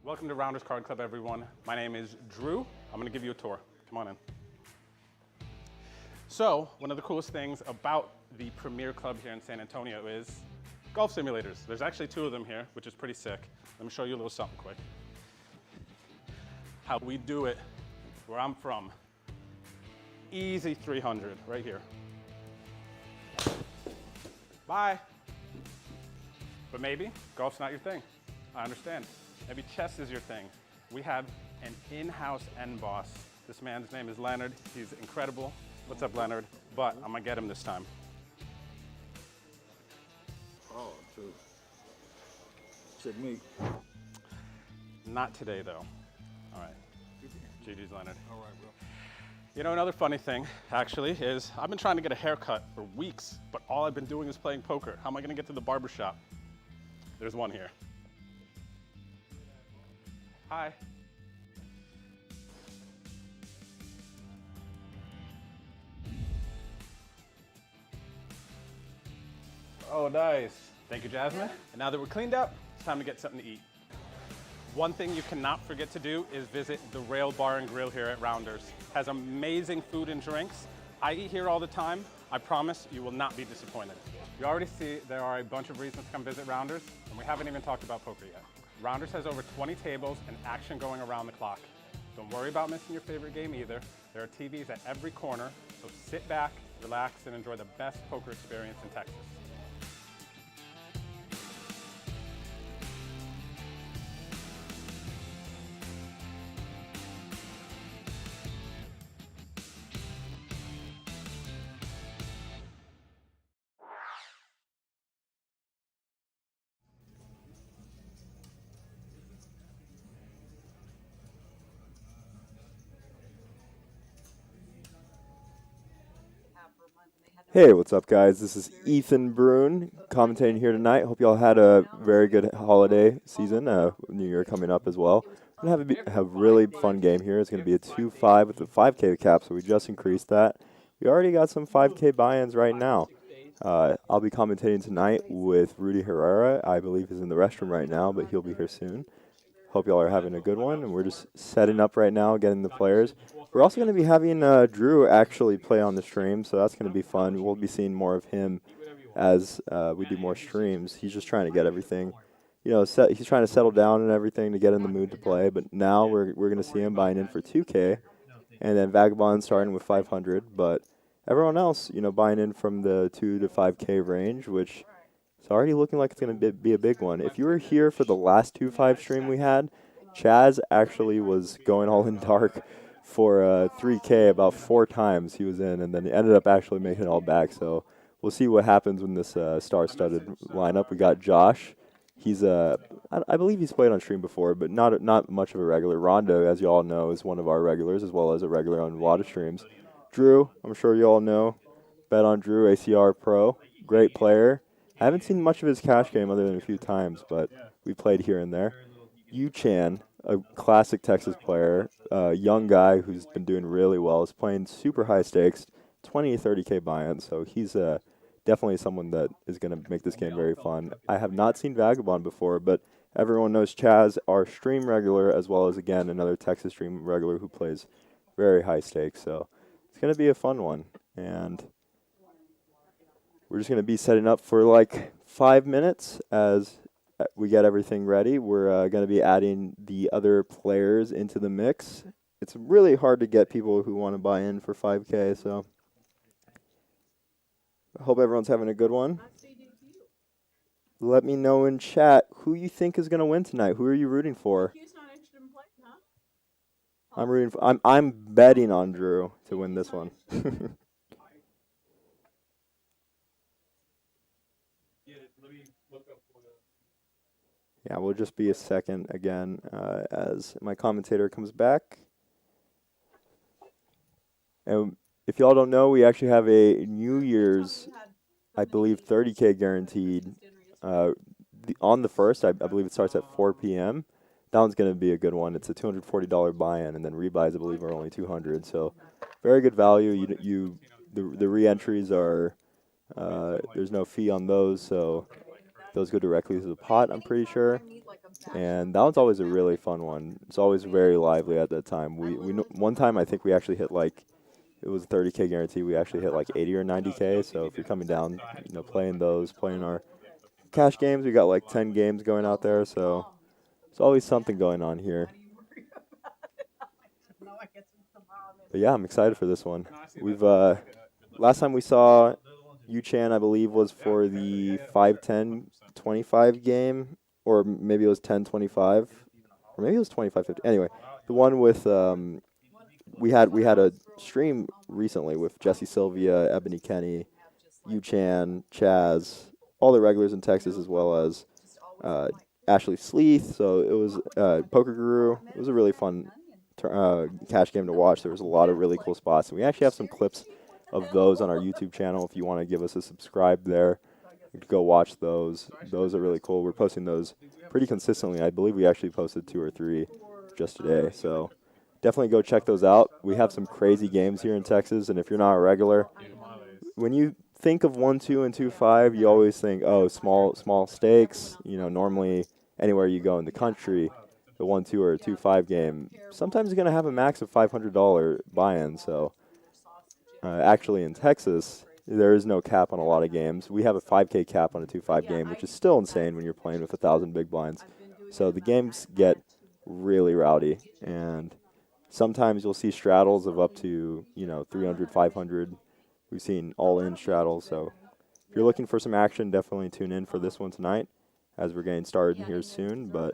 Welcome to Rounders Card Club, everyone. My name is Drew. I'm gonna give you a tour. Come on in. So, one of the coolest things about the premier club here in San Antonio is golf simulators. There's actually 2 of them here, which is pretty sick. Let me show you a little something quick. How we do it where I'm from. Easy 300 right here. Bye. But maybe golf's not your thing. I understand. Maybe chess is your thing. We have an in-house end boss. This man's name is Leonard. He's incredible. What's up, Leonard? But I'm gonna get him this time. Oh, true. Checkmate. Not today, though. All right. GG's, Leonard. All right, bro. You know, another funny thing, actually, is I've been trying to get a haircut for weeks, but all I've been doing is playing poker. How am I gonna get to the barber shop? There's one here. Hi. Oh, nice. Thank you, Jasmine. And now that we're cleaned up, it's time to get something to eat. One thing you cannot forget to do is visit the Rail Bar and Grill here at Rounders. It has amazing food and drinks. I eat here all the time. I promise you will not be disappointed. You already see there are a bunch of reasons to come visit Rounders, and we haven't even talked about poker yet. Rounders has over 20 tables and action going around the clock. Don't worry about missing your favorite game either. There are TVs at every corner, so sit back, relax, and enjoy the best poker experience in Texas. Hey, what's up, guys? This is Ethan Brune commentating here tonight. Hope y'all had a very good holiday season. New Year coming up as well. We're going to have a really fun game here. It's going to be a 2-5 with a 5K cap, so we just increased that. We already got some 5K buy-ins right now. I'll be commentating tonight with Rudy Herrera. I believe he's in the restroom right now, but he'll be here soon. Hope y'all are having a good one, and we're just setting up right now, getting the players. We're also going to be having Drew actually play on the stream, so that's going to be fun. We'll be seeing more of him as we do more streams. He's just trying to get everything, he's trying to settle down and everything to get in the mood to play. But now we're going to see him buying in for 2K, and then Vagabond starting with 500. But everyone else, buying in from the 2 to 5K range, which it's already looking like it's going to be a big one. If you were here for the last 2-5 stream we had, CHAZ actually was going all in dark for 3K about 4 times he was in, and then he ended up actually making it all back. So we'll see what happens when this star-studded lineup. We got Josh. He's I believe he's played on stream before, but not much of a regular. RHONDA, as you all know, is one of our regulars, as well as a regular on a lot of streams. Drew, I'm sure you all know. Bet on Drew, ACR Pro. Great player. I haven't seen much of his cash game other than a few times, but we played here and there. YOOCHAN, a classic Texas player, young guy who's been doing really well, is playing super high stakes, 20 to 30K buy-in, so he's definitely someone that is going to make this game very fun. I have not seen Vagabond before, but everyone knows CHAZ, our stream regular, as well as, again, another Texas stream regular who plays very high stakes, so it's going to be a fun one, and we're just going to be setting up for like 5 minutes as we get everything ready. We're going to be adding the other players into the mix. It's really hard to get people who want to buy in for 5K, so I hope everyone's having a good one. Let me know in chat who you think is going to win tonight. Who are you rooting for? I'm betting on Drew to win this one. Yeah, we'll just be a second again as my commentator comes back. And if y'all don't know, we actually have a New Year's, I believe, 30K guaranteed. On the 1st, I believe it starts at 4 p.m. That one's going to be a good one. It's a $240 buy-in, and then rebuys, I believe, are only $200. So very good value. The re-entries are, there's no fee on those, so those go directly to the pot, I'm pretty sure. And that one's always a really fun one. It's always very lively at that time. One time I think we actually hit like, it was a 30K guarantee. We actually hit like 80 or 90K. So if you're coming down, playing our cash games, we got like 10 games going out there. So there's always something going on here. But yeah, I'm excited for this one. We've last time we saw YOOCHAN, I believe, was for the 5-10-25 game, or maybe it was 10-25, or maybe it was 25-50. Anyway, the one with we had a stream recently with Jesse Sylvia, Ebony Kenny, YOOCHAN, CHAZ, all the regulars in Texas, as well as Ashley Sleeth. So it was Poker Guru. It was a really fun cash game to watch. There was a lot of really cool spots, and we actually have some clips of those on our YouTube channel. If you want to give us a subscribe there, go watch those. Those are really cool. We're posting those pretty consistently. I believe we actually posted 2 or 3 just today. So definitely go check those out. We have some crazy games here in Texas, and if you're not a regular, when you think of 1-2 and 2-5, you always think, oh, small stakes. Normally anywhere you go in the country, the 1-2 or a 2-5 game, sometimes you're going to have a max of $500 buy-in. So actually in Texas, there is no cap on a lot of games. We have a 5K cap on a 2-5 game, which is still insane when you're playing with 1,000 big blinds. So the games get really rowdy, and sometimes you'll see straddles of up to 300, 500. We've seen all-in straddles. So if you're looking for some action, definitely tune in for this one tonight, as we're getting started here soon. But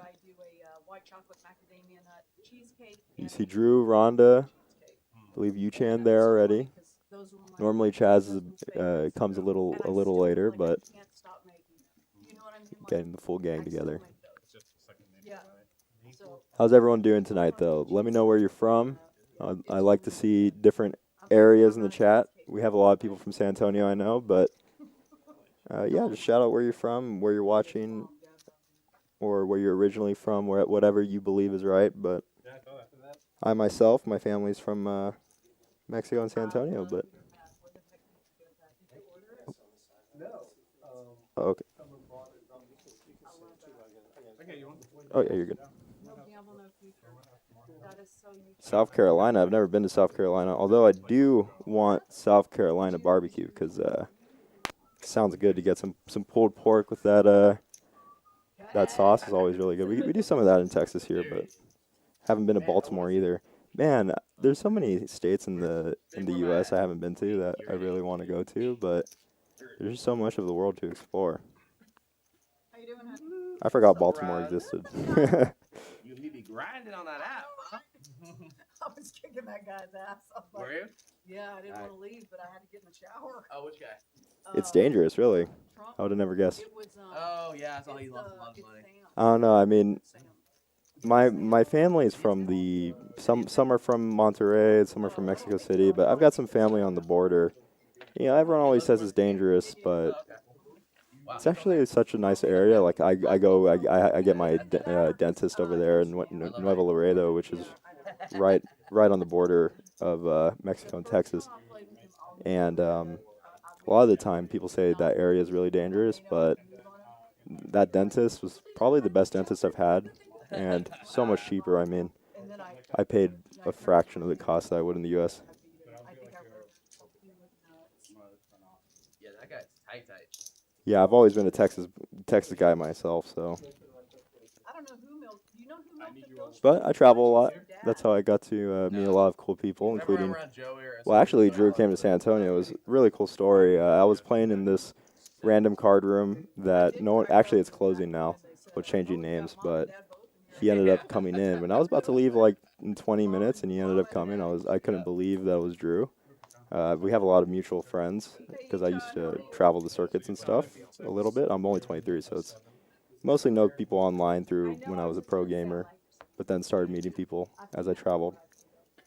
you see Drew, RHONDA, I believe YOOCHAN there already. Normally CHAZ comes a little later, but getting the full gang together. How's everyone doing tonight, though? Let me know where you're from. I like to see different areas in the chat. We have a lot of people from San Antonio, I know, but yeah, just shout out where you're from, where you're watching, or where you're originally from, whatever you believe is right. But I myself, my family's from Mexico and San Antonio, but Oh, okay. Oh, yeah, you're good. South Carolina. I've never been to South Carolina, although I do want South Carolina barbecue because sounds good to get some pulled pork with that sauce is always really good. We do some of that in Texas here, but haven't been to Baltimore either. Man, there's so many states in the U.S. I haven't been to that I really want to go to, but there's just so much of the world to explore. I forgot Baltimore existed. You be grinding on that app, huh? I was kicking that guy's ass. Were you? Yeah, I didn't want to leave, but I had to get in the shower. Oh, which guy? It's dangerous, really. I would have never guessed. Oh, yeah, I saw he lost a lot of money. I don't know. I mean, my family is from some are from Monterey, some are from Mexico City, but I've got some family on the border. You know, everyone always says it's dangerous, but it's actually such a nice area. Like I get my dentist over there in Nuevo Laredo, which is right on the border of Mexico and Texas. And a lot of the time, people say that area is really dangerous, but that dentist was probably the best dentist I've had, and so much cheaper. I mean, I paid a fraction of the cost that I would in the U.S. Yeah, that guy's tight. Yeah, I've always been a Texas guy myself, so. I don't know who milked. Do you know who milked the goat? But I travel a lot. That's how I got to meet a lot of cool people, including. Well, actually, Drew came to San Antonio. It was a really cool story. I was playing in this random card room that no one. Actually, it's closing now, with changing names. But he ended up coming in when I was about to leave, like in 20 minutes, and he ended up coming. I couldn't believe that it was Drew. We have a lot of mutual friends because I used to travel the circuits and stuff a little bit. I'm only 23, so it's mostly know people online through when I was a pro gamer, but then started meeting people as I traveled.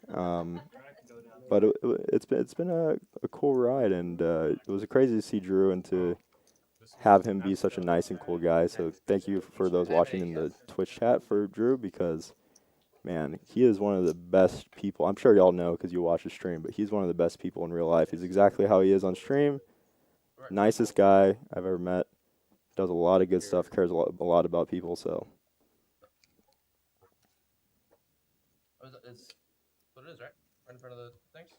But it's been a cool ride, and it was crazy to see Drew and to have him be such a nice and cool guy. So thank you for those watching in the Twitch chat for Drew, because man, he is one of the best people. I'm sure y'all know because you watch his stream, but he's one of the best people in real life. He's exactly how he is on stream. Nicest guy I've ever met. Does a lot of good stuff, cares a lot about people, so. It's what it is, right? Right in front of the things?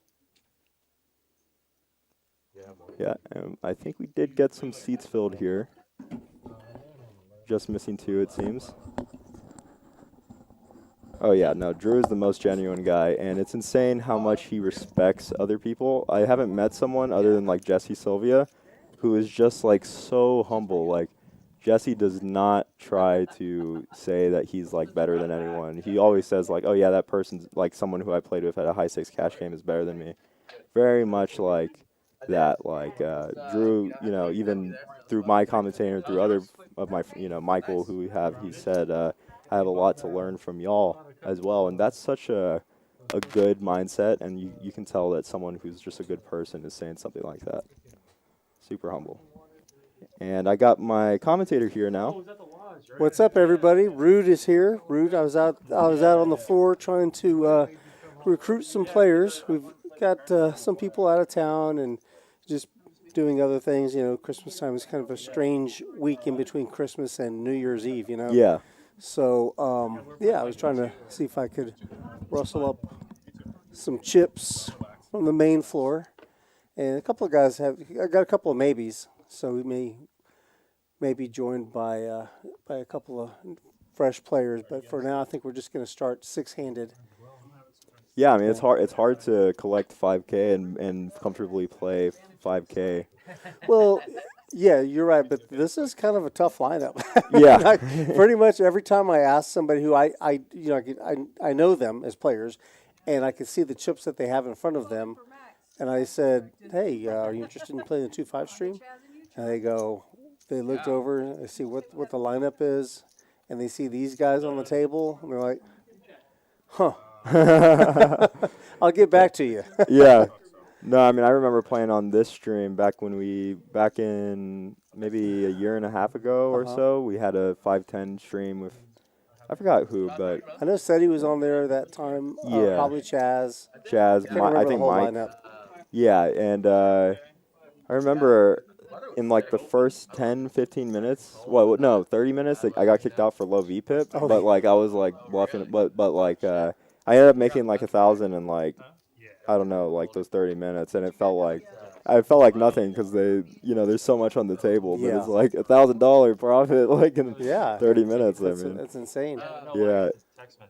Yeah, I think we did get some seats filled here. Just missing 2, it seems. Oh yeah, no, Drew is the most genuine guy, and it's insane how much he respects other people. I haven't met someone other than like Jesse Sylvia, who is just like so humble. Like Jesse does not try to say that he's like better than anyone. He always says like, oh yeah, that person's like someone who I played with at a high stakes cash game is better than me. Very much like that. Like Drew, you know, even through my commentator, through other of my, you know, Michael, who we have, he said, I have a lot to learn from y'all as well. And that's such a good mindset, and you can tell that someone who's just a good person is saying something like that. Super humble. And I got my commentator here now. What's up, everybody? Rude is here. Rude, I was out on the floor trying to recruit some players. We've got some people out of town and just doing other things. You know, Christmas time is kind of a strange week in between Christmas and New Year's Eve, you know? Yeah. So, yeah, I was trying to see if I could rustle up some chips from the main floor. And a couple of guys I got a couple of maybes, so we may be joined by a couple of fresh players. But for now, I think we're just going to start six-handed. Yeah, I mean, it's hard to collect 5K and comfortably play 5K. Well, yeah, you're right, but this is kind of a tough lineup. Yeah. Pretty much every time I ask somebody who I know them as players, and I can see the chips that they have in front of them, and I said, hey, are you interested in playing the 2-5 stream? And they looked over, they see what the lineup is, and they see these guys on the table, and they're like, huh. I'll get back to you. Yeah. No, I mean, I remember playing on this stream back in maybe a year and a half ago or so. We had a 5-10 stream with, I forgot who, but. I know Seti was on there that time. Yeah. Probably CHAZ. CHAZ, I think Mike. Lineup. Yeah, and I remember in like the first 10, 15 minutes, well, no, 30 minutes, like, I got kicked out for low VPIP, but like I was like bluffing, but like I ended up making like 1,000 in like, I don't know, like those 30 minutes, and I felt like nothing because there's so much on the table, but it's like $1,000 profit like in 30 minutes. That's insane. Yeah.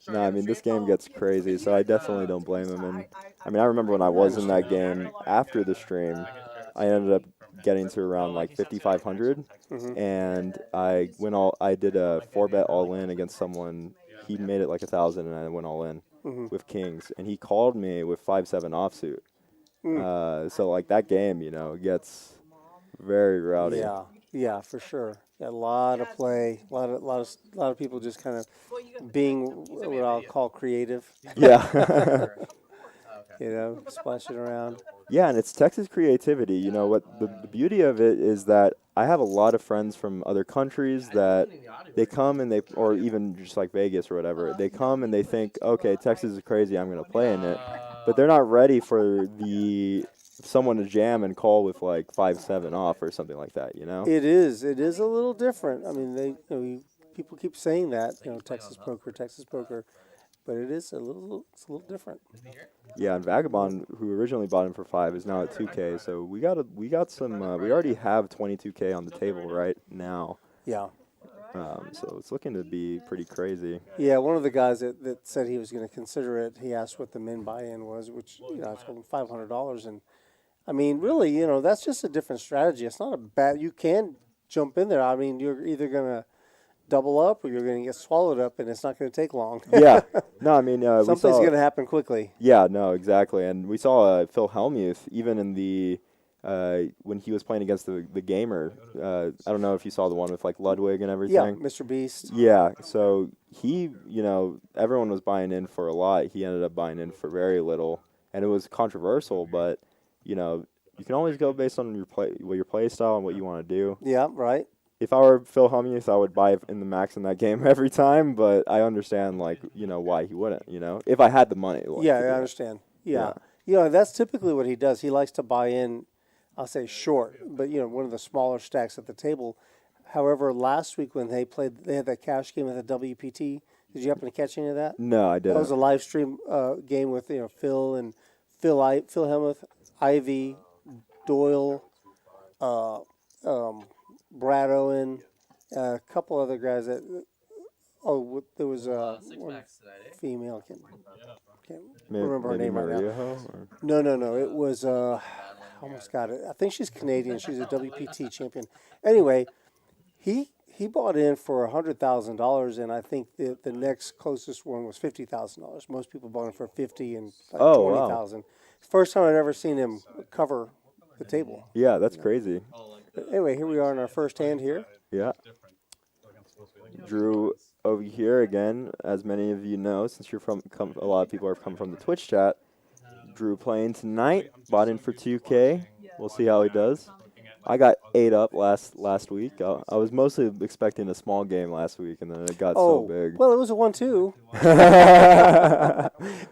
No, I mean, this game gets crazy, so I definitely don't blame him. And I mean, I remember when I was in that game after the stream, I ended up getting to around like 5,500, and I did a 4-bet all in against someone. He made it like 1,000, and I went all in with kings, and he called me with 5-7 offsuit. So like that game, gets very rowdy. Yeah, for sure. Yeah, a lot of play, a lot of people just kind of being what I'll call creative. Yeah. Splashing around. Yeah, and it's Texas creativity. What the beauty of it is that I have a lot of friends from other countries that they come and or even just like Vegas or whatever, they come and they think, okay, Texas is crazy, I'm going to play in it. But they're not ready for someone to jam and call with like 5-7 off or something like that, It is a little different. I mean, people keep saying that, Texas poker, but it's a little different. Yeah, and Vagabond, who originally bought him for 5, is now at 2K. So we got some. We already have 22K on the table right now. Yeah. So it's looking to be pretty crazy. Yeah, one of the guys that said he was going to consider it, he asked what the min buy-in was, which I told him $500, and I mean, really, that's just a different strategy. It's not a bad. You can jump in there. I mean, you're either going to double up or you're going to get swallowed up, and it's not going to take long. Yeah. No, I mean, something's going to happen quickly. Yeah, no, exactly. And we saw Phil Hellmuth even in the when he was playing against the gamer. I don't know if you saw the one with like Ludwig and everything. Yeah, Mr. Beast. Yeah. So he, everyone was buying in for a lot. He ended up buying in for very little, and it was controversial, but you can always go based on your play style and what you want to do. Yeah, right. If I were Phil Hellmuth, I would buy in the max in that game every time, but I understand, why he wouldn't, if I had the money. Yeah, I understand. Yeah. That's typically what he does. He likes to buy in, I'll say short, but, one of the smaller stacks at the table. However, last week when they had that cash game at the WPT. Did you happen to catch any of that? No, I didn't. That was a live stream game with, Phil Hellmuth, Ivy, Doyle, Brad Owen, a couple other guys that. There was a female. Can't remember her name right now. No. It was almost got it. I think she's Canadian. She's a WPT champion. Anyway, he bought in for $100,000, and I think the next closest one was $50,000. Most people bought in for $50,000 and like $20,000. Wow. First time I'd ever seen him cover the table. Yeah, that's crazy. But anyway, here we are in our first hand here. Yeah. Drew over here again, as many of you know, since a lot of people have come from the Twitch chat. Drew playing tonight, bought in for 2K. We'll see how he does. I got 8 up last week. I was mostly expecting a small game last week, and then it got so big. Well, it was a 1-2.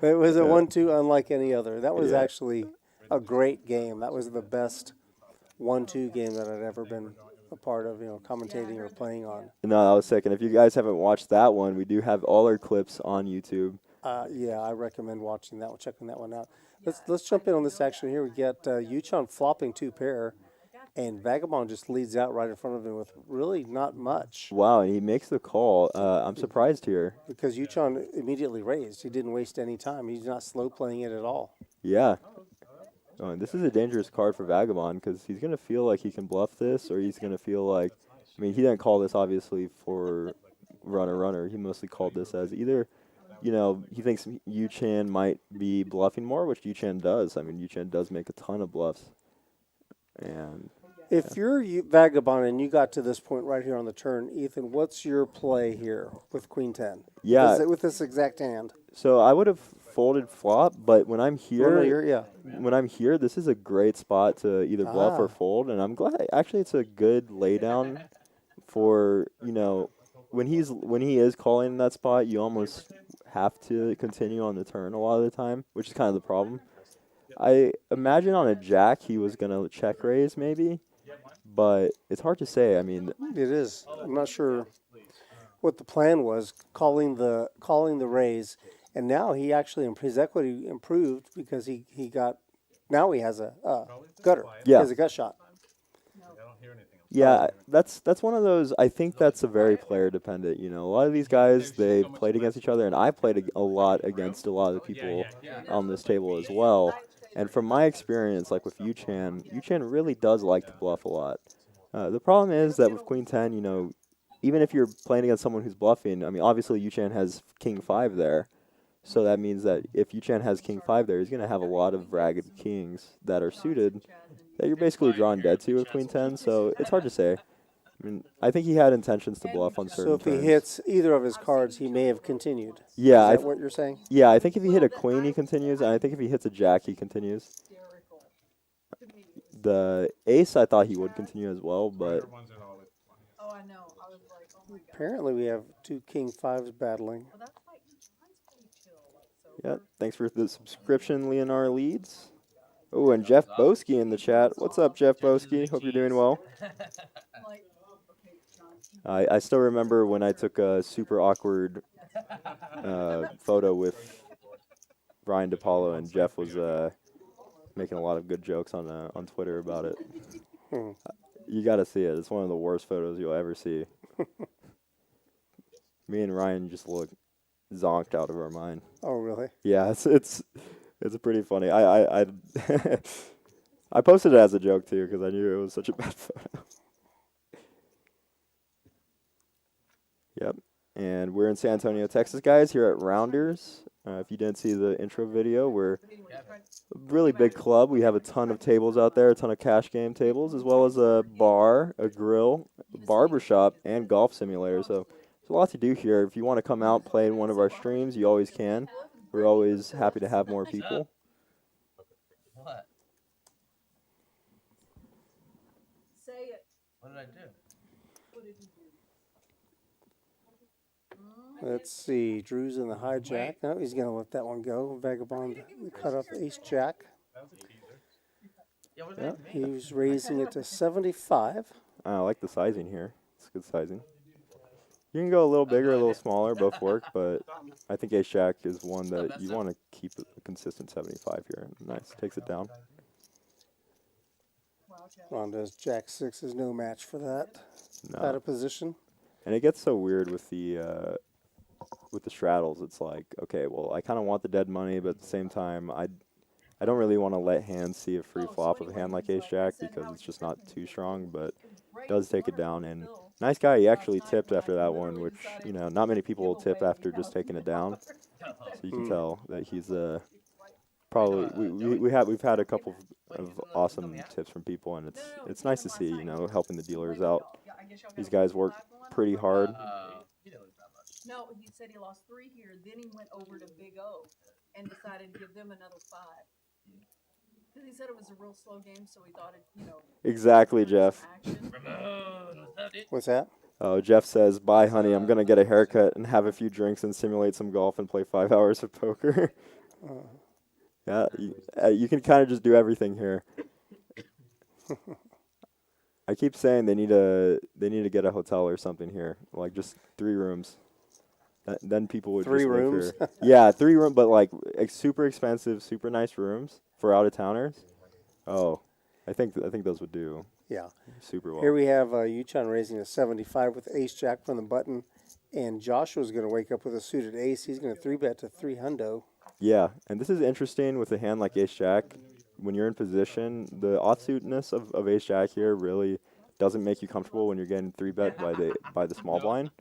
It was a 1-2 unlike any other. That was actually a great game. That was the best 1-2 game that I'd ever been a part of, commentating or playing on. No, that was sick. And if you guys haven't watched that one, we do have all our clips on YouTube. Yeah, I recommend watching that one, checking that one out. Let's jump in on this action here. We get YOOCHAN flopping 2 pair, and Vagabond just leads out right in front of him with really not much. Wow, and he makes the call. I'm surprised here. Because YOOCHAN immediately raised. He didn't waste any time. He's not slow playing it at all. Yeah. Oh, and this is a dangerous card for Vagabond because he's going to feel like he can bluff this, or he's going to feel like, I mean, he didn't call this obviously for runner. He mostly called this as either, he thinks YOOCHAN might be bluffing more, which YOOCHAN does. I mean, YOOCHAN does make a ton of bluffs. And if you're Vagabond and you got to this point right here on the turn, Ethan, what's your play here with Queen 10? Yeah. With this exact hand. So I would have folded flop, but when I'm here, yeah. This is a great spot to either bluff or fold, and I'm glad. Actually, it's a good laydown for when he is calling in that spot. You almost have to continue on the turn a lot of the time, which is kind of the problem. I imagine on a jack he was gonna check raise maybe, but it's hard to say. I mean, It is. I'm not sure what the plan was, calling the raise, and now he actually his equity improved because he got now he has a gutter. Yeah. He has a gut shot. yeah, that's one of those. I think that's a very player dependent. You know, a lot of these guys they've played against each other, and I played a lot against a lot of the people on this table as well. And from my experience, like with Yuchan really does like to bluff a lot. The problem is that with Queen 10, you know, even if you're playing against someone who's bluffing, I mean, obviously Yuchan has King 5 there. So that means that if Yuchan has King 5 there, he's going to have a lot of ragged kings that are suited that you're basically drawing dead to with Queen 10. So it's hard to say. I mean, I think he had intentions to bluff on certain So if he turns. hits either of his cards, he may have continued. Yeah, Is that what you're saying? Yeah, I think if he hit a queen, he continues, and I think if he hits a jack, he continues. The ace, I thought he would continue as well, but Oh, I know. I was like, oh my god. Apparently, we have two King 5s battling. Well, that's why each one's pretty chill. Like, so yeah. Thanks for the subscription, Leonard Leeds. Oh, and Jeff Boski in the chat. What's up, Jeff Boski? Hope you're doing well. like, okay, John. I still remember when I took a super awkward photo with Ryan DePaulo, and Jeff was making a lot of good jokes on Twitter about it. You got to see it. It's one of the worst photos you'll ever see. Me and Ryan just look zonked out of our mind. Oh, really? Yeah, it's pretty funny. I I posted it as a joke too because I knew it was such a bad photo. Yep. And we're in San Antonio, Texas, guys, here at Rounders. If you didn't see the intro video, we're a really big club. We have a ton of tables out there, a ton of cash game tables, as well as a bar, a grill, a barbershop, and golf simulator. So there's a lot to do here. If you want to come out and play in one of our streams, you always can. We're always happy to have more people. What? Say it. What did I do? What did you do? Let's see. Drew's in the hijack. No, he's going to let that one go. Vagabond cut off ace jack. Yeah, what Yeah, did I make? he's raising it to 75. I like the sizing here. It's good sizing. You can go a little bigger, a little smaller, both work, but I think ace jack is one that you want to keep a consistent 75 here. Nice. Takes it down. Wow, Chad. Rhonda's jack 6 is no match for that. Out No. of position. And it gets so weird with the straddles. It's like, okay, well, I kind of want the dead money, but at the same time, I don't really want to let hands see a free flop of a hand like ace jack because it's just not too strong, but it does take it down. And nice guy, he actually tipped after that one, which, you know, not many people will tip after just taking it down. So you can tell that he's probably we've had a couple of awesome tips from people, and it's nice to see, you know, helping the dealers out. Yeah, I guess y'all These got a guys work black one? pretty hard. He didn't lose that much. No, he said he lost 3 here. Then he went over to Big O and decided to give them another 5. Because he said it was a real slow game, so he thought it, you know. Exactly, there was Jeff. some action. Ramon, was that it? What's that? Oh, Jeff says, bye, honey. I'm going to get a haircut and have a few drinks and simulate some golf and play 5 hours of poker. Yeah, you can kind of just do everything here. I keep saying they need to get a hotel or something here, like just 3 rooms. Then people would 3 just live rooms? here. Yeah, 3 room, but like super expensive, super nice rooms for out of towners. Oh, I think those would do Yeah. super well. Here we have Yuchan raising a 75 with ace jack from the button. And Joshua's going to wake up with a suited ace. He's going to 3-bet to 3 hundo. Yeah, and this is interesting with a hand like ace jack. When you're in position, the offsuitness of ace jack here really doesn't make you comfortable when you're getting 3-bet by the small blind.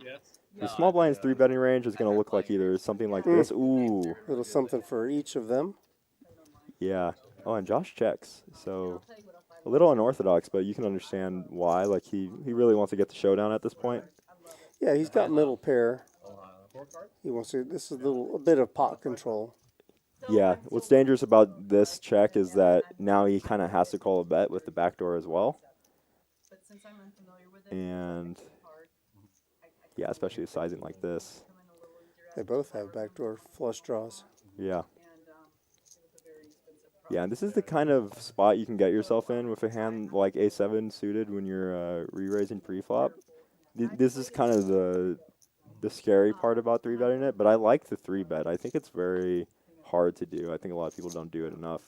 The small blind's 3-betting range is going to look like either something like this. Ooh, Little something for each of them. yeah. Oh, and Josh checks. So a little unorthodox, but you can understand why. Like he really wants to get the showdown at this point. Yeah, he's got middle pair. He wants to. This is a bit of pot control. Yeah. What's dangerous about this check is that now he kind of has to call a bet with the backdoor as well. But since I'm unfamiliar with it, And yeah, especially a sizing like this. come in a little easier. They both have backdoor flush draws. Yeah. And it was a very expensive Yeah, and this is the kind of spot you can get yourself in with a hand like A7 suited when you're re-raising pre-flop. This is kind of the scary part about 3-betting it, but I like the 3-bet. I think it's very hard to do. I think a lot of people don't do it enough.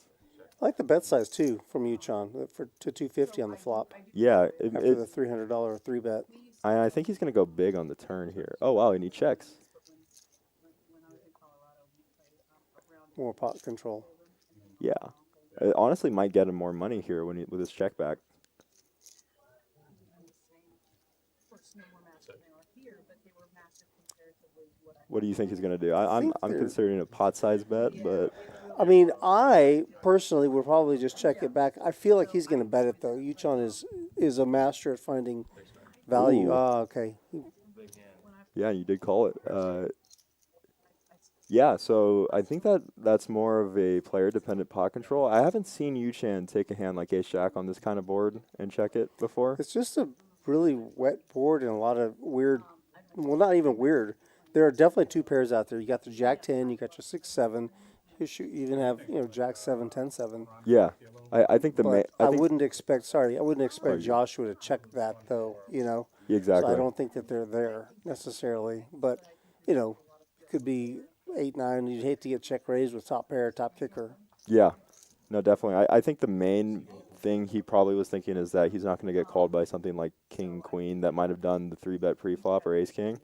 I like the bet size too from UCHAN to 250 on the flop Yeah, after the $300 3-bet. I think he's going to go big on the turn here. Oh, wow, and he checks. More pot control. Yeah. It honestly might get him more money here with his check back. What do you think he's going to do? I'm considering a pot size bet, but I mean, I personally would probably just check it back. I feel like he's going to bet it though. UCHAN is a master at finding value. Ooh. Ah, okay. yeah, you did call it. Yeah, so I think that's more of a player-dependent pot control. I haven't seen YOOCHAN take a hand like Ace-Jack on this kind of board and check it before. It's just a really wet board and a lot of weird. Well, not even weird. There are definitely two pairs out there. You got the Jack 10, you got your 6-7. You even have Jack 7, 10-7. Yeah, I think I wouldn't expect. Sorry, I wouldn't expect Joshua to check that though. Exactly. So I don't think that they're there necessarily, but it could be 8-9. You'd hate to get check raised with top pair, top kicker. Yeah, no, definitely. I think the main thing he probably was thinking is that he's not going to get called by something like King Queen that might have done the 3-bet pre-flop or Ace King.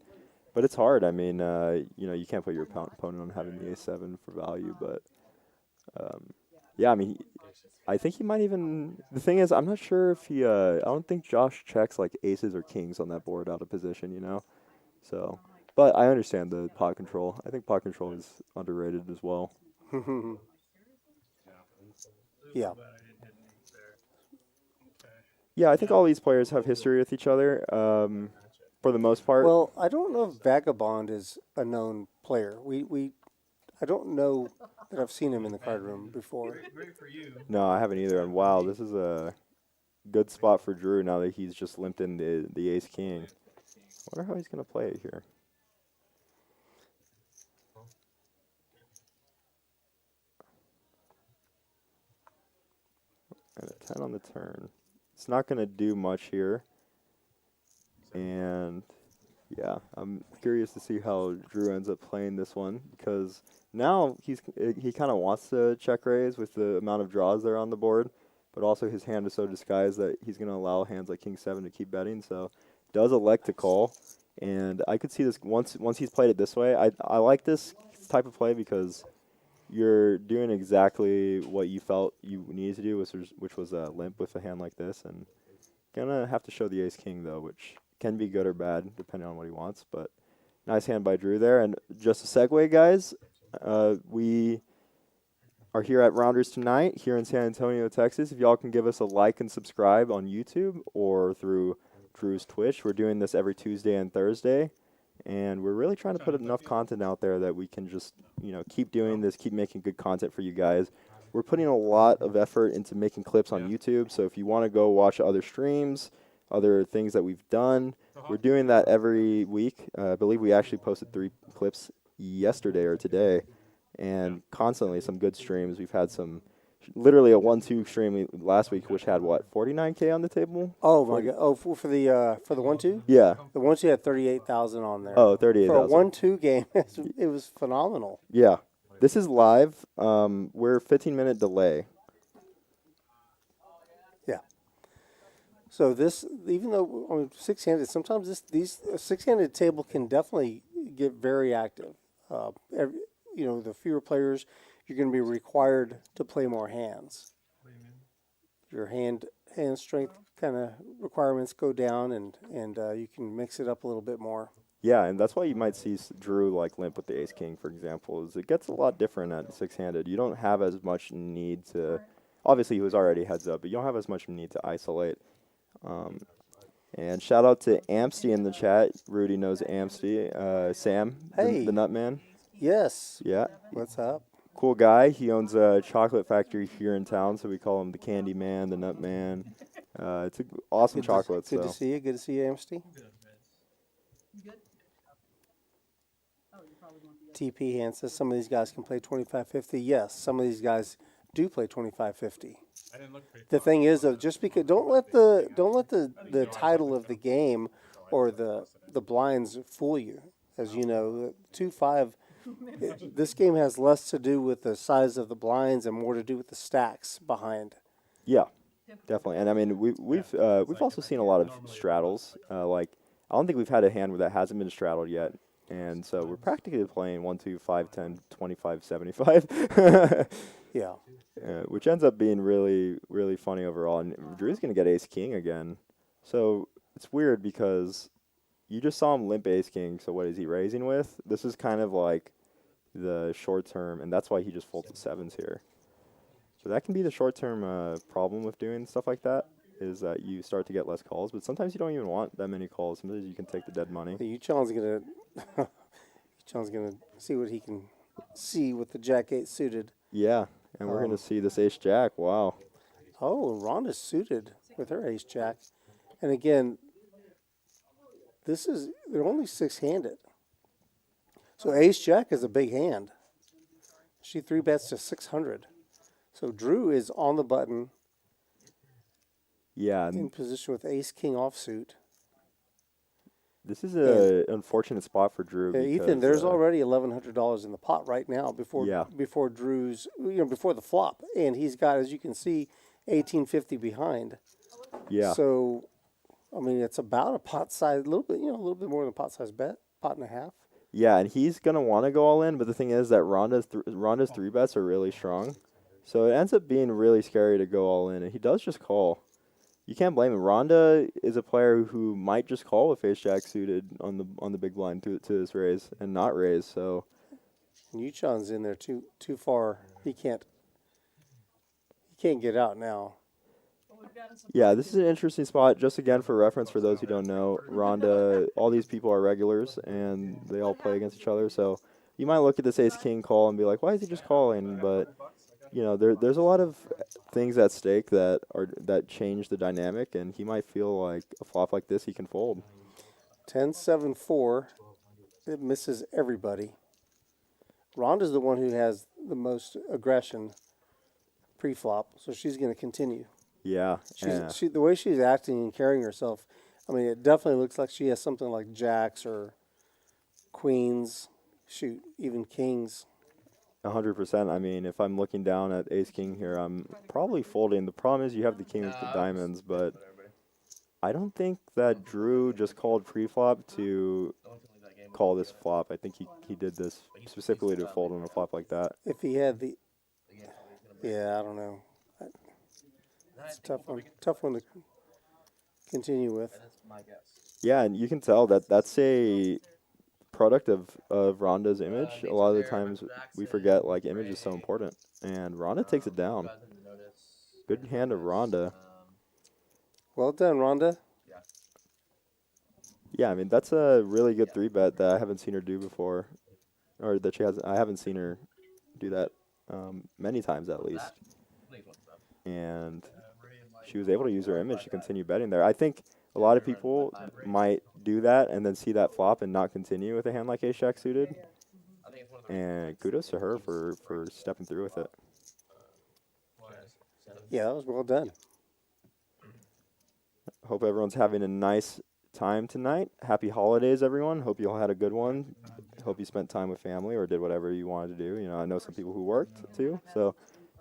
But it's hard. I mean, you can't put your opponent on having the A7 for value. But yeah, I mean, I think he might even. The thing is, I'm not sure if he. I don't think Josh checks like aces or kings on that board out of position. So. But I understand the pot control. I think pot control is underrated as well. Yeah. Yeah, I think all these players have history with each other for the most part. Well, I don't know if Vagabond is a known player. I don't know that I've seen him in the card room before. No, I haven't either. And wow, this is a good spot for Drew now that he's just limped in the ace king. I wonder how he's going to play it here. And a 10 on the turn. It's not going to do much here. And yeah, I'm curious to see how Drew ends up playing this one, because now he kind of wants to check raise with the amount of draws there on the board, but also his hand is so disguised that he's going to allow hands like King 7 to keep betting. So does elect to call, and I could see this once he's played it this way. I like this type of play because you're doing exactly what you felt you needed to do, which was limp with a hand like this, and gonna have to show the ace king though, which can be good or bad depending on what he wants. But nice hand by Drew there. And just a segue, guys, we are here at Rounders tonight here in San Antonio, Texas. If y'all can give us a like and subscribe on YouTube or through Drew's Twitch. We're doing this every Tuesday and Thursday. And we're really trying to put enough content out there that we can just, keep doing this, keep making good content for you guys. We're putting a lot of effort into making clips on YouTube. So if you want to go watch other streams, other things that we've done, we're doing that every week. I believe we actually posted 3 clips yesterday or today, and constantly some good streams. We've had literally a 1-2 stream last week, which had 49K on the table. Oh my god! Oh, for the 1-2. Yeah. The 1-2 had 38,000 on there. Oh, 38,000. For a 1-2 game, it was phenomenal. Yeah. This is live. We're 15-minute delay. Yeah. So this, even though six-handed, sometimes these six-handed table can definitely get very active. The fewer players, you're going to be required to play more hands. Your hand strength kind of requirements go down, and you can mix it up a little bit more. Yeah, and that's why you might see Drew limp with the ace king, for example. Is it gets a lot different at six-handed. You don't have as much need to. Obviously, he was already heads up, but you don't have as much need to isolate. And shout out to Amsty in the chat. Rudy knows Amsty. Sam, Hey. the nut man. Yes. Yeah. What's up? Cool guy. He owns a chocolate factory here in town, so we call him the Candy Man, the Nut Man. It's an awesome chocolate. Good to see you. Good to see you, Amsty. TP hand says some of these guys can play 25-50. Yes, some of these guys do play 25-50. I didn't look pretty. The thing is, though, just because don't let the title of the game or the blinds fool you. As you know, 2-5. This game has less to do with the size of the blinds and more to do with the stacks behind. Yeah, definitely. And I mean, we've also seen a lot of straddles. Like I don't think we've had a hand where that hasn't been straddled yet. And so we're practically playing 1, 2, 5, 10, 25, 75. Yeah. Which ends up being really, really funny overall. And Drew's going to get ace king again. So it's weird because you just saw him limp ace king. So what is he raising with? This is kind of like the short term, and that's why he just folds the sevens here. So that can be the short term problem with doing stuff like that, is that you start to get less calls. But sometimes you don't even want that many calls. Sometimes you can take the dead money. Yuchan's gonna see what he can see with the jack 8 suited. Yeah, and we're going to see this ace jack. Wow. Oh, and Rhonda's suited with her ace jack. And again, they're only 6-handed. So ace jack is a big hand. She 3-bets to 600. So Drew is on the button Yeah, in position with ace king offsuit. this is an unfortunate spot for Drew. Yeah, because, Ethan, there's already $1,100 in the pot right now before Drew's, before the flop, and he's got, as you can see, 1850 behind. Yeah. So, I mean, it's about a pot size, a little bit more than a pot size bet, pot and a half. Yeah, and he's gonna want to go all in, but the thing is that Rhonda's 3-bets are really strong, so it ends up being really scary to go all in, and he does just call. You can't blame him. Rhonda is a player who might just call with ace jack suited on the big blind to this raise and not raise. So And Yuchan's in there too far. He can't get out now. yeah, this is an interesting spot. Just again for reference, for those who don't know, Rhonda, all these people are regulars and they all play against each other. So you might look at this ace king call and be like, why is he just calling? But you know, there's a lot of things at stake that change the dynamic, and he might feel like a flop like this he can fold. 10-7-4. It misses everybody. Rhonda's the one who has the most aggression pre-flop, so she's going to continue. Yeah, The way she's acting and carrying herself, I mean, it definitely looks like she has something like jacks or queens, shoot, even kings. 100%. I mean, if I'm looking down at ace king here, I'm probably folding. The problem is you have the king with the diamonds, but I don't think that Drew just called pre-flop to call this flop. I think he did this specifically to fold on a flop like that. If he had the, yeah, I don't know. It's a tough one to continue with. Yeah, and you can tell that that's a product of Rhonda's image. A lot of the times we forget like image is so important, and Rhonda takes it down. Good hand of Rhonda. Well done, Rhonda. Yeah, I mean that's a really good 3-bet that I haven't seen her do before, or that she has. I haven't seen her do that many times at least, and she was able to use her image to continue betting there. I think a lot of people might do that and then see that flop and not continue with a hand like ace jack suited. And kudos to her for stepping through with it. Yeah, that was well done. Hope everyone's having a nice time tonight. Happy holidays, everyone. Hope you all had a good one. Hope you spent time with family or did whatever you wanted to do. You know, I know some people who worked too. So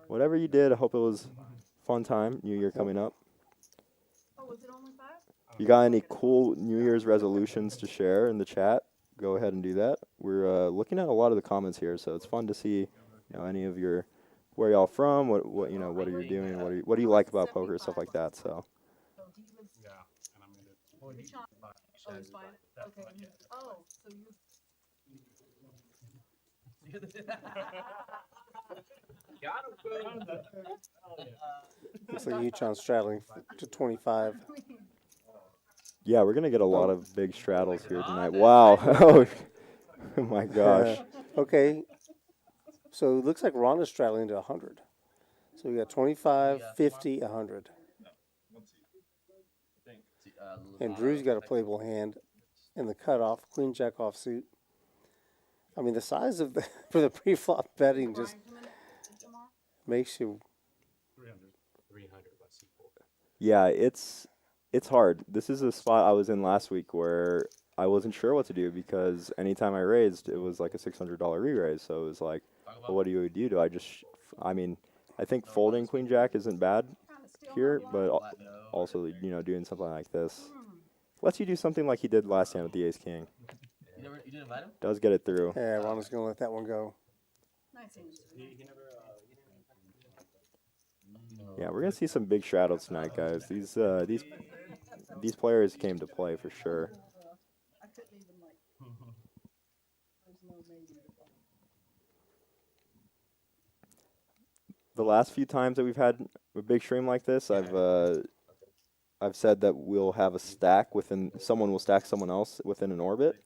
whatever you did, I hope it was a fun time. New Year coming up. Oh, was it only 5? You got any cool New Year's resolutions to share in the chat? Go ahead and do that. We're looking at a lot of the comments here, so it's fun to see, you know, any of your, where y'all from, what what are you doing, what do you like about poker, stuff like that. So. Yeah, and I'm gonna. Oh, he's fine. Okay. Oh, so you. Looks like Yuchan's straddling to 25. Yeah, we're gonna get a lot of big straddles here tonight. Wow! Oh my gosh! Okay, so it looks like Rhonda's straddling to 100. So we got 25, 50, 100. And Drew's got a playable hand in the cutoff, queen jack offsuit. I mean, the size of for the pre-flop betting just Makes you. 300 by C4. Yeah, it's hard. This is a spot I was in last week where I wasn't sure what to do because anytime I raised, it was like a $600 re-raise. So it was like, well, what do you do? Do I just? I mean, I think folding Queen Jack isn't bad here, but also doing something like this lets you do something like he did last hand with the Ace King. You didn't invite him? Does get it through. Yeah, Ronda's gonna let that one go. Nice answer. Yeah, we're gonna see some big straddles tonight, guys. These players came to play for sure. I couldn't even there's no maybe. The last few times that we've had a big stream like this, I've said that we'll have a stack someone will stack someone else within an orbit.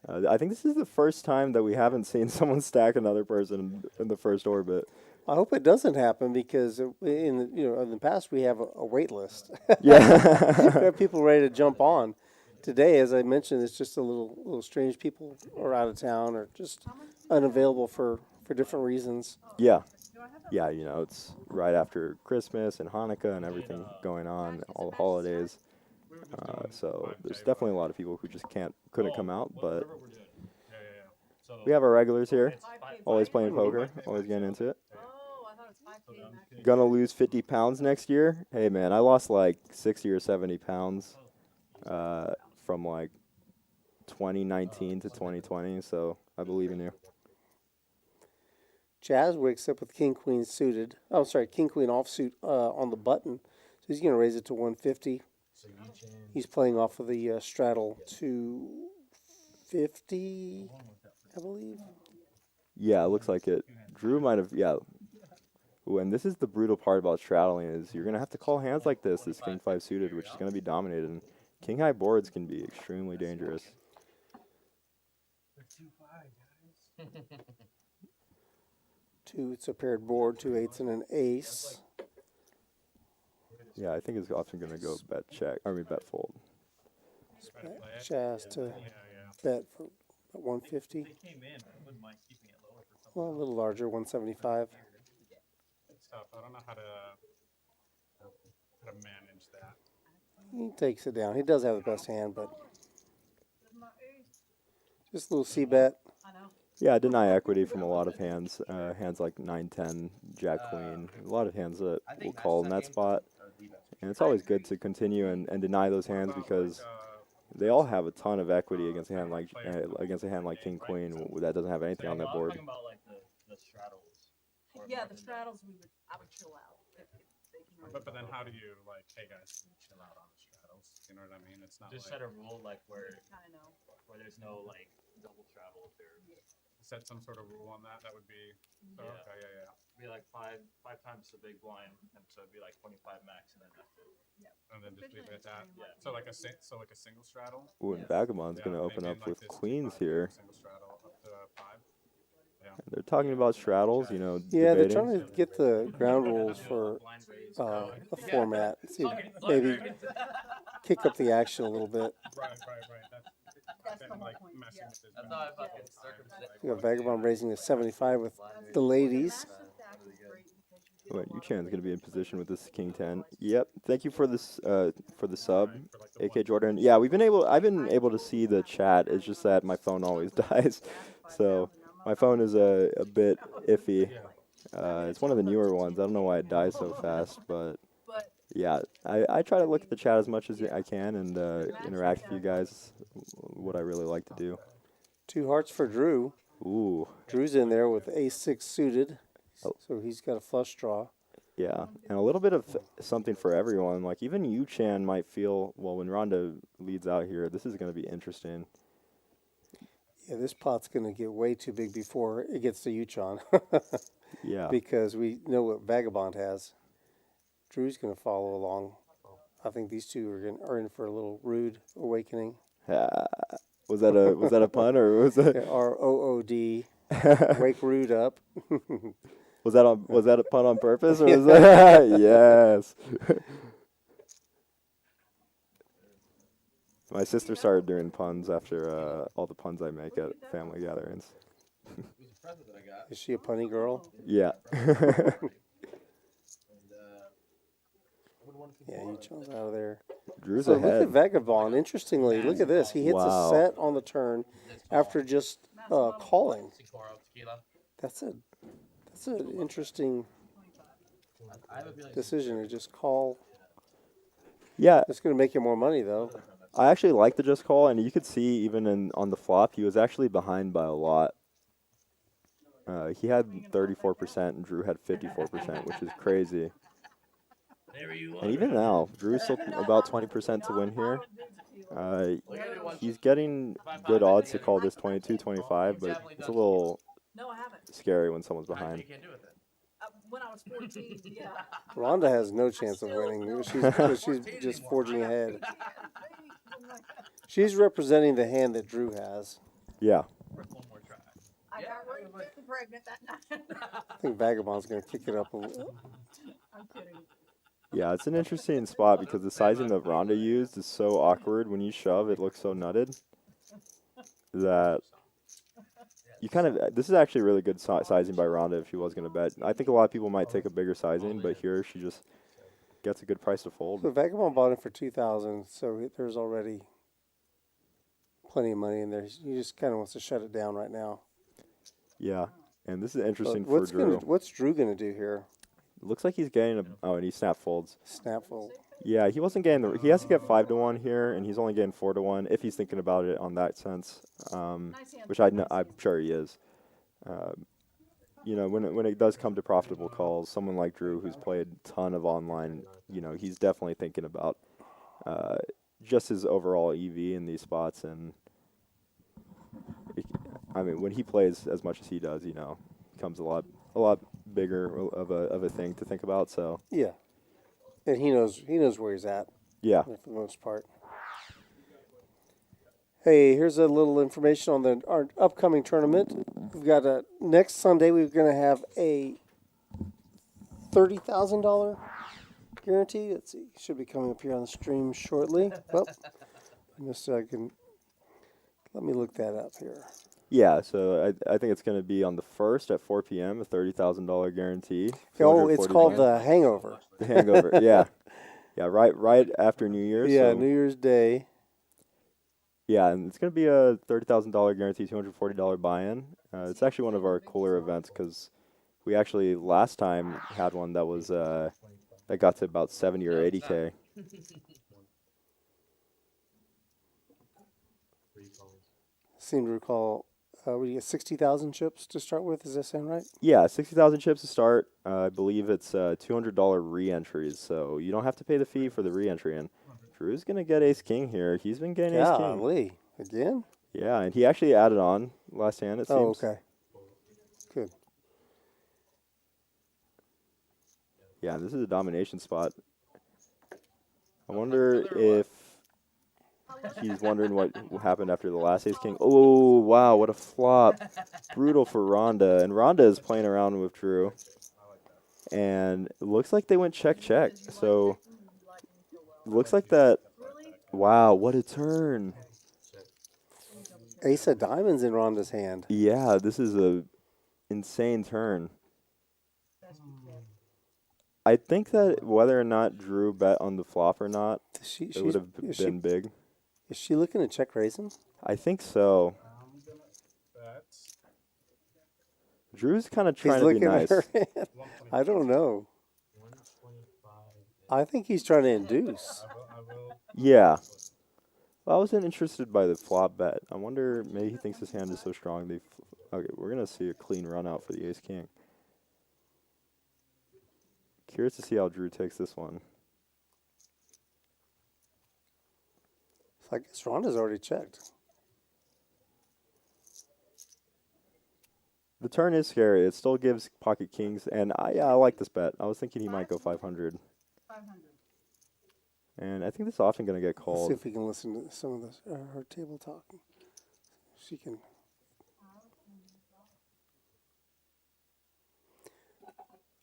I think this is the first time that we haven't seen someone stack another person in the first orbit. I hope it doesn't happen because in the past we have a wait list. Yeah. We have people ready to jump on. Today, as I mentioned, it's just a little strange. People are out of town or just unavailable for different reasons. Yeah. Yeah, it's right after Christmas and Hanukkah and everything going on, all the holidays. So there's definitely a lot of people who just couldn't come out, but we have our regulars here, always playing poker, always getting into it. Oh, I thought it was 5K. Gonna lose 50 pounds next year. Hey man, I lost like 60 or 70 pounds from like 2019 to 2020, so I believe in you. CHAZ wakes up with King Queen suited. Oh, sorry, King Queen offsuit on the button. So he's going to raise it to 150. He's playing off of the straddle 250, I believe. Yeah, it looks like it. Drew might have, yeah. Ooh, and this is the brutal part about straddling is you're going to have to call hands like this King 5 suited, which is going to be dominated. And King high boards can be extremely dangerous. It's a paired board, 2 8s and an ace. Yeah, I think it's often going to go bet fold. CHAZ to bet for 150. Well, a little larger, 175. It's tough. I don't know how to manage that. He takes it down. He does have the best hand, but just a little C-bet. I know. Yeah, I deny equity from a lot of hands. Hands like 9-10, Jack Queen. A lot of hands that will call in that spot. And it's always good to continue and deny those hands because they all have a ton of equity against a hand like King Queen that doesn't have anything on that board. Yeah, the straddles I would chill out. If they can really But then how do you hey guys, chill out on the straddles? You know what I mean? It's not Just set a rule where kind of know. there's no double travel if there set some sort of rule on that. That would be okay. Yeah. be five times the big blind, and so it'd be 25 max, and then after. And then just leave it at that. Yeah. So like a single straddle. Ooh, and Vagabond's going to open up with queens here. Single straddle up to 5. They're talking about straddles, Yeah, debating. they're trying to get the ground rules for a format. See, maybe kick up the action a little bit. Right. That's the whole point. Messing with his That's how I fucking circumstance. We got Vagabond raising to 75 with the ladies. Wait, YOOCHAN's going to be in position with this King 10. Yep. Thank you for this for the sub, AK Jordan. Yeah, I've been able to see the chat. It's just that my phone always dies, so my phone is a bit iffy. It's one of the newer ones. I don't know why it dies so fast, but yeah, I try to look at the chat as much as I can and interact with you guys. What I really like to do. 2 hearts for Drew. Ooh. Drew's in there with ace-6 suited, so he's got a flush draw. Yeah, and a little bit of something for everyone. Like even YOOCHAN might feel, well, when RHONDA leads out here, this is going to be interesting. Yeah, this pot's going to get way too big before it gets to YOOCHAN. Yeah. Because we know what Vagabond has. Drew's going to follow along. I think these two are in for a little rude awakening. Was that a pun or was that ROOD? Wake rude up. was that a pun on purpose or was that yes? My sister started doing puns after all the puns I make at family gatherings. present that I got. Is she a punny girl? Yeah. Yeah, YOOCHAN's out of there. Drew's So look ahead. at Vagabond. Interestingly, look at this. He hits Wow. a set on the turn after just calling. Sikoro tequila. That's an interesting I have a feeling decision to just call. Yeah, It's going to make you more money though. I actually like the just call, and you could see even on the flop, he was actually behind by a lot. He had 34% and Drew had 54%, which is crazy. And even now, Drew's still about 20% to win here. He's getting good odds to call this 22, 25, but it's a little No, I haven't. scary when someone's you behind. can't do with it. When I was 14, yeah. Rhonda has no chance of winning. She's just forging ahead. She's representing the hand that Drew has. Yeah. One more try. I got really getting pregnant that night. I think Vagabond's going to kick it up a little. I'm kidding. Yeah, it's an interesting spot because the sizing that Rhonda used is so awkward. When you shove, it looks so nutted that you kind of, this is actually really good sizing by Rhonda if she was going to bet. I think a lot of people might take a bigger sizing, but here she just gets a good price to fold. So Vagabond bought it for $2,000, so there's already plenty of money in there. He just kind of wants to shut it down right now. Yeah, and this is interesting But for Drew. what's Drew going to do here? Looks like he's getting and he snap folds. Snap fold. Yeah, he wasn't getting he has to get 5 to 1 here, and he's only getting 4 to 1 if he's thinking about it on that sense, which I'm sure he is. You know, when it does come to profitable calls, someone like Drew who's played a ton of online, you know, he's definitely thinking about just his overall EV in these spots, and I mean, when he plays as much as he does, you know, it becomes a lot bigger of a thing to think about. So Yeah, and he knows where he's at. yeah. For the most part. Hey, here's a little information on our upcoming tournament. We've got next Sunday. We're going to have a $30,000 guarantee. Let's see, should be coming up here on the stream shortly. Well, let me look that up here. Yeah, so I think it's going to be on the 1st at 4 p.m., a $30,000 guarantee. Oh, it's called $240,000. the Hangover. The Hangover, yeah. Yeah, right after New Year's. Yeah, so New Year's Day. yeah, and it's going to be a $30,000 guarantee, $240 buy-in. It's actually one of our cooler events because we actually last time had one that was that got to about 70 or 80K. Seem to recall, we get 60,000 chips to start with. Does that sound right? Yeah, 60,000 chips to start. I believe it's $200 re-entries, so you don't have to pay the fee for the re-entry. And Drew's going to get ace-king here. He's been getting ace-king. Golly. Again? Yeah, and he actually added on last hand, it seems. Oh, okay. Good. Yeah, this is a domination spot. I wonder if he's wondering what happened after the last ace-king. Oh, wow, what a flop. Brutal for Rhonda. And Rhonda is playing around with Drew. And it looks like they went check-check. So, looks like that. Wow, what a turn. Ace of diamonds in Rhonda's hand. Yeah, this is a insane turn. I think that whether or not Drew bet on the flop or not, it would have been big. Is she looking to check raise him? I think so. Drew's kind of trying to be nice. At her hand. I don't know. I think he's trying to induce. Yeah. Well, I wasn't interested by the flop bet. I wonder, maybe he thinks his hand is so strong. Okay, we're going to see a clean run out for the ace-king. Curious to see how Drew takes this one. So I guess Rhonda's already checked. The turn is scary. It still gives pocket kings, and I like this bet. I was thinking he might go 500. 500. And I think this is often going to get Let's called. see if we can listen to some of this, her table talk. She can.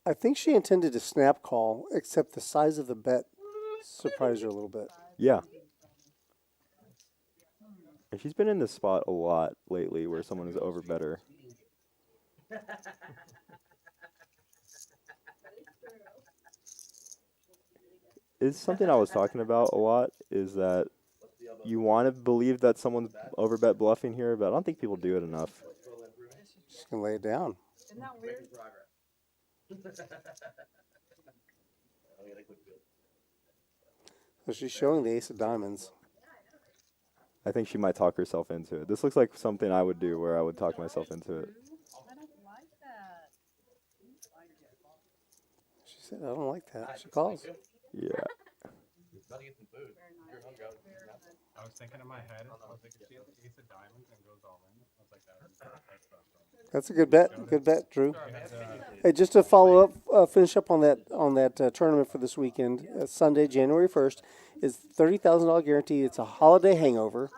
I think she intended to snap call, except the size of the bet surprised her a little bit. Yeah. And she's been in this spot a lot lately where someone is over better. It's something I was talking about a lot, is that you want to believe that someone's overbet bluffing here, but I don't think people do it enough. Just gonna lay it down. Isn't that weird? So she's showing the ace of diamonds. I think she might talk herself into it. This looks like something I would do, where I would talk myself into it. I don't like that. She said, I don't like that. She calls. Yeah. About to get some food. You're hungry. I was thinking in my head, I was like, if she has the ace of diamonds and goes all in, I was like, That's a good bet. Good bet, Drew. Hey, just to follow up, finish up on that tournament for this weekend. Sunday, January 1st, is $30,000 guarantee. It's a holiday hangover,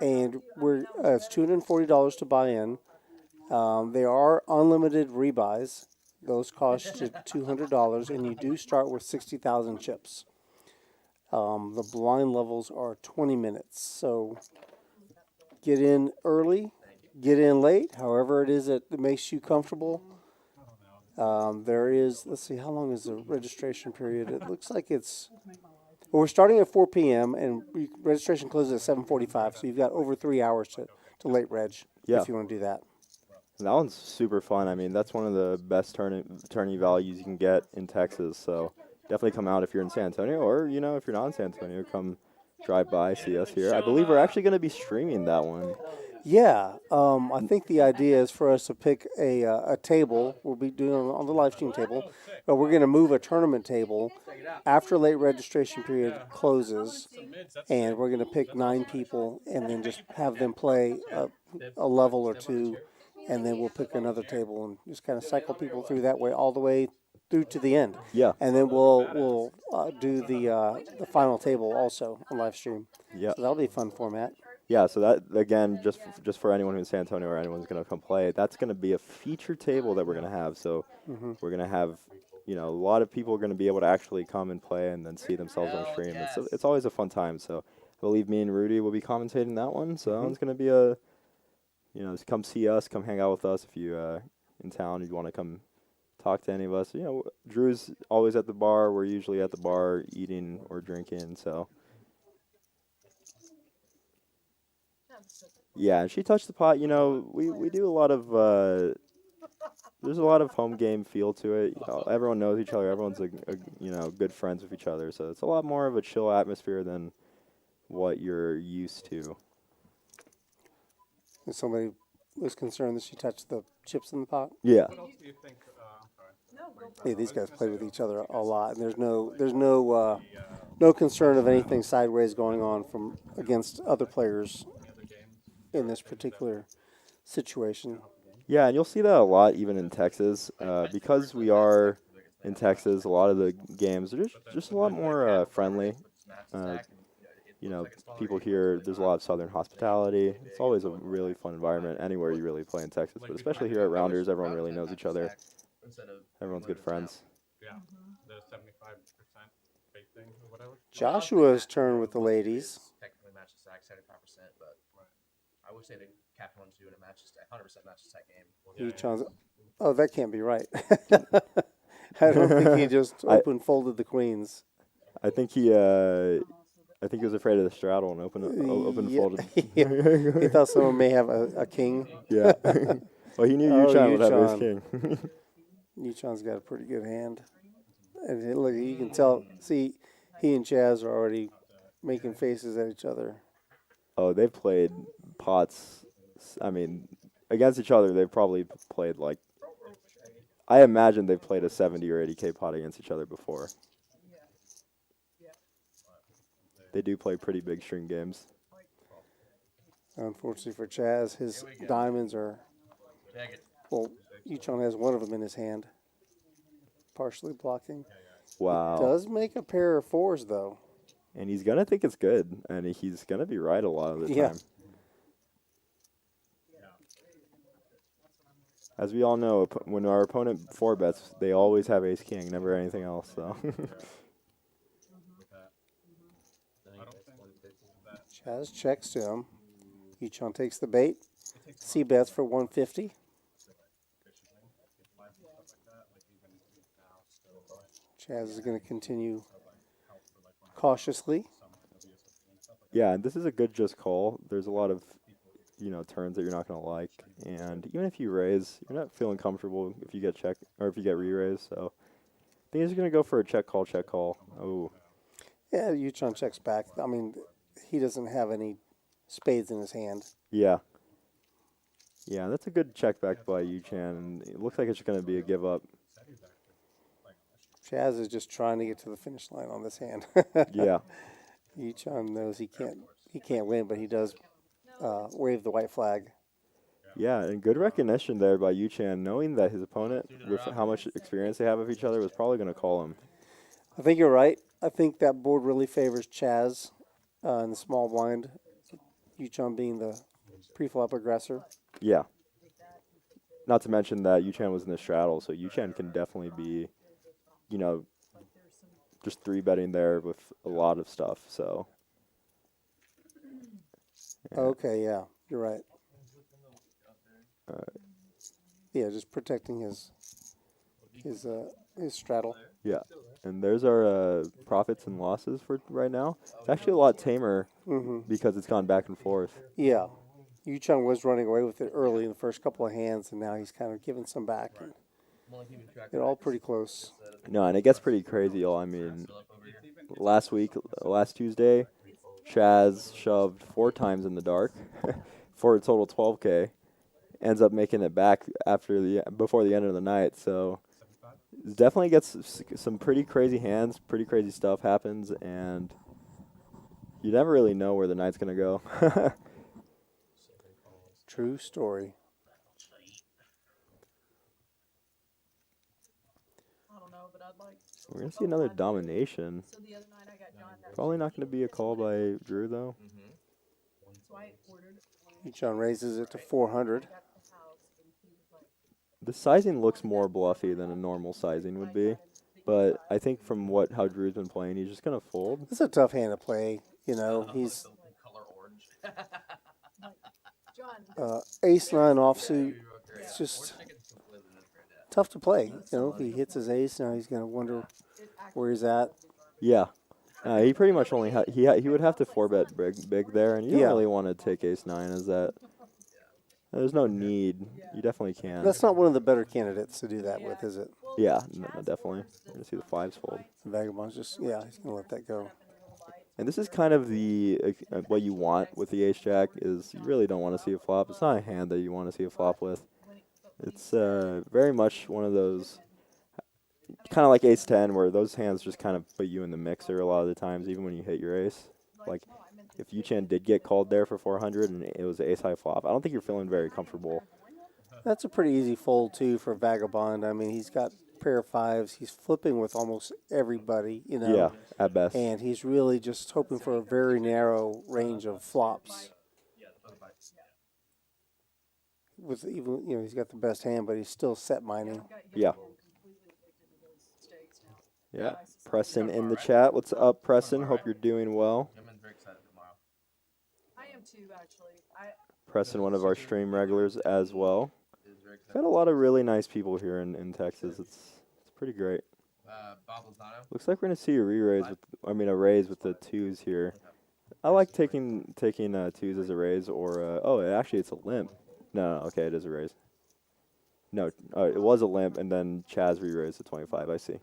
and it's $240 to buy in. They are unlimited rebuys. Those cost you $200, and you do start with 60,000 chips. The blind levels are 20 minutes, so get in early, get in late, however it is that makes you comfortable. There is, let's see, how long is the registration period? It looks like well, we're starting at 4 p.m. and registration closes at 7:45, so you've got over 3 hours to late reg if you want to do that. That one's super fun. I mean, that's one of the best tourney values you can get in Texas. So definitely come out if you're in San Antonio, or, you know, if you're not in San Antonio, come drive by, see us here. I believe we're actually going to be streaming that one. Yeah, I think the idea is for us to pick a table. We'll be doing on the live stream table, but we're going to move a tournament table after late registration period closes, and we're going to pick 9 people and then just have them play a level or two, and then we'll pick another table and just kind of cycle people through that way all the way through to the end. Yeah. And then we'll do the final table also on live stream. Yeah. So that'll be a fun format. Yeah, so that, again, just for anyone who's in San Antonio or anyone's going to come play, that's going to be a feature table that we're going to have. So we're going to have, you know, a lot of people are going to be able to actually come and play and then see themselves on stream. Yes. It's always a fun time. So I believe me and Rudy will be commentating that one. So that one's going to be a, you know, just come see us, come hang out with us if you in town, if you want to come talk to any of us. You know, Drew's always at the bar. We're usually at the bar eating or drinking, so. Yeah, and she touched the pot. You know, we do a lot of, there's a lot of home game feel to it. You know, everyone knows each other. Everyone's, you know, good friends with each other. So it's a lot more of a chill atmosphere than what you're used to. If somebody was concerned that she touched the chips in the pot. Yeah. what else do you think? Hey, these guys play with each other a lot, and there's no concern of anything sideways going on from against other players in this particular situation. Yeah, and you'll see that a lot even in Texas. Because we are in Texas, a lot of the games are just a lot more friendly. You know, people here, there's a lot of Southern hospitality. It's always a really fun environment anywhere you really play in Texas, but especially here at Rounders, everyone really knows each other. Everyone's good friends. Yeah, the 75% fake thing or whatever. Joshua's turn with the ladies. Technically matches stack 75%, but I would say the captain wants to do it a 100% matches stack game. YOOCHAN's, oh, that can't be right. I don't think he just open folded the queens. I think he was afraid of the straddle and open folded. He thought someone may have a king. Yeah. Well, he knew YOOCHAN would have ace king. YOOCHAN's got a pretty good hand. And look, you can tell, see, he and CHAZ are already making faces at each other. Oh, they've played pots. I mean, against each other, they've probably played like, I imagine they've played a 70 or 80K pot against each other before. They do play pretty big string games. Unfortunately for CHAZ, his diamonds are, well, YOOCHAN has one of them in his hand, partially blocking. Wow. It does make a pair of fours, though. And he's going to think it's good, and he's going to be right a lot of the time. As we all know, when our opponent 4-bets, they always have ace-king, never anything else. So. CHAZ checks to him. YOOCHAN takes the bait. C-bets for 150. CHAZ is going to continue cautiously. Yeah, and this is a good just call. There's a lot of, turns that you're not going to like. And even if you raise, you're not feeling comfortable if you get check or if you get re-raise. So I think he's going to go for a check call, check call. Oh, Yeah, YOOCHAN checks back. I mean, he doesn't have any spades in his hand. yeah. Yeah, that's a good check back by YOOCHAN. And it looks like it's going to be a give up. CHAZ is just trying to get to the finish line on this hand. Yeah. YOOCHAN knows he can't win, but he does wave the white flag. Yeah, and good recognition there by YOOCHAN, knowing that his opponent, with how much experience they have of each other, was probably going to call him. I think you're right. I think that board really favors CHAZ in the small blind, YOOCHAN being the pre-flop aggressor. Yeah. Not to mention that YOOCHAN was in the straddle, so YOOCHAN can definitely be, just 3-betting there with a lot of stuff. So. Yeah. Okay, yeah, you're right. Yeah, just protecting his straddle. Yeah, and there's our profits and losses for right now. It's actually a lot tamer because it's gone back and forth. Yeah, YOOCHAN was running away with it early in the first couple of hands, and now he's kind of giving some back. And they're all pretty close. No, and it gets pretty crazy, y'all. I mean, last Tuesday, CHAZ shoved 4 times in the dark for a total 12K. Ends up making it back before the end of the night. So it definitely gets some pretty crazy hands, pretty crazy stuff happens, and you never really know where the night's gonna go. True story. I don't know, but I'd like. We're gonna see another domination. So the other night I got John. Probably not gonna be a call by Drew though. So I ordered. YOOCHAN raises it to 400. Got the house, and he was like, The sizing looks more bluffy than a normal sizing would be, but I think from how Drew's been playing, he's just gonna fold. It's a tough hand to play. He's Color orange. John. ace-9 offsuit. It's just tough to play. If he hits his ace, now he's gonna wonder where he's at. Yeah. He pretty much only he would have to 4-bet big there, and you don't really want to take ace-9 as that. There's no need. You definitely can. That's not one of the better candidates to do that with, is it? Yeah, no, definitely. You're going to see the 5s fold. Vagabond's just, he's going to let that go. And this is kind of the what you want with the ace-jack is you really don't want to see a flop. It's not a hand that you want to see a flop with. It's very much one of those, kind of like ace-10, where those hands just kind of put you in the mixer a lot of the times, even when you hit your ace. Like, if YOOCHAN did get called there for 400 and it was ace-high flop, I don't think you're feeling very comfortable. That's a pretty easy fold, too, for Vagabond. I mean, he's got pair of 5s. He's flipping with almost everybody, Yeah, at best. And he's really just hoping for a very narrow range of flops. With even, he's got the best hand, but he's still set mining. Yeah. Yeah. Preston in the chat. What's up, Preston? Hope you're doing well. I'm very excited for tomorrow. I am too, actually. Preston, one of our stream regulars as well. Got a lot of really nice people here in Texas. It's pretty great. Bob Lozano. Looks like we're gonna see a raise with the 2s here. I like taking 2s as a raise, or actually it's a limp. No, okay, it is a raise. No, it was a limp, and then CHAZ re-raised to 25. I see. I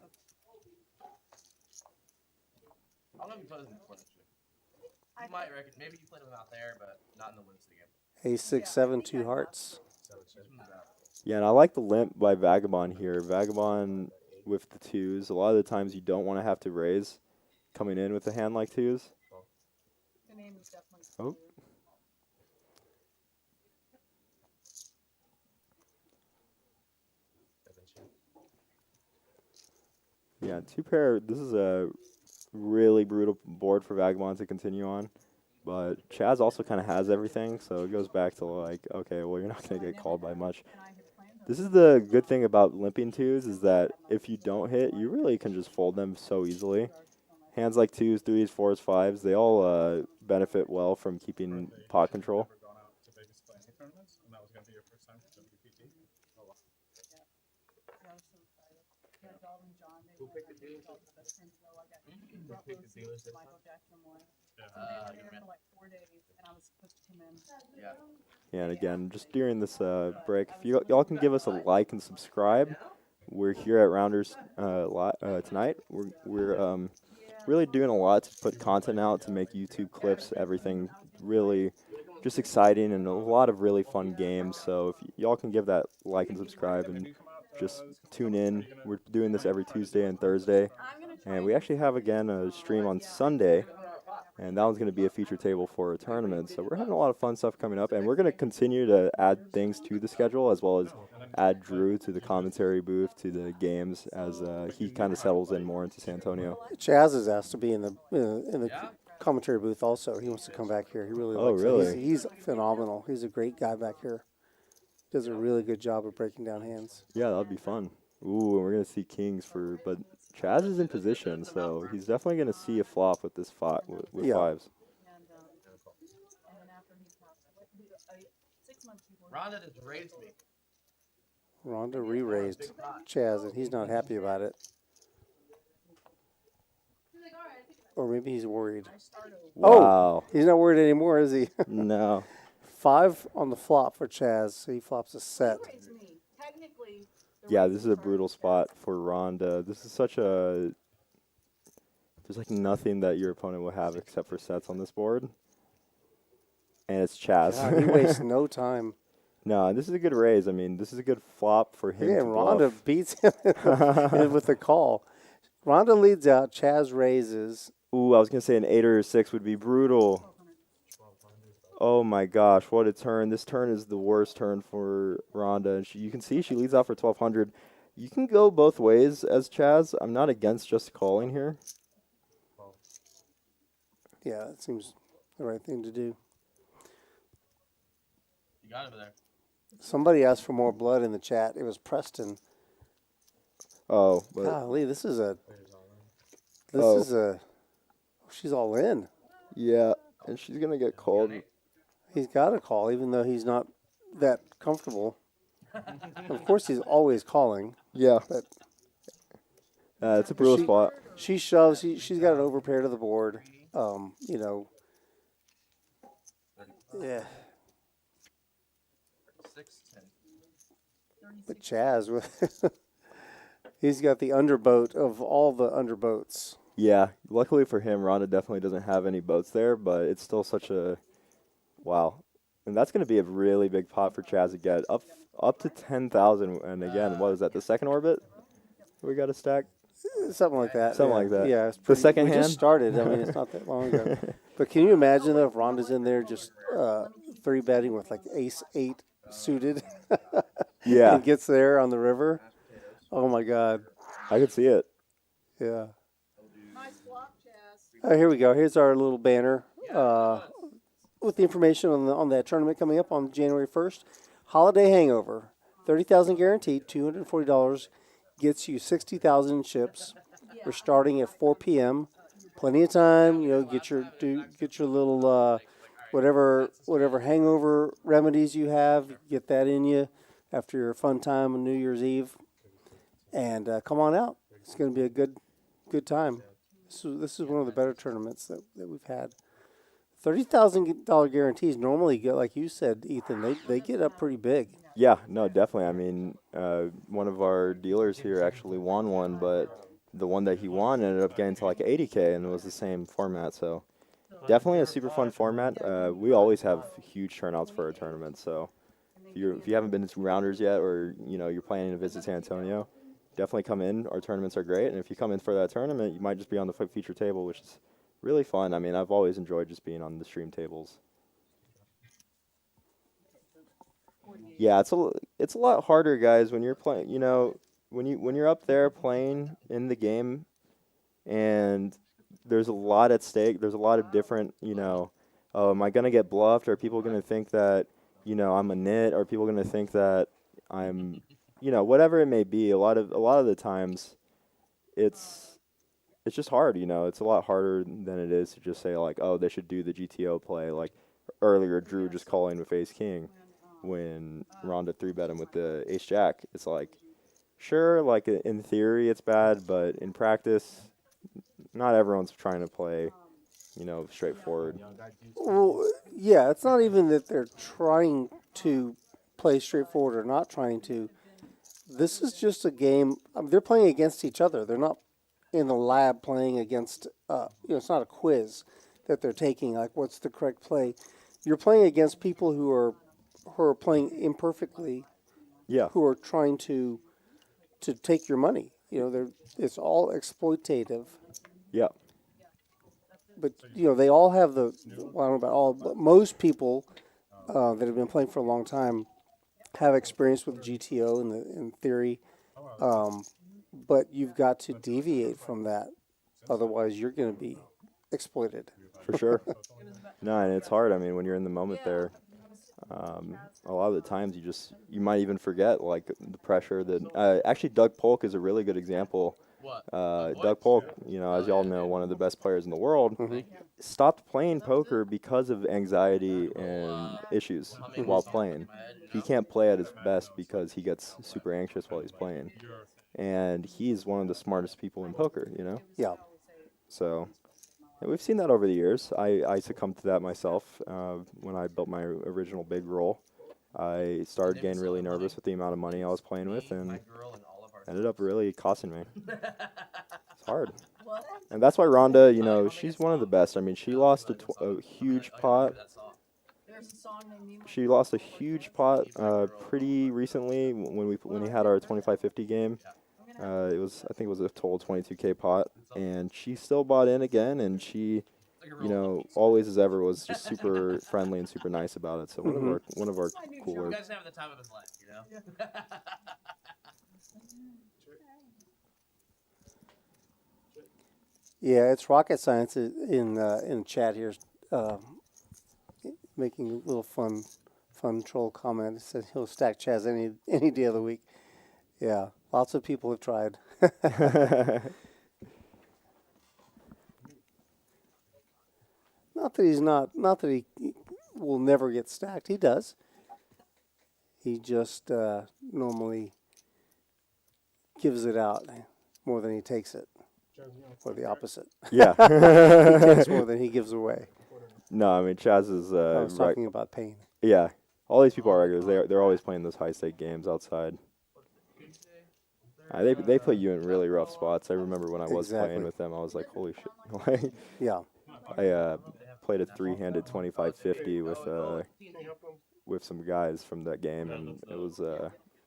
don't know if you played them before this year. You might reckon maybe you played them out there, but not in the Wednesday game. Ace 6, 7, 2 hearts. Yeah, and I like the limp by Vagabond here. Vagabond with the 2s. A lot of the times you don't want to have to raise coming in with a hand like 2s. The name is definitely. Oh. Yeah, 2-pair. This is a really brutal board for Vagabond to continue on. But CHAZ also kind of has everything, so it goes back to like, okay, well, you're not going to get called by much. This is the good thing about limping 2s is that if you don't hit, you really can just fold them so easily. Hands like 2s, 3s, 4s, 5s, they all benefit well from keeping pot control. Who picked the dealers? Michael Jackson one. Yeah. They were there for like 4 days, and I was supposed to come in. Yeah. Yeah, and again, just during this break, if y'all can give us a like and subscribe. We're here at Rounders tonight. We're really doing a lot to put content out, to make YouTube clips, everything really just exciting, and a lot of really fun games. So if y'all can give that like and subscribe and just tune in. We're doing this every Tuesday and Thursday. And we actually have, again, a stream on Sunday. And that one's going to be a feature table for a tournament. So we're having a lot of fun stuff coming up. And we're going to continue to add things to the schedule, as well as add Drew to the commentary booth, to the games, as he kind of settles in more into San Antonio. Chaz is asked to be in the commentary booth also. He wants to come back here. He really likes it. Really? He's phenomenal. He's a great guy back here. Does a really good job of breaking down hands. Yeah, that'll be fun. Ooh, and we're going to see kings but Chaz is in position, so he's definitely going to see a flop with this with Yeah. fives. And then after he passed, 6 months before. Rhonda just raised me. Rhonda re-raised Chaz, and he's not happy about it. Or maybe he's worried. Wow. He's not worried anymore, is he? No. 5 on the flop for Chaz, so he flops a set. He raised me. Technically, Yeah, this is a brutal spot for Rhonda. This is such a... There's like nothing that your opponent will have except for sets on this board. And it's Chaz. God, he wastes no time. No, this is a good raise. I mean, this is a good flop for him Yeah, to Rhonda bluff. beats him with the call. Rhonda leads out. Chaz raises. Ooh, I was going to say an 8 or a 6 would be brutal. Oh my gosh, what a turn. This turn is the worst turn for Rhonda. And you can see she leads off for 1,200. You can go both ways as Chaz. I'm not against just calling here. Yeah, that seems the right thing to do. You got it over there. Somebody asked for more blood in the chat. It was Preston. Oh, but Golly, this is a... She's all in. yeah, and she's going to get called. He's got a call, even though he's not that comfortable. Of course, he's always calling. Yeah. But It's a brutal she- spot. She shoves. She's got an overpair to the board. You know. Yeah. 6-10. But Chaz, he's got the underboat of all the underboats. Yeah, luckily for him, Rhonda definitely doesn't have any boats there, but it's still such a... Wow. And that's going to be a really big pot for Chaz to get. Up to 10,000. And again, what is that, the second orbit we got to stack? Something like that. Something yeah. like that. Yeah. It's The second we hand? just started. I mean, it's not that long ago. But can you imagine, though, if Rhonda's in there just 3-betting with, like, ace-8 suited Yeah, and gets there on the river? Oh, my God. I could see it. Yeah. Nice flop, Chaz. Oh, here we go. Here's our little banner with the information on that tournament coming up on January 1st. Holiday Hangover, 30,000 guaranteed, $240 gets you 60,000 chips. We're starting at 4 p.m. Plenty of time. You know, get your little whatever hangover remedies you have. Get that in you after your fun time on New Year's Eve, and come on out. It's going to be a good time. This is one of the better tournaments that we've had. $30,000 guarantees normally get, like you said, Ethan. They get up pretty big. Yeah, no, definitely. I mean, one of our dealers here actually won one, but the one that he won ended up getting to like 80K, and it was the same format. So definitely a super fun format. We always have huge turnouts for our tournaments. So if you haven't been to Rounders yet, or you're planning to visit San Antonio, definitely come in. Our tournaments are great, and if you come in for that tournament, you might just be on the feature table, which is really fun. I mean, I've always enjoyed just being on the stream tables. Yeah, it's a lot harder, guys, when you're playing. When you're up there playing in the game, and there's a lot at stake. There's a lot of different. Oh, am I gonna get bluffed? Are people gonna think that I'm a nit? Are people gonna think that I'm whatever it may be? A lot of the times, it's just hard. It's a lot harder than it is to just say like, oh, they should do the GTO play. Like earlier, Drew just calling with ace king when Rhonda 3-bet him with the ace jack. It's like, sure, like in theory it's bad, but in practice, not everyone's trying to play, straightforward. Well, yeah, it's not even that they're trying to play straightforward or not trying to. This is just a game. They're playing against each other. They're not in the lab playing against. It's not a quiz that they're taking. Like, what's the correct play? You're playing against people who are playing imperfectly, Yeah, who are trying to take your money. It's all exploitative. yeah, But they all have the. Well, I don't know about all, but most people that have been playing for a long time have experience with GTO in theory, but you've got to deviate from that, otherwise you're going to be exploited. for sure. No, and it's hard. I mean, when you're in the moment there, a lot of the times you might even forget like the pressure that. Actually, Doug Polk is a really good example. What? Doug Polk, as y'all know, one of the best players in the world, stopped playing poker because of anxiety and issues while playing. He can't play at his best because he gets super anxious while he's playing. And he's one of the smartest people in poker, Yeah. So and we've seen that over the years. I succumbed to that myself when I built my original big roll. I started getting really nervous with the amount of money I was playing with, and ended up really costing me. It's hard. What? And that's why Rhonda, she's one of the best. I mean, she lost a huge pot. There's a song named Nemo. She lost a huge pot pretty recently when we had our 25-50 game. I think it was a total 22K pot, and she still bought in again, and she, always as ever was just super friendly and super nice about it. So one of our cooler. You guys having the time of his life, Yeah, it's rocket science in chat here, making a little fun troll comment. It says he'll stack CHAZ any day of the week. Yeah, lots of people have tried. Not that he will never get stacked. He does. He just normally gives it out more than he takes it. Or the opposite. Yeah. He takes more than he gives away. No, I mean, CHAZ is I was talking about pain. Yeah, all these people are regulars. They're always playing those high stake games outside. They put you in really rough spots. I remember when I was playing with them, I was like, holy shit. Yeah. I played a 3-handed 25-50 with some guys from that game, and it was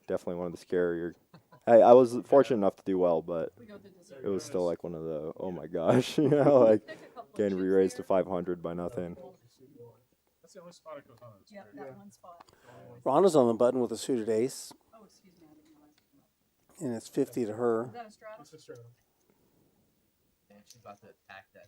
definitely one of the scarier. I was fortunate enough to do well, but it was still like one of the, oh my gosh, like getting re-raised to 500 by nothing. That's the only spot it goes on. Yeah, that one spot. Rhonda's on the button with a suited ace, Oh, excuse me, I didn't realize. and it's 50 to her. Is that a straddle? It's a straight up. And she's about to attack that.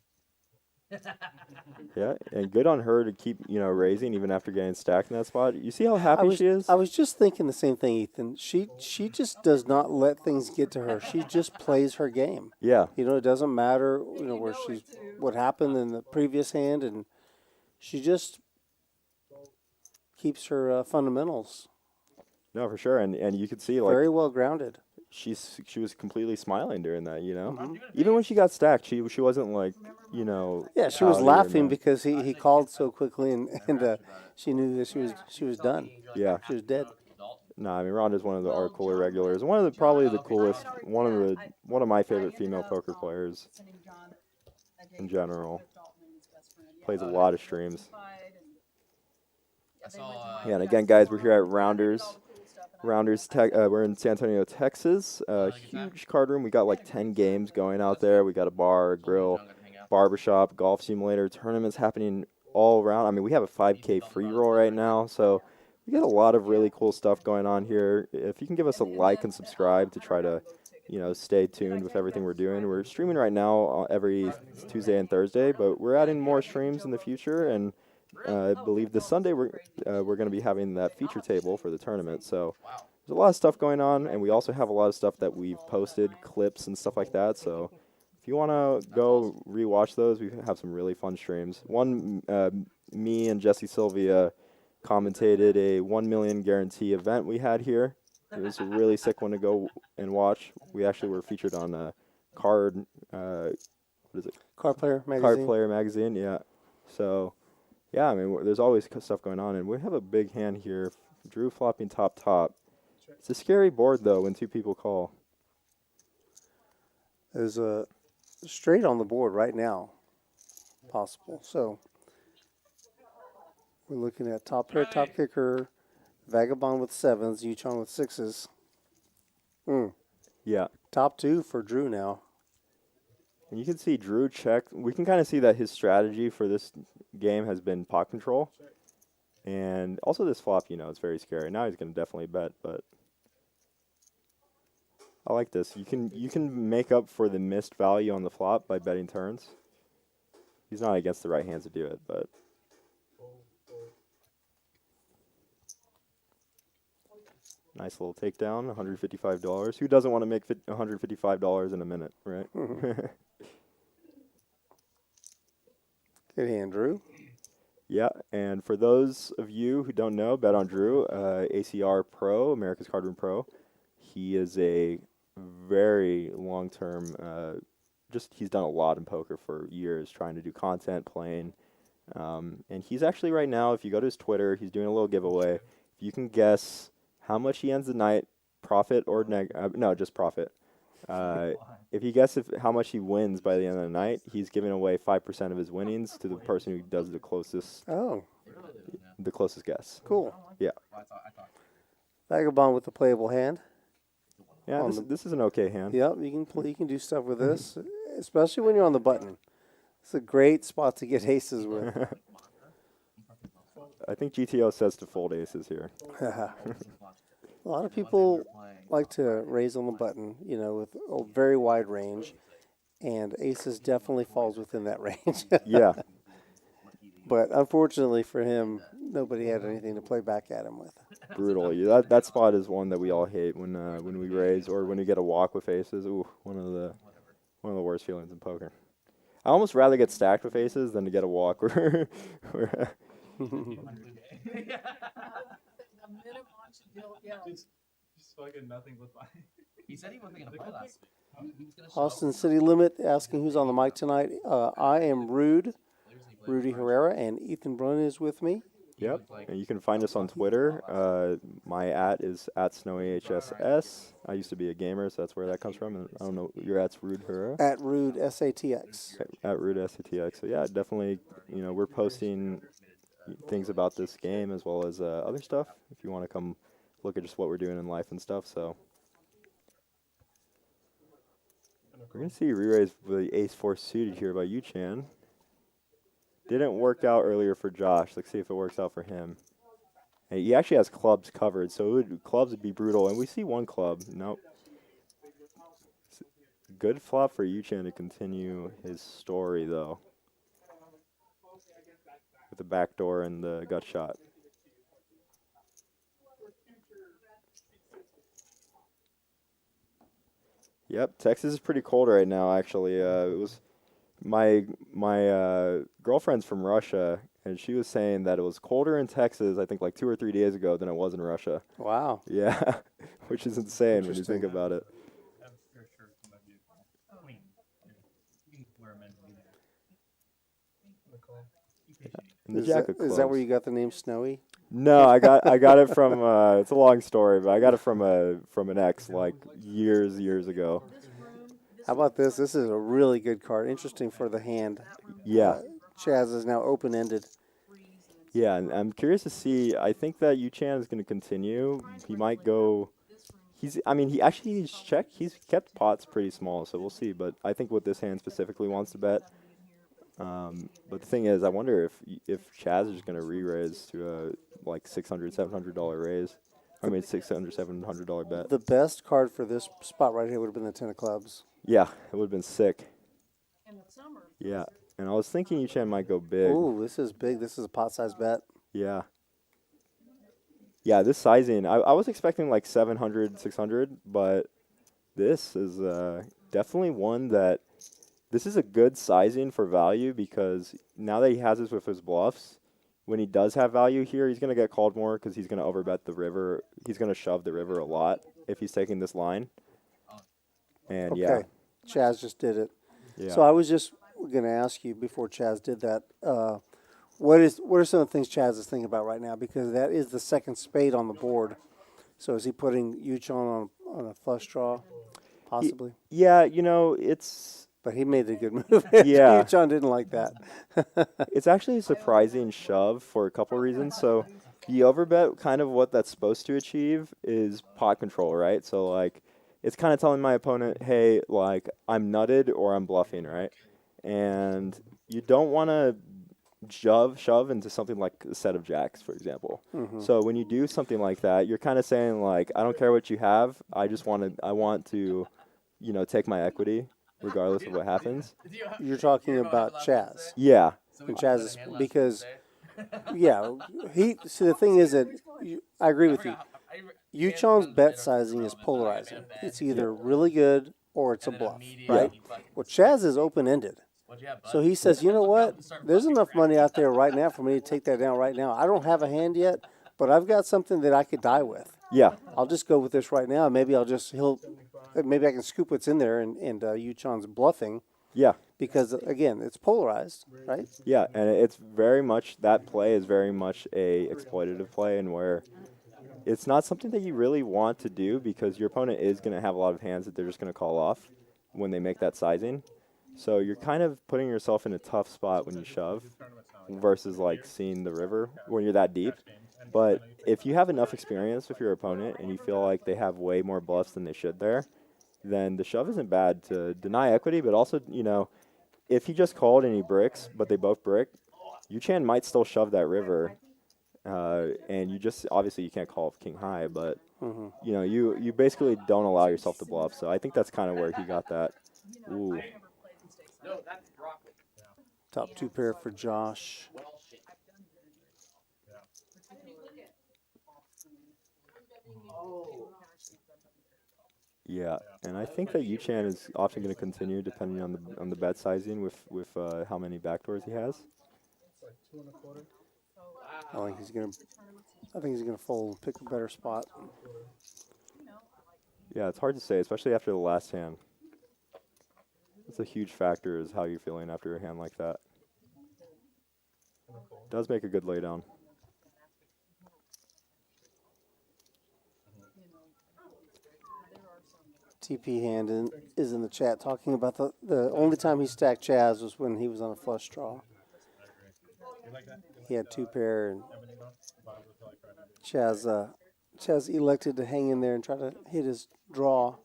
Yeah, and good on her to keep, raising even after getting stacked in that spot. You see how happy she is? I was just thinking the same thing, Ethan. She just does not let things get to her. She just plays her game. Yeah. It doesn't matter, where she's what happened in the previous hand, and she just keeps her fundamentals No, for sure, and you could see like very well grounded. she was completely smiling during that, Even when she got stacked, she wasn't like, Yeah, she was pouty or laughing no- because he called so quickly, and she knew that she was done. Yeah. She was dead. No, I mean Rhonda's one of our cooler regulars, one of probably the coolest, one of my favorite female poker players in general. Plays a lot of streams. I saw. Yeah, and again, guys, we're here at Rounders. We're in San Antonio, Texas. Huge card room. We got like 10 games going out there. We got a bar, a grill, barbershop, golf simulator, tournaments happening all around. I mean, we have a 5K free roll right now, so we got a lot of really cool stuff going on here. If you can give us a like and subscribe to try to, stay tuned with everything we're doing. We're streaming right now every Tuesday and Thursday, but we're adding more streams in the future, and I believe this Sunday we're going to be having that feature table for the tournament. So there's a lot of stuff going on, and we also have a lot of stuff that we've posted, clips and stuff like that. So if you want to go rewatch those, we have some really fun streams. One, me and Jesse Sylvia commentated a 1 million guarantee event we had here It was a really sick one to go and watch. We actually were featured on a card, what is it? Card Player Card magazine. Player magazine, yeah. So, yeah, I mean, there's always stuff going on, and we have a big hand here. Drew flopping top. It's a scary board, though, when two people call. There's a straight on the board right now, possible. So we're looking at top pair, top kicker, Vagabond with 7s, YOOCHAN with 6s. Yeah. Top 2 for Drew now. And you can see Drew check. We can kind of see that his strategy for this game has been pot control. And also this flop, it's very scary. Now he's going to definitely bet, but I like this. You can make up for the missed value on the flop by betting turns. He's not against the right hands to do it, but nice little takedown, $155. Who doesn't want to make $155 in a minute, right? Good hand, Drew. Yeah, and for those of you who don't know, Bet on Drew, ACR Pro, America's Card Room Pro. He is a very long-term, he's done a lot in poker for years, trying to do content, playing. And he's actually right now, if you go to his Twitter, he's doing a little giveaway. If you can guess how much he ends the night, profit or just profit. If you guess how much he wins by the end of the night, he's giving away 5% of his winnings to the person who does the closest. Oh, the closest guess. cool. Yeah. Vagabond with the playable hand. Yeah, this is an okay hand. Yep, you can do stuff with this, especially when you're on the button. It's a great spot to get aces with. I think GTO says to fold aces here. A lot of people like to raise on the button, with a very wide range, and aces definitely falls within that range. Yeah. But unfortunately for him, nobody had anything to play back at him with. Brutal. Yeah, that spot is one that we all hate when we raise or when we get a walk with aces. Ooh, one of the worst feelings in poker. I almost rather get stacked with aces than to get a walk. Just fucking nothing but fine. He said he wasn't going to play last week. He was gonna show Austin up. City Limit asking who's on the mic tonight. I am Rudy Herrera, and Ethan Brun is with me. Yep. And you can find us on Twitter. My @is @SnowyHSS. I used to be a gamer, so that's where that comes from. And I don't know, your @'s Rude Herrera? @Rude SATX. @Rude SATX. So yeah, definitely, we're posting things about this game as well as other stuff if you want to come look at just what we're doing in life and stuff. So we're going to see re-raise with the ace-4 suited here by YOOCHAN. Didn't work out earlier for Josh. Let's see if it works out for him. And he actually has clubs covered, so clubs would be brutal. And we see one club. Nope. Good flop for YOOCHAN to continue his story, though. With the backdoor and the gut shot. Yep, Texas is pretty cold right now, actually. It was my girlfriend's from Russia, and she was saying that it was colder in Texas, I think like 2 or 3 days ago, than it was in Russia. Wow. Yeah, which is insane when you think about it. And the jack of Is that where clubs. you got the name Snowy? No, I got it from. It's a long story, but I got it from an ex like years ago. How about this? This is a really good card. Interesting for the hand. Yeah, CHAZ is now open-ended. yeah, and I'm curious to see. I think that YOOCHAN is going to continue. He might go. He's kept pots pretty small, so we'll see. But I think with this hand specifically wants to bet. But the thing is, I wonder if CHAZ is going to re-raise to a like $600, $700 raise. I mean, $600, $700 bet. The best card for this spot right here would have been the 10 of clubs. Yeah, it would have been sick. In the summer. Yeah, and I was thinking YOOCHAN might go big. Ooh, this is big. This is a pot-sized bet. Yeah. Yeah, this sizing, I was expecting like 700, 600, but this is definitely one that, this is a good sizing for value because now that he has this with his bluffs, when he does have value here, he's going to get called more because he's going to overbet the river. He's going to shove the river a lot if he's taking this line. And Okay. Chaz just did it. yeah. So I was just going to ask you before Chaz did that, what are some of the things Chaz is thinking about right now? Because that is the second spade on the board. So is he putting YOOCHAN on a flush draw, possibly? Yeah, you know, it's But he made a good move. Yeah. YOOCHAN didn't like that. it's actually a surprising shove for a couple reasons. So the overbet, kind of what that's supposed to achieve is pot control, right? So like, it's kind of telling my opponent, hey, like I'm nutted or I'm bluffing, right? And you don't want to shove into something like a set of jacks, for example. So when you do something like that, you're kind of saying like, I don't care what you have. I want to, you know, take my equity regardless of what happens. You're talking about Chaz. Yeah. And Chaz is because, yeah, see, the thing is that I agree with you. YOOCHAN's bet sizing is polarizing. It's either really good or it's a bluff, right? Well, Chaz is open-ended. So he says, you know what? There's enough money out there right now for me to take that down right now. I don't have a hand yet, but I've got something that I could die with. Yeah. I'll just go with this right now. Maybe maybe I can scoop what's in there, and YOOCHAN's bluffing. Yeah. Because, again, it's polarized, right? Yeah, and it's very much, that play is very much a exploitative play, and where it's not something that you really want to do because your opponent is going to have a lot of hands that they're just going to call off when they make that sizing. So you're kind of putting yourself in a tough spot when you shove versus like seeing the river when you're that deep. But if you have enough experience with your opponent and you feel like they have way more bluffs than they should there, then the shove isn't bad to deny equity. But also, you know, if he just called and he bricks, but they both brick, YOOCHAN might still shove that river. And you just, obviously you can't call king high, but you know, you basically don't allow yourself to bluff. So I think that's kind of where he got that. Ooh. Top two pair for Josh. Yeah, and I think that YOOCHAN is often going to continue depending on the bet sizing with how many backdoors he has. I think he's gonna fold and pick a better spot. Yeah, it's hard to say, especially after the last hand. It's a huge factor is how you're feeling after a hand like that. Does make a good laydown. TP hand is in the chat talking about the only time he stacked Chaz was when he was on a flush draw. He had two pair, and Chaz elected to hang in there and try to hit his draw.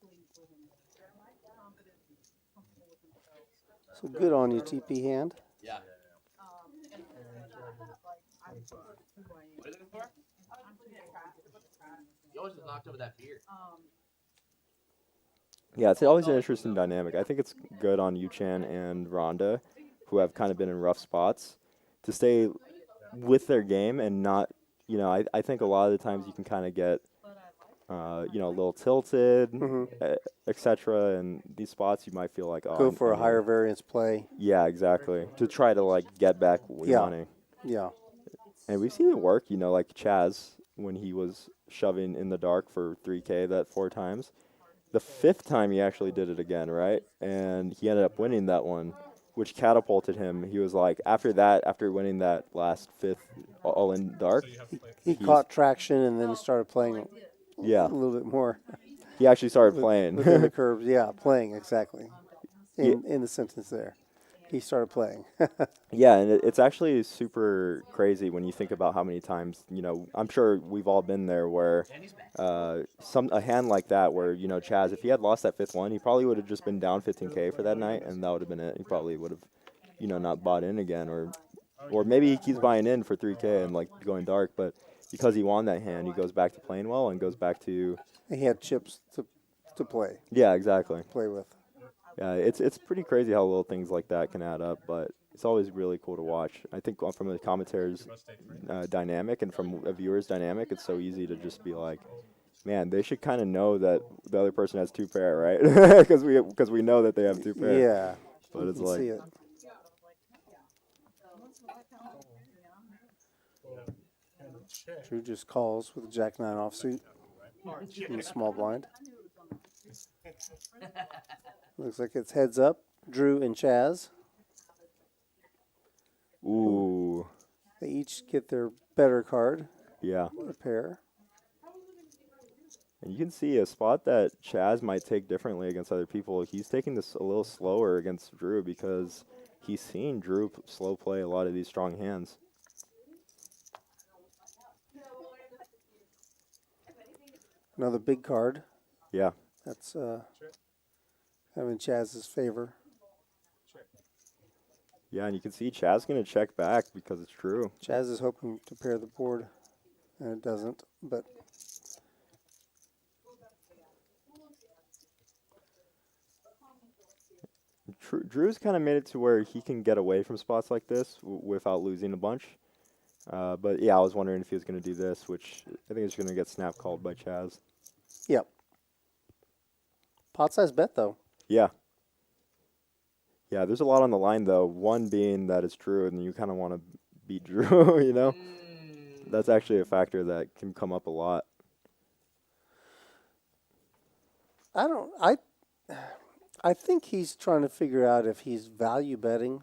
So good on you, TP hand. Yeah. What are you looking for? You always get knocked over that beer. Yeah, it's always an interesting dynamic. I think it's good on YOOCHAN and RHONDA, who have kind of been in rough spots, to stay with their game and not, you know, I think a lot of the times you can kind of get, you know, a little tilted, etc. And these spots you might feel like, oh, Go for a higher variance play. Yeah, exactly. To try to like get back money. Yeah. And we've seen it work, you know, like CHAZ when he was shoving in the dark for 3K that 4 times. The 5th time he actually did it again, right? And he ended up winning that one, which catapulted him. He was like, after that, after winning that last 5th all in dark, he caught traction and then he started playing a little bit more. He actually started playing. Within the curves, yeah, playing, exactly. In the sentence there. He started playing. Yeah, and it's actually super crazy when you think about how many times, you know, I'm sure we've all been there where a hand like that where, you know, CHAZ, if he had lost that 5th one, he probably would have just been down 15K for that night, and that would have been it. He probably would have, you know, not bought in again, or maybe he keeps buying in for 3K and, like, going dark, but because he won that hand, he goes back to playing well and goes back to... He had chips to play. Yeah, exactly. Play with. Yeah, it's pretty crazy how little things like that can add up, but it's always really cool to watch. I think from the commentator's dynamic and from a viewer's dynamic, it's so easy to just be like, man, they should kind of know that the other person has 2 pair, right? Because we know that they have 2 pair. Yeah, but it's like, see it. Drew just calls with a Jack 9 offsuit from the small blind. Looks like it's heads up. Drew and Chaz. Ooh. They each get their better card, Yeah. a pair. And you can see a spot that Chaz might take differently against other people. He's taking this a little slower against Drew because he's seen Drew slow play a lot of these strong hands. Another big card. Yeah. That's kind of in Chaz's favor. Yeah, and you can see Chaz going to check back because it's Drew. Chaz is hoping to pair the board, and it doesn't, but Drew's kind of made it to where he can get away from spots like this without losing a bunch. But yeah, I was wondering if he was going to do this, which I think is going to get snap called by Chaz. yep. Pot size bet, though. Yeah. Yeah, there's a lot on the line, though. One being that it's Drew, and you kind of want to beat Drew, you know? That's actually a factor that can come up a lot. I think he's trying to figure out if he's value betting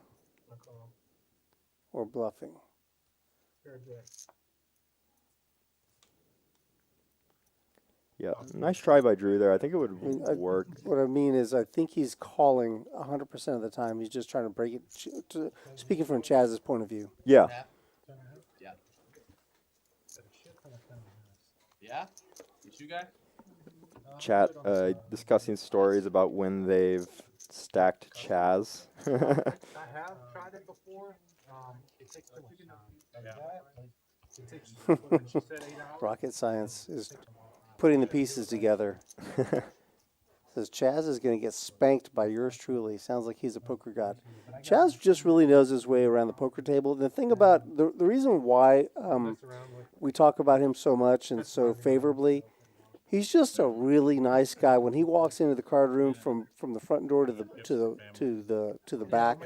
or bluffing. Yeah, nice try by Drew there. I think it would work. What I mean is, I think he's calling 100% of the time. He's just trying to break it. Speaking from Chaz's point of view. Yeah. Yeah. Yeah? You guy? Chat discussing stories about when they've stacked Chaz. I have tried it before. It takes too much time. Rocket science is putting the pieces together. Says Chaz is going to get spanked by yours truly. Sounds like he's a poker god. Chaz just really knows his way around the poker table. The thing about the reason why we talk about him so much and so favorably, he's just a really nice guy. When he walks into the card room from the front door to the back,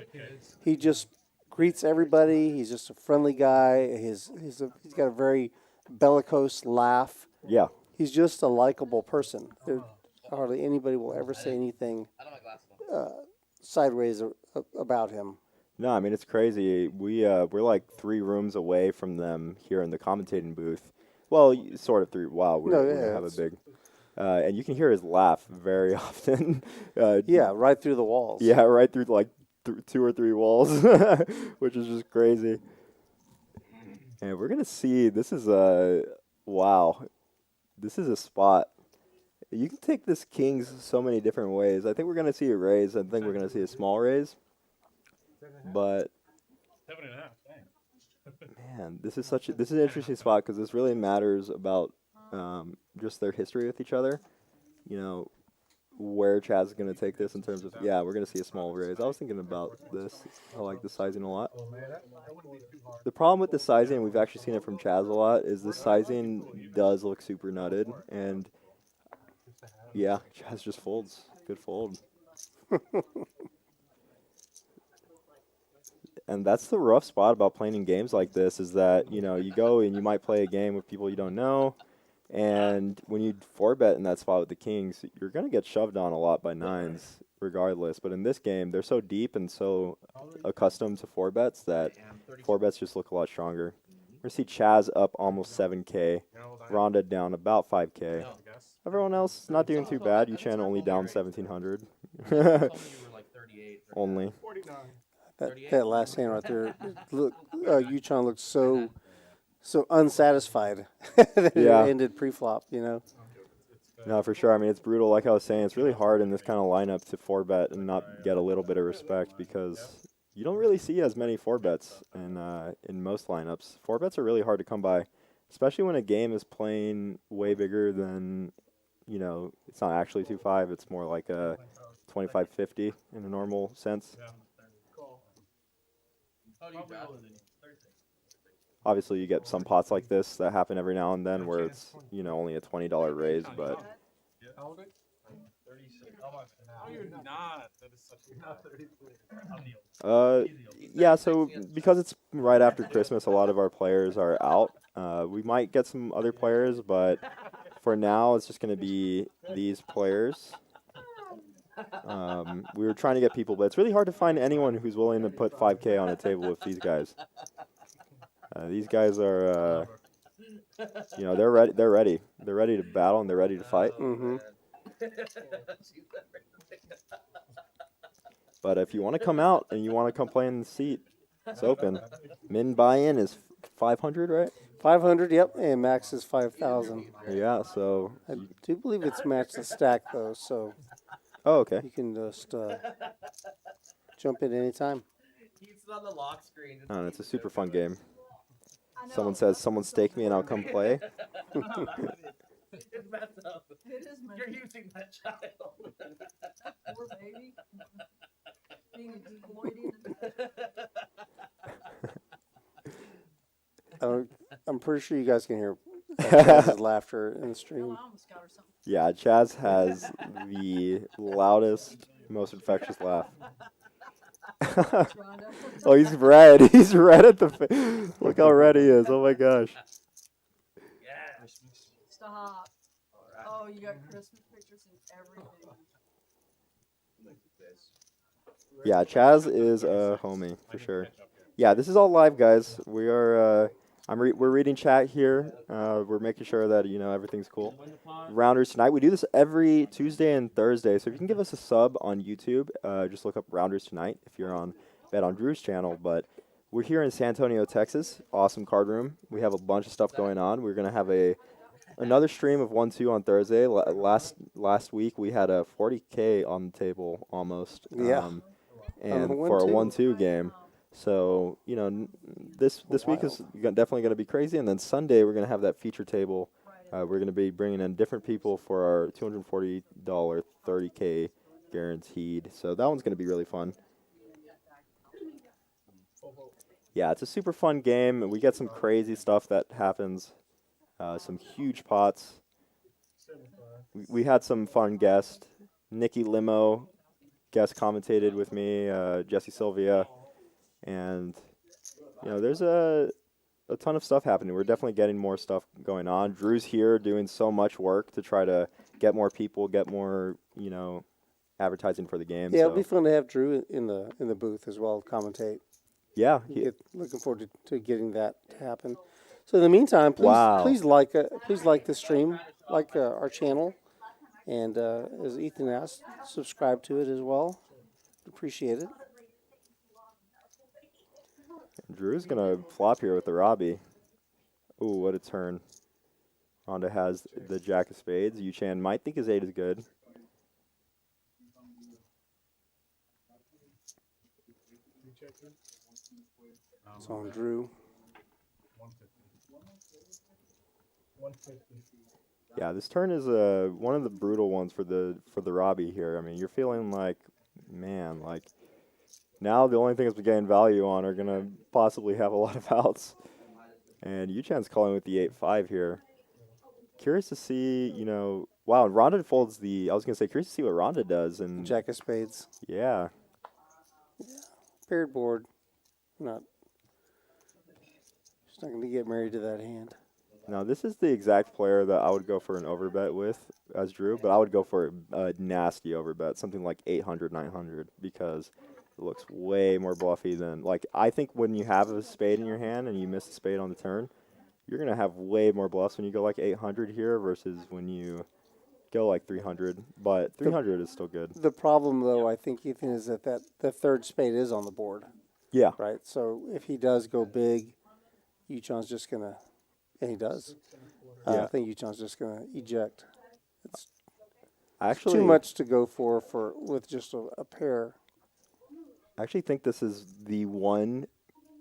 he just greets everybody. He's just a friendly guy. He's got a very bellicose laugh. Yeah. He's just a likable person. Hardly anybody will ever say anything sideways about him. No, I mean, it's crazy. We're like 3 rooms away from them here in the commentating booth. Well, sort of 3. Wow, we have a big... and you can hear his laugh very often. Yeah, right through the walls. Yeah, right through like 2 or 3 walls, which is just crazy. And we're going to see, this is wow. This is a spot. You can take this kings so many different ways. I think we're going to see a raise. I think we're going to see a small raise. But 7.5. Dang. man, this is an interesting spot because this really matters about just their history with each other. You know, where Chaz is going to take this in terms of, yeah, we're going to see a small raise. I was thinking about this. I like the sizing a lot. The problem with the sizing, and we've actually seen it from Chaz a lot, is the sizing does look super nutted. And yeah, Chaz just folds. Good fold. And that's the rough spot about playing in games like this, is that, you know, you go and you might play a game with people you don't know, and when you 4-bet in that spot with the kings, you're going to get shoved on a lot by 9s regardless. But in this game, they're so deep and so accustomed to 4-bets that 4-bets just look a lot stronger. We're going to see Chaz up almost 7K, RHONDA down about 5K. Everyone else not doing too bad. YOOCHAN only down 1,700. Only. That last hand right there, YOOCHAN looked so unsatisfied that it ended pre-flop, you know. No, for sure. I mean, it's brutal. Like I was saying, it's really hard in this kind of lineup to 4-bet and not get a little bit of respect, because you don't really see as many 4-bets in most lineups. 4-bets are really hard to come by, especially when a game is playing way bigger than, you know, it's not actually 2-5. It's more like a 25-50 in a normal sense. Obviously, you get some pots like this that happen every now and then where it's, you know, only a $20 raise, but 36. Oh, my bad. No, you're not. That is such a not 33. I'm the oldest. Yeah, so because it's right after Christmas, a lot of our players are out. We might get some other players, but for now, it's just going to be these players. We were trying to get people, but it's really hard to find anyone who's willing to put 5K on a table with these guys. These guys are, you know, they're ready. They're ready. They're ready to battle and they're ready to fight. Mm-hmm. But if you want to come out and you want to come play in the seat, it's open. Min buy-in is 500, right? 500, yep, and max is 5,000. Yeah, so. I do believe it's matched the stack, though, so Oh, okay. you can just jump in anytime. He's on the lock screen. Oh, it's a super fun game. I know. Someone says, someone stake me and I'll come play. It's messed up. It is messed You're up. using that child. Poor baby. Being exploited. I'm pretty sure you guys can hear Chaz's laughter in the Oh, stream. I almost got her something. Yeah, Chaz has the loudest, most infectious laugh. Rhonda. Oh, he's red. He's red at the face. Look how red he is. Oh my gosh. Yeah. Stop. Oh, you got Christmas pictures and everything. Yeah, Chaz is a homie for sure. Yeah, this is all live, guys. We are. We're reading chat here. We're making sure that you know everything's cool. Rounders tonight. We do this every Tuesday and Thursday. So if you can give us a sub on YouTube, just look up Rounders Tonight if you're on BetOndrew's channel. But we're here in San Antonio, Texas. Awesome card room. We have a bunch of stuff going on. We're gonna have another stream of 1-2 on Thursday. Last week we had a 40K on the table almost. Yeah. And On for a 1-2. 1-2 game. So, you know, this week is definitely going to be crazy. And then Sunday, we're going to have that feature table. We're going to be bringing in different people for our $240 30K guaranteed. So that one's going to be really fun. Yeah, it's a super fun game. And we get some crazy stuff that happens. Some huge pots. We had some fun guests. Nikki Limo guest commentated with me, Jesse Sylvia. And, you know, there's a ton of stuff happening. We're definitely getting more stuff going on. Drew's here doing so much work to try to get more people, get more, you know, advertising for the game. Yeah, so. it'll be fun to have Drew in the booth as well, commentate. Yeah. Looking forward to getting that to happen. So in the meantime, please like the stream, like our channel, and as Ethan asked, subscribe to it as well. Appreciate it. Drew's going to flop here with the Robbie. Ooh, what a turn. Rhonda has the Jack of Spades. YOOCHAN might think his 8 is good. It's on Drew. 150. Yeah, this turn is one of the brutal ones for the Robbie here. I mean, you're feeling like, man, like now the only things we gain value on are gonna possibly have a lot of outs. And YOOCHAN's calling with the 8-5 here. Curious to see, you know, wow, Rhonda folds the. I was gonna say, curious to see what Rhonda does. And Jack of Spades. yeah, Paired board. She's not going to get married to that hand. now this is the exact player that I would go for an overbet with as Drew, but I would go for a nasty overbet, something like 800, 900, because it looks way more bluffy than, like, I think when you have a spade in your hand and you miss a spade on the turn, you're going to have way more bluffs when you go like 800 here versus when you go like 300, but 300 is still good. The problem, though, I think, Ethan, is that the third spade is on the board, Yeah. right? So if he does go big, YOOCHAN's just going to, and he does. Yeah. I think YOOCHAN's just going to eject. It's Actually, too much to go for with just a pair. I actually think this is the one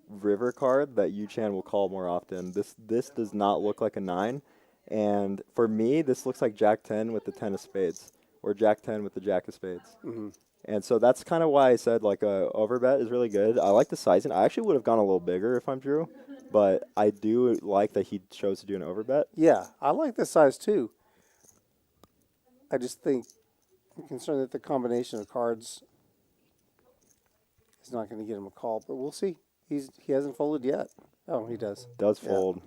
river card that YOOCHAN will call more often. This does not look like a 9. And for me, this looks like Jack 10 with the 10 of spades, or Jack 10 with the Jack of spades. Mm-hmm. And so that's kind of why I said like a overbet is really good. I like the sizing. I actually would have gone a little bigger if I'm Drew, but I do like that he chose to do an overbet. Yeah, I like the size too. I just think I'm concerned that the combination of cards is not going to get him a call, but we'll see. He hasn't folded yet. Oh, he does. Does Yeah. fold.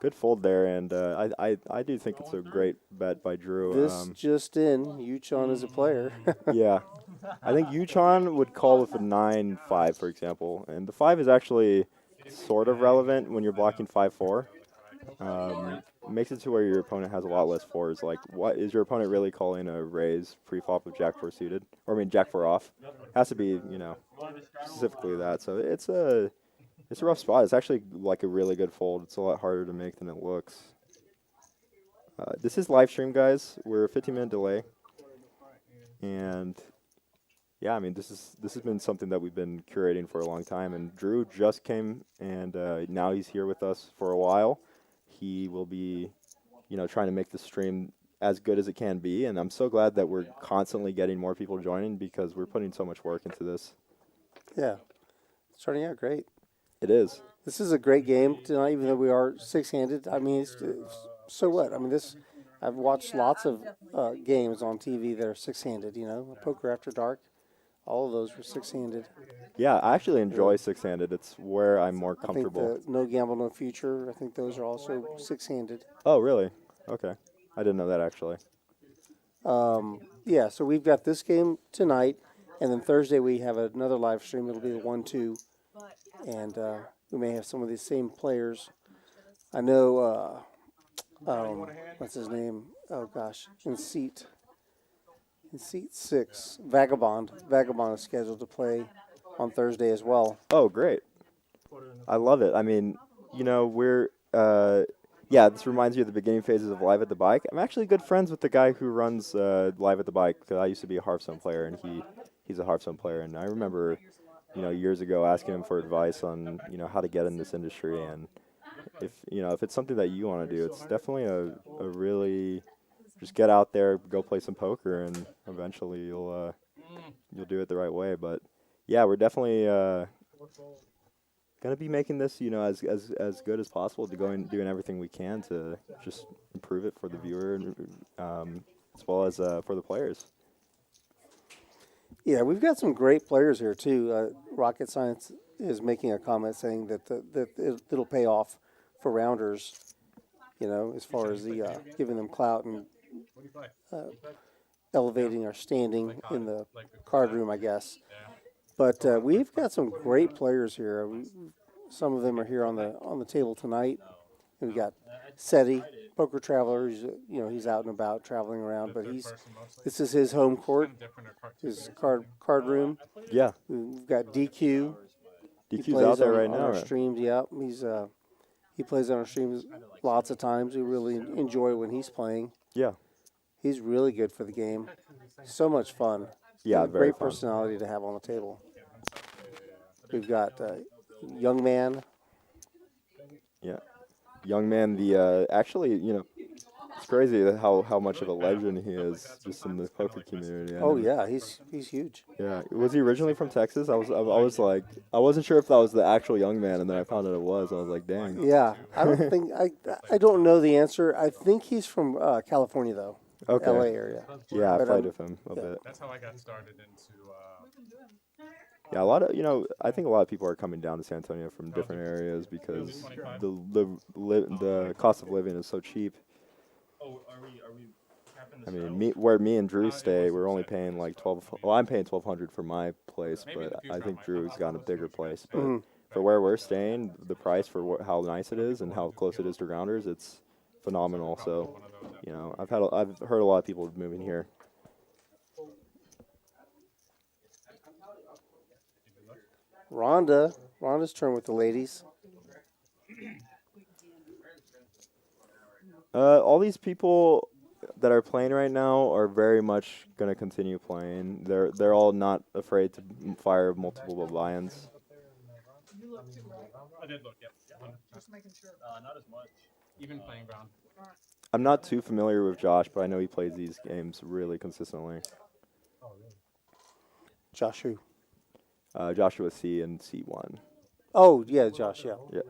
Good fold there, and I do think it's a great bet by Drew. This just in, YOOCHAN is a player. Yeah. I think YOOCHAN would call with a 9-5, for example. And the 5 is actually sort of relevant when you're blocking 5-4. Makes it to where your opponent has a lot less fours. Like, what is your opponent really calling a raise pre-flop with Jack 4 suited? Or, I mean, Jack 4 off. Has to be, you know, specifically that. So it's a rough spot. It's actually like a really good fold. It's a lot harder to make than it looks. This is live stream, guys. We're a 15-minute delay. And yeah, I mean, this has been something that we've been curating for a long time. And Drew just came, and now he's here with us for a while. He will be, you know, trying to make the stream as good as it can be. And I'm so glad that we're constantly getting more people joining because we're putting so much work into this. Yeah. It's turning out great. It is. This is a great game tonight, even though we are six-handed. I mean, so what? I mean, I've watched lots of games on TV that are six-handed, you know, Poker After Dark. All of those were six-handed. Yeah, I actually enjoy six-handed. It's where I'm more comfortable. I think the No Gamble, No Future, I think those are also six-handed. Oh, really? Okay. I didn't know that, actually. Yeah, so we've got this game tonight, and then Thursday we have another live stream. It'll be the 1-2, and we may have some of these same players. I know, what's his name? Oh, gosh, in seat 6, Vagabond. Vagabond is scheduled to play on Thursday as well. Oh, great. I love it. I mean, you know, we're, yeah, this reminds me of the beginning phases of Live at the Bike. I'm actually good friends with the guy who runs Live at the Bike, because I used to be a Hearthstone player, and he's a Hearthstone player. And I remember, you know, years ago asking him for advice on, you know, how to get in this industry. And if, you know, if it's something that you want to do, it's definitely a really, just get out there, go play some poker, and eventually you'll do it the right way. But yeah, we're definitely gonna be making this, you know, as good as possible, doing everything we can to just improve it for the viewer, as well as for the players. Yeah, we've got some great players here too. Rocket Science is making a comment saying that it'll pay off for rounders, you know, as far as the giving them clout and elevating our standing in the card room, I guess. But we've got some great players here. Some of them are here on the table tonight. And we got SETI, Poker Traveler. You know, he's out and about traveling around, but this is his home court, his card room. Yeah. We've got DQ. DQ's out there right now. On our streams, yeah. He plays on our streams lots of times. We really enjoy when he's playing. Yeah. He's really good for the game. So much fun. Yeah, very great fun. Personality to have on the table. We've got Young Man. Yeah. Young Man, actually, you know, it's crazy how much of a legend he is just in the poker community. Oh yeah, he's huge. Yeah. Was he originally from Texas? I was like, I wasn't sure if that was the actual Young Man, and then I found out it was. I was like, dang. Yeah. I don't think I don't know the answer. I think he's from California though. Okay. LA area. Yeah, I But, played with him a bit. That's how I got started into. Yeah, a lot of, you know, I think a lot of people are coming down to San Antonio from different areas because the cost of living is so cheap. Oh, are we? I mean, where me and Drew stay, we're only paying like I'm paying $1,200 for my place, but I think Drew's got a bigger place. But for where we're staying, the price for how nice it is and how close it is to Rounders, it's phenomenal. So, you know, I've heard a lot of people moving here. Rhonda's turn with the ladies. All these people that are playing right now are very much going to continue playing. They're all not afraid to fire multiple buy-ins. I did look, yep. Just making sure. Not as much. Even playing ground. I'm not too familiar with Josh, but I know he plays these games really consistently. Josh who? Joshua C and C1. Oh yeah, Josh. Yeah. Yeah.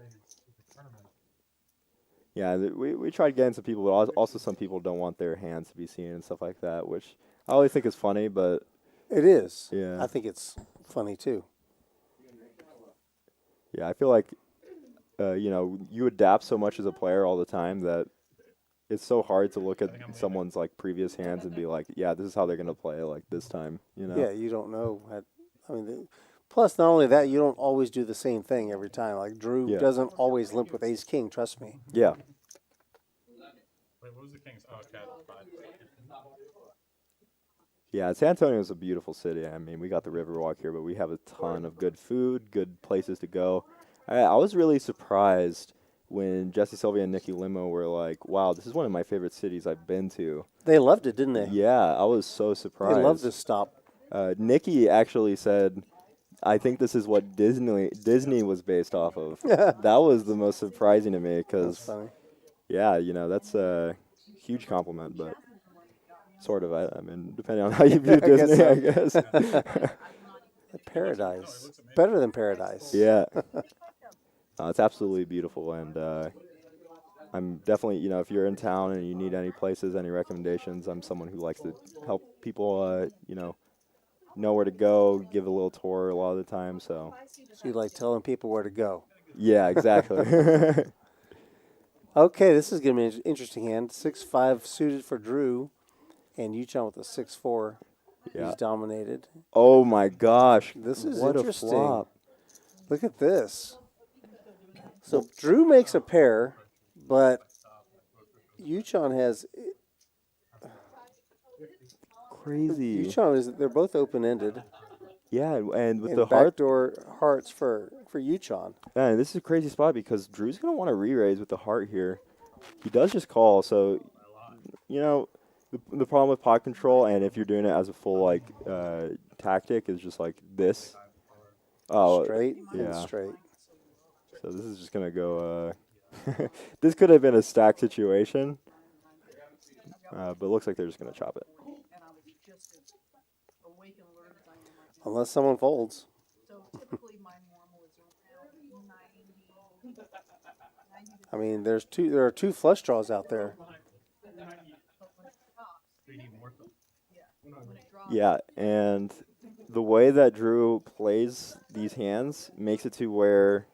Yeah, we tried getting some people, but also some people don't want their hands to be seen and stuff like that, which I always think it's funny, but It is. Yeah. I think it's funny too. yeah, I feel like you adapt so much as a player all the time that it's so hard to look at someone's like previous hands and be like, yeah, this is how they're gonna play like this time. Yeah, you don't know. Plus, not only that, you don't always do the same thing every time. Like Drew doesn't always limp with ace king. Trust me. Yeah. Wait, what was the king's? Oh, CHAZ 5. Yeah, San Antonio is a beautiful city. I mean, we got the Riverwalk here, but we have a ton of good food, good places to go. I was really surprised when Jesse Sylvia and Nikki Limo were like, wow, this is one of my favorite cities I've been to. They loved it, didn't they? Yeah, I was so surprised. They loved this stop. Nikki actually said, I think this is what Disney was based off of. That was the most surprising to me because, yeah, that's a huge compliment, but sort of. I mean, depending on how you view Disney, I guess. Paradise. Better than paradise. Yeah. It's absolutely beautiful, and I'm definitely, if you're in town and you need any places, any recommendations, I'm someone who likes to help people, know where to go, give a little tour a lot of the time, so. So you like telling people where to go? Yeah, exactly. Okay, this is going to be an interesting hand. 6-5 suited for Drew, and YOOCHAN with a 6-4. Yeah. He's dominated. Oh my gosh. This is what interesting. A flop. Look at this. So Drew makes a pair, but YOOCHAN has crazy. YOOCHAN they're both open-ended. Yeah, and with and the heart backdoor hearts for YOOCHAN. Man, this is a crazy spot because Drew's gonna want to re-raise with the heart here. He does just call, so the problem with pot control, and if you're doing it as a full tactic, is just like this. Oh, straight yeah. and straight. So this is just gonna go. This could have been a stack situation, but it looks like they're just gonna chop it. Unless someone folds. So typically my normal is around 90. I mean, there are two flush draws out there. Yeah, and the way that Drew plays these hands makes it to where,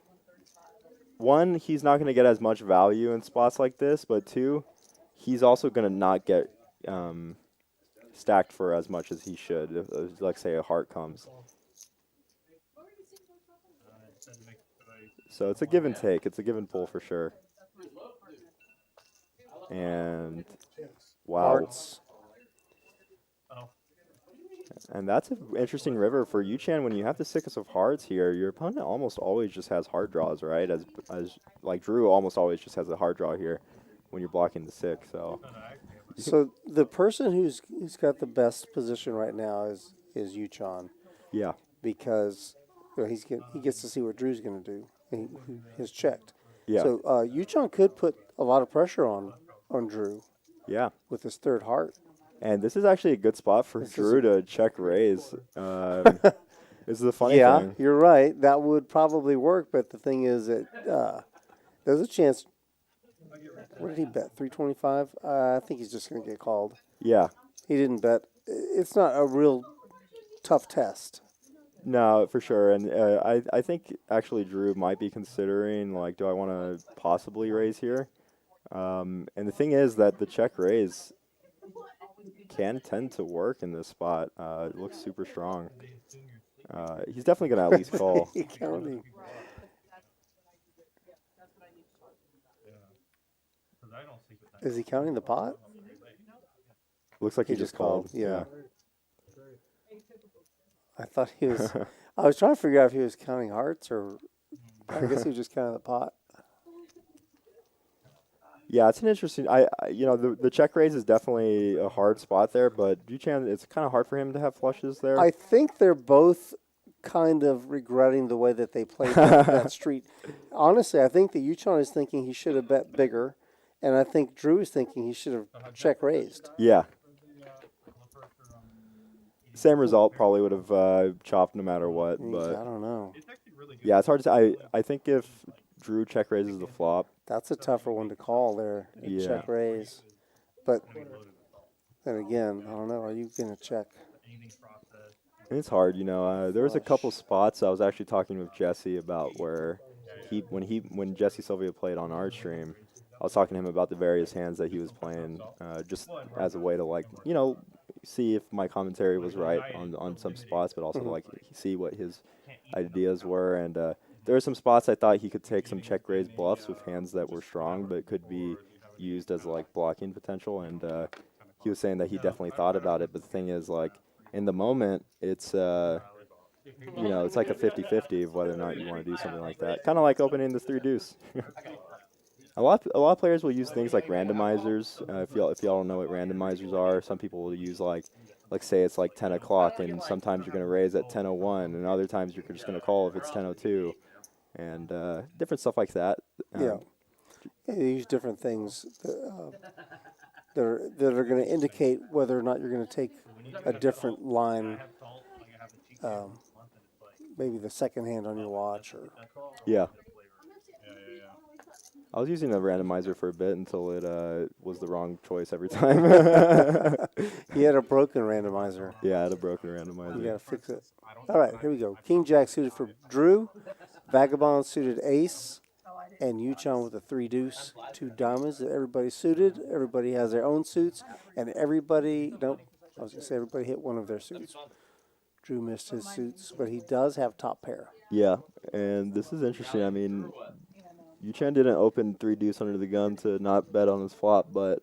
one, he's not going to get as much value in spots like this, but two, he's also going to not get stacked for as much as he should, if, like, say, a heart comes. So it's a give and take. It's a give and pull for sure. And, wow. Hearts. And that's an interesting river for YOOCHAN. When you have the 6 of hearts here, your opponent almost always just has hard draws, right? As like Drew almost always just has a hard draw here when you're blocking the 6. So the person who's got the best position right now is YOOCHAN. Yeah. Because he gets to see what Drew's going to do. He has checked. Yeah. So YOOCHAN could put a lot of pressure on Drew. Yeah. With his third heart. And this is actually a good spot for Drew to check raise. This is the funny thing. Yeah, you're right. That would probably work, but the thing is that there's a chance. What did he bet? 325? I think he's just going to get called. Yeah. He didn't bet. It's not a real tough test. No, for sure. And I think actually Drew might be considering, like, do I want to possibly raise here? And the thing is that the check raise can tend to work in this spot. It looks super strong. He's definitely going to at least call. Counting. Is he counting the pot? Looks like he just called. Yeah. I thought he was. I was trying to figure out if he was counting hearts or. I guess he was just counting the pot. Yeah, it's an interesting. The check raise is definitely a hard spot there, but YOOCHAN, it's kind of hard for him to have flushes there. I think they're both kind of regretting the way that they played that street. Honestly, I think that YOOCHAN is thinking he should have bet bigger, and I think Drew is thinking he should have check raised. Yeah. Same result, probably would have chopped no matter what. But I don't know. Yeah, it's hard to say. I think if Drew check raises the flop. That's a tougher one to call there. Yeah. Check raise. But Then again, I don't know. Are you gonna check? Anything processed. It's hard, you know. There was a couple spots I was actually talking with Jesse about where when Jesse Sylvia played on our stream, I was talking to him about the various hands that he was playing, just as a way to like, you know, see if my commentary was right on some spots, but also like see what his ideas were. And there were some spots I thought he could take some check raise bluffs with hands that were strong, but could be used as like blocking potential. And he was saying that he definitely thought about it, but the thing is like, in the moment, it's you know, it's like a 50-50 of whether or not you want to do something like that. Kind of like opening the 3 deuce. a lot of players will use things like randomizers. If y'all don't know what randomizers are, some people will use like say it's like 10 o'clock, and sometimes you're going to raise at 10:01, and other times you're just going to call if it's 10:02, and different stuff like that. Yeah, they use different things that are going to indicate whether or not you're going to take a different line. Maybe the second hand on your watch, or Yeah. I was using a randomizer for a bit until it was the wrong choice every time. he had a broken randomizer. Yeah, I had a broken randomizer. You got to fix it. All right, here we go. King Jack suited for Drew, Vagabond suited Ace, and YOOCHAN with a 3 deuce, 2 diamonds. Everybody's suited. Everybody has their own suits, and everybody. Nope, I was gonna say everybody hit one of their suits. Drew missed his suits, but he does have top pair. Yeah, and this is interesting. I mean, YOOCHAN didn't open 3 deuce under the gun to not bet on his flop, but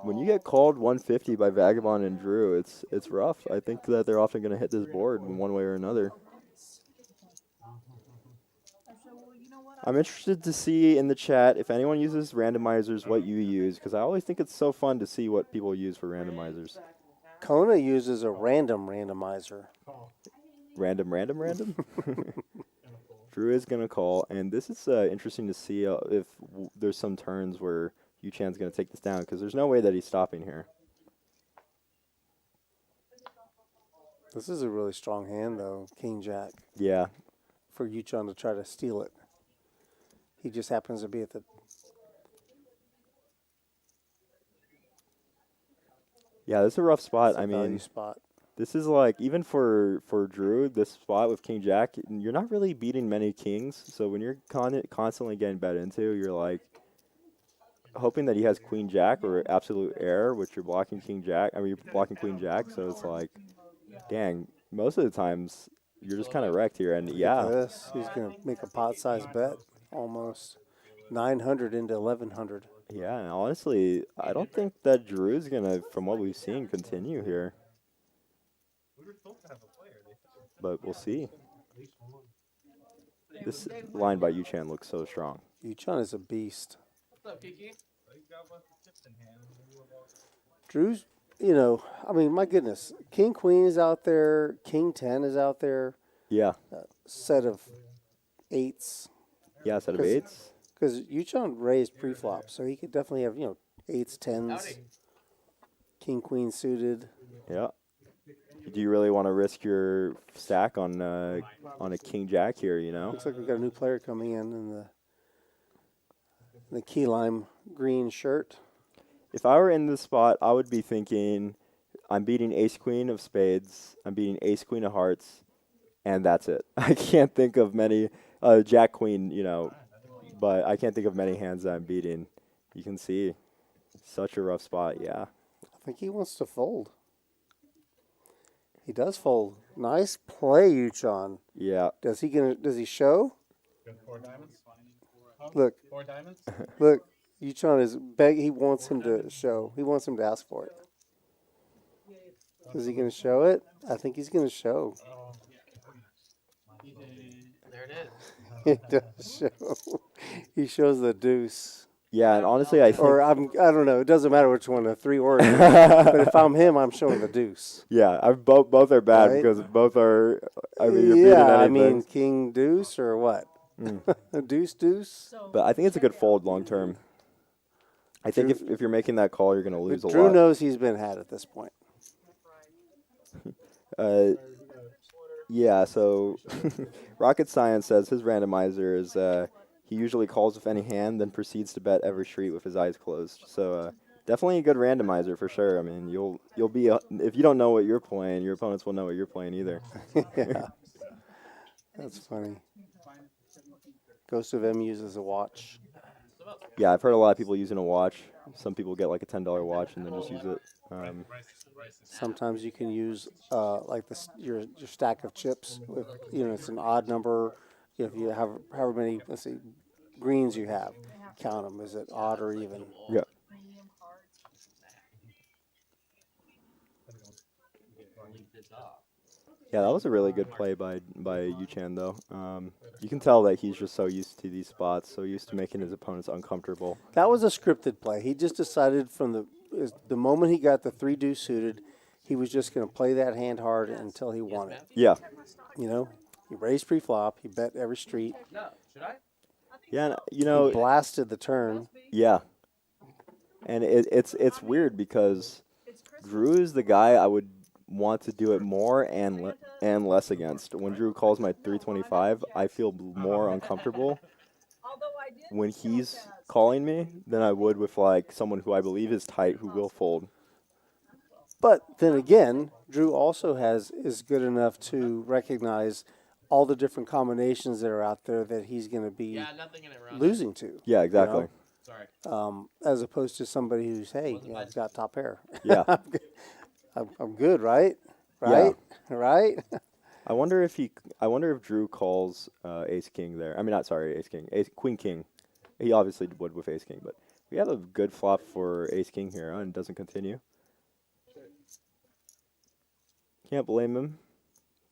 when you get called 150 by Vagabond and Drew, it's rough. I think that they're often going to hit this board in one way or another. I'm interested to see in the chat if anyone uses randomizers what you use, because I always think it's so fun to see what people use for randomizers. Kona uses a random randomizer. Random? Drew is going to call, and this is interesting to see if there's some turns where YOOCHAN's going to take this down, because there's no way that he's stopping here. This is a really strong hand, though, King Jack. Yeah. For YOOCHAN to try to steal it. He just happens to be at the... Yeah, this is a rough spot. I mean, value spot. This is like, even for Drew, this spot with King Jack, you're not really beating many kings. So when you're constantly getting bet into, you're like hoping that he has Queen Jack or absolute air, which you're blocking King Jack. I mean, you're blocking Queen Jack. So it's like, dang, most of the times you're just kind of wrecked here. And yeah. This, he's going to make a pot-sized bet, almost 900 into 1,100. Yeah, and honestly, I don't think that Drew's going to, from what we've seen, continue here. But we'll see. This line by YOOCHAN looks so strong. YOOCHAN is a beast. What's up, Kiki? Drew's, you know, I mean, my goodness. King Queen is out there. King 10 is out there. Yeah. Set of 8s. Yeah, set of 8s. Because YOOCHAN raised pre-flop, so he could definitely have, 8s, 10s. Howdy. King Queen suited. Yeah. Do you really want to risk your stack on a King Jack here, Looks like we've got a new player coming in the key lime green shirt. If I were in this spot, I would be thinking, I'm beating Ace Queen of spades, I'm beating Ace Queen of hearts, and that's it. I can't think of many, Jack Queen, but I can't think of many hands that I'm beating. You can see, such a rough spot, yeah. I think he wants to fold. He does fold. Nice play, YOOCHAN. Yeah. Does he show? 4 diamonds? Look. 4 diamonds? Look, YOOCHAN is he wants him to show. He wants him to ask for it. Is he going to show it? I think he's going to show. There it is. He does show. He shows the deuce. Yeah, and honestly, I think... Or I don't know. It doesn't matter which one, a 3 or a 2. But if I'm him, I'm showing the deuce. Yeah, both are bad, right? Because both are... I mean, you're beating anything. I mean, king deuce or what? Deuce. But I think it's a good fold long term. I think if you're making that call, you're going to lose a lot. Drew knows he's been had at this point. Yeah, so Rocket Science says his randomizer is... he usually calls with any hand, then proceeds to bet every street with his eyes closed. So Definitely a good randomizer for sure. I mean, you'll be if you don't know what you're playing, your opponents will know what you're playing either. Yeah, that's funny. Ghost of M uses a watch. Yeah, I've heard a lot of people using a watch. Some people get like a $10 watch and then just use it. Sometimes you can use like your stack of chips. With, it's an odd number. If you have however many, let's see, greens you have, count them. Is it odd or even? Yeah. Yeah, that was a really good play by YOOCHAN though. You can tell that he's just so used to these spots, so used to making his opponents uncomfortable. That was a scripted play. He just decided from the moment he got the 3 deuce suited, he was just going to play that hand hard until he won it. Yeah. He raised pre-flop. He bet every street. Yeah, He blasted the turn. Yeah. And it's weird because Drew is the guy I would want to do it more and less against. When Drew calls my 325, I feel more uncomfortable when he's calling me than I would with like someone who I believe is tight who will fold. But then again, Drew also is good enough to recognize all the different combinations that are out there that he's going to be losing to. Yeah, exactly. Sorry. As opposed to somebody who's, hey, I've got top pair. Yeah. I'm good, right? Right? Yeah. Right? I wonder if Drew calls Ace King there. I mean, not sorry, Ace King, Queen King. He obviously would with Ace King, but we have a good flop for Ace King here, and it doesn't continue. Can't blame him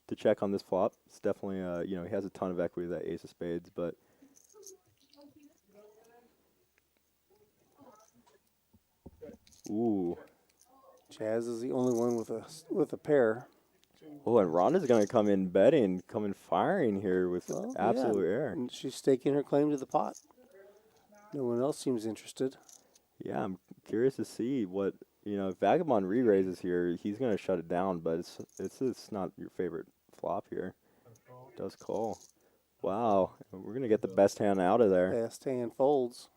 to check on this flop. It's definitely he has a ton of equity with that Ace of Spades, but ooh. CHAZ is the only one with a pair. Oh, and RHONDA's going to come in betting, come in firing here with absolute air. And she's staking her claim to the pot. No one else seems interested. Yeah, I'm curious to see what, if Vagabond re-raises here, he's going to shut it down, but it's not your favorite flop here. Does call. Wow, we're going to get the best hand out of there. Best hand folds.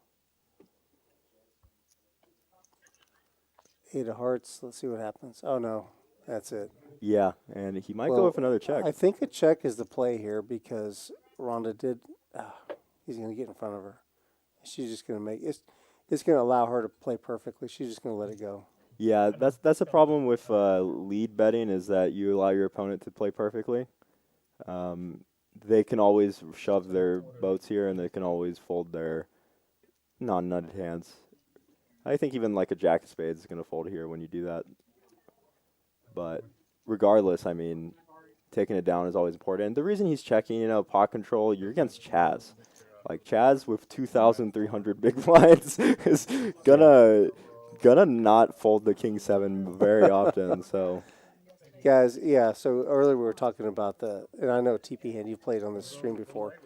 8 of hearts. Let's see what happens. Oh, no. That's it. Yeah, and he might go with another check. I think a check is the play here because RHONDA did. He's going to get in front of her. She's just going to make it. It's going to allow her to play perfectly. She's just going to let it go. Yeah, that's a problem with lead betting is that you allow your opponent to play perfectly. They can always shove their boats here, and they can always fold their non-nutted hands. I think even like a jack of spades is going to fold here when you do that. But regardless, I mean, taking it down is always important. And the reason he's checking, pot control, you're against CHAZ. Like CHAZ with 2,300 big blinds is gonna not fold the king 7 very often. So, guys, yeah. So earlier we were talking about and I know TP hand you've played on this stream before.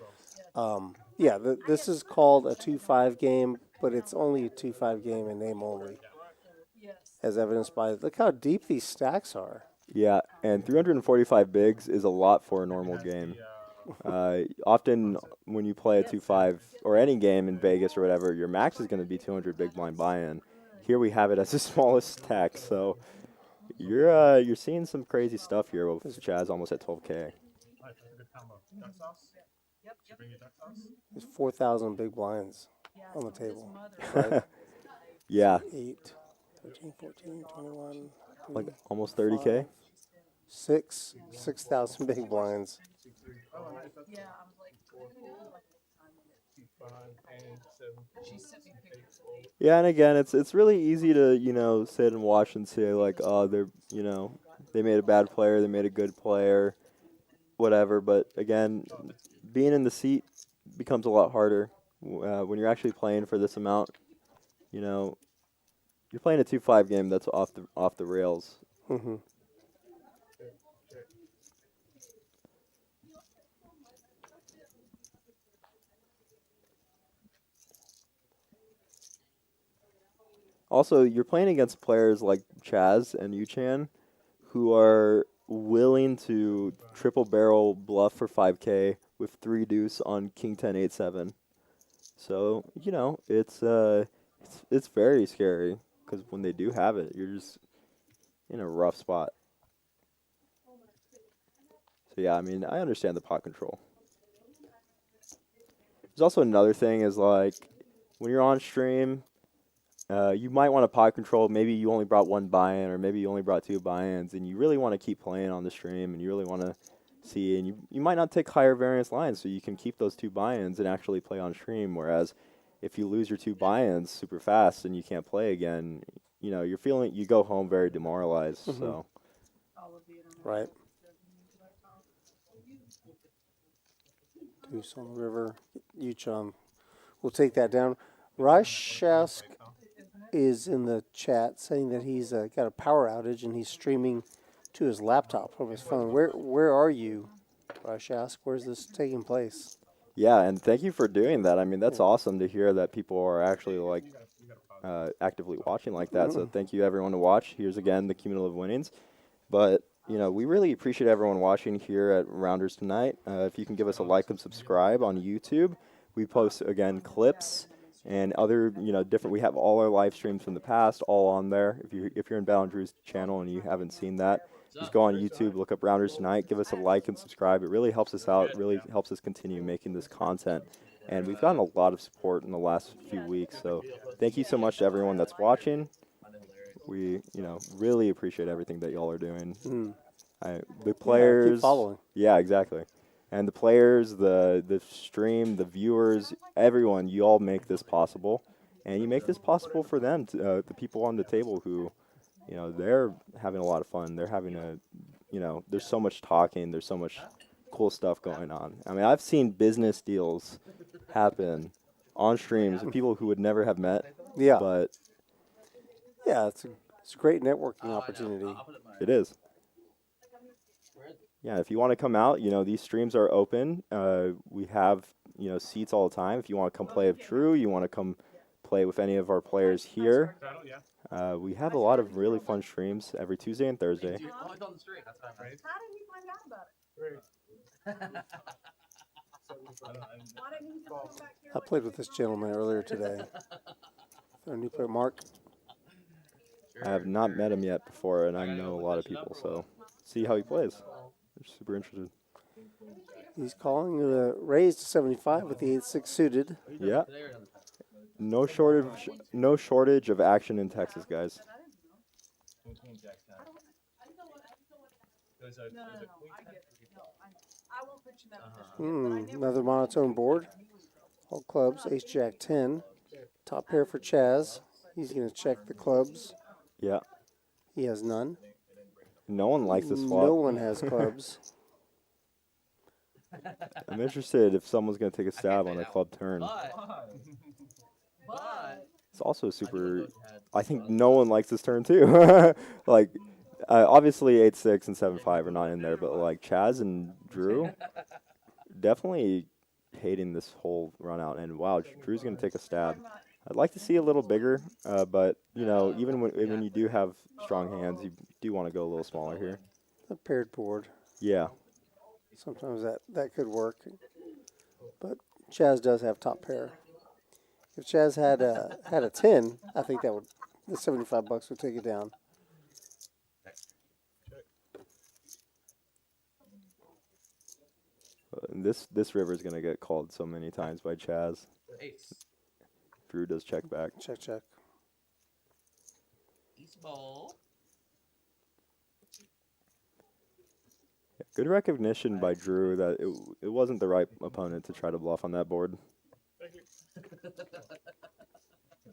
This is called a 2-5 game, but it's only a 2-5 game in name only. As evidenced by, look how deep these stacks are. Yeah, and 345 bigs is a lot for a normal game. Often when you play a 2-5 or any game in Vegas or whatever, your max is going to be 200 big blind buy-in. Here we have it as the smallest stack, so you're seeing some crazy stuff here with CHAZ almost at 12K. There's 4,000 big blinds on the table. Right? Yeah. 8, 13, 14, 21. Like almost 30K? 6,000 big blinds. Yeah, and again, it's really easy to sit and watch and say like, oh, they made a bad player, they made a good player, whatever. But again, being in the seat becomes a lot harder when you're actually playing for this amount. You're playing a 2-5 game that's off the rails. Mm-hmm. Also, you're playing against players like CHAZ and YOOCHAN who are willing to triple barrel bluff for 5K with 3 deuce on king 10 8-7. So, it's very scary because when they do have it, you're just in a rough spot. So yeah, I mean, I understand the pot control. There's also another thing is like when you're on stream, you might want to pot control. Maybe you only brought one buy-in, or maybe you only brought 2 buy-ins, and you really want to keep playing on the stream, and you really want to see, and you might not take higher variance lines, so you can keep those 2 buy-ins and actually play on stream. Whereas if you lose your 2 buy-ins super fast and you can't play again, you know, you go home very demoralized. So Right. Deuce on the river. YOOCHAN. We'll take that down. Rashask is in the chat saying that he's got a power outage and he's streaming to his laptop from his phone. Where are you, Rashask? Where's this taking place? yeah, and thank you for doing that. I mean, that's awesome to hear that people are actually like actively watching like that. So thank you everyone to watch. Here's again the cumulative winnings. But you know, we really appreciate everyone watching here at Rounders tonight. If you can give us a like and subscribe on YouTube, we post again clips and other, you know, different. We have all our live streams from the past all on there. If you're in BETONDREW's channel and you haven't seen that, just go on YouTube, look up Rounders Tonight, give us a like and subscribe. It really helps us out. It really helps us continue making this content. And we've gotten a lot of support in the last few weeks. So thank you so much to everyone that's watching. We, you know, really appreciate everything that y'all are doing. The players, keep following. Yeah, exactly. And the players, the stream, the viewers, everyone, you all make this possible. And you make this possible for them, the people on the table who, you know, they're having a lot of fun. They're having you know, there's so much talking. There's so much cool stuff going on. I mean, I've seen business deals happen on streams with people who would never have met. Yeah. But yeah, it's a great networking opportunity. It is. Yeah, if you want to come out, you know, these streams are open. We have, you know, seats all the time. If you want to come play with Drew, you want to come play with any of our players here. We have a lot of really fun streams every Tuesday and Thursday. How did he find out about it? Why didn't he come back here? I played with this gentleman earlier today. Our new player, Mark. I have not met him yet before, and I know a lot of people, so see how he plays. I'm super interested. He's calling the raise to 75 with the 8-6 suited. Yeah. No shortage of action in Texas, guys. No, I get it. No, I won't put you in that Another monotone board. All clubs, ace jack 10. Top pair for CHAZ. He's going to check the clubs. Yeah. He has none. No one likes this flop. No one has clubs. I'm interested if someone's going to take a stab on a club turn. It's also super. I think no one likes this turn too. Like, obviously 8-6 and 7-5 are not in there, but like CHAZ and Drew, definitely hating this whole run out. And wow, Drew's going to take a stab. I'd like to see a little bigger, but you know, even when you do have strong hands, you do want to go a little smaller here. A paired board. Yeah. Sometimes that could work, but CHAZ does have top pair. If CHAZ had a 10, I think the $75 would take it down. This river is gonna get called so many times by CHAZ. Ace. Drew does check back. Check, check. East ball. Good recognition by Drew that it wasn't the right opponent to try to bluff on that board.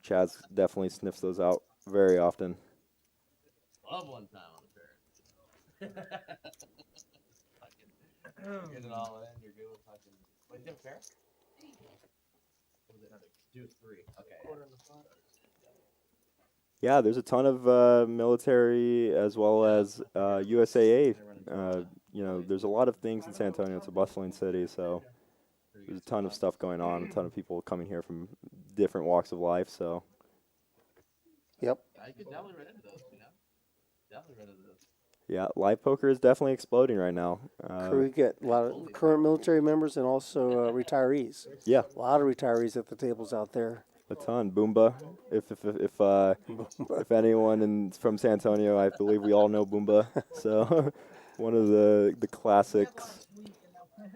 CHAZ definitely sniffs those out very often. Love one time on the pair. Get it all in. You're good with fucking. Wait, do you have a pair? What was it? Another. Do 3. Okay. Yeah, there's a ton of military as well as USAA. You know, there's a lot of things in San Antonio. It's a bustling city, so there's a ton of stuff going on. A ton of people coming here from different walks of life. So. Yep. I could definitely run into those. You know. Definitely run into those. Yeah, live poker is definitely exploding right now. We get a lot of current military members and also retirees. Yeah. A lot of retirees at the tables out there. A ton. Boomba. If anyone from San Antonio, I believe we all know Boomba. So one of the classics.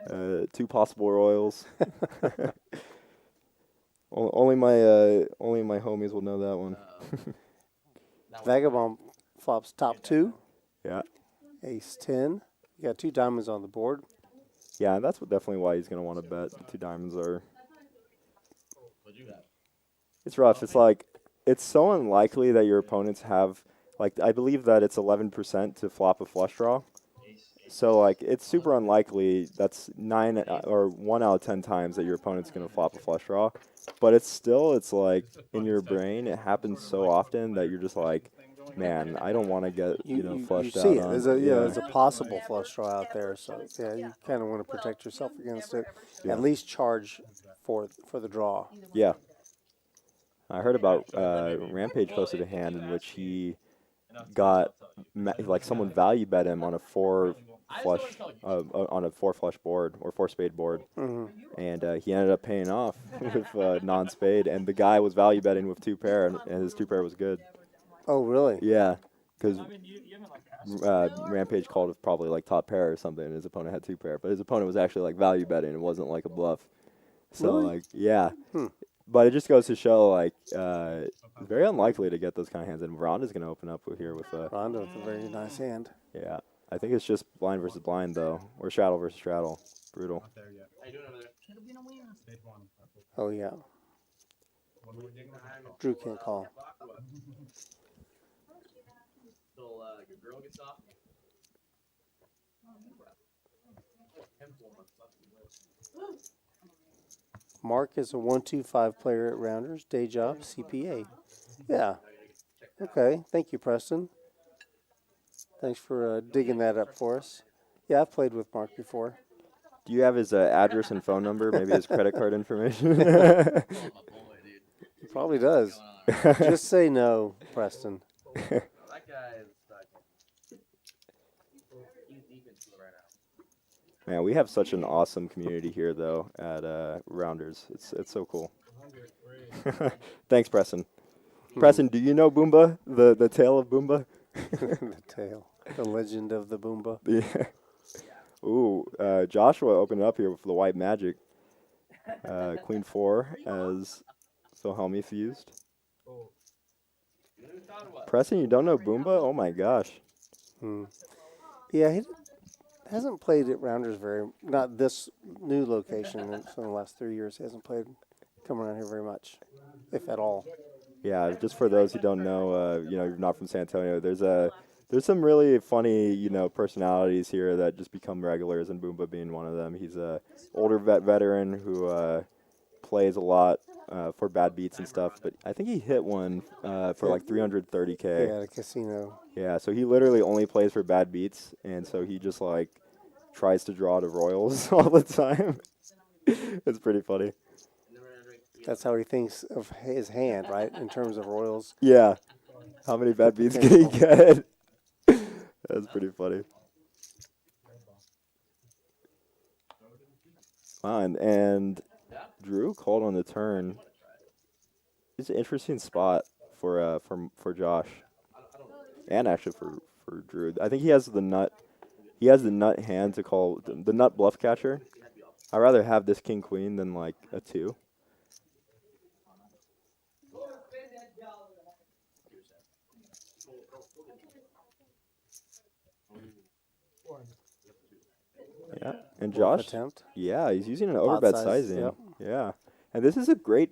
2 possible royals. Only my homies will know that one. Vagabond flops top 2. Yeah. Ace 10. You got 2 diamonds on the board. Yeah, that's definitely why he's gonna want to bet. 2 diamonds are. What'd you have? It's rough. It's like it's so unlikely that your opponents have like I believe that it's 11% to flop a flush draw. So like it's super unlikely. That's 9 or 1 out of 10 times that your opponent's gonna flop a flush draw. But it's like in your brain it happens so often that you're just like, man, I don't want to get flushed you out see it. on. There's a possible flush draw out there. So yeah, you kind of want to protect yourself against it. Yeah. At least charge for the draw. Yeah. I heard about Rampage posted a hand in which he got like someone value bet him on a 4 flush on a 4 flush board or 4 spade board, and he ended up paying off with non-spade, and the guy was value betting with 2 pair, and his 2 pair was good. Oh really? Yeah, because Rampage called it probably like top pair or something, and his opponent had 2 pair, but his opponent was actually like value betting. It wasn't like a bluff. So Really? like yeah. But it just goes to show, like, very unlikely to get those kind of hands. And RHONDA's going to open up here with RHONDA with a very nice hand. Yeah. I think it's just blind versus blind, though. Or straddle versus straddle. Brutal. How you doing over there? Oh, yeah. Drew can't call. Till your girl gets off. Mark is a 1-2-5 player at Rounders. Day job, CPA. Yeah. Okay. Thank you, Preston. Thanks for digging that up for us. Yeah, I've played with Mark before. Do you have his address and phone number? Maybe his credit card information? He probably does. Just say no, Preston. That guy is he's deep into it right now. Man, we have such an awesome community here, though, at Rounders. It's so cool. Thanks, Preston. Preston, do you know Boomba? The tale of Boomba? The tale. The legend of the Boomba. Yeah. Ooh, Joshua opened it up here with the white magic. Queen 4 as Philhelmi fused. Preston, you don't know Boomba? Oh my gosh. Yeah, he hasn't played at Rounders not this new location. In the last 3 years, he hasn't come around here very much, if at all. Yeah, just for those who don't know, you're not from San Antonio. There's some really funny, personalities here that just become regulars, and Boomba being one of them. He's a older veteran who plays a lot for bad beats and stuff. But I think he hit one for like 330K. Yeah, at a casino. Yeah, so he literally only plays for bad beats, and so he just like tries to draw to royals all the time. It's pretty funny. That's how he thinks of his hand, right? In terms of royals. Yeah. How many bad beats can he get? That's pretty funny. Wow, and Drew called on the turn. It's an interesting spot for Josh, and actually for Drew. I think he has the nut. He has the nut hand to call the nut bluff catcher. I'd rather have this king queen than like a 2. Yeah, and Josh, yeah, he's using an overbet sizing. Yep. Yeah, and this is a great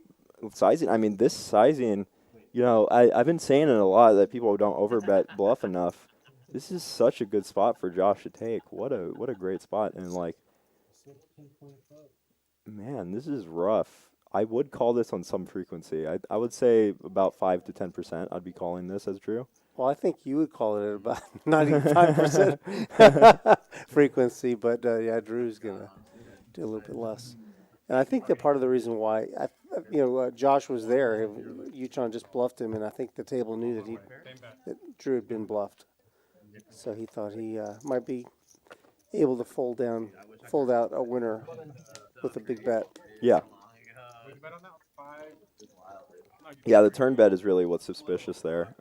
sizing. I mean, this sizing, I've been saying it a lot that people don't overbet bluff enough. This is such a good spot for Josh to take. What a great spot, and like, man, this is rough. I would call this on some frequency. I would say about 5 to 10%. I'd be calling this as Drew. Well, I think you would call it about 95% frequency, but yeah, Drew's gonna do a little bit less. And I think that part of the reason why, Josh was there, YOOCHAN just bluffed him, and I think the table knew that Drew had been bluffed, so he thought he might be able to fold out a winner with a big bet. Yeah. Yeah, the turn bet is really what's suspicious there.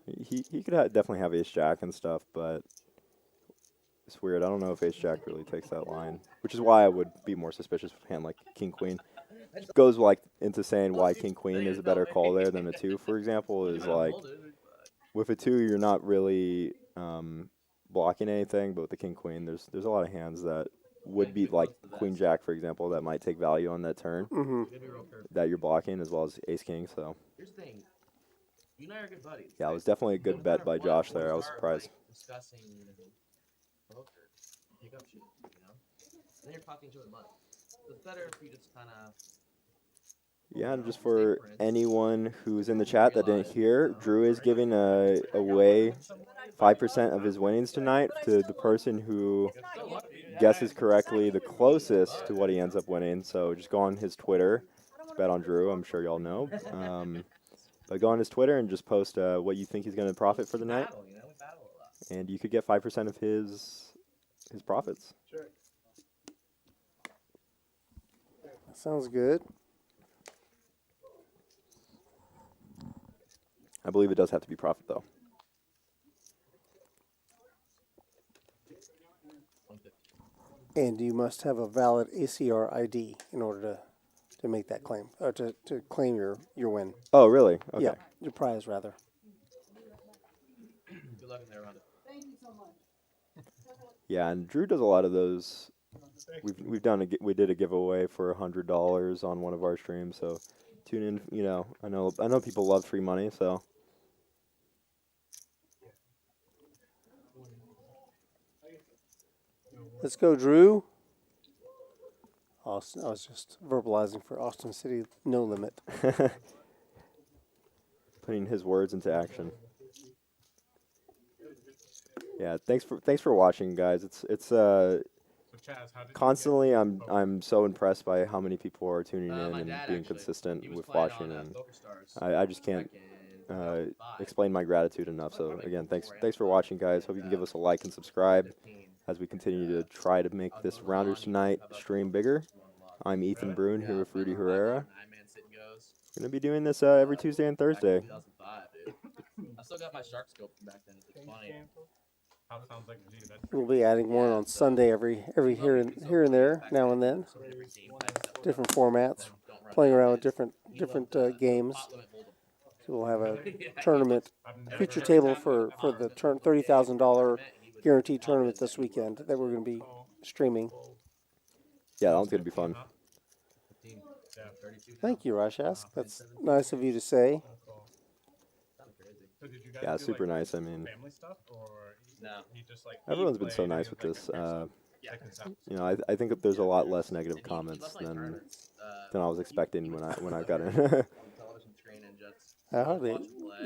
He could definitely have ace jack and stuff, but it's weird. I don't know if ace jack really takes that line, which is why I would be more suspicious of a hand like king queen. Which goes like into saying why king queen is a better call there than a 2, for example, is like with a 2 you're not really blocking anything, but with the king queen there's a lot of hands that would be like queen jack, for example, that might take value on that turn that you're blocking, as well as ace king. So Here's the thing. You and I are good buddies. yeah, it was definitely a good bet by Josh there. I was surprised. Discussing poker, pick up shit, you know? And then you're talking to each other money. So it's better if you just kind of. Yeah, and just for anyone who's in the chat that didn't hear, Drew is giving away 5% of his winnings tonight to the person who guesses correctly the closest to what he ends up winning. So just go on his Twitter, bet on Drew. I'm sure y'all know. But go on his Twitter and just post what you think he's going to profit for the night, and you could get 5% of his profits. Sure. Sounds good. I believe it does have to be profit, though. And you must have a valid ACR ID in order to make that claim, or to claim your win. Oh, really? Okay. Yeah, your prize, rather. Good luck in there, Rhonda. Thank you so much. Yeah, and Drew does a lot of those. We did a giveaway for $100 on one of our streams, so tune in. You know, I know people love free money, so. Let's go, Drew. Austin, I was just verbalizing for Austin City No Limit. Putting his words into action. Yeah, thanks for watching, guys. It's So Chaz, how did constantly I'm so impressed by how many people are tuning in and being consistent with watching, and I just can't explain my gratitude enough. So again, thanks for watching, guys. Hope you can give us a like and subscribe as we continue to try to make this Rounders Tonight stream bigger. I'm Ethan Brune here with Rudy Herrera. We're gonna be doing this every Tuesday and Thursday. 2005, dude. I still got my shark scope from back then. It's funny. sounds like a G, that's We'll be adding one on Sunday every here and there, now and then. Different formats, playing around with different games. So we'll have a tournament feature table for the $30,000 guaranteed tournament this weekend that we're going to be streaming. Yeah, that one's gonna be fun. Thank you, Rashask. That's nice of you to say. So did you guys Yeah, do, super like, nice. I mean, family stuff, or No. he just like everyone's been played so and nice he with was, this. like, second You know, I think that there's a lot less negative comments than I was expecting when I got in. Television screen and just I hardly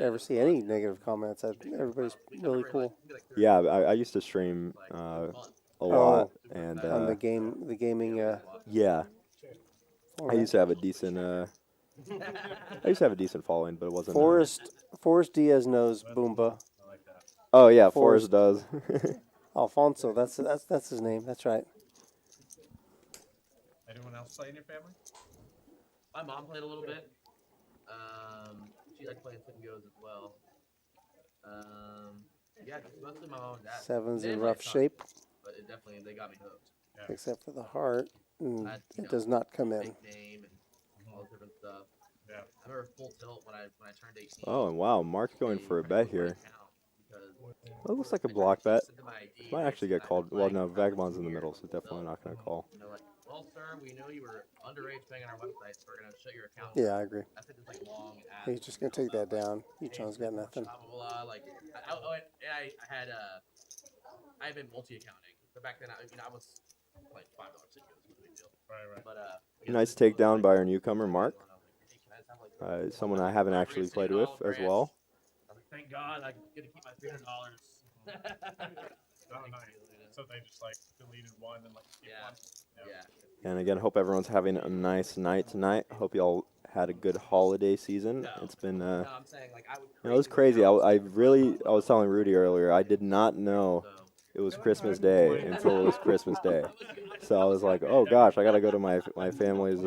ever see any negative comments. Everybody's really cool. Yeah, I used to stream a lot, and On the gaming. yeah, I used to have a decent following, but it wasn't. Forrest Diaz knows Boomba. Oh yeah, Forrest does. Alfonso, that's his name. That's right. Anyone else play in your family? My mom played a little bit. She liked playing sit and goes as well. Yeah, mostly my mom and dad. Seven's They in didn't rough play a ton, shape, but they got me hooked. except for the heart. And I had, it does not come in. Fake name and all this different stuff. Yeah. I remember full tilt when I turned 18. Oh, and wow, Mark's going for a bet here. That looks like a block bet. Might actually get called. Well, no, Vagabond's in the middle, so definitely not going to call. You know, like, well, sir, we know you were underage playing on our website, so we're going to shut your account. Yeah, I agree. I think it's like long ass. He's just gonna take that down. YOOCHAN's got nothing. Blah, blah, blah, like, I had been multi-accounting, but back then I was like $5 sit goes, was a big deal. Right. But Nice takedown by our newcomer, Mark. Someone I haven't actually played with as well. Thank God I get to keep my $300. Oh, nice. So they just like deleted one and like skipped one. Yeah. And again, hope everyone's having a nice night tonight. Hope y'all had a good holiday season. It's been, No, I'm saying, like, it was crazy. I was telling Rudy earlier, I did not know it was Christmas Day until it was Christmas Day. So I was like, oh gosh, I gotta go to my family's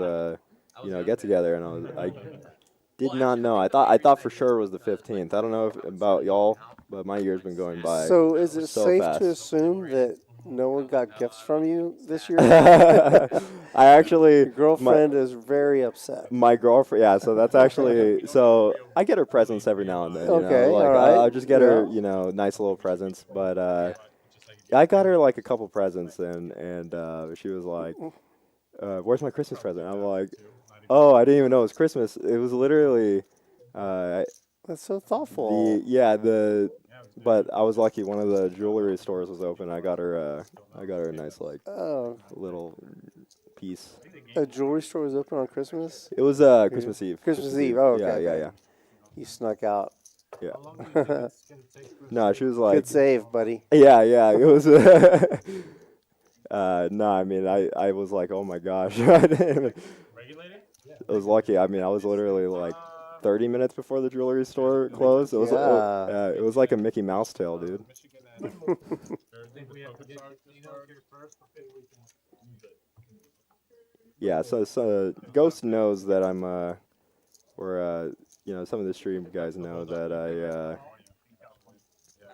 get together, and I did not know. I thought for sure it was the 15th. I don't know about y'all, but my year's been going by. So is it so safe fast. to assume that no one got gifts from you this year? I actually, Your girlfriend is very upset. my girlfriend, yeah. So that's actually, so I get her presents every now and then. Okay, like all right. I'll just get her, Yeah. nice little presents. But I got her like a couple presents, and she was like, "Where's my Christmas present?" I'm like, "Oh, I didn't even know it was Christmas. It was literally." That's so thoughtful. But I was lucky. One of the jewelry stores was open. I got her a nice little piece. A jewelry store was open on Christmas? It was Christmas Eve. Christmas Eve. Oh, okay. Yeah. You snuck out. Yeah. No, she was like, Good save, buddy. Yeah. It was. No, I mean, I was like, oh my gosh. It was lucky. I mean, I was literally like 30 minutes before the jewelry store closed. It was it was like a Mickey Mouse tail, dude. Yeah, so Ghost knows that I'm or some of the stream guys know that I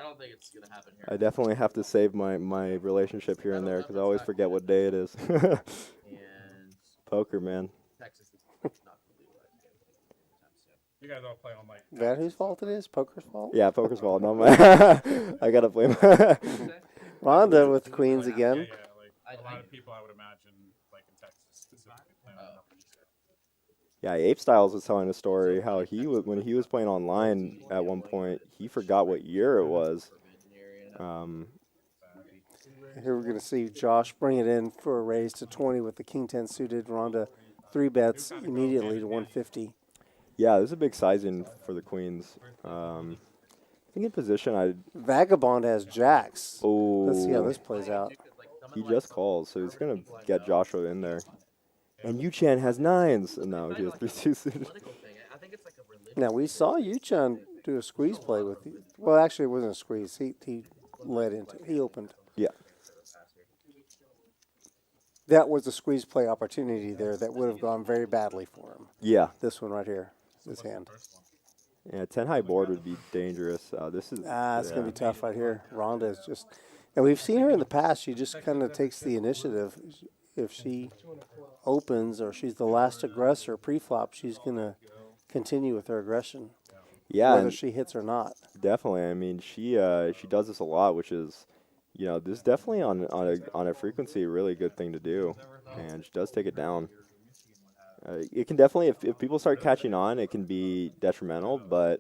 don't think it's gonna happen here. I definitely have to save my relationship here and there because I always forget what day it is. And Poker, man. Texas is not gonna be right anytime soon. You guys all play on like. Is that whose fault it is? Poker's fault? Yeah, poker's fault. No, my I gotta blame. Rhonda with the queens again. Yeah, like a lot of people I would imagine, like in Texas, specifically playing on Upper East. Yeah, Ape Styles was telling a story how when he was playing online at one point, he forgot what year it was. Here we're going to see Josh bring it in for a raise to 20 with the King 10 suited. Rhonda 3-bets immediately to 150. Yeah, this is a big sizing for the queens. I think in position, Vagabond has jacks. Oh, Let's see how this plays out. He just calls, so he's going to get Joshua in there. And YOOCHAN has 9s. No, he has 3-2 suited. Now, we saw YOOCHAN do a squeeze play with you. Well, actually, it wasn't a squeeze. He led into it. He opened. Yeah. That was a squeeze play opportunity there that would have gone very badly for him. Yeah. This one right here, this hand. Yeah, 10 high board would be dangerous. This is. It's going to be tough right here. Rhonda is just, and we've seen her in the past. She just kind of takes the initiative. If she opens or she's the last aggressor pre-flop, she's going to continue with her aggression. Yeah, whether she hits or not. Definitely. I mean, she does this a lot, which is, this is definitely on a frequency a really good thing to do, and she does take it down. It can definitely, if people start catching on, it can be detrimental, but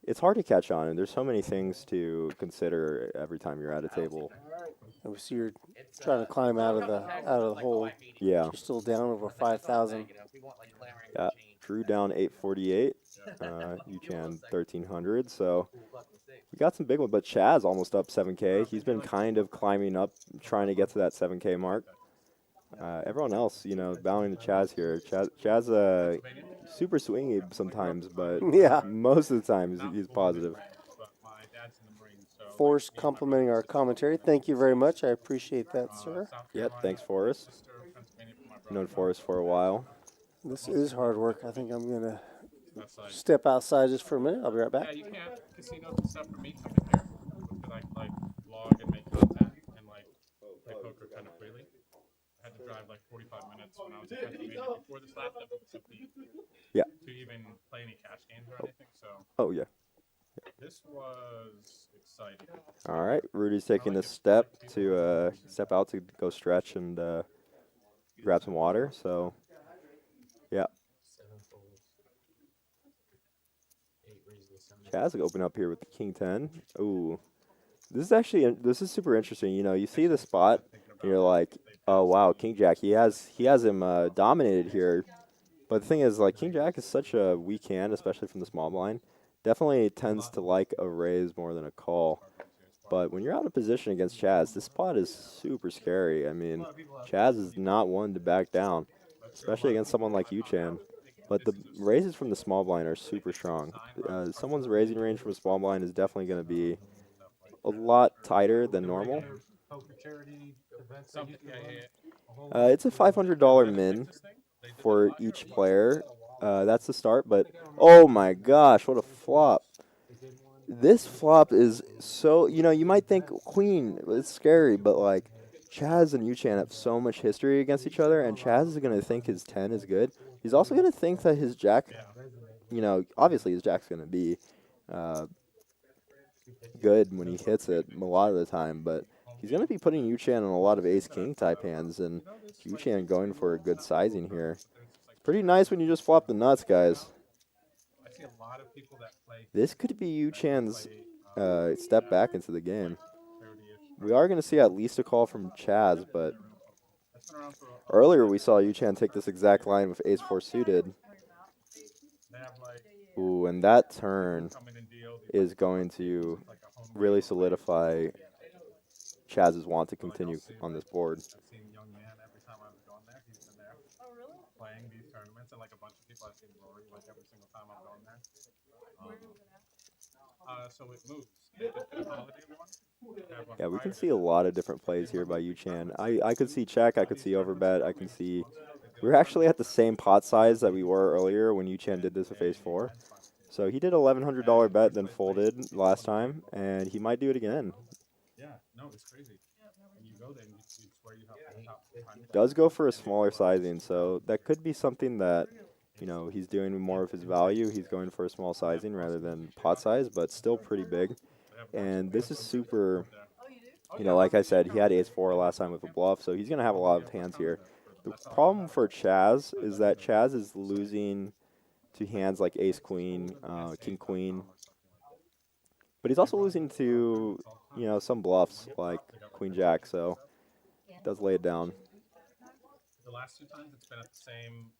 it's hard to catch on, and there's so many things to consider every time you're at a table. And we see her trying to climb out of the hole. Yeah. She's still down over 5,000. Yeah. Drew down 848. YOOCHAN 1,300. So we got some big ones, but CHAZ almost up 7K. He's been kind of climbing up, trying to get to that 7K mark. Everyone else, bowing to CHAZ here. CHAZ super swingy sometimes, but yeah, most of the time he's positive. Forrest complimenting our commentary. Thank you very much. I appreciate that, sir. Yep, thanks, Forrest. Known Forrest for a while. This is hard work. I think I'm going to step outside just for a minute. I'll be right back. Yeah, you can't casinos and stuff for me coming here because I like vlog and make content and like play poker kind of freely. I had to drive like 45 minutes when I was in Pennsylvania before this last episode to even play any cash games or anything. So. Oh yeah. This was exciting. All right, Rudy's taking a step out to go stretch and grab some water. So, yeah. Chaz will open up here with the King 10. Ooh, this is super interesting. You see the spot, and you're like, oh wow, King Jack. He has him dominated here. But the thing is, like, King Jack is such a weak hand, especially from the small blind. Definitely tends to like a raise more than a call. But when you're out of position against CHAZ, this spot is super scary. I mean, CHAZ is not one to back down, especially against someone like YOOCHAN. But the raises from the small blind are super strong. Someone's raising range from a small blind is definitely going to be a lot tighter than normal. Poker charity events. It's a $500 min. for each player. That's the start, but oh my gosh, what a flop. This flop is so, you might think queen, it's scary, but like Chaz and Yuchan have so much history against each other, and Chaz is going to think his 10 is good. He's also going to think that his jack, obviously his jack's going to be uh, good when he hits it a lot of the time, but he's going to be putting Yuchan in a lot of ace-king type hands, and Yuchan going for a good sizing here. Pretty nice when you just flop the nuts, guys. I see a lot of people that play. This could be Yuchan's step back into the game. 30-ish. We are going to see at least a call from Chaz, but That's been around for earlier we saw Yuchan take this exact line with ace-4 suited. they have like Ooh, and that turn come in and deal is going to like a home really solidify Chaz's want to continue on this board. I've seen Young Man every time I've gone there. He's been there Oh, really? playing these tournaments, and like a bunch of people. I've seen Rory like every single time I'm going there. So it moves. The holiday one, they have one Yeah, we can Friday. see a lot of different plays here by Yuchan. I could see check, I could see overbet, I can see... We're actually at the same pot size that we were earlier when Yuchan did this with ace-4. So he did $1,100 bet, then folded last time, and he might do it again. Yeah, no, it's crazy. When you go there, you swear you have the top time. Does go for a smaller sizing, so that could be something that, he's doing more of his value. He's going for a small sizing rather than pot size, but still pretty big. And this is super, like I said, he had ace-4 last time with a bluff, so he's going to have a lot of hands here. The problem for Chaz is that Chaz is losing to hands like ace-queen, king-queen. But he's also losing to, some bluffs like queen-jack, so does lay it down. The last 2 times it's been at the same.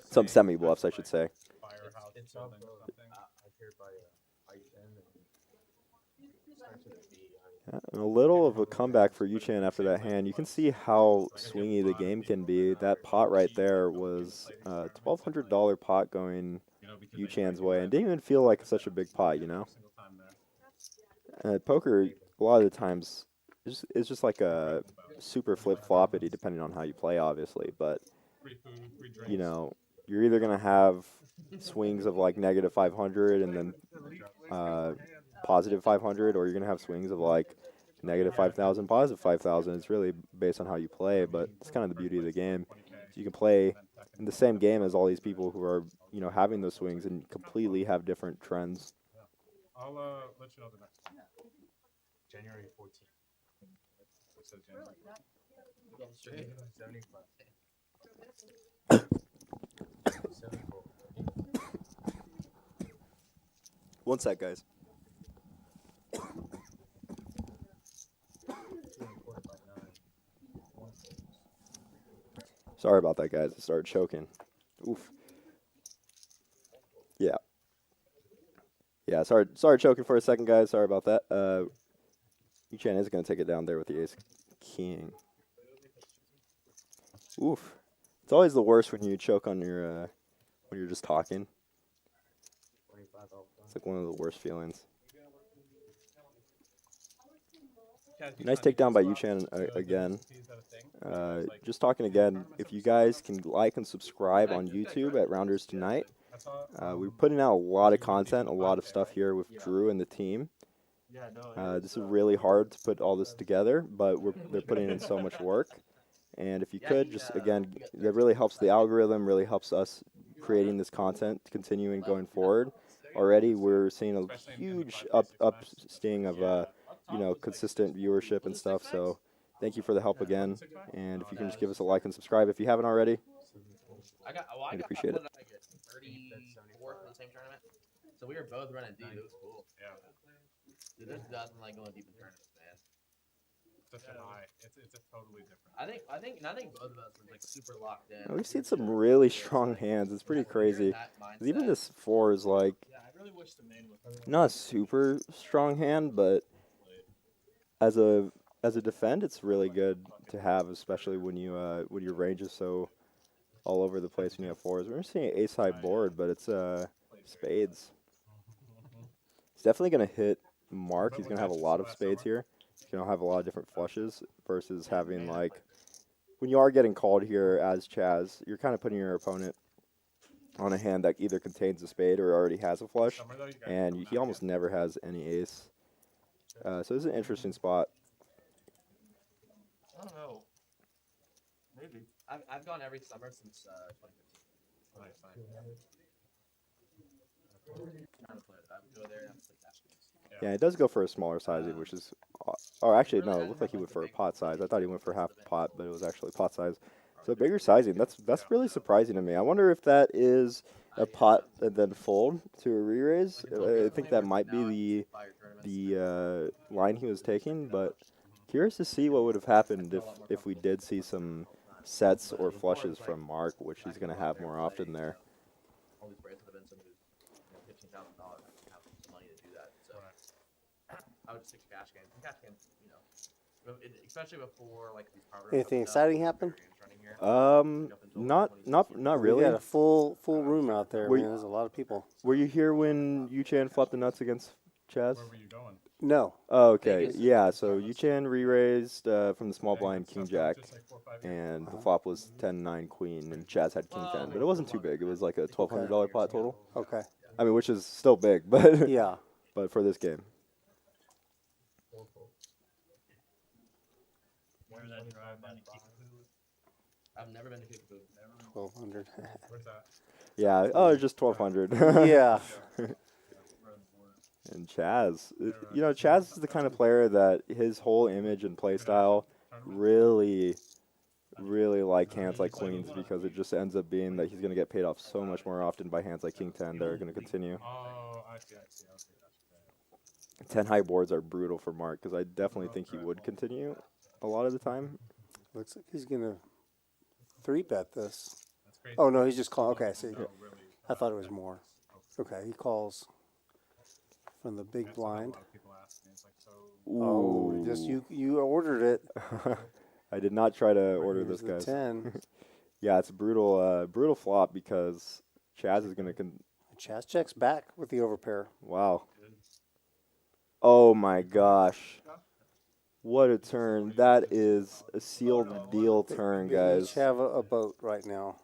Some semi-bluffs, I should say. Firehouse It's building up. or something. I hear by Aishan and starts with B. Yeah, and a little of a comeback for Yuchan after that hand. You can see how swingy the game can be. That pot right there was a $1,200 pot going Yuchan's way, and didn't even feel like such a big pot, Poker, a lot of the times, it's just like a super flip-floppity depending on how you play, obviously. But, Free food, free drinks. you're either going to have swings of like negative 500 and then positive 500, or you're going to have swings of like negative 5,000, positive 5,000. It's really based on how you play, but it's kind of the beauty of the game. You can play in the same game as all these people who are, having those swings and completely have different trends. I'll let you know the next one. January 14th. It says January. Yeah, sure. 75. 74. One sec, guys. Sorry about that, guys. I started choking. Oof. Yeah. Yeah, sorry choking for a second, guys. Sorry about that. Yuchan is going to take it down there with the ace-king. Oof. It's always the worst when you choke on your, when you're just talking. It's like one of the worst feelings. Nice takedown by Yuchan again. Just talking again, if you guys can like and subscribe on YouTube at Rounders Tonight. We're putting out a lot of content, a lot of stuff here with Drew and the team. This is really hard to put all this together, but they're putting in so much work. And if you could, just again, that really helps the algorithm, really helps us creating this content, continuing going forward. Already, we're seeing a huge upsting of consistent viewership and stuff. So thank you for the help again. And if you can just give us a like and subscribe if you haven't already, I'd appreciate it. 34th in the same tournament. So we were both running deep. It was cool. Yeah. Dude, there's nothing like going deep in tournaments, man. Such a high. It's a totally different. I think both of us were like super locked in. We've seen some really strong hands. It's pretty crazy. 'Cause even this 4 is like not a super strong hand, but as a defend, it's really good to have, especially when your range is so all over the place when you have 4s. We're seeing an ace-high board, but it's spades. He's definitely going to hit Mark. He's going to have a lot of spades here. He's going to have a lot of different flushes versus having like when you are getting called here as Chaz, you're kind of putting your opponent on a hand that either contains a spade or already has a flush, Summer, though, you guys and come he out almost again. never has any ace. So this is an interesting spot. I don't know. Maybe. I've gone every summer since 2015. Nice, nice. Trying to play it. I would go there and play cash games. Yeah, it does go for a smaller sizing, which is... Oh, actually, Really, no, I it looked didn't like he have, went like, for the a big pot size. I thought he went for half most a of pot, it. but it was actually pot size. So bigger sizing, that's really surprising to me. I wonder if that is a pot and then fold to a re-raise. I think that might be the line he was taking, but curious to see what would have happened if we did see some sets or flushes from Mark, which he's going to have more often there. All these brands would have been someone who's $15,000 have the money to do that. So I would just stick to cash games. And cash games, especially before like these power rooms Anything opened up, exciting there's happen? variants running here. Not We really. got a full room out there, Were man. you- There's a lot of people. Were you here when YOOCHAN flopped the nuts against Chaz? Where were you going? No. Oh, okay. Vegas. Yeah, so YOOCHAN re-raised from the small blind Stuff King that Jack, was just like 4 or 5 years and ago. the flop was 10-9 Queen, and Chaz had King 10, but it wasn't too big. It was like a $1,200 pot total. Okay. I mean, which is still big, but Yeah. but for this game. Where's that drive down to I've never been to Kickapoo. 1,200. Where's that? Yeah, oh, it's just 1,200. Yeah. And Chaz, Chaz is the kind of player that his whole image and play style really like hands like queens, because it just ends up being that he's going to get paid off so much more often by hands like King 10 that are going to continue. Oh, I see. 10 high boards are brutal for Mark, because I definitely think he would continue a lot of the time. Looks like he's going to 3-bet this. That's crazy. Oh, no, he's just calling. Okay, I see. No, really. I thought it was more. Okay, he calls from the big That's what a blind. lot of people ask me. It's like, so Oh, just you ordered it. I did not try to order Here's this, the guys. 10. Yeah, it's a brutal flop, because Chaz is going to... Chaz checks back with the overpair. Wow. Oh my gosh. What a turn. That is a sealed deal turn, They guys. each have a boat right now.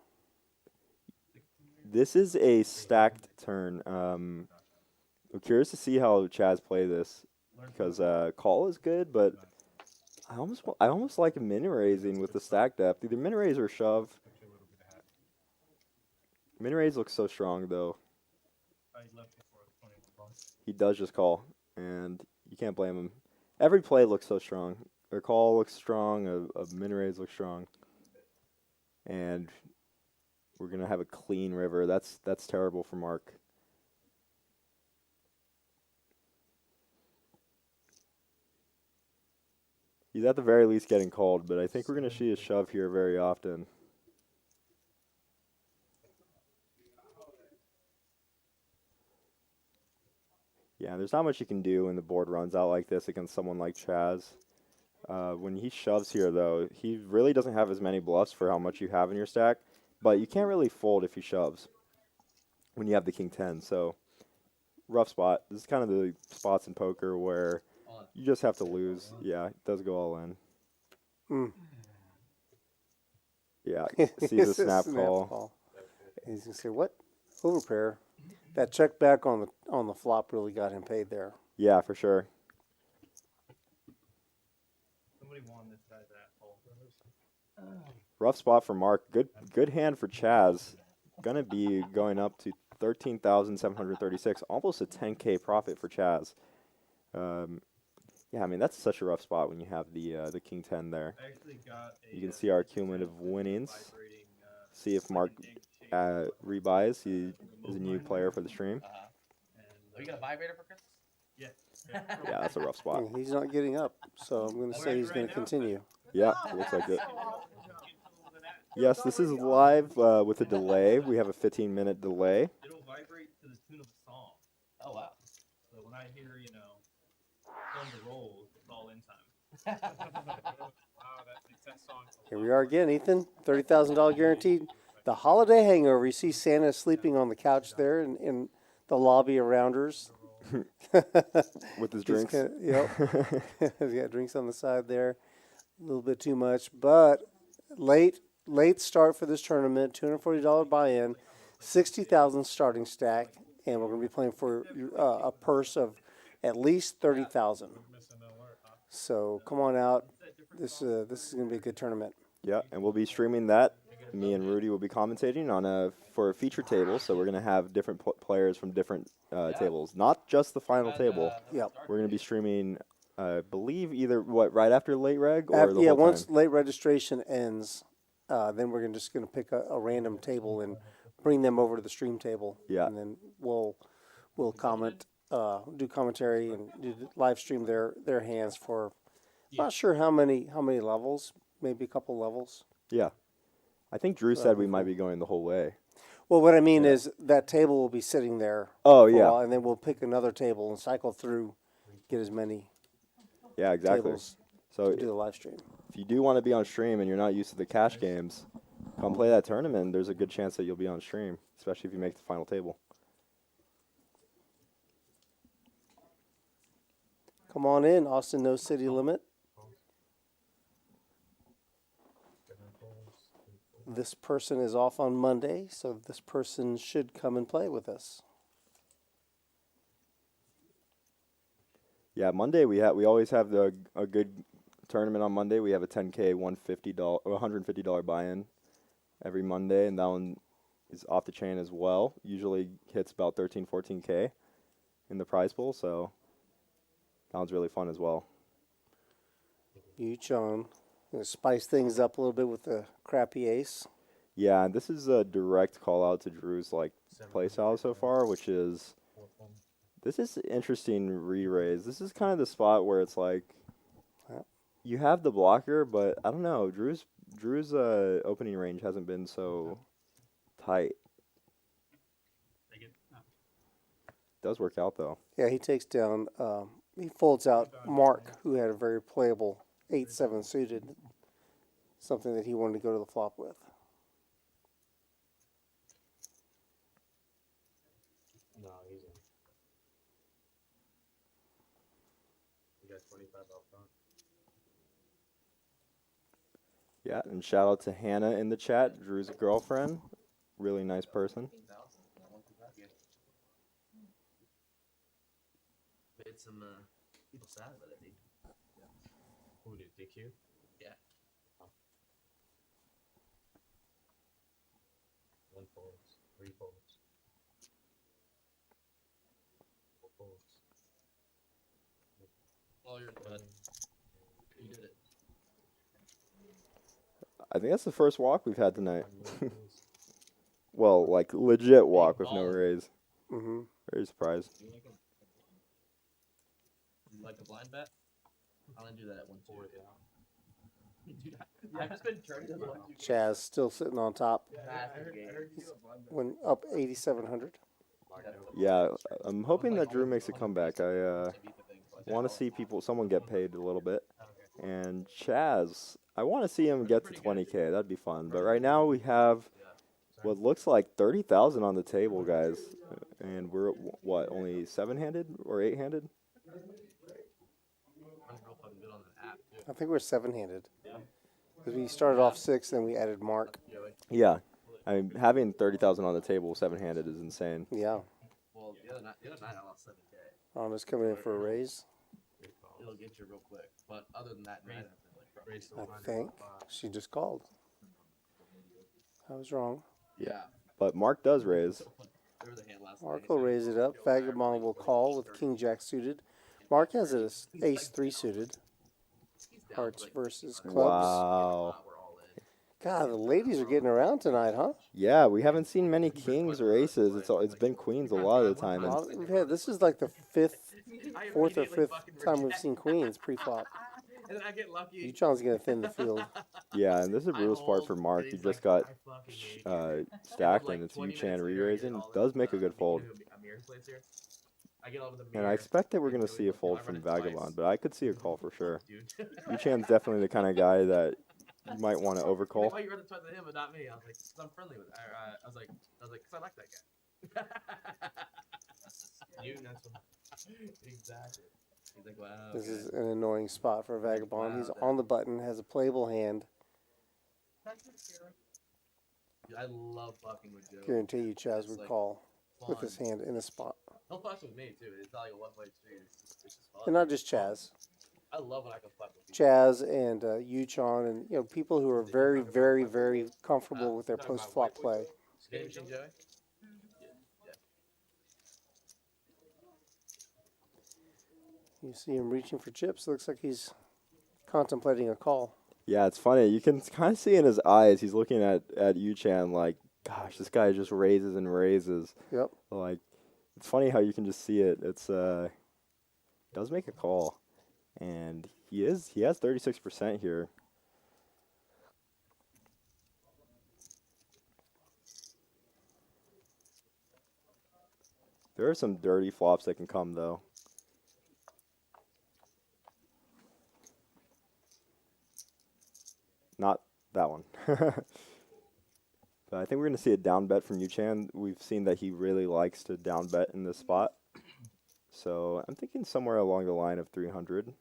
This is a stacked turn. I'm curious to see how Chaz play this, because call is good, but I almost like min raising with the stack depth. Either min raise or shove. Min raise looks so strong though. He does just call, and you can't blame him. Every play looks so strong. Their call looks strong. A min raise looks strong, and we're gonna have a clean river. That's terrible for Mark. He's at the very least getting called, but I think we're gonna see a shove here very often. Yeah, there's not much you can do when the board runs out like this against someone like Chaz. When he shoves here, though, he really doesn't have as many bluffs for how much you have in your stack, but you can't really fold if he shoves when you have the King 10, so rough spot. This is kind of the spots in poker where you just have to lose. Yeah, it does go all in. Mm. Yeah, It's sees a a snap call. And he's gonna say, "What overpair?" That check back on the flop really got him paid there. Yeah, for sure. somebody won this guy's asshole. Rough spot for Mark. Good hand for Chaz. Gonna be going up to 13,736, almost a 10K profit for Chaz. Yeah, I mean that's such a rough spot when you have the King 10 there. I actually got a, You can see our cumulative winnings. See if Mark rebuys. He is a new player for the stream. Oh, you got a vibrator for Christmas? Yeah. Yeah, that's a rough spot. He's not getting up, so I'm gonna say he's gonna continue. Yeah, looks like it. Yes, this is live with a delay. We have a 15-minute delay. It'll vibrate to the tune of a song. Oh, wow. So when I hear, on the rolls, it's all in time. Wow, that song. Here we are again, Ethan. $30,000 guaranteed. The holiday hangover. You see Santa sleeping on the couch there in the lobby of Rounders. With his drinks. Yep. He's got drinks on the side there. A little bit too much, but late start for this tournament. $240 buy-in, 60,000 starting stack, and we're going to be playing for a purse of at least 30,000. So come on out. This is going to be a good tournament. Yeah, and we'll be streaming that. Me and Rudy will be commentating on for a feature table, so we're going to have different players from different tables, not just the final table. Yep. We're going to be streaming, I believe, either right after late reg or the whole once time? late registration ends, then we're just going to pick a random table and bring them over to the stream table. Yeah. And then we'll comment, do commentary, and do live stream their hands for. Not sure how many levels, maybe a couple levels. Yeah. I think Drew said we might be going the whole way. Well, what I mean is that table will be sitting there. Oh, for a yeah. while, and then we'll pick another table and cycle through, get as many Yeah, exactly. tables So to do the live stream. if you do want to be on stream and you're not used to the cash games, come play that tournament. There's a good chance that you'll be on stream, especially if you make the final table. Come on in, Austin, no city limit. This person is off on Monday, so this person should come and play with us. Yeah, Monday we always have a good tournament on Monday. We have a 10K $150 buy-in every Monday, and that one is off the chain as well. Usually hits about 14K in the prize pool, so that one's really fun as well. YOOCHAN. Gonna spice things up a little bit with the crappy ace. Yeah, and this is a direct call out to Drew's play style so far, which is this is interesting re-raise. This is kind of the spot where it's like you have the blocker, but I don't know. Drew's opening range hasn't been so tight. Does work out though. Yeah, he takes down. He folds out Mark, who had a very playable 8-7 suited, something that he wanted to go to the flop with. No, he's in. You got 25 up front. Yeah, and shout out to Hannah in the chat, Drew's girlfriend. Really nice person. Made some people sad about it. Who did DQ? Yeah. One folds, three folds, four folds. Oh, you're good. You did it. I think that's the first walk we've had tonight. Well, legit walk with no raise. Mm-hmm. Very surprised. You like a blind bet? I'll do that at 1-4. Dude, I've just been turning this one. CHAZ still sitting on top. When up 8,700. Yeah, I'm hoping that Drew makes a comeback. I want to see someone get paid a little bit. And CHAZ, I want to see him get to 20K. That'd be fun. But right now we have what looks like 30,000 on the table, guys. And we're, what, only 7-handed or 8-handed? I think we're 7-handed. Because we started off 6, then we added Mark. Yeah. I mean, having 30,000 on the table 7-handed is insane. Yeah. Well, the other night I lost 7K. Ronda's coming in for a raise. It'll get you real quick. But other than that, I think she just called. I was wrong. Yeah. But Mark does raise. Mark will raise it up. Vagabond will call with King Jack suited. Mark has an ace 3 suited. Hearts versus clubs. Wow. God, the ladies are getting around tonight, huh? Yeah, we haven't seen many kings or aces. It's been queens a lot of the time. And This is like the fourth or fifth time we've seen queens pre-flop. And then I get lucky. YOOCHAN's going to thin the field. yeah, and this is a brutal part for Mark. He just got stacked, and it's YOOCHAN re-raising. Does make a good fold. And I expect that we're going to see a fold from Vagabond, but I could see a call for sure. YOOCHAN's definitely the kind of guy that you might want to overcall. Why you run the twice to him but not me? I was like, cause I'm friendly with. I was like, cause I like that guy. You know, exactly. He's like, wow. This is an annoying spot for Vagabond. He's on the button, has a playable hand. Dude, I love fucking with Joe. Guarantee you, Chaz It's, would like, call with fun. his hand in a spot. He'll fuck with me too. It's not like a one-way street. It's just fun. And not just Chaz. I love when I can fuck with people. Chaz and YOOCHAN and people who are very, very, very comfortable with their post flop play. Skinny machine, Joey? You see him reaching for chips. Looks like he's contemplating a call. Yeah, it's funny. You can kind of see in his eyes, he's looking at YOOCHAN like, gosh, this guy just raises and raises. Yep. Like, it's funny how you can just see it. It's does make a call, and he has 36% here. There are some dirty flops that can come though. Not that one. But I think we're going to see a down bet from YOOCHAN. We've seen that he really likes to down bet in this spot. So I'm thinking somewhere along the line of 300.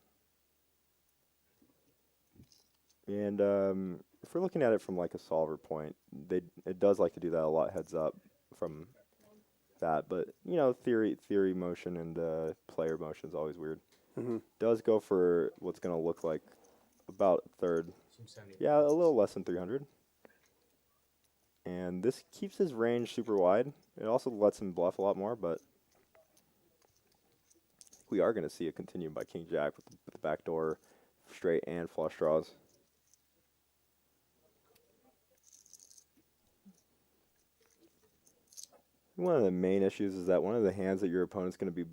And if we're looking at it from like a solver point, it does like to do that a lot heads up from that. But, you know, theory motion and player motion is always weird. Mm-hmm. Does go for what's going to look like about a third. Yeah, a little less than 300. And this keeps his range super wide. It also lets him bluff a lot more, but we are going to see a continue by King Jack with the backdoor straight and flush draws. One of the main issues is that one of the hands that your opponent's going to be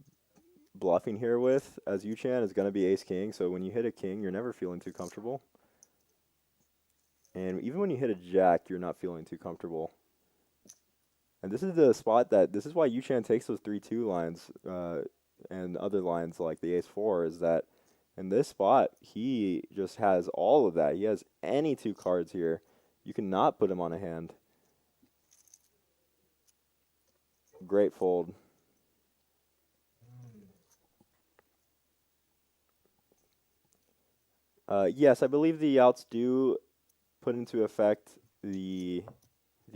bluffing here with as YOOCHAN is going to be ace-king, so when you hit a king, you're never feeling too comfortable. And even when you hit a jack, you're not feeling too comfortable. And this is the spot this is why YOOCHAN takes those 3-2 lines and other lines like the ace-4, is that in this spot, he just has all of that. He has any two cards here. You cannot put him on a hand. Great fold. Yes, I believe the outs do put into effect the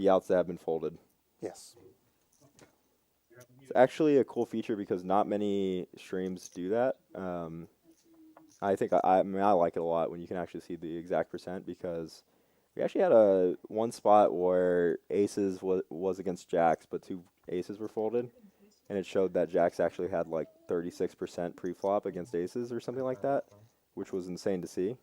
outs that have been folded. Yes. It's actually a cool feature because not many streams do that. I think I mean I like it a lot when you can actually see the exact percent, because we actually had one spot where aces was against jacks, but two aces were folded, and it showed that jacks actually had like 36% pre-flop against aces or something like that, which was insane to see.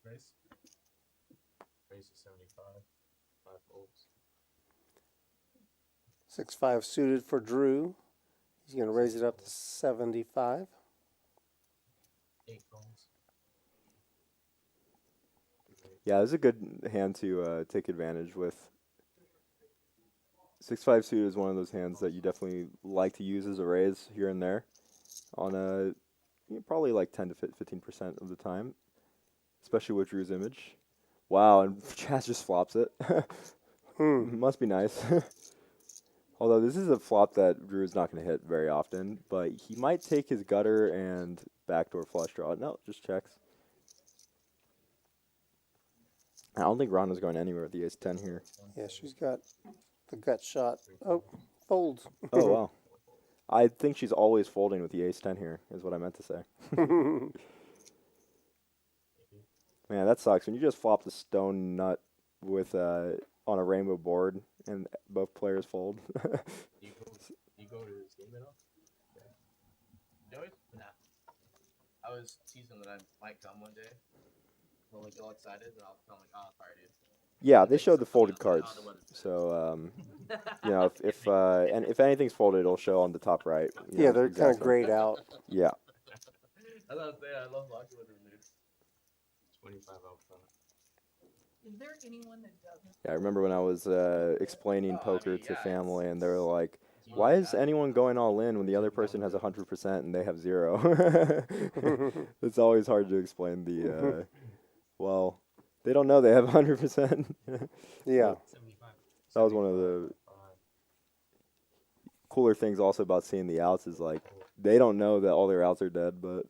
Race. Race is 75. 5 folds. 6-5 suited for Drew. He's going to raise it up to 75. 8 folds. Yeah, this is a good hand to take advantage with. 6-5 suited is one of those hands that you definitely like to use as a raise here and there on probably like 10 to 15% of the time, especially with Drew's image. Wow, and CHAZ just flops it. Must be nice. Although this is a flop that Drew is not going to hit very often, but he might take his gutter and backdoor flush draw. No, just checks. I don't think RHONDA's going anywhere with the ace-10 here. Yeah, she's got the gut shot. Oh, folds. Oh, wow. I think she's always folding with the ace-10 here, is what I meant to say. Man, that sucks. When you just flop the stone nut with on a rainbow board and both players fold. You go to this game at all? Joey? Nah. I was teasing that I might come one day. I'll get all excited, and I'll come like, oh, sorry, dude. Yeah, they showed the folded cards. So, you know, if anything's folded, it'll show on the top right. Yeah, they're kind of grayed out. Yeah. That's what I'm saying. I love walking with them, dude. 25 out front. Is there anyone that doesn't? Yeah, I remember when I was explaining poker to family, and they were like, why is anyone going all in when the other person has 100% and they have 0? It's always hard to explain the, well, They don't know they have 100%. Yeah. 75. That was one of the cooler things also about seeing the outs is like they don't know that all their outs are dead, but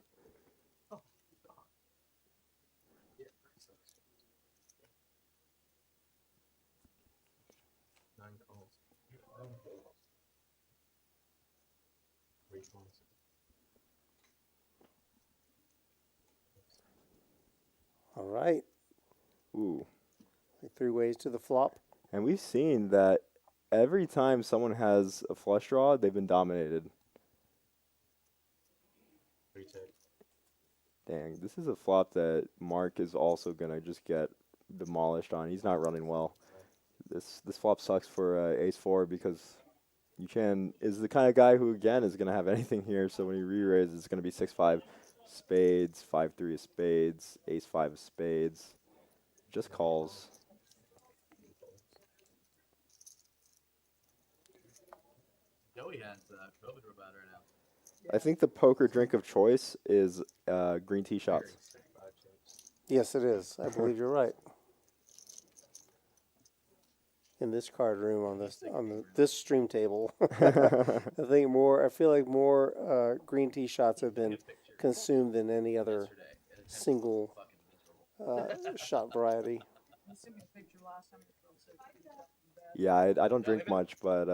Nine calls. 3 calls. All right. ooh. Like 3 ways to the flop. And we've seen that every time someone has a flush draw, they've been dominated. 3 tick. Dang, this is a flop that Mark is also gonna just get demolished on. He's not running well. This flop sucks for ace-4 because YOOCHAN is the kind of guy who again is gonna have anything here. So when he re-raises, it's gonna be 6-5 spades, 5-3 of spades, ace-5 of spades. Just calls. Joey has COVID rebounder now. I think the poker drink of choice is green tea shots. Yes, it is. I believe you're right. In this card room on this stream table, I feel like more green tea shots have been consumed than any other single shot variety. You sent me a picture last time. Yeah, I don't drink much, but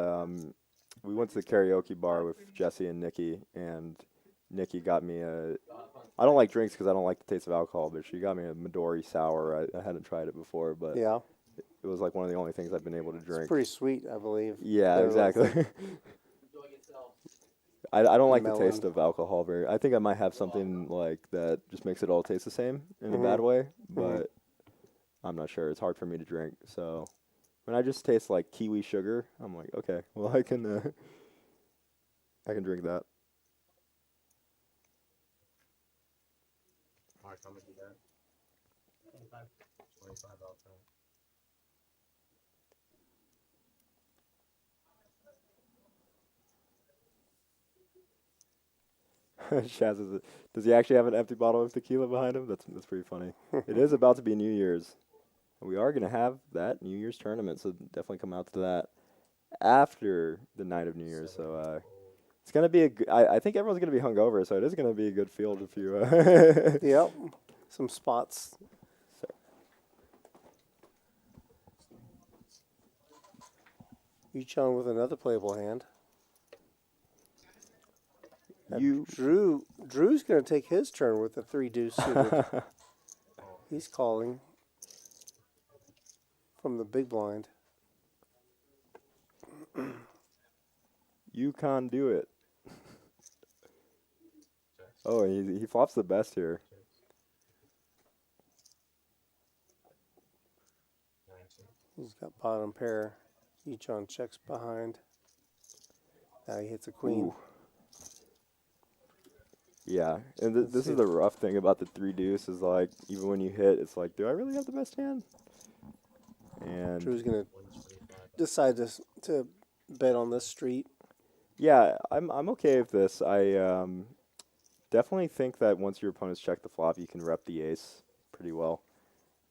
we went to the karaoke bar with Jesse and Nikki, and Nikki got me I don't like drinks because I don't like the taste of alcohol, but she got me a Midori sour. I hadn't tried it before, but Yeah, it was like one of the only things I've been able to drink. it's pretty sweet, I believe. Yeah, They're exactly. like I don't like the melon. taste of alcohol very. I think I might have something like that just makes it all taste the same in a bad way, but I'm not sure. It's hard for me to drink. So when I just taste like kiwi sugar, I'm like, okay, well I can drink that. Mark, how much you got? 25 outside. CHAZ does he actually have an empty bottle of tequila behind him? That's pretty funny. It is about to be New Year's. We are going to have that New Year's tournament, so definitely come out to that after the night of New Year's. So it's going to be I think everyone's going to be hungover, so it is going to be a good field if you. Yep, some spots. YOOCHAN with another playable hand. Drew's going to take his turn with the 3 deuce suited. He's calling from the big blind. You can't do it. Oh, he flops the best here. He's got bottom pair. YOOCHAN checks behind. Now he hits a queen. Ooh. Yeah, and this is the rough thing about the 3 deuce is like even when you hit, it's like, do I really have the best hand? And Drew's gonna decide to bet on this street. yeah, I'm okay with this. I definitely think that once your opponents check the flop, you can rep the ace pretty well.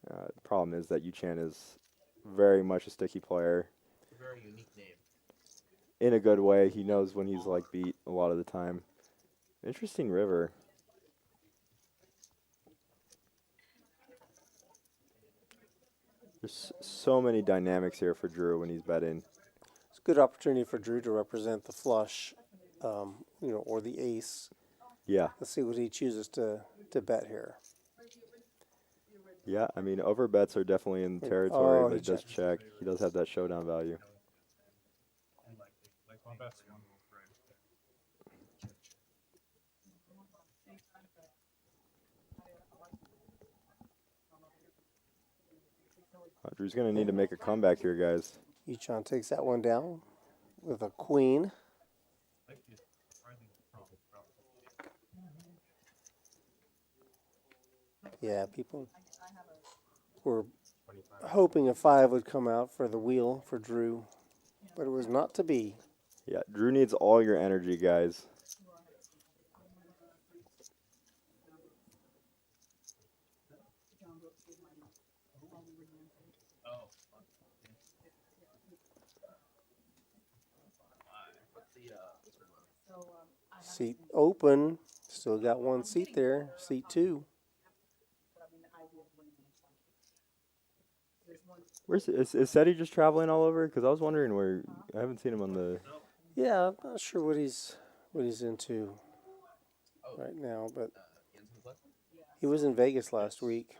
The problem is that YOOCHAN is very much a sticky player. It's a very unique name. In a good way, he knows when he's like beat a lot of the time. Interesting river. There's so many dynamics here for Drew when he's betting. It's a good opportunity for Drew to represent the flush, or the ace. Yeah. Let's see what he chooses to bet here. Yeah, I mean, overbets are definitely in the territory, but he does checks. check. He does have that showdown value. Like one best one will break. Drew's going to need to make a comeback here, guys. YOOCHAN takes that one down with a queen. Yeah, people were hoping a 5 would come out for the wheel for Drew, but it was not to be. Yeah, Drew needs all your energy, guys. Seat open. Still got one seat there. Seat 2. Where's is Seti just traveling all over? Because I was wondering where. I haven't seen him on the. Yeah, I'm not sure what he's into right now, but he was in Vegas last week.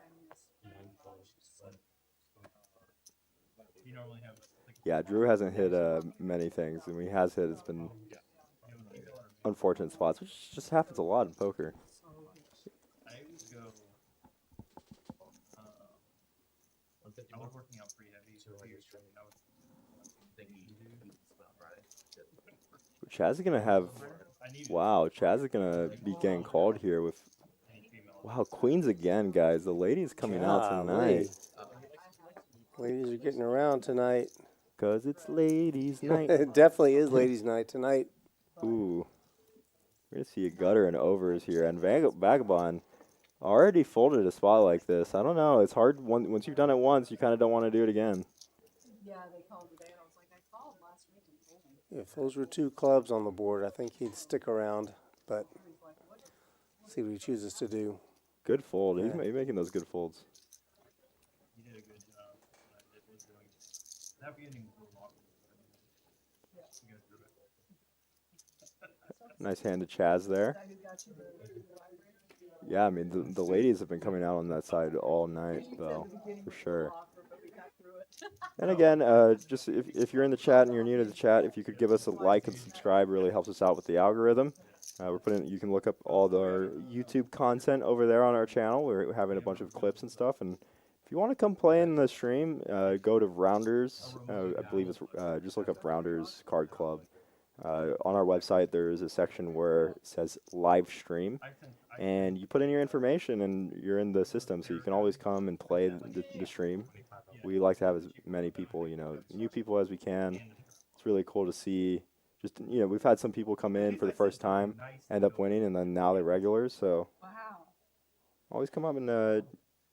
Yeah, Drew hasn't hit many things, and when he has hit, it's been unfortunate spots, which just happens a lot in poker. I was working out pretty heavy for years straight. I was thinking he split on Friday. Chaz is gonna have. Wow, Chaz is gonna be getting called here with. Wow, queens again, guys. The ladies coming out tonight. Ladies are getting around tonight. Cause it's ladies' night. It definitely is ladies' night tonight. Ooh, we're gonna see a gutter and overs here, and Vagabond already folded a spot like this. I don't know. It's hard once you've done it once, you kind of don't want to do it again. Yeah, they called today, and I was like, I called last week and told me. If those were 2 clubs on the board, I think he'd stick around, but see what he chooses to do. Good fold. Yeah. He's making those good folds. You did a good job. It was doing that beginning was a little awkward, but I mean, you guys drew it. Nice hand to Chaz there. Yeah, I mean, the ladies have been coming out on that side all night, though, for sure. And again, just if you're in the chat and you're new to the chat, if you could give us a like and subscribe, really helps us out with the algorithm. You can look up all our YouTube content over there on our channel. We're having a bunch of clips and stuff. And if you want to come play in the stream, go to Rounders. I believe it's just look up Rounders Card Club. On our website, there is a section where it says live stream, and you put in your information and you're in the system, so you can always come and play the stream. We like to have as many people, new people as we can. It's really cool to see. Just, we've had some people come in for the first time, end up winning, and then now they're regulars. So always come up and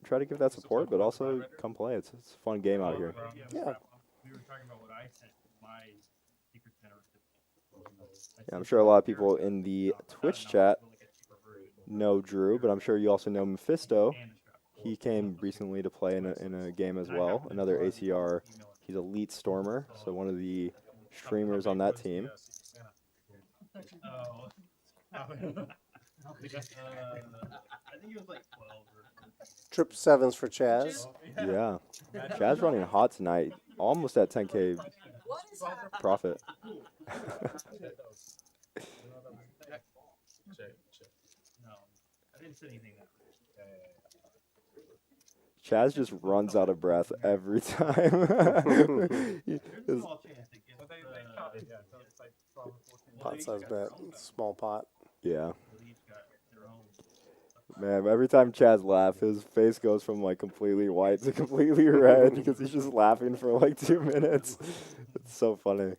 try to give that support, but also come play. It's a fun game out here. Yeah. We were talking about what I sent my secret center. Yeah, I'm sure a lot of people in the Twitch chat know Drew, but I'm sure you also know Mephisto. He came recently to play in a game as well, another ACR. He's Elite Stormer, so one of the streamers on that team. I think it was like 12 or 7s for Chaz. Yeah. Chaz running hot tonight, almost at 10K profit. No, I didn't say anything. Chaz just runs out of breath every time. Pot size bet. Small pot. Yeah. Man, every time Chaz laughs, his face goes from like completely white to completely red because he's just laughing for like 2 minutes. It's so funny.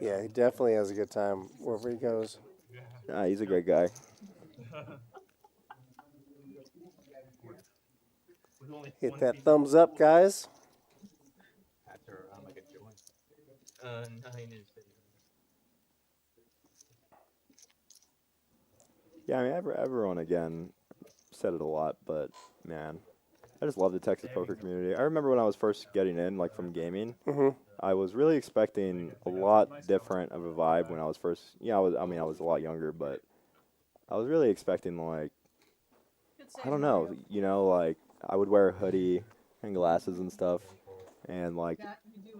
Yeah, he definitely has a good time wherever he goes. Nah, he's a great guy. Hit that thumbs up, guys. Yeah, I mean, everyone, again, said it a lot, but, man, I just love the Texas poker community. I remember when I was first getting in, like, from gaming, I was really expecting a lot different of a vibe when I was first, I was a lot younger, but I was really expecting, like, I don't know, like, I would wear a hoodie and glasses and stuff, and, like,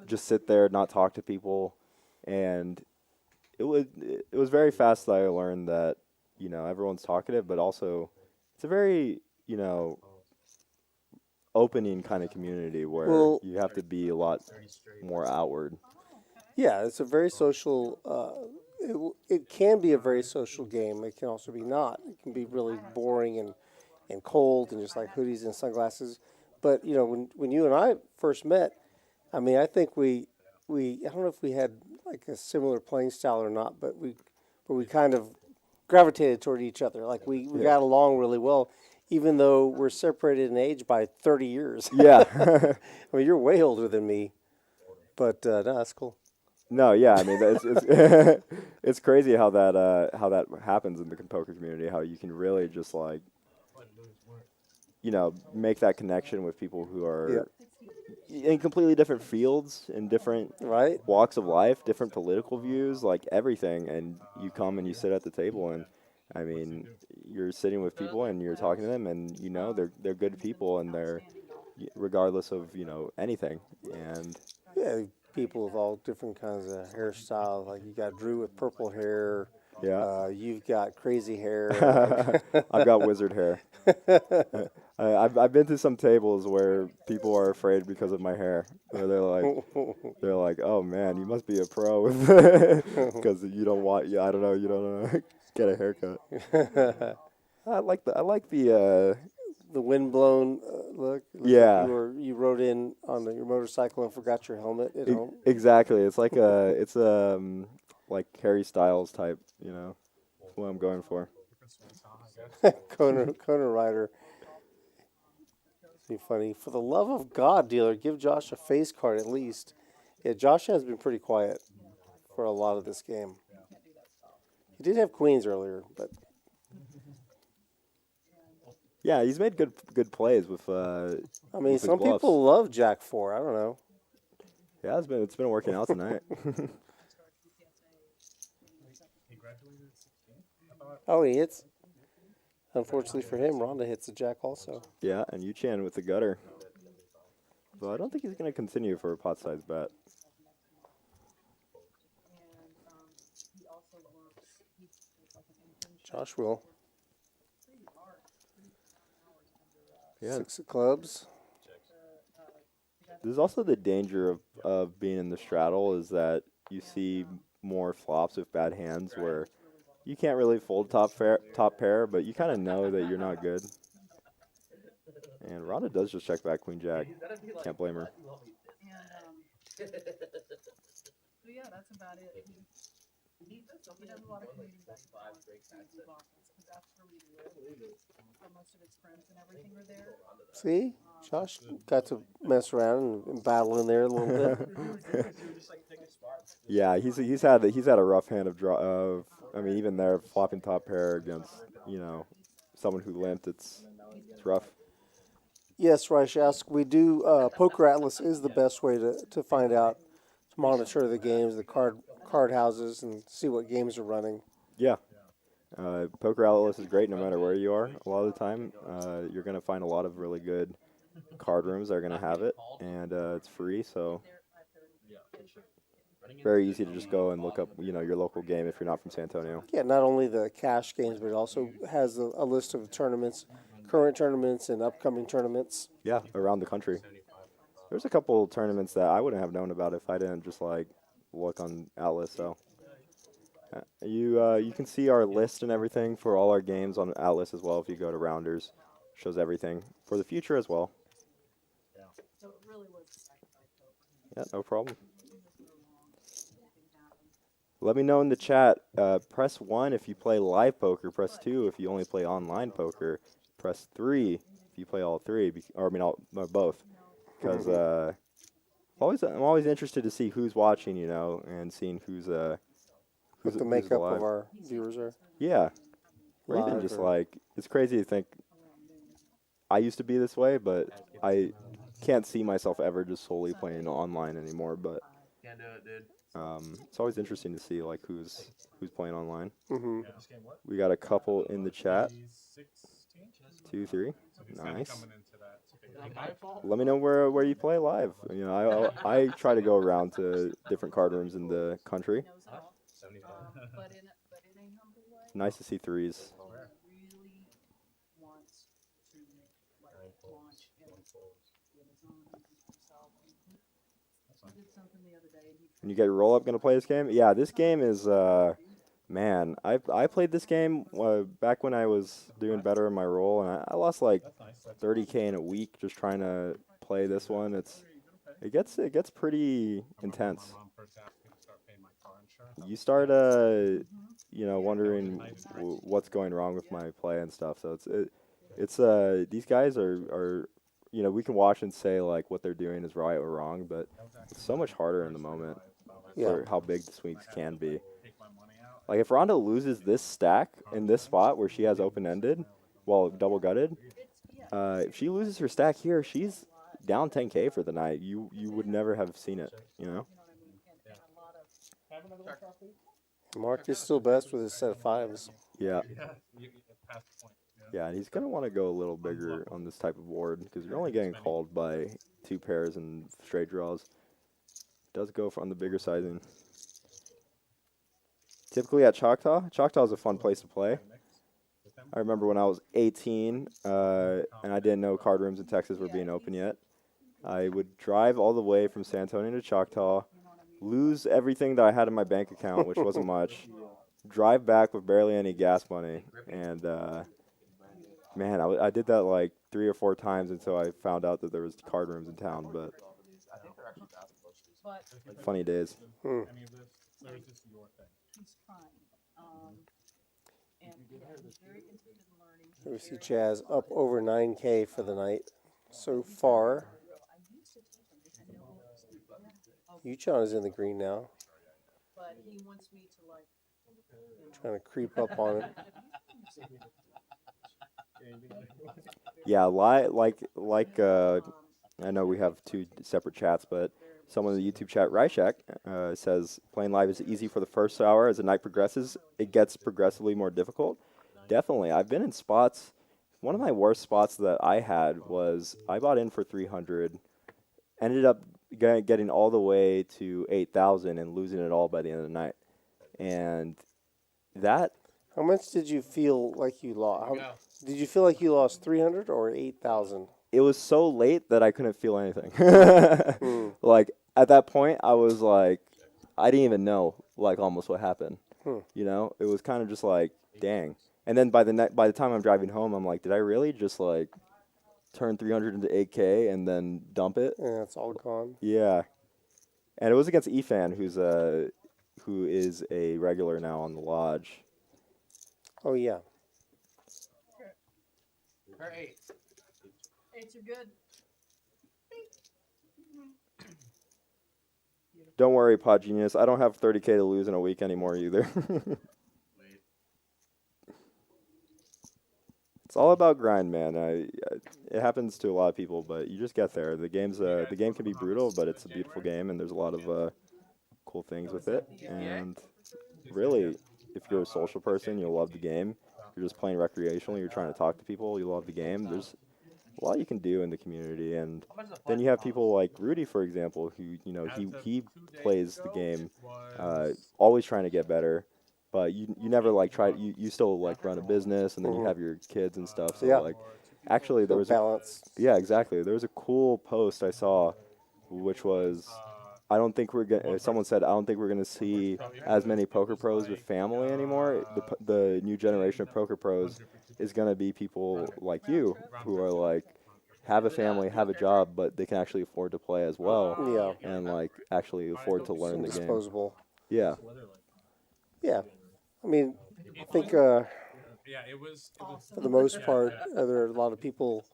just sit there, not talk to people, and it was very fast that I learned that, everyone's talkative, but also it's a very, opening kind of community where you have to be a lot more outward. Yeah, it's a very social, it can be a very social game. It can also be not. It can be really boring and cold and just like hoodies and sunglasses. But, when you and I first met, I mean, I think we I don't know if we had like a similar playing style or not, but we kind of gravitated toward each other. Like we got along really well, even though we're separated in age by 30 years. Yeah. I mean, you're way older than me, but no, that's cool. No, yeah, I mean it's it's crazy how that happens in the poker community. How you can really just like, make that connection with people who are in completely different fields, in different Right? walks of life, different political views, like everything, and you come and you sit at the table, and I mean, you're sitting with people and you're talking to them, and they're good people, and they're regardless of anything, and Yeah, people with all different kinds of hairstyles. Like you got Drew with purple hair. yeah. You've got crazy hair. I've got wizard hair. I've been to some tables where people are afraid because of my hair. Where they're like, oh man, you must be a pro because you don't want, I don't know, you don't get a haircut. I like the The windblown look. It looks Yeah. Like you rode in on your motorcycle and forgot your helmet at home. exactly. It's like like Harry Styles type, That's what I'm going for. Kona rider. Be funny. For the love of God, dealer, give Josh a face card at least. Yeah, Josh has been pretty quiet for a lot of this game. He did have queens earlier, but Yeah, he's made good plays with. I mean, with his some bluffs. people love Jack 4. I don't know. Yeah, it's been working out tonight. Oh, he hits. Unfortunately for him, Rhonda hits the Jack also. Yeah, and YOOCHAN with the gutter. So I don't think he's going to continue for a pot-sized bet. Josh will. Yeah. 6 of clubs. There's also the danger of being in the straddle is that you see more flops with bad hands where you can't really fold top pair, but you kind of know that you're not good. And Rhonda does just check back Queen Jack. Can't blame her. So yeah, that's about it. He does a lot of community back because that's where we live. So most of his friends and everything are there. See? Josh got to mess around and battle in there a little bit. Yeah, he's had a rough hand of draw. I mean, even there, flopping top pair against someone who limped. It's rough. Yes, Ryshask, we do. Poker Atlas is the best way to find out, to monitor the games, the card houses, and see what games are running. Yeah. Poker Atlas is great no matter where you are. A lot of the time, you're going to find a lot of really good card rooms that are going to have it, and it's free, so very easy to just go and look up, your local game if you're not from San Antonio. Yeah, not only the cash games, but it also has a list of tournaments, current tournaments, and upcoming tournaments. Yeah, around the country. There's a couple tournaments that I wouldn't have known about if I didn't just look on Atlas. So you can see our list and everything for all our games on Atlas as well. If you go to Rounders, shows everything for the future as well. So it really was a sacrifice. Yeah, no problem. Let me know in the chat. Press 1 if you play live poker. Press 2 if you only play online poker. Press 3 if you play all three, both. Because I'm always interested to see who's watching, and seeing who's What the makeup of our viewers are. Yeah. Or even Live just or- it's crazy to think I used to be this way, but I can't see myself ever just solely playing online anymore. But Can't do it, dude. it's always interesting to see who's playing online. Mm-hmm. We got a couple in the chat. 2, 3. Nice. Let me know where you play live. I try to go around to different card rooms in the country. Knows it all. But in a humble way. Nice to see threes. Really wants to launch and get his own himself. He did something the other day. And you get your roll up. Gonna play this game? Yeah, this game is man. I played this game back when I was doing better in my roll, and I lost like 30K in a week just trying to play this one. It gets pretty intense. You start wondering what's going wrong with my play and stuff. So it's these guys are we can watch and say what they're doing is right or wrong, but it's so much harder in the moment. for how big the swings can be. take my money out. Like if Rhonda loses this stack in this spot where she has open-ended, well, double-gutted, if she loses her stack here, she's down 10K for the night. You would never have seen it, you know? Mark is still best with his set of fives. Yeah. Past the point. Yeah, and he's going to want to go a little bigger on this type of board because you're only getting called by 2 pairs and straight draws. Does go on the bigger sizing. Typically at Choctaw is a fun place to play. I remember when I was 18 and I didn't know card rooms in Texas were being open yet. I would drive all the way from San Antonio to Choctaw, lose everything that I had in my bank account, which wasn't much, drive back with barely any gas money, and man, I did that like 3 or 4 times until I found out that there was card rooms in town, but funny days. Any of this, or is this your thing? He's trying. And yeah, he's very interested in learning. We see CHAZ up over 9K for the night so far. YOOCHAN is in the green now. But he wants me to like. Trying to creep up on it. Yeah, I know we have 2 separate chats, but someone in the YouTube chat, Ryshak, says playing live is easy for the first hour. As the night progresses, it gets progressively more difficult. Definitely. I've been in spots. One of my worst spots that I had was I bought in for 300, ended up getting all the way to 8,000 and losing it all by the end of the night. And that... How much did you feel like you lost? Did you feel like you lost 300 or 8,000? It was so late that I couldn't feel anything. Like, at that point, I was like, I didn't even know, like, almost what happened. You know? It was kind of just like, dang. And then by the time I'm driving home, I'm like, did I really just, like, turn 300 into 8K and then dump it? Yeah, it's all gone. Yeah. And it was against Efan, who is a regular now on the lodge. Oh, yeah. Her 8. 8s are good. Don't worry, Pod Genius. I don't have 30K to lose in a week anymore either. It's all about grind, man. It happens to a lot of people, but you just get there. The game can be brutal, but it's a beautiful game, and there's a lot of cool things with it. And really, if you're a social person, you'll love the game. If you're just playing recreationally, you're trying to talk to people, you love the game. There's a lot you can do in the community, and then you have people like Rudy, for example, who he plays the game, always trying to get better. But you never like try. You still like run a business, and then you have your kids and stuff. So like, actually, there was balance. Yeah, exactly. There was a cool post I saw, which was, I don't think we're gonna. Someone said, I don't think we're gonna see as many poker pros with family anymore. The new generation of poker pros is gonna be people like you, who are like, have a family, have a job, but they can actually afford to play as well. Yeah. And like actually afford to learn the game. Disposable. Yeah. Yeah. I mean, I think Yeah, it was for the most part, there are a lot of people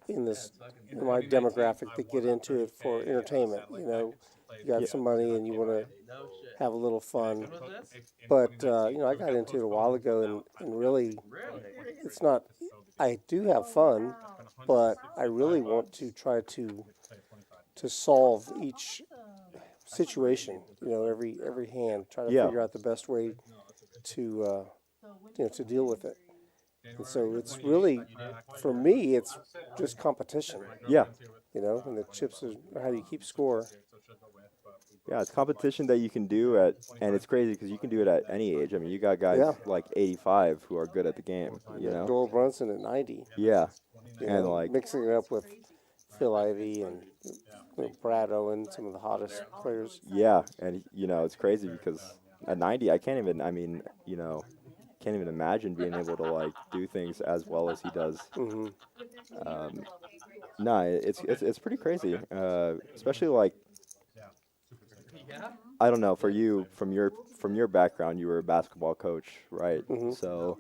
in my demographic that get into it for entertainment. You know, you got some money and you want to have a little fun. But, I got into it a while ago, and really, it's not, I do have fun, but I really want to try to solve each situation, every hand, try to figure out the best way to deal with it. And so it's really, for me, it's just competition. Yeah. And the chips are how do you keep score. Yeah, it's competition that you can do and it's crazy because you can do it at any age. I mean, you got guys like 85 who are good at the game, Doyle Brunson at 90. Yeah. And like mixing it up with Phil Ivey and Brad Owen, some of the hottest players. Yeah, and it's crazy because at 90, I can't even imagine being able to like do things as well as he does. No, it's pretty crazy, especially like, I don't know, for you, from your background, you were a basketball coach, right? So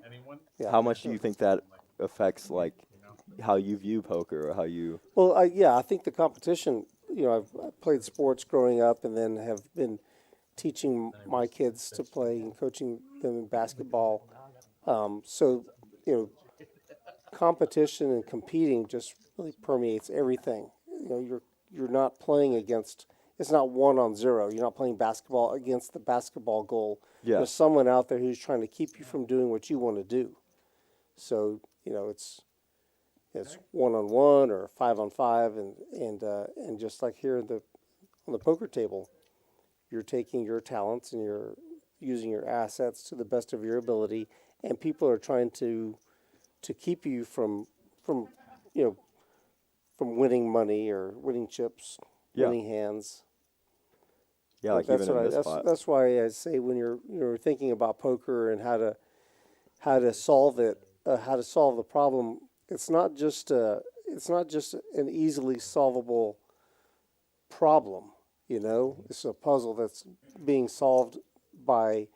how much do you think that affects like how you view poker or how you? Well, I think the competition, I've played sports growing up, and then have been teaching my kids to play and coaching them in basketball. So, competition and competing just really permeates everything. You're not playing against. It's not 1-on-0. You're not playing basketball against the basketball goal. Yeah. There's someone out there who's trying to keep you from doing what you want to do. So it's 1-on-1 or 5-on-5, and just like here on the poker table, you're taking your talents and you're using your assets to the best of your ability, and people are trying to keep you from winning money or winning chips, Yeah. winning hands. Yeah, like that's even in this spot. that's why I say when you're thinking about poker and how to solve it, how to solve the problem, it's not just an easily solvable problem. It's a puzzle that's being solved by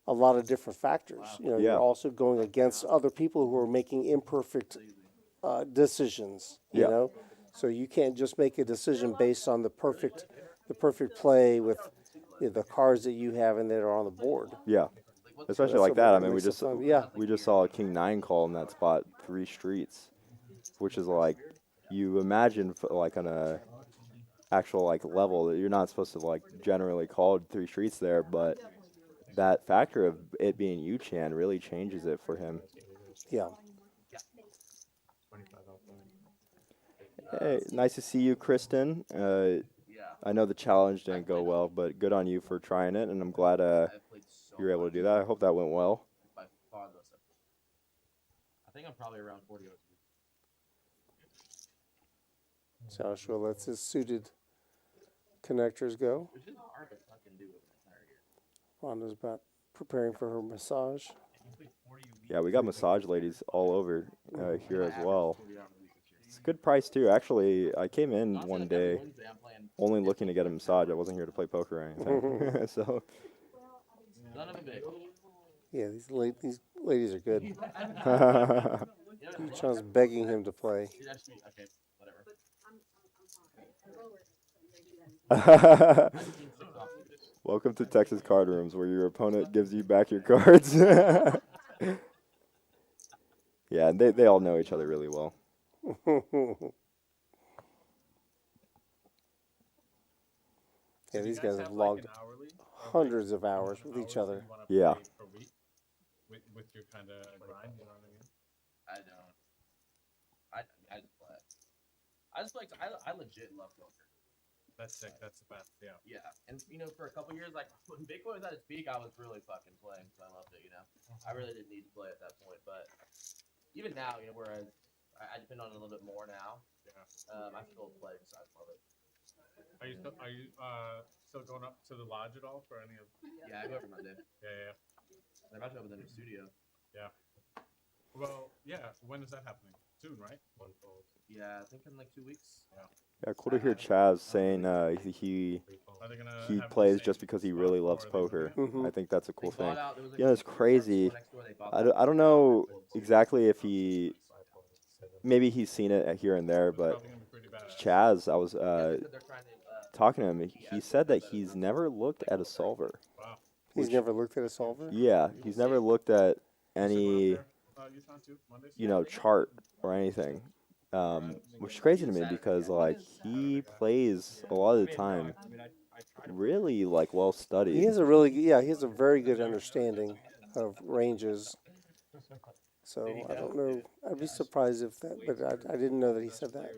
a lot of different factors. Yeah. You're also going against other people who are making imperfect decisions. Yeah. So you can't just make a decision based on the perfect play with the cards that you have and that are on the board. Yeah. Especially That's like that. I what mean, we makes it just fun. Yeah. we just saw a King 9 call in that spot, 3 streets, which is like you imagine like on a actual like level that you're not supposed to like generally call 3 streets there, but that factor of it being YOOCHAN really changes it for him. Yeah. Hey, nice to see you, Kristen. I know the challenge didn't go well, but good on you for trying it, and I'm glad you were able to do that. I hope that went well. By far the most effort. I think I'm probably around 40 hours a week. Joshua lets his suited connectors go. Which is hard to fucking do with an entire year. Rhonda's about preparing for her massage. Yeah, we got massage ladies all over here as well. It's a good price too. Actually, I came in one day only looking to get a massage. I wasn't here to play poker or anything. So. None of them big. Yeah, these ladies are good. Sean's begging him to play. Okay, whatever. Welcome to Texas Card Rooms, where your opponent gives you back your cards. Yeah, and they all know each other really well. Yeah, these guys have logged hundreds of hours with each other. Yeah. With your kind of grind, you know what I mean? I don't. I just play. I just like I legit love poker. That's sick. That's the best. Yeah. Yeah, and for a couple years, like when Bitcoin was at its peak, I was really fucking playing because I loved it. I really didn't need to play at that point, but even now, whereas I depend on it a little bit more now. Yeah. I still play because I love it. Are you still going up to the lodge at all for any of? Yeah, I go every Monday. Yeah. They're about to open the new studio. Yeah. Well, yeah. When is that happening? Soon, right? Yeah, I think in like 2 weeks. Yeah, cool to hear CHAZ saying he plays just because he really loves poker. I think that's a cool thing. Yeah, it's crazy. I don't know exactly if maybe he's seen it here and there, but CHAZ, I was talking to him. He said that he's never looked at a solver. Wow. He's never looked at a solver? Yeah, he's never looked at any, chart or anything. Which is crazy to me because like he plays a lot of the time really like well studied. He has a very good understanding of ranges. So I don't know. I'd be surprised if that, but I didn't know that he said that.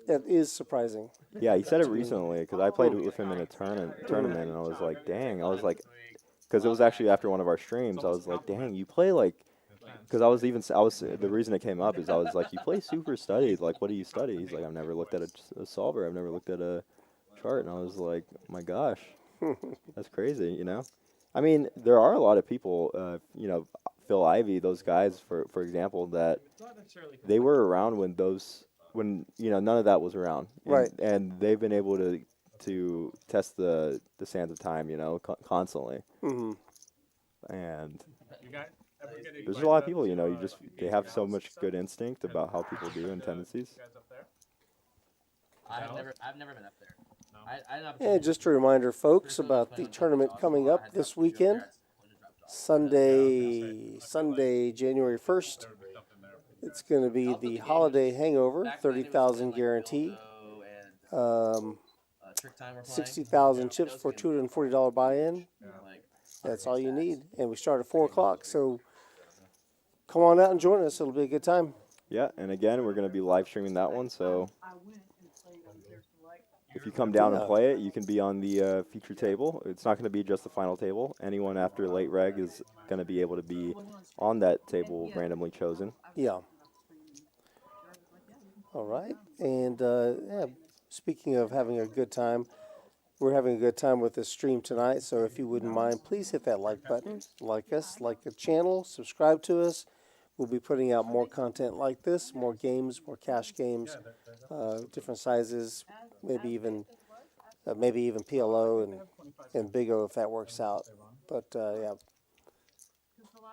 That is surprising. Yeah, he said it recently because I played with him in a tournament, and I was like, dang, because it was actually after one of our streams. I was like, dang, you play like. Because the reason it came up is I was like, you play super studied, like what do you study? He's like, I've never looked at a solver, I've never looked at a chart, and I was like, my gosh, that's crazy, I mean, there are a lot of people, Phil Ivey, those guys, for example, that they were around when none of that was around, right? And they've been able to test the sands of time, constantly, and. There's a lot of people, they have so much good instinct about how people do and tendencies. I've never been up there. No. I had an And opportunity just to- a reminder, folks, Chris about was the playing tournament with coming Jaws, up I had this the opportunity to go up weekend. there. I wanted to drop Jaws. Sunday, Sunday, January 1st. There would be stuff in there for you It's guys. going to be Also, the the game holiday is- hangover, back then it was 30,000 playing, like, guarantee. Dildo and, Um, Trick Time we're playing. 60,000 chips Those for games $240 buy-in. Like, That's all you need. And we start at 4 o'clock. So come on out and join us. It'll be a good time. Yeah, and again, we're going to be live streaming that one, so I went and played on There's the Light. if you come down and Yeah. play it, you can be on the feature table. It's not going to be just the final table. Anyone after late reg is going to be able to be on that table randomly chosen. Yeah. All right. And yeah, speaking of having a good time, we're having a good time with this stream tonight. So if you wouldn't mind, please hit that like button, like us, like the channel, subscribe to us. We'll be putting out more content like this, more games, more cash games, different sizes, maybe even PLO and Big O if that works out. But yeah,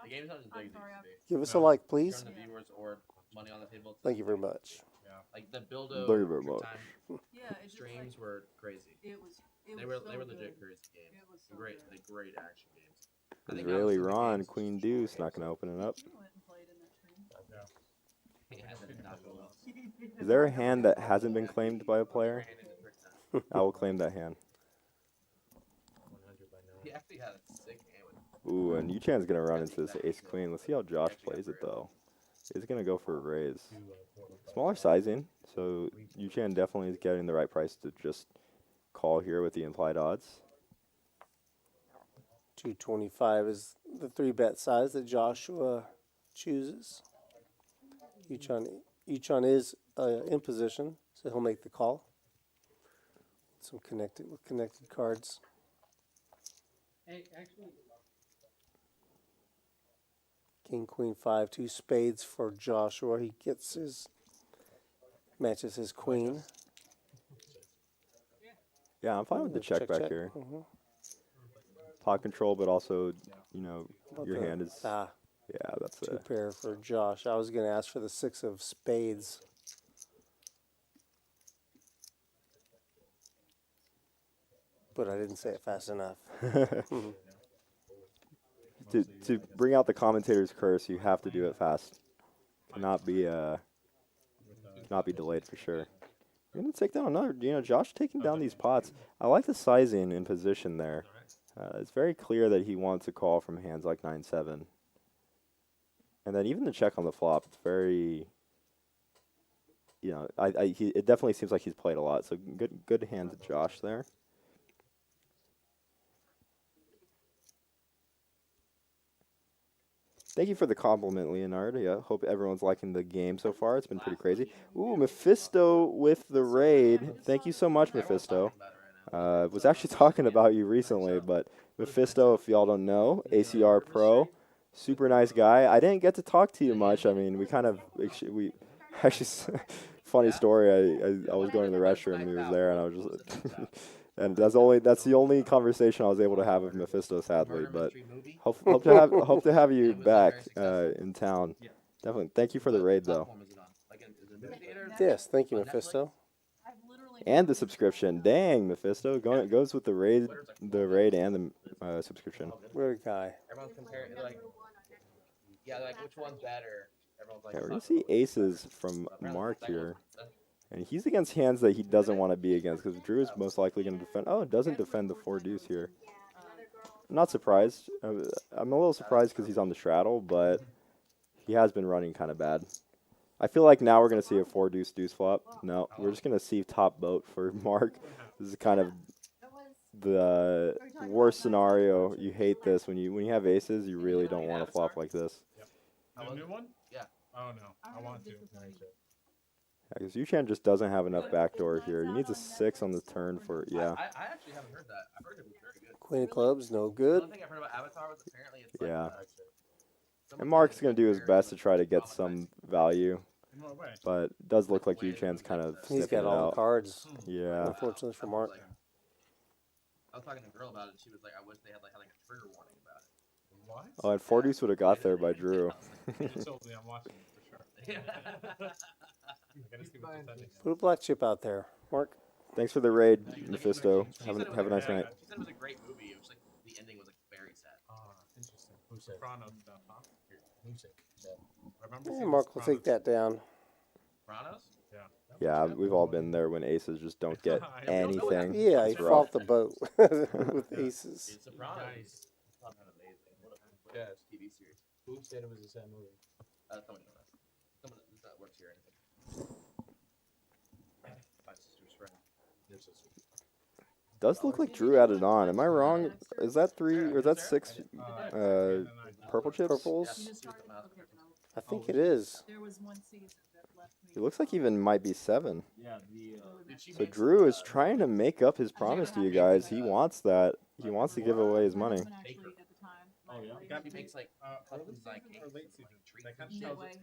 the game's not as big as it used to be. give us a like, please. Turn the viewers or money on the table. Thank you very much. Like the Buildo Thank you very Trick much. Time Yeah, it's just like, streams were crazy. it was They so were legit good. crazy games. It was so Great, good. like great action games. I think Really, obviously the Ron, games- Queen Deuce, not going to open it up. You went and played in that stream. Yeah, that did not go well. Is there a hand that hasn't been claimed by a player? Ran into Trick Time. I will claim that hand. He actually had a sick hand with Ooh, and YOOCHAN's going to run into this ace queen. Let's see how Josh plays it, though. He's going to go for a raise. Smaller sizing, so YOOCHAN definitely is getting the right price to just call here with the implied odds. 225 is the 3-bet size that Joshua chooses. YOOCHAN is in position, so he'll make the call. Some connected cards. Hey, actually, King, Queen, 5, 2 spades for Joshua. He gets matches his queen. Yeah, I'm fine with the check back here. Mhm. Pot control, but also, you know, About your the- hand is, Ah, yeah, that's 2 a, pair for Josh. I was going to ask for the 6 of spades. But I didn't say it fast enough. to bring out the commentator's curse, you have to do it fast. Cannot be delayed for sure. We're gonna take down another. You know, Josh taking down these pots. I like the sizing and position there. It's very clear that he wants a call from hands like 9-7. And then even the check on the flop, it's very. You know, it definitely seems like he's played a lot. So good hand to Josh there. Thank you for the compliment, Leonard. Yeah, hope everyone's liking the game so far. It's been pretty crazy. Ooh, Mephisto with the raid. Thank you so much, Mephisto. Was actually talking about you recently, but Mephisto, if y'all don't know, ACR Pro, super nice guy. I didn't get to talk to you much. I mean, we actually, funny story. I was going to the restroom and he was there, and I was just. And that's the only conversation I was able to have with Mephisto, sadly. But hope to have you back in town. Definitely. Thank you for the raid, though, Yes, thank you, Mephisto. I've literally and the subscription. Dang, Mephisto, goes with the raid and the subscription. Weird guy. Everyone's comparing, like, yeah, like which one's better? Everyone's like, Yeah, we're gonna see aces from Mark here, and he's against hands that he doesn't want to be against because Drew is most likely going to defend. Oh, it doesn't defend the 4 deuce here. I'm not surprised. I'm a little surprised because he's on the straddle, but he has been running kind of bad. I feel like now we're going to see a 4 deuce deuce flop. No, we're just going to see top boat for Mark. This is kind of the worst scenario. You hate this when you have aces. You really don't want to flop like this. The new one? Yeah. Oh no, I want to. Because YOOCHAN just doesn't have enough backdoor here. He needs a 6 on the turn for, yeah. I actually haven't heard that. I've heard it was very good. Queen of clubs, no The good. only thing I've heard about Avatar was apparently it's Yeah. like, And Mark's going to do his best to try to get some value. In what way? But it does look like YOOCHAN's kind of He's sniffing got it all the out. cards, Yeah. unfortunately for Mark. I was talking to a girl about it. And she was like, I wish they had like a trigger warning about it. What? Oh, and 4 deuce would have got there by Drew. You told me I'm watching it for sure. gotta see what's intending. Put a black chip out there, Mark. Thanks for the raid, Mephisto. Have a nice night. She said it was a great movie. It was like the ending was like very sad. Interesting. Who said? Sopranos stuff, huh? Who said? I remember Yeah, seeing Mark will Sopranos. take that down. Sopranos? Yeah. Yeah, we've all been there when aces just don't get anything. Yeah, he It's rough. fought the boat with aces. Dude, Sopranos. Guys. It's fucking amazing. What a Yes. TV series. Who said it was a sad movie? Somebody knows that. Someone that works here or anything. My sister's friend. Your sister. Does look like Drew added on. Am I wrong? Is that 3 or is that 6 purple chips? He Purples? just started, okay, no. I think it is. There was one season that left me. It looks like even might be 7. Yeah, the Dude, she So makes, Drew is trying to make up his promise to you guys. He wants that. He wants to give away his My money. husband actually, at the time, Oh, yeah? like, She makes like Early custom like season or late season? treats That kind and of shit. tells midway.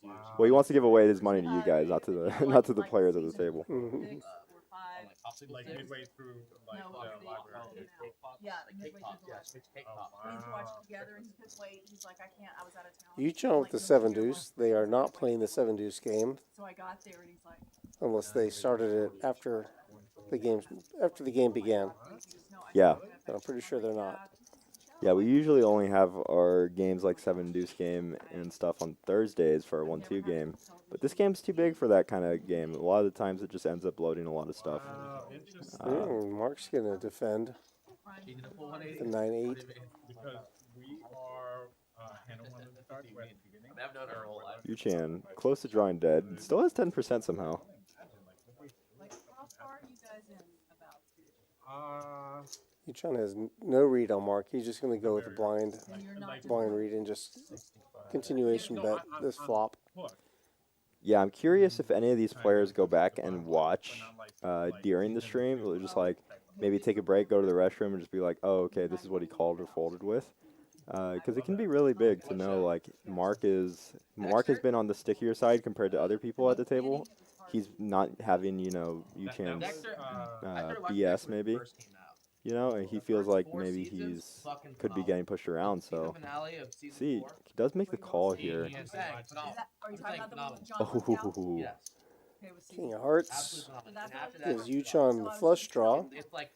Wow. Well, he wants to give away his money to you guys, not to the not to the players at the table. Mhm. 6 or 5. Like popsicle Like sticks. midway through like No, the they- library. oh, Cake pops. Yeah, Like midway cake through pops. the Yeah, last- she makes cake Oh, pops. We used to watch wow. it together, and he couldn't wait. He's like, I can't. I was out of town. UCHAN with the Like, seven nobody deuce. They are not playing the seven deuce game So I got there, and he's like, unless they started it after the game began. "You just know I Yeah. can't have But I'm pretty sure they're not. Yeah, we usually only have our games like 7 deuce game and stuff on Thursdays for our 1-2 game. But this game's too big for that kind of game. A lot of the times it just ends up loading a lot of stuff. Wow, interesting. Mark's gonna defend She did a full 180. the 9-8. Because we are handling one of the cards with I mean, I've known her her whole life. Yuchan, close to drawing dead. Still has 10% somehow. Like, how far are you guys in about? UCHAN has no read on Mark. He's just gonna go with the blind And you're not blind read and just continuation bet this flop. Yeah, I'm curious if any of these players go back and watch during the stream. They'll just like maybe take a break, go to the restroom, and just be like, "Oh, okay, this is what he called or folded with." Because it can be really big to know. Like Mark has been on the stickier side compared to other people at the table. He's not having UChan's Dexter, BS maybe. first came out. And he feels like maybe he's could be getting pushed around. So Finale of season see, 4. he does make the call here. He is Is that, are you talking about the one with John Oh, Lithgow? Yes. Okay, with King Steve. of Hearts Absolutely phenomenal. And after that, gives UCHAN the flush draw. it's like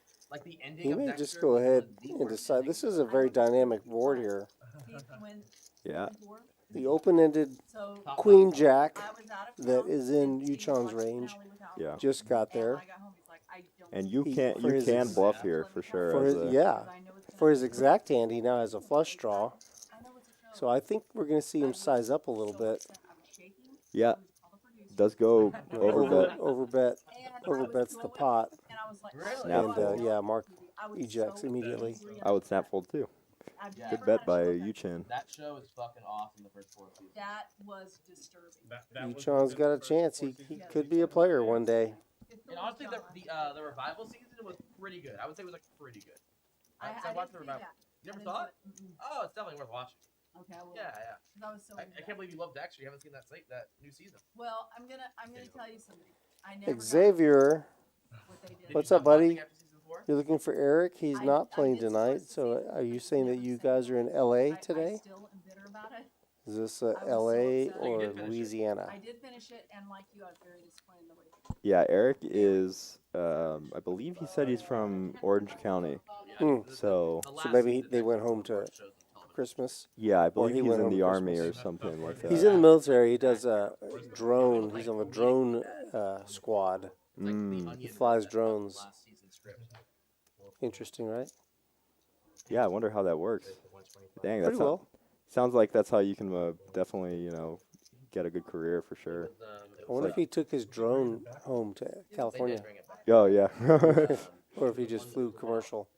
the ending He of may Dexter just go was ahead the and worst decide. ending. This is a very dynamic board here. Steve, when Yeah, before, The open-ended so Queen Jack I was out of that town, is in and Steve UCHAN's watched the range finale without yeah. me. just got And there. when I got home, he's like, I don't And know you He- can't for his can ex- bluff here for sure. For as his, a- yeah, because I know it's gonna for his be- exact hand, he now has a flush draw. I know it's a show. So I think we're going to see him size up a little So bit. upset, I was shaking. Yeah, I was all the producers. does go Overbet, overbet. overbet, And I overbets was the going- pot, And I was like, Really? Snap and fold. yeah, Mark I was ejects so immediately. angry I would about snap that. fold too. I've Yeah. never Good bet had a by show like that. UChan. That show is fucking awesome. The first 4 seasons. That was disturbing. UCHAN's got a chance. He could be a player one day. And honestly, the revival season was pretty good. I would say it was like pretty good. I watched didn't the see revival. that. You never I saw it? didn't see it. Oh, it's definitely worth watching. Okay, I will. Yeah, 'Cause I was so I into can't that. believe you love Dexter. You haven't seen that new season. Well, I'm gonna tell you something. I never got Xavier, what they did. Did What's you up, stop buddy? watching after season 4? you're looking for Eric. He's I not playing did start tonight. the So season, are you but saying that never you said guys are in I LA today? still am bitter about it. Is this was so LA upset. You or did finish it. Louisiana? I did finish it, and like you, I was very disappointed in the way. Yeah, Eric is. I believe he said he's from Orange County. Hmm. So The So last maybe season they went Dexter home was to one of the worst shows on television. Christmas. yeah, I believe he he's went in home the to army or Christmas. something like that. He's in the military. He does a drone. He's on the drone squad. It's like the Mm. Onion flies that drones. last season script. Interesting, right? Yeah, I wonder how that works. Dang, Pretty that well. sounds like that's how you can definitely get a good career for sure. I wonder if he took his drone home to They did California, bring it back. Oh yeah. or if he just flew commercial.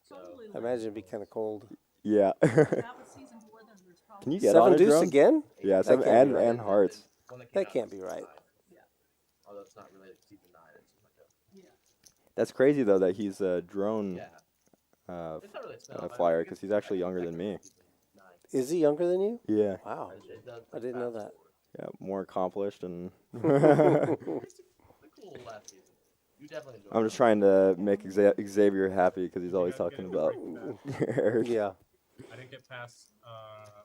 Totally. I imagine it'd be kind of cold. Yeah. That was season 4. Then there's probably Can you get Seven on a deuce drone? again? Yeah, That seven can't be right. and hearts. One that came That out can't in be season right. 9. Although it's not related to season 9. It's just like That's crazy though that he's a drone yeah. It's not really a spell. flyer because he's actually younger than me. Is he younger than you? Yeah. Wow, I didn't know that. Yeah, more accomplished and. It's a cool last season. You definitely enjoyed I'm just trying to make Xavier happy because he's always talking about Eric. Yeah, I didn't get past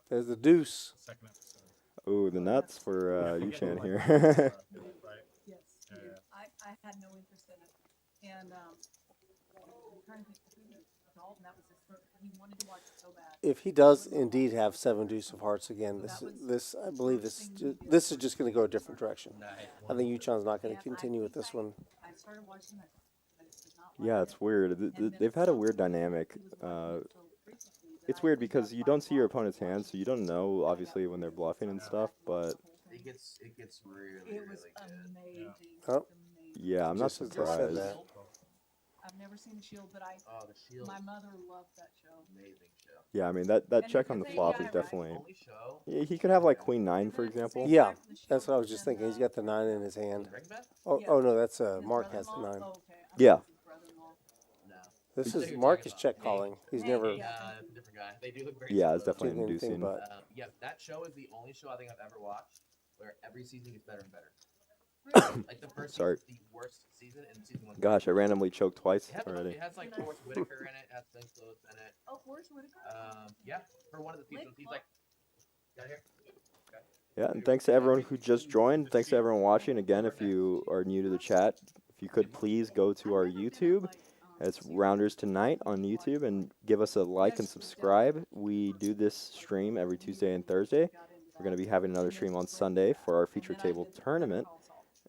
there's the deuce. second episode. Ooh, the nuts for YOOCHAN here. Right. Yes, he did. I had no interest in it. And, I'm trying to think, Dalton, that was his first, he wanted to watch it so bad. If he does indeed have 7 deuce of hearts again, this I believe this is just going to go a different direction. I think YOOCHAN's not going to continue with this one. I started watching it. I just did not like Yeah, it. it's weird. They've had a weird dynamic. It's weird because you don't see your opponent's hands, so you don't know, obviously, when they're bluffing and stuff, but It gets really, It was really good. amazing. Oh. Amazing. yeah, I'm not Just as I said surprised. that. I've never seen the Shield, but Oh, the Shield. my mother loved that show. Amazing show. Yeah, I mean, that And check it's on the the flop AI, is right? definitely... Only show. Yeah, he could have, like, Queen 9, for example. Yeah, that's what I was just thinking. He's got the 9 in his hand. Ring bet? Oh no, that's His Mark has the brother-in-law? 9. Oh, okay. I thought Yeah. it was his brother-in-law. No. This Who's is that Mark you're is talking check about? calling. He's Hey, never. yeah. It's a different guy. They do look very Yeah, it's similar. definitely Doing anything inducing. but. Yeah, that show is the only show I think I've ever watched where every season gets better and better. Really? Like the first Sorry. season's the worst season, and season one's Gosh, I randomly choked twice It has, already. it has like Forrest Whitaker in it. It has Ben Close in it. Oh, Forrest Whitaker? Yeah, for one of the seasons, he's like, down here. Yeah, and thanks to everyone who just joined. Thanks to everyone watching. Again, if you are new to the chat, if you could please go to our YouTube. It's Rounders Tonight on YouTube, and give us a like and subscribe. We do this stream every Tuesday and Thursday. We're going to be having another stream on Sunday for our feature table tournament.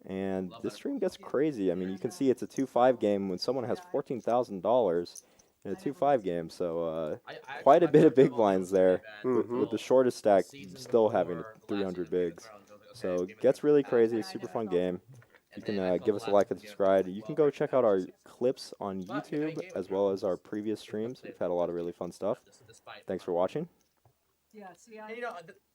And this stream gets crazy. I mean, you can see it's a 2-5 game when someone has $14,000 in a 2-5 game. So quite a bit of big blinds there. With the shortest stack still having 300 bigs. So it gets really crazy. Super fun game. You can give us a like and subscribe. You can go check out our clips on YouTube as well as our previous streams. We've had a lot of really fun stuff. Thanks for watching. Yeah, see, And, you know,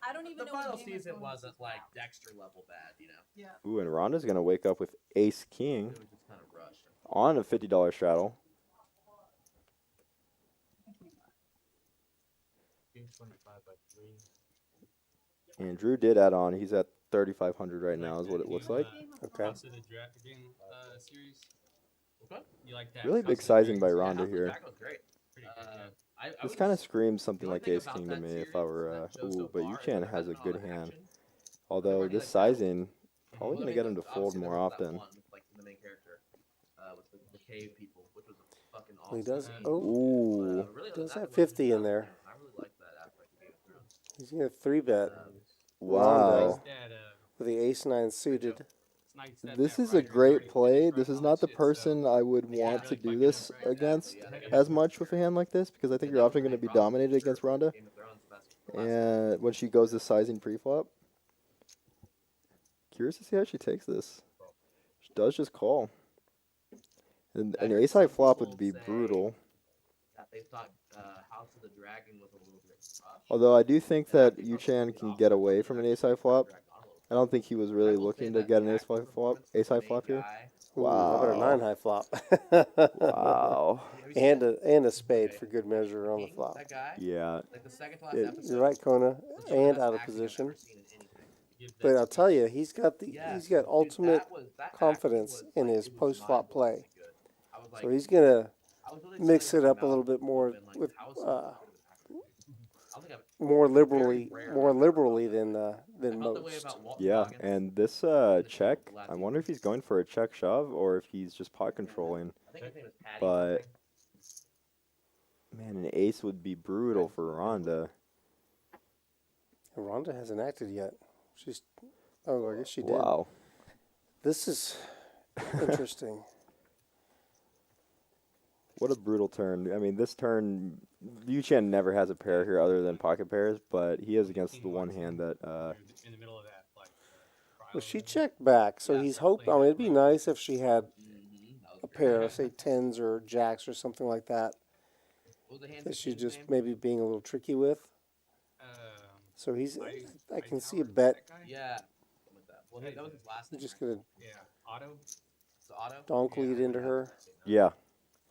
I don't even the know final what game it's season going wasn't to like about. Dexter level bad, you know. Yeah. Ooh, and Rhonda's going to wake up with Ace King It was just kind of rushed. on a $50 straddle. Game 25 by 3. And Drew did add on. He's at 3,500 right now is what it looks like. Okay. House of the Dragon series. Okay. You like that? Really House big of the sizing by Dragons? Yeah, Rhonda here. That was great. Pretty good, yeah. I This was- kind of screams something the only like thing Ace about King to that me if series I were... that show ooh, so but far is YOOCHAN there has a hasn't good been a lot of hand. action. Although Already, this like, battles. sizing, probably Well, going I to get mean, him to fold obviously, more there was that often. one with, like, the main character, with the cave people, which was fucking awesome. He does. Scene. Oh, Ooh. Really, does that's have what 50 in I there. really liked that aspect of Game of Thrones. he's gonna 3-bet Wow. That, with the Ace 9 suited. Knights that This that is a Riders great already play. finished This right is on not the shit, so person I would yeah, want to really do fucking this up, right? against Exactly, yeah. as much with a hand like this because I think And you're that often was going to the be main problem. dominated against Rhonda. Game of Thrones, that's the last And when she goes to sizing pre-flop, curious to see how she takes this. She does just call. And I an heard ace-high some flop people would be say brutal. that they thought House of the Dragon was a little bit rushed. Although I do think And I that think that's YOOCHAN really can awesome. get away from an ace-high flop. Dragged on a little bit. I don't think he was I really will say looking to that get an the ace-high acting flop, performance of the ace-high main flop here. guy- Ooh, how about a Wow. 9 high flop? Wow. Have you seen and it? a spade Okay. for good measure on the King, flop. That guy, Yeah. like the second to last Yeah, episode. You're right, Kona, was the and best out of acting I've position. ever seen in anything. Give But that I'll tell you, he's got Yes, got dude, ultimate that acting confidence was, in like, his it was post-flop play. mind-blowingly good. I was So like, he's gonna I was really mix sitting it with up my a little mouth bit more open, like, with how is someone good with acting? I don't think I've more liberally, rare more I've ever liberally felt that than I felt the way most. about Walton Yeah, Goggins. and this check, I wonder if he's going for a check shove or if he's just pot controlling. I think his name was Patty But something. man, an ace would be brutal for Rhonda. And Rhonda hasn't acted yet. She's I guess she did. Wow. This is interesting. What a brutal turn. I mean, this turn, YOOCHAN never has a pair here other than pocket pairs, but he is against the one hand that, in the middle of that, like, Well, she checked back, so he's hoping. I mean, it'd be nice if she had a pair, say 10s or jacks or something like that, What was the hand that she's team's just name? maybe being a little tricky with. So he's, I can see a bet. Yeah. something like that. Well, that was his last name. He's just right? gonna Yeah, Otto. So Otto. donk lead into her. yeah.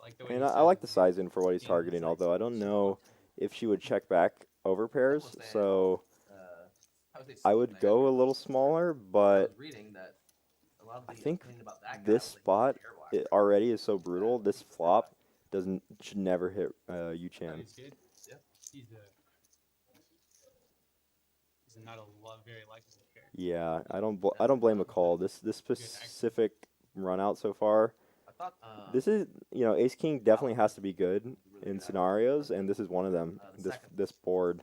Like the way And he I said like the it. size-in for what he's Yeah, targeting, it's like although I don't know if she would check back over pairs, so How would they I say would it? go a little smaller, I but was reading that a lot of I the think opinion about that guy this was like spot airwire. it already is so brutal. This flop should never hit Oh, YOOCHAN. he's good. Yeah. He's is not a very likable character. Yeah, I don't blame McCall. This specific run out so far. I thought This is, Ace King definitely has to be good in scenarios, and this is one of them. This board.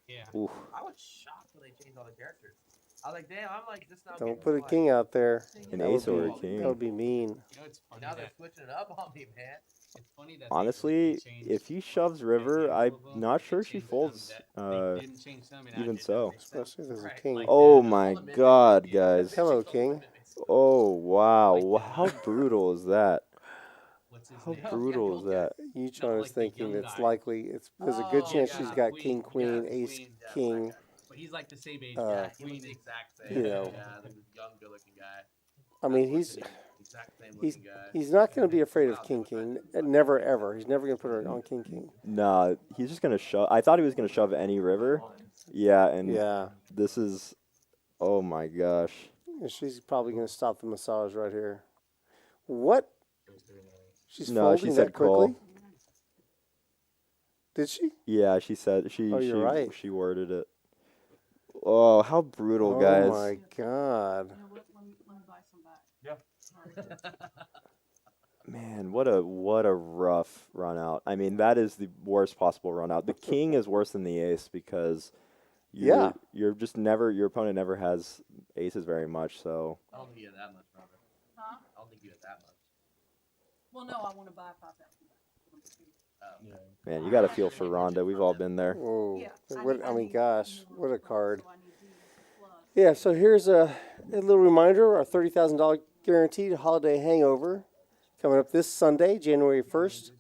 Yeah. Oof. I was shocked when they changed all the characters. I was like, damn, I'm like just now. Don't put a king out there. An That ace would or be- a king. That would be mean. You know, it's funny Now they're that switching it up on me, man. it's funny that Honestly, they changed if he shoves river, the I'm handle of them, not they sure she changed folds. them, that they didn't change them, and Even that so. makes sense. Especially if there's a Right, king. like- Oh Yeah, my all the God, mid- guys! Hello, king. Oh wow! How brutal is that? What's his How name? brutal is that? Yuchan like is the thinking young it's guy. likely. There's a good Oh, chance yeah, she's got queen, king, queen, yeah, ace, queen, yeah, king. But he's like the same age. Uh, Yeah, as he was Queen the is. exact same. You know. Yeah, the young, good-looking guy. I mean, That's he's what the exact same he's looking guy. he's not going to be afraid of king, king. Never ever. He's never going to put her on king, king. Nah, he's just gonna shove. I thought he was gonna shove any river. Yeah, and Yeah. this is. Oh my gosh! And she's probably going to stop the massage right here. What? She's No, folding she that said call. quickly. Did she? Yeah, she said she Oh, you're right. she worded it. Oh, how brutal, guys! Oh my God. You know what? Let me buy some back. Man, what a rough run out. I mean, that is the worst possible run out. The king is worse than the ace because Yeah. your opponent never has aces very much. So I don't think you had that much, Robert. Huh? I don't think you had that much. Well, no, I want to buy 5,000 back. man, you got to feel for Rhonda. We've all been there. Oh, Yeah. I mean, gosh, what a card. So I need these plus. Yeah, so here's a little reminder, our $30,000 guaranteed holiday hangover coming up this Sunday, January 1st.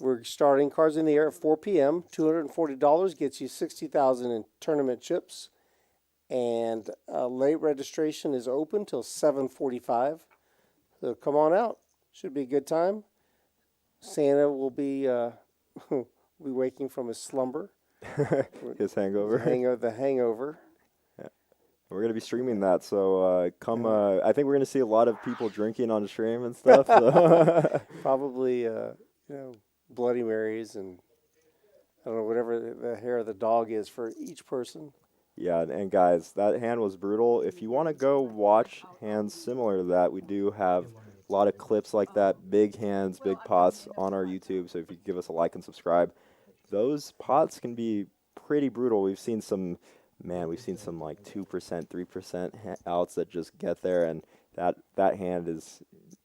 We're starting Cards in the Air at 4 p.m. $240 gets you $60,000 in tournament chips. And late registration is open till 7:45. So come on out. Should be a good time. Santa will be be waking from his slumber. His hangover. The hangover. We're gonna be streaming that, so come. I think we're gonna see a lot of people drinking on the stream and stuff. So. Probably, Bloody Marys and I don't know, whatever the hair of the dog is for each person. Yeah, and guys, that hand was brutal. If you want to go watch hands similar to that, we do have a lot of clips like that, big hands, big pots on our YouTube. So if you give us a like and subscribe, those pots can be pretty brutal. We've seen some like 2%, 3% outs that just get there, and that hand is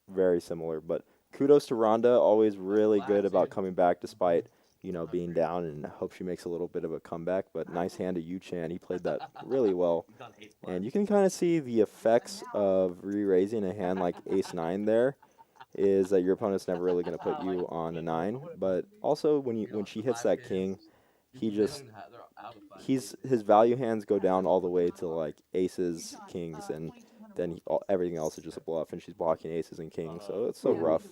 very similar. But kudos to Rhonda, always really good about coming back despite being down, and hope she makes a little bit of a comeback. But nice hand to YOOCHAN. He played that really well. And you can kind of see the effects of re-raising a hand like ace-9 there, is that your opponent's never really going to put you on a 9. But also when she hits that king, his value hands go down all the way to like aces, kings, and then everything else is just a bluff, and she's blocking aces and kings. So it's so rough.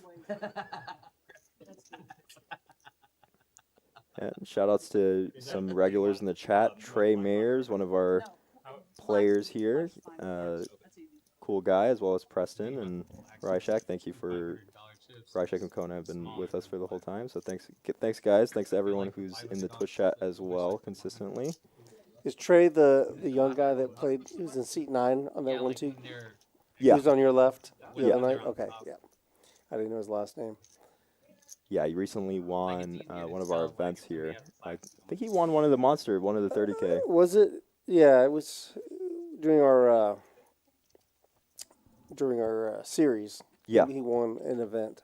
And shout outs to some regulars in the chat. Trey Mayers, one of our players here. Cool guy, as well as Preston and Ryshak. Thank you for Ryshak and Kona have been with us for the whole time. So thanks guys. Thanks to everyone who's in the Twitch chat as well consistently. Is Trey the young guy that played? He was in seat 9 on that one too. Yeah. He was on your left the Yeah. other night. Okay, yeah. I didn't know his last name. Yeah, he recently won one of our events here. I think he won one of the 30K. Was it? Yeah, it was during our series. Yeah. He won an event.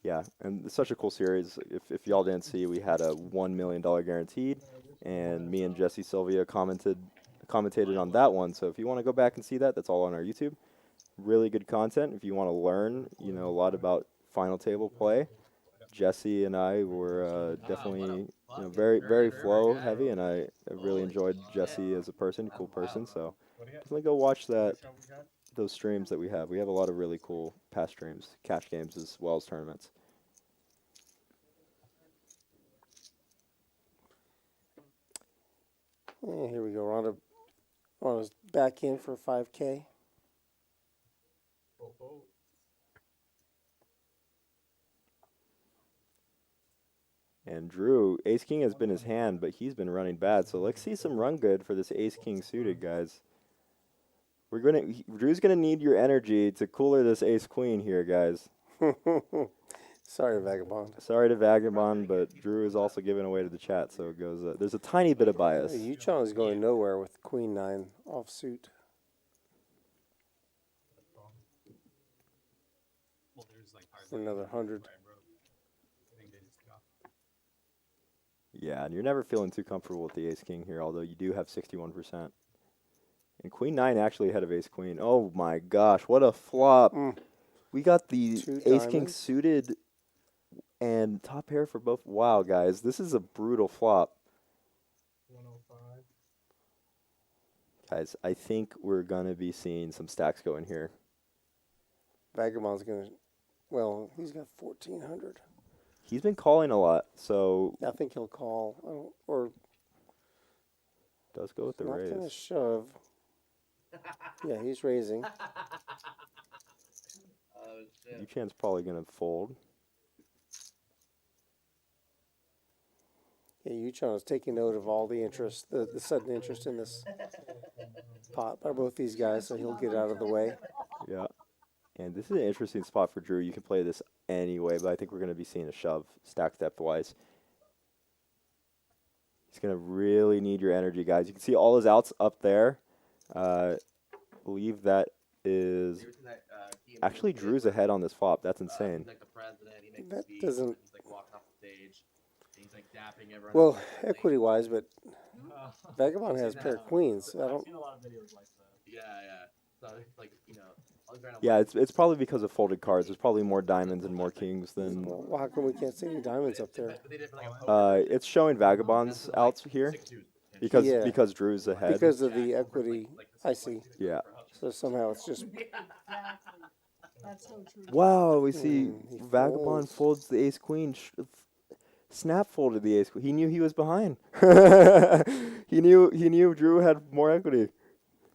Yeah, and it's such a cool series. If y'all didn't see, we had a $1 million guaranteed, and me and Jesse Sylvia commentated on that one. So if you want to go back and see that, that's all on our YouTube. Really good content. If you want to learn, a lot about final table play, Jesse and I were definitely very, very flow heavy, and I really enjoyed Jesse as a person, cool person. So definitely go watch those streams that we have. We have a lot of really cool past streams, cash games as well as tournaments. Yeah, here we go. Rhonda's back in for 5K. And Drew, ace king has been his hand, but he's been running bad. So let's see some run good for this ace king suited, guys. Drew's gonna need your energy to cooler this ace queen here, guys. Sorry, Vagabond. Sorry to Vagabond, but Drew is also giving away to the chat, so it goes. There's a tiny bit of bias. YOOCHAN is going nowhere with Queen 9 offsuit. Well, there's like For another 100. Yeah, and you're never feeling too comfortable with the ace king here, although you do have 61%. And Queen 9 actually ahead of ace queen. Oh my gosh, what a flop. We got the ace king suited and top pair for both. Wow, guys, this is a brutal flop. 105. Guys, I think we're going to be seeing some stacks going here. Vagabond's going to, well, he's got 1,400. He's been calling a lot, so. I think he'll call, or. Does go with the not raise. Not going to shove. Yeah, he's raising. YOOCHAN's probably going to fold. Yeah, YOOCHAN is taking note of all the interest, the sudden interest in this pot by both these guys, so he'll get out of the way. Yeah. And this is an interesting spot for Drew. You can play this anyway, but I think we're going to be seeing a shove stack depth-wise. He's going to really need your energy, guys. You can see all his outs up there. I believe that is actually Drew's ahead on this flop. That's insane. That doesn't. Well, equity-wise, but Vagabond has pair of queens. I don't. Yeah, it's probably because of folded cards. There's probably more diamonds and more kings than. Well, how come we can't see any diamonds up there? It's showing Vagabond's outs here because Drew's ahead. Because of the equity, I see. Yeah. So somehow it's just. That's so true. Wow, we see Vagabond folds the ace queen. Snap folded the ace queen. He knew he was behind. He knew Drew had more equity.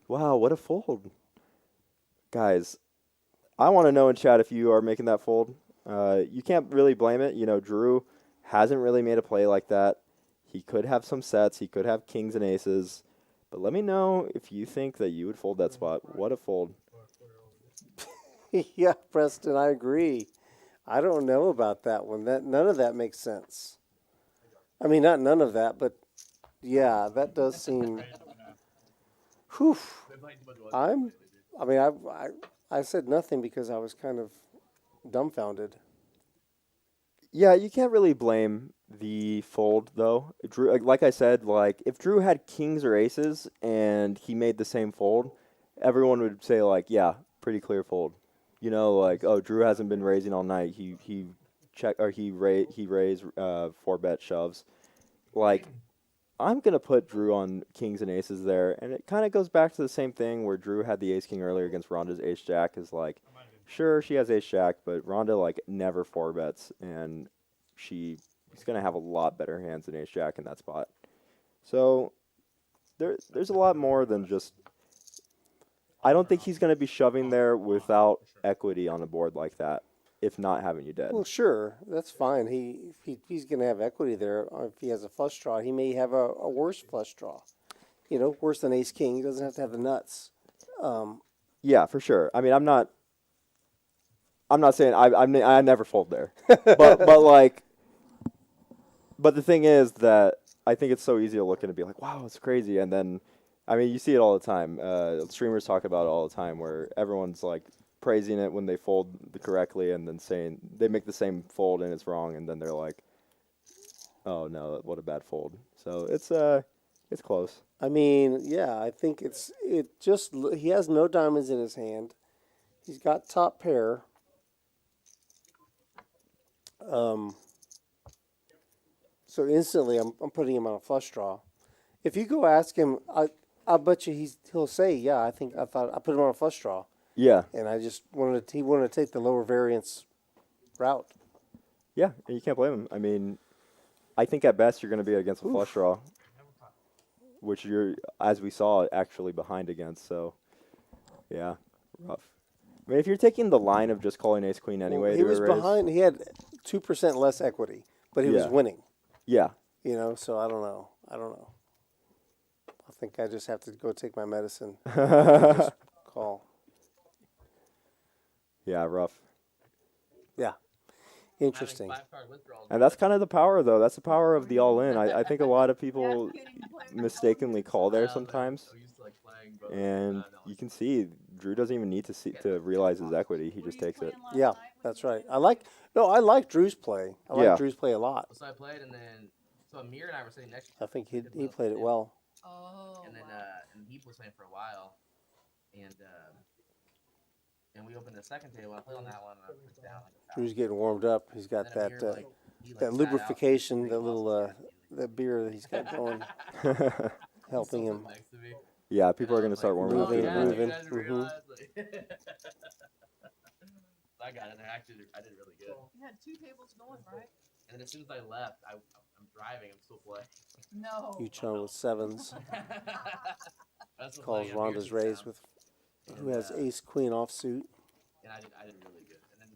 Wow, what a fold. Guys, I want to know in chat if you are making that fold. You can't really blame it. You know, Drew hasn't really made a play like that. He could have some sets. He could have kings and aces. But let me know if you think that you would fold that spot. What a fold. Yeah, Preston, I agree. I don't know about that one. None of that makes sense. I mean, not none of that, but yeah, that does seem. Whew. I said nothing because I was kind of dumbfounded. Yeah, you can't really blame the fold though. Drew, like I said, like if Drew had kings or aces and he made the same fold, everyone would say like, yeah, pretty clear fold. You know, like, oh, Drew hasn't been raising all night. He raised 4-bet shoves. Like, I'm gonna put Drew on kings and aces there, and it kind of goes back to the same thing where Drew had the ace king earlier against Rhonda's ace jack. Is like, sure, she has ace jack, but Rhonda like never 4-bets, and she's gonna have a lot better hands than ace jack in that spot. So there's a lot more than just. I don't think he's going to be shoving there without equity on a board like that, if not having you dead. Well, sure, that's fine. He's going to have equity there. If he has a flush draw, he may have a worse flush draw. You know, worse than ace king. He doesn't have to have the nuts. Yeah, for sure. I mean, I'm not saying I never fold there, but the thing is that I think it's so easy to look and be like, wow, it's crazy, and then. I mean, you see it all the time. Streamers talk about it all the time where everyone's like praising it when they fold correctly and then saying they make the same fold and it's wrong. And then they're like, oh, no, what a bad fold. So it's close. I mean, yeah, I think he has no diamonds in his hand. He's got top pair. So instantly I'm putting him on a flush draw. If you go ask him, I bet you he'll say, yeah, I thought I put him on a flush draw. Yeah. And I just he wanted to take the lower variance route. Yeah, and you can't blame him. I mean, I think at best you're going to be against a flush draw, which you're, as we saw, actually behind against. So, yeah, rough. I mean, if you're taking the line of just calling ace queen anyway, he was behind. He had 2% less equity, but he was winning. Yeah. You know, so I don't know. I think I just have to go take my medicine. Just call. Yeah, rough. Yeah. Interesting. And that's kind of the power, though. That's the power of the all-in. I think a lot of people mistakenly call there sometimes. And you can see Drew doesn't even need to realize his equity. He just takes it. Yeah, that's right. I like Drew's play. I like Drew's play a lot. So I played, and then so Amir and I were sitting next to each I other. think he played it well. Oh. And then and he was playing for a while, and we opened the second table. I played on that one, and I put down like a Drew's getting warmed up. He's got that that lubrification, that little that beer that he's got going, helping him. Yeah, people are gonna start warming up. Moving. I got it. I did really good. You had 2 tables going, right? And then as soon as I left, I'm driving. I'm still playing. No. YOOCHAN with 7s. That's Calls funny. Rhonda's raise with who has ace queen offsuit. And I did really good. And then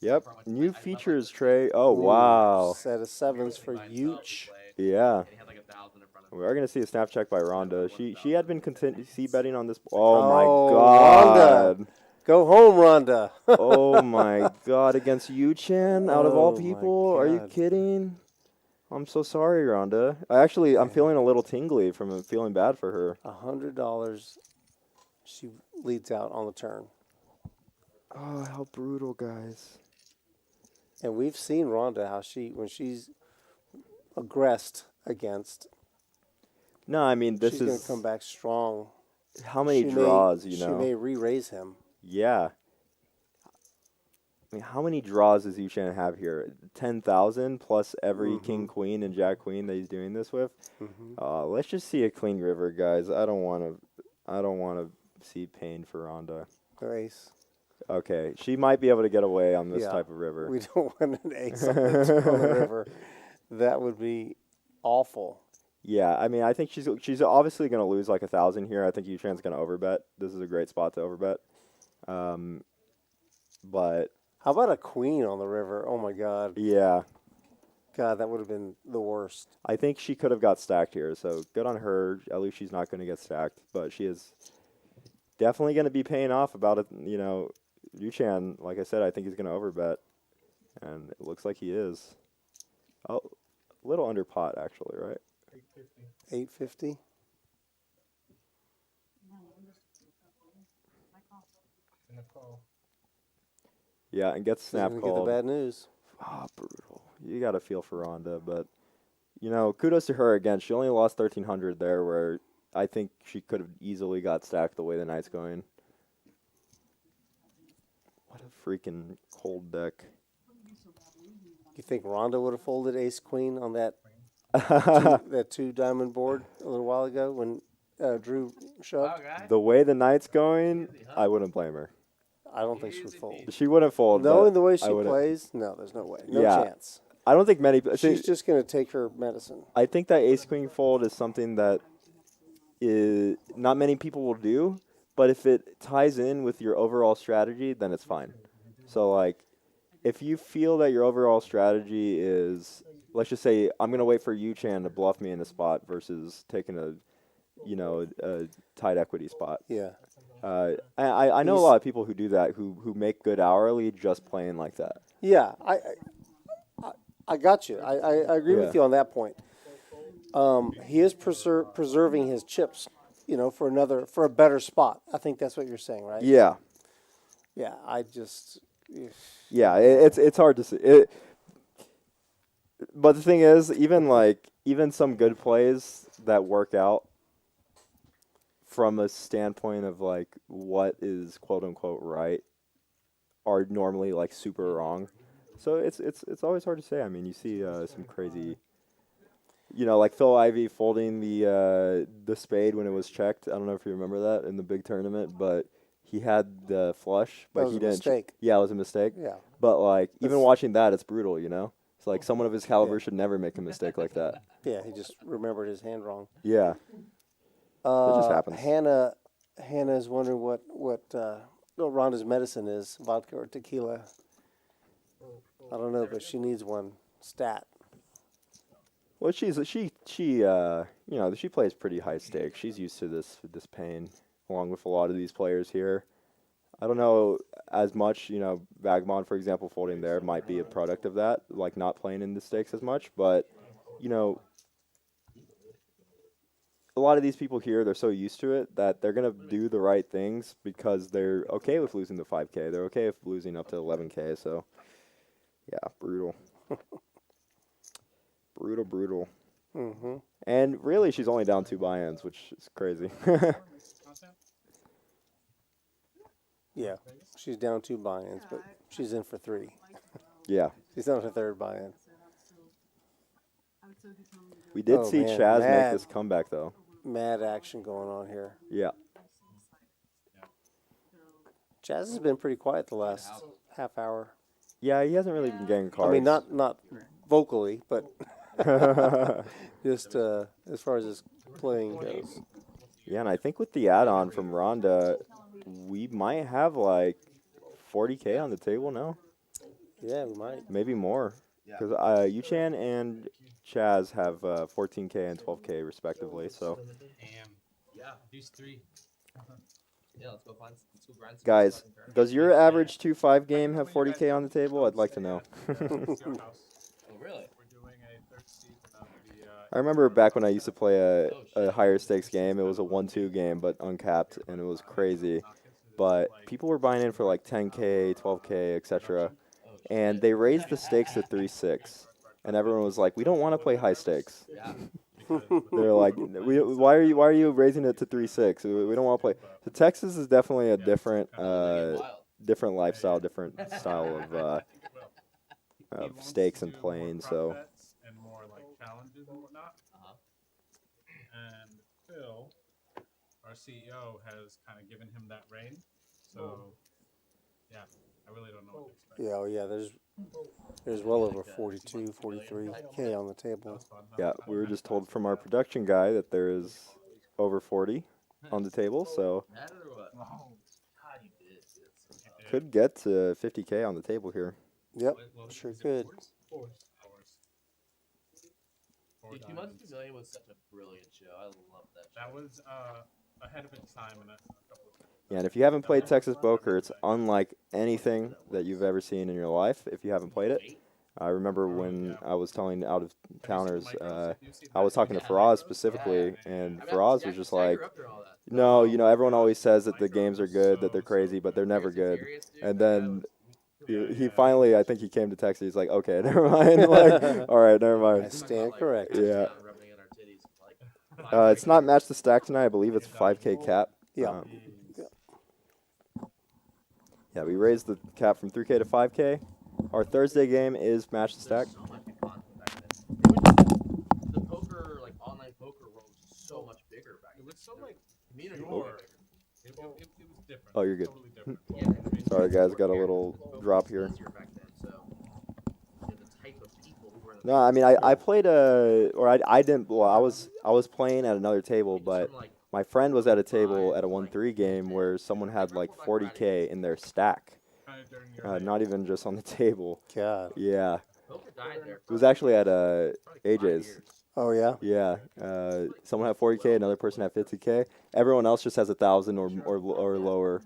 Yep, new features, Trey. Oh, wow. Set of 7s for Yooch. Yeah. and he had like 1,000 in front of me. We are going to see a snap check by Rhonda. She had been betting on this. Oh, my Rhonda. God. Go home, Rhonda. Oh, my God. Against YOOCHAN, out of all Oh, my people? Are you God. kidding? I'm so sorry, Rhonda. I'm feeling a little tingly from feeling bad for her. $100. She leads out on the turn. Oh, how brutal, guys. And we've seen Rhonda, how when she's aggressed against, No, I mean, this she's going is to come back strong. how many draws, you know? She may re-raise him. Yeah. I mean, how many draws does YOOCHAN have here? 10,000 plus every king, queen, and jack, queen that he's doing this with. Let's just see a clean river, guys. I don't want to see pain for Rhonda. Her ace. Okay, she might be able to get away on this type of river. We don't want an ace on the river. That would be awful. Yeah, I mean, I think she's obviously going to lose like 1,000 here. I think YOOCHAN's going to overbet. This is a great spot to overbet. But how about a queen on the river? Oh my God. Yeah. God, that would have been the worst. I think she could have got stacked here, so good on her. At least she's not going to get stacked, but she is definitely going to be paying off about it. You know, YOOCHAN, like I said, I think he's going to overbet, and it looks like he is. Oh, a little under pot, actually, right? 850. Yeah, and gets snap Get called. the bad news. Ah, brutal. You got to feel for Rhonda, but, you know, kudos to her again. She only lost 1,300 there, where I think she could have easily got stacked the way the night's going. What a freaking cold deck. You think Rhonda would have folded ace queen on that that 2 diamond board a little while ago when Drew shoved? The way the night's going, I wouldn't blame her. I don't think she would fold. She wouldn't fold. Knowing the way she plays, no, there's no way. No chance. I don't think many. She's just going to take her medicine. I think that ace queen fold is something that not many people will do, but if it ties in with your overall strategy, then it's fine. So, like, if you feel that your overall strategy is, let's just say, I'm going to wait for YOOCHAN to bluff me in a spot versus taking a tight equity spot. Yeah. I know a lot of people who do that, who make good hourly just playing like that. Yeah, I got you. I agree with you on that point. He is preserving his chips, you know, for a better spot. I think that's what you're saying, right? Yeah. Yeah, Yeah, it's hard to see. But the thing is, even some good plays that work out from a standpoint of like what is quote unquote right are normally like super wrong. So it's always hard to say. I mean, you see some crazy, you know, like Phil Ivey folding the spade when it was checked. I don't know if you remember that in the big tournament, but he had the flush, but he didn't. Mistake. Yeah, it was a mistake. Yeah. But like even watching that, it's brutal. You know, it's like someone of his caliber should never make a mistake like that. Yeah, he just remembered his hand wrong. Yeah. It just happens. Hannah is wondering what Rhonda's medicine is, vodka or tequila. I don't know, but she needs one stat. Well, she plays pretty high stakes. She's used to this pain, along with a lot of these players here. I don't know as much, Vagabond, for example, folding there might be a product of that, like not playing in the stakes as much, but, a lot of these people here, they're so used to it that they're going to do the right things because they're okay with losing the 5K. They're okay with losing up to 11K, so, yeah, brutal. Brutal. Mm-hmm. And really, she's only down 2 buy-ins, which is crazy. Yeah, she's down 2 buy-ins, but she's in for 3. Yeah. She's on her 3rd buy-in. We did Oh, see man, Chaz make mad. this comeback, though. Mad action going on here. Yeah. Chaz has been pretty quiet the last half hour. Yeah, he hasn't really been getting cards. I mean, not vocally, but just as far as his playing goes. Yeah, and I think with the add-on from RHONDA, we might have like 40K on the table now. Yeah, we might. Maybe more. Because YOOCHAN and CHAZ have 14K and 12K respectively. So, Damn. Yeah. Deuce 3. Yeah, let's go grind some guys, fucking turn. does your average 2-5 game have 40K on the table? I'd like to know. Oh, really? We're doing a third season of the. I remember back when I used to play a higher stakes game. It was a 1-2 game, but uncapped, and it was crazy. But people were buying in for like 10K, 12K, etc. And they raised the stakes to 3-6. And everyone was like, we don't want to play high stakes. Yeah. They're like, why are you raising it to 3-6? We don't want to play. So Texas is definitely a different lifestyle, different style of stakes and playing. So And more like challenges and whatnot. And Phil, our CEO, has kind of given him that reign. So, yeah, I really don't know what to expect. Yeah, yeah. There's well over 42, 43K on the table. yeah, we were just told from our production guy that there is over 40 on the table. So Matter or what? God, you did. could get to 50K on the table here. Yep, sure could. Dude, 2 months to million was such a brilliant show. I love that show. That was ahead of its time in a couple of things. Yeah, and if you haven't played Texas Poker, it's unlike anything that you've ever seen in your life if you haven't played it. I remember when I was telling out-of-towners, I was talking to Faraz specifically, and Faraz was just like, no, everyone always says that the games are good, that they're crazy, but they're never good. And then he finally, I think he came to Texas, he's like, okay, never mind. Like, all right, never I mind. stand correct. Yeah. It's not match the stack tonight. I believe it's 5K cap. Yeah. Yeah, we raised the cap from 3K to 5K. Our Thursday game is match the stack. The poker, like online poker world was so much bigger back then. It was so like Community pure. was bigger. It was different. Oh, you're good. Totally different. Yeah. Sorry, guys, got a little drop here. Easier back then, so the type of people who were in the No, I mean, I played I didn't. Well, I was playing at another table, but my friend was at a table at a 1-3 game where someone had like 40K in their stack. Kind of during your Not even just on the table. God. Yeah, poker died there. it was actually at AJ's. Oh, yeah? Yeah, someone had 40K, another person had 50K. Everyone else just has 1,000 or lower.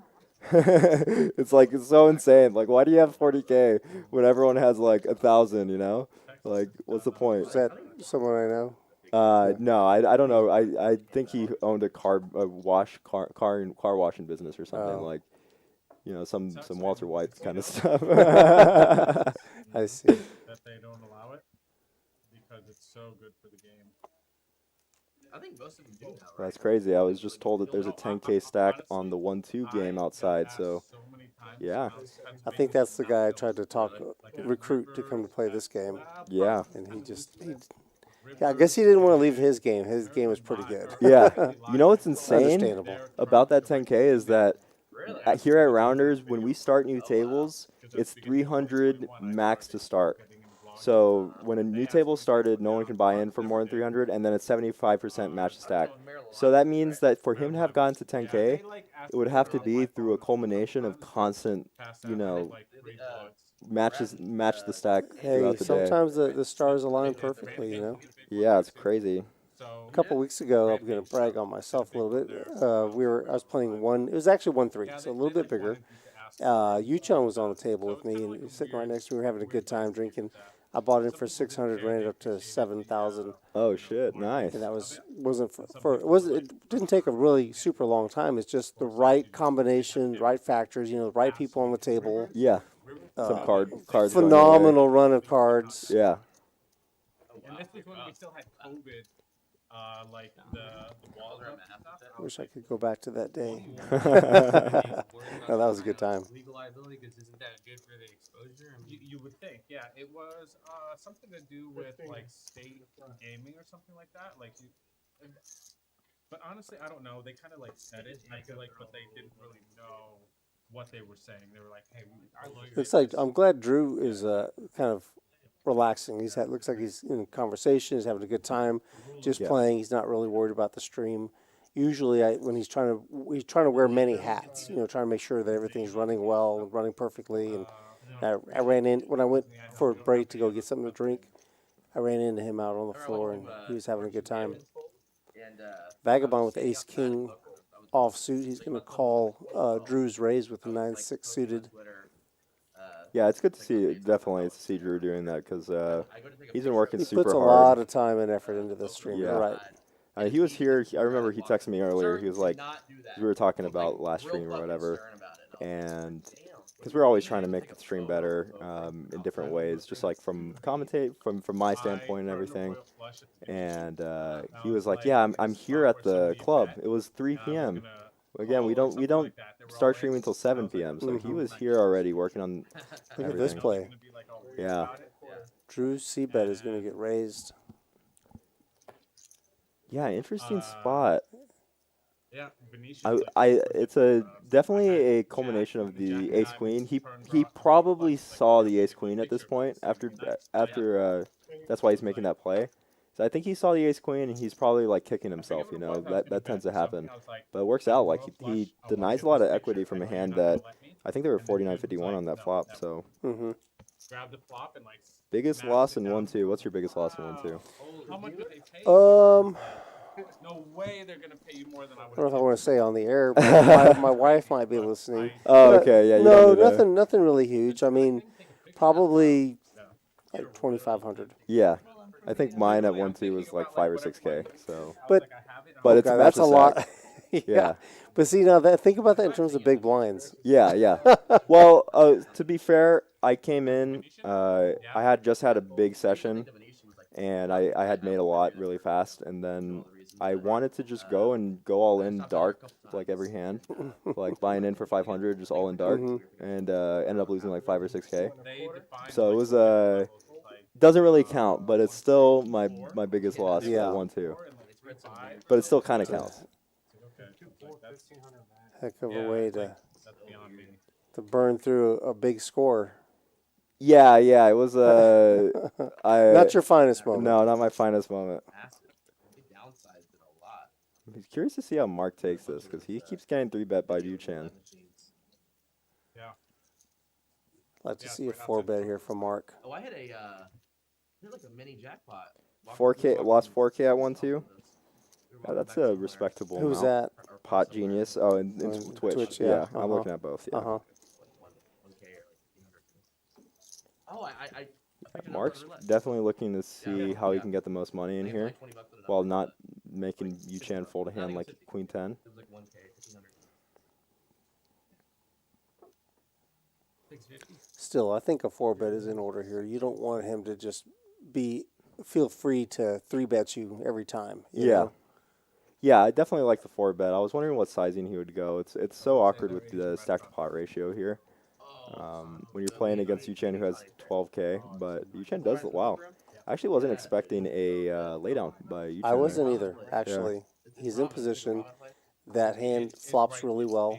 It's like, it's so insane. Like, why do you have 40K when everyone has like 1,000? Like, what's the point? Is that someone I know? No, I don't know. I think he owned a car washing business or something, Oh. like, some Walter White kind of stuff. I see. that they don't allow it because it's so good for the game. I think most of them do now, right? That's crazy. I was just told that there's a 10K stack on the 1-2 game outside. So yeah, I think that's the guy I tried to recruit to come to play this game. yeah, And yeah, I guess he didn't want to leave his game. His game was pretty good. yeah. You know what's insane Understandable. about that 10K is that here at Rounders, when we start new tables, it's 300 max to start. So when a new table started, no one can buy in for more than 300, and then it's 75% match to stack. So that means that for him to have gotten to 10K, it would have to be through a culmination of constant, match the stack Hey, throughout the day. sometimes the stars align perfectly, you know. Yeah, it's crazy. So A couple weeks ago, I'm going to brag on myself a little bit. I was playing one. It was actually 1-3, so a little bit bigger. YOOCHAN was on the table with me and he was sitting right next to me. We were having a good time drinking. I bought it for 600, ran it up to 7,000, Oh shit, nice. and that wasn't for it didn't take a really super long time. It's just the right combination, right factors, you know, the right people on the table. Yeah, some cards. going Phenomenal run of cards. your way. Yeah. and this was when we still had COVID. Like the walls are I wish I could go back to that day. No, that was a good time. Legal liability, because isn't that good for the exposure? I mean, You would think, yeah. It was something to do with like state gaming or something like that. Like, but honestly, I don't know. They kind of like said it. I feel like, but they didn't really know what they were saying. They were like, "Hey, our lawyers." It's like I'm glad Drew is kind of relaxing. Looks like he's in conversation. He's having a good time, just Yeah. playing. He's not really worried about the stream. Usually, when he's trying to wear many hats. You know, trying to make sure that everything's running well and running perfectly. And I ran in when I went for a break to go get something to drink. I ran into him out on the floor, and he was having a good time. Vagabond with Ace King offsuit. He's going to call Drew's raise with the 9-6 suited. Yeah, it's good to see. Definitely, to see Drew doing that because he's been working He super puts a hard. lot of time and effort into this stream. Yeah. You're right. He was here. I remember he texted me earlier. He was like, we were talking about last stream or whatever, and because we're always trying to make the stream better in different ways, just like from my standpoint and everything. And he was like, "Yeah, I'm here at the club. It was 3 p.m. Again, we don't start streaming until 7 p.m. So he was here already working on. Look at this play. Yeah. Drew's C-bet is going to get raised. Yeah, interesting spot. Yeah, Venetian. It's definitely a culmination of the ace queen. He probably saw the ace queen at this point after that's why he's making that play. So I think he saw the ace queen and he's probably like kicking himself. You know, that tends to happen, but it works out. Like he denies a lot of equity from a hand that I think they were 49-51 on that flop. So Grab the flop and like. biggest loss in 1-2. What's your biggest loss in 1-2? How much did they pay you? No way they're gonna pay you more than I would. I don't know if I want to say on the air, but my wife might be listening. Oh, okay, yeah. You No, don't need to- nothing really huge. I mean, probably like 2,500. Yeah, I think mine at 1-2 was like 5 or 6K. So, But it's God, a that's a match lot. stack. Yeah. But see, now think about that in terms of big blinds. Yeah. Well, to be fair, I came in. I had just had a big session, and I had made a lot really fast, and then I wanted to just go all in dark like every hand, like buying in for 500, just all in dark, and ended up losing like 5 or 6K. So it was doesn't really count, but it's still my biggest loss. Yeah. For 1-2, but it still kind of counts. Heck of a way to burn through a big score. Yeah, it was Not your finest moment. No, not my finest moment. I'm curious to see how Mark takes this because he keeps getting 3-bet by YOOCHAN. Yeah. I'd like to see a 4-bet here from Mark. Oh, I had like a mini jackpot. 4K lost 4K at 1-2. Yeah, that's a respectable. Who's amount. that? Pot Genius. Oh, in Twitch. Twitch, Yeah, yeah. I'm looking at both. Yeah. Oh, Mark's definitely looking to see how he can get the most money in here, while not making YOOCHAN fold a hand like Queen 10. Still, I think a 4-bet is in order here. You don't want him to just feel free to 3-bet you every time. You know? Yeah, I definitely like the 4-bet. I was wondering what sizing he would go. It's so awkward with the stack to pot ratio here. When you're playing against YOOCHAN who has 12K, but YOOCHAN does, wow. I actually wasn't expecting a laydown by YOOCHAN. I wasn't either, actually. He's in position. That hand flops really well.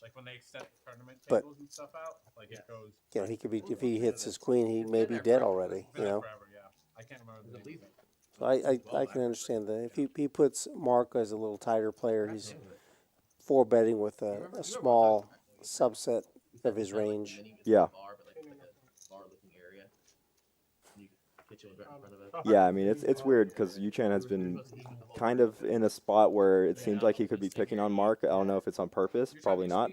Like when they set tournament But- tables and stuff out, like it goes. You know, he could be, if he hits his queen, he may be dead already, you know. Forever, yeah. I can't remember the name. So I can understand that. If he puts Mark as a little tighter player, he's 4-betting with a small subset of his range. And then you get Yeah. a bar, but like a bar-looking area. You get you right in front of it. Yeah, I mean, it's weird because YOOCHAN has been kind of in a spot where it seems like he could be picking on Mark. I don't know if it's on purpose, probably not.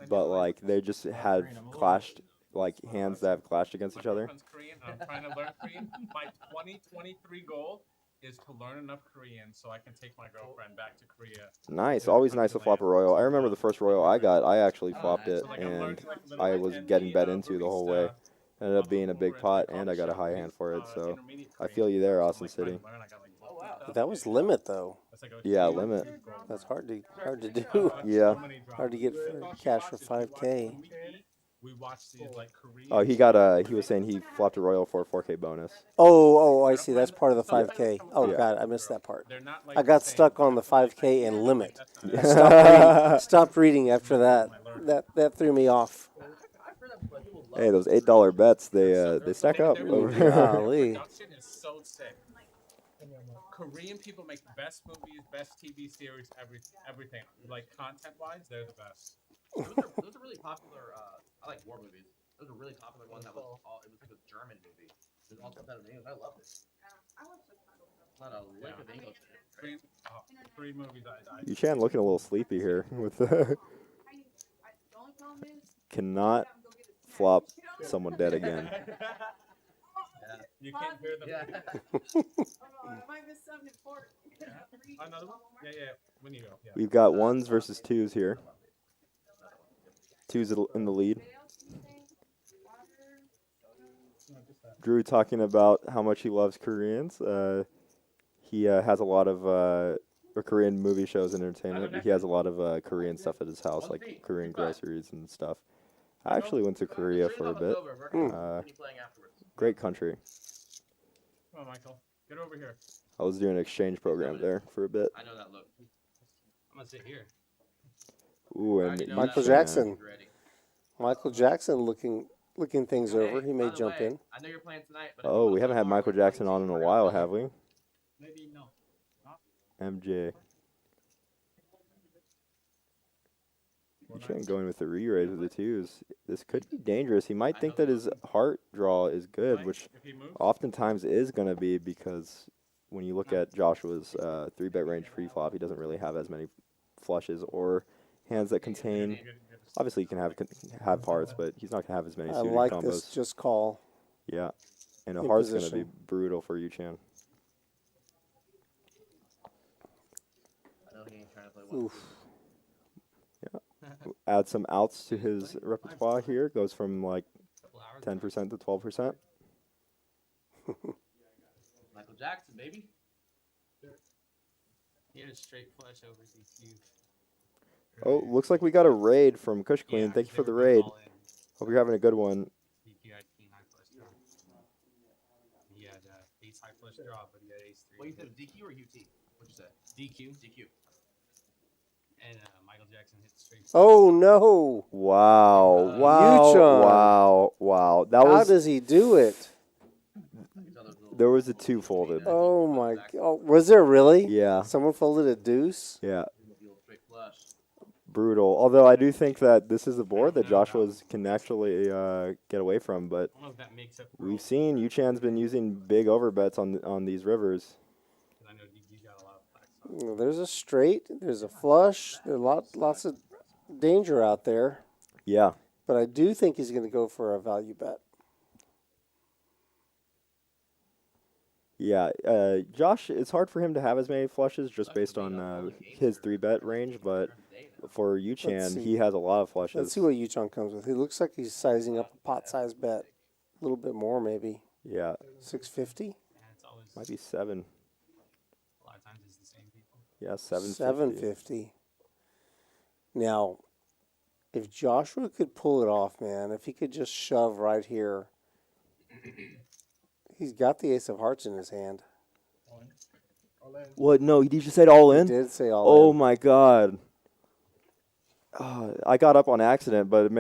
But, like, they just have clashed, like, hands that have clashed against each other. Korean. I'm trying to learn Korean. My 2023 goal is to learn enough Korean so I can take my girlfriend back to Korea. Nice. Always nice to flop a royal. I remember the first royal I got, I actually flopped it, and I was getting bet into the whole way. Ended up being a big pot, and I got a high hand for it, so I feel you there, Austin City. But that was limit though. Yeah, limit. That's hard to do. Yeah. Hard to get for cash for 5K. We watched these like Korean. Oh, he was saying he flopped a royal for a 4K bonus. Oh, I see. That's part of the 5K. Oh, Yeah. God, I missed that part. They're not like I got stuck on the 5K and limit. Stopped reading after that. That threw me off. Hey, those $8 bets, they stack up. Golly. Production is so sick. Korean people make the best movies, best TV series, everything. Like content-wise, they're the best. There was a really popular. I like war movies. There was a really popular one that was it was like a German movie. It was all subtitled in English. I loved it. Not a lick of English in it. Three movies I YOOCHAN looking a little sleepy here with the cannot flop someone dead again. You can't hear them. Yeah. Another one? Yeah. When you go. Yeah. We've got ones versus twos here. Two's in the lead. Drew talking about how much he loves Koreans. He has a lot of Korean movie shows and entertainment. He has a lot of Korean stuff at his house, like Korean groceries and stuff. I actually went to Korea for a bit. Great country. Come on, Michael. Get over here. I was doing an exchange program there for a bit. I know that look. I'm gonna sit here. Ooh, and Michael YOOCHAN. Jackson. Michael Jackson looking things over. He may By the jump way, in. I know you're playing tonight, but Oh, we haven't had Michael Jackson on in a while, have we? Maybe no. MJ. YOOCHAN going with the re-raise with the twos. This could be dangerous. He might think that his heart draw is good, which oftentimes is going to be because when you look at Joshua's 3-bet range pre-flop, he doesn't really have as many flushes or hands that contain. Obviously, he can have hearts, but he's not going to have as many I suited like combos. this just call. Yeah, and a In heart's going to be position. brutal for YOOCHAN. I know he ain't trying to play one. Oof. Add some outs to his repertoire here. Goes from like 10% to 12%. Michael Jackson, baby. He had a straight flush over DQ. Oh, looks like we got a raid from Kush Queen. Yeah, Thank you they for the were both raid. all in. Hope you're having a good one. DQ had king high flush draw. He had ace high flush draw, but he had ace What you three. said, DQ or UT? What'd you say? DQ. DQ. And Michael Jackson hit straight. Oh no! Wow! YOOCHAN. Wow! That How was. does he do it? There was a two folded. Oh my! Oh, was there really? Yeah. Someone folded a deuce. Yeah. Straight flush. Brutal. Although I do think that this is a board that Joshua's can actually get away from, but I don't know if that makes up for we've seen YOOCHAN's been using big overbets on these rivers. because I know DQ got a lot of flags. On. There's a straight. There's a flush. There's lots of danger out there. Yeah. But I do think he's going to go for a value bet. Yeah, Josh, it's hard for him to have as many flushes just based on his 3-bet range, but for Let's YOOCHAN, see. he has a lot of flushes. Let's see what YOOCHAN comes with. He looks like he's sizing up a pot-sized bet. A little bit more, maybe. Yeah, 650? And it's always might be 7. a lot of times it's the same people. Yeah, 750. 750. Now, if Joshua could pull it off, man, if he could just shove right here, he's got the ace of hearts in his hand. What? No, he just said all in? He did say all Oh in. my God. I got up on accident, but it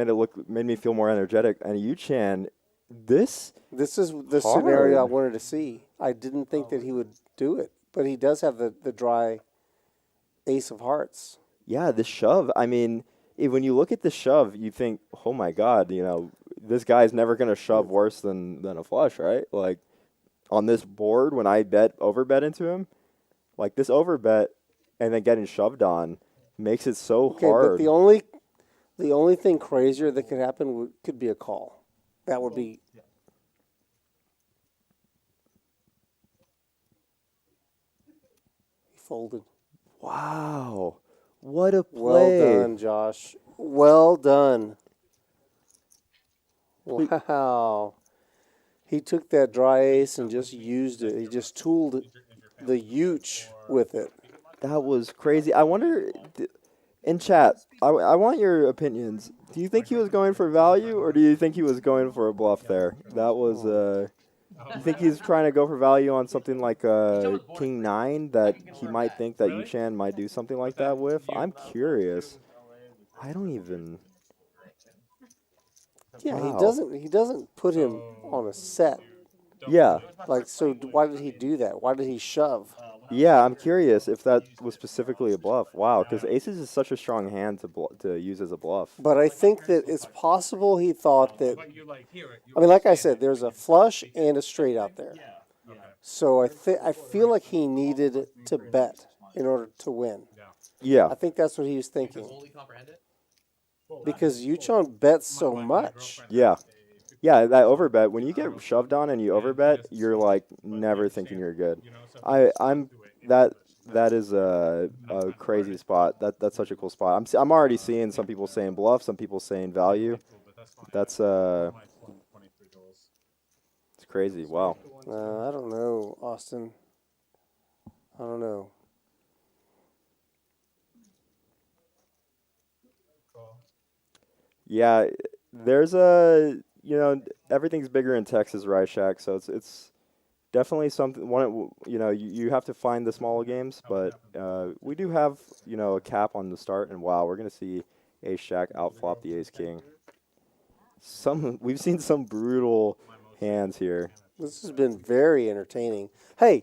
made me feel more energetic. And YOOCHAN, this This is the hard. scenario I wanted to see. I didn't think that he would do it, but he does have the dry ace of hearts. Yeah, this shove. I mean, when you look at the shove, you think, oh my God, you know, this guy's never going to shove worse than a flush, right? Like, on this board, when I overbet into him, like this overbet and then getting shoved on makes it so Okay, hard. but the only thing crazier that could happen could be a call. That would be. He folded. Wow. What a Well play. done, Josh. Well done. Wow. He took that dry ace and just used it. He just tooled the huge with it. That was crazy. I wonder, in chat, I want your opinions. Do you think he was going for value, or do you think he was going for a bluff there? That was, you think he's trying to go for value on something like King 9 that he might think that YOOCHAN might do something like that with? I'm curious. I don't even... Yeah, Wow. he doesn't put him on a set. Yeah. Like, so why did he do that? Why did he shove? Yeah, I'm curious if that was specifically a bluff. Wow, because aces is such a strong hand to use as a bluff. But I think that it's possible he thought that. I mean, like I said, there's a flush and a straight out there. So I feel like he needed to bet in order to win. Yeah. I think that's what he was thinking. Fully comprehend it? Because YOOCHAN bets so much. Yeah. Yeah, that overbet, when you get shoved on and you overbet, you're like never thinking you're good. That is a crazy spot. That's such a cool spot. I'm already seeing some people saying bluff, some people saying value. That's it's crazy. Wow. I don't know, Austin. I don't know. Yeah, there's everything's bigger in Texas, right, Shaq? So it's definitely something. You have to find the small games, but we do have a cap on the start. And wow, we're gonna see Ace Shaq outflop the Ace King. We've seen some brutal hands here. This has been very entertaining. Hey,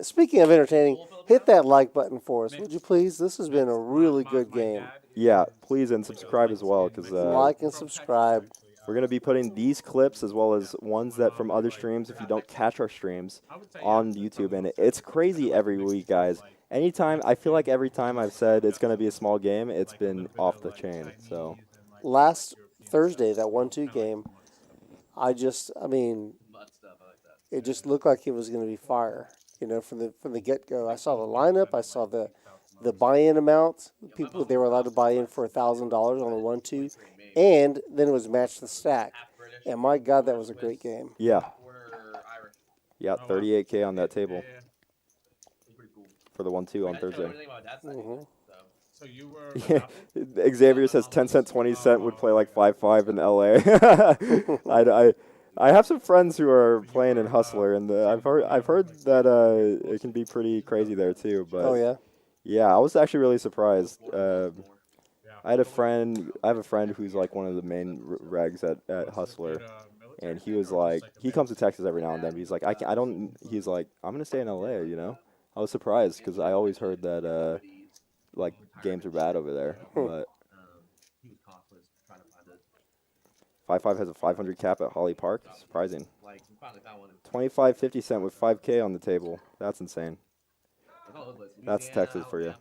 speaking of entertaining, hit that like button for us, would you please? This has been a really good game. Yeah, please, and subscribe as well, because like and subscribe. We're going to be putting these clips as well as ones that from other streams, if you don't catch our streams, on YouTube. And it's crazy every week, guys. I feel like every time I've said it's going to be a small game, it's been off the chain. So last Thursday, that 1-2 game, it just looked like it was going to be fire. From the get-go. I saw the lineup. I saw the buy-in amount. They were allowed to buy in for $1,000 on the 1-2, and then it was match the stack. And my God, that was a great game. Yeah. Yeah, 38K on that table for the 1-2 on Thursday. So you were. Yeah. Xavier says 10 cent, 20 cent would play like 5-5 in LA. I have some friends who are playing in Hustler, and I've heard that it can be pretty crazy there too. But oh yeah. Yeah, I was actually really surprised. I have a friend who's like one of the main regs at Hustler, and he was like, he comes to Texas every now and then. But he's like, he's like, I'm gonna stay in LA. I was surprised because I always heard that like games are bad over there, but. 5-5 has a 500 cap at Holly Park. Surprising. 25, 50 cent with 5K on the table. That's insane. That's Texas for you.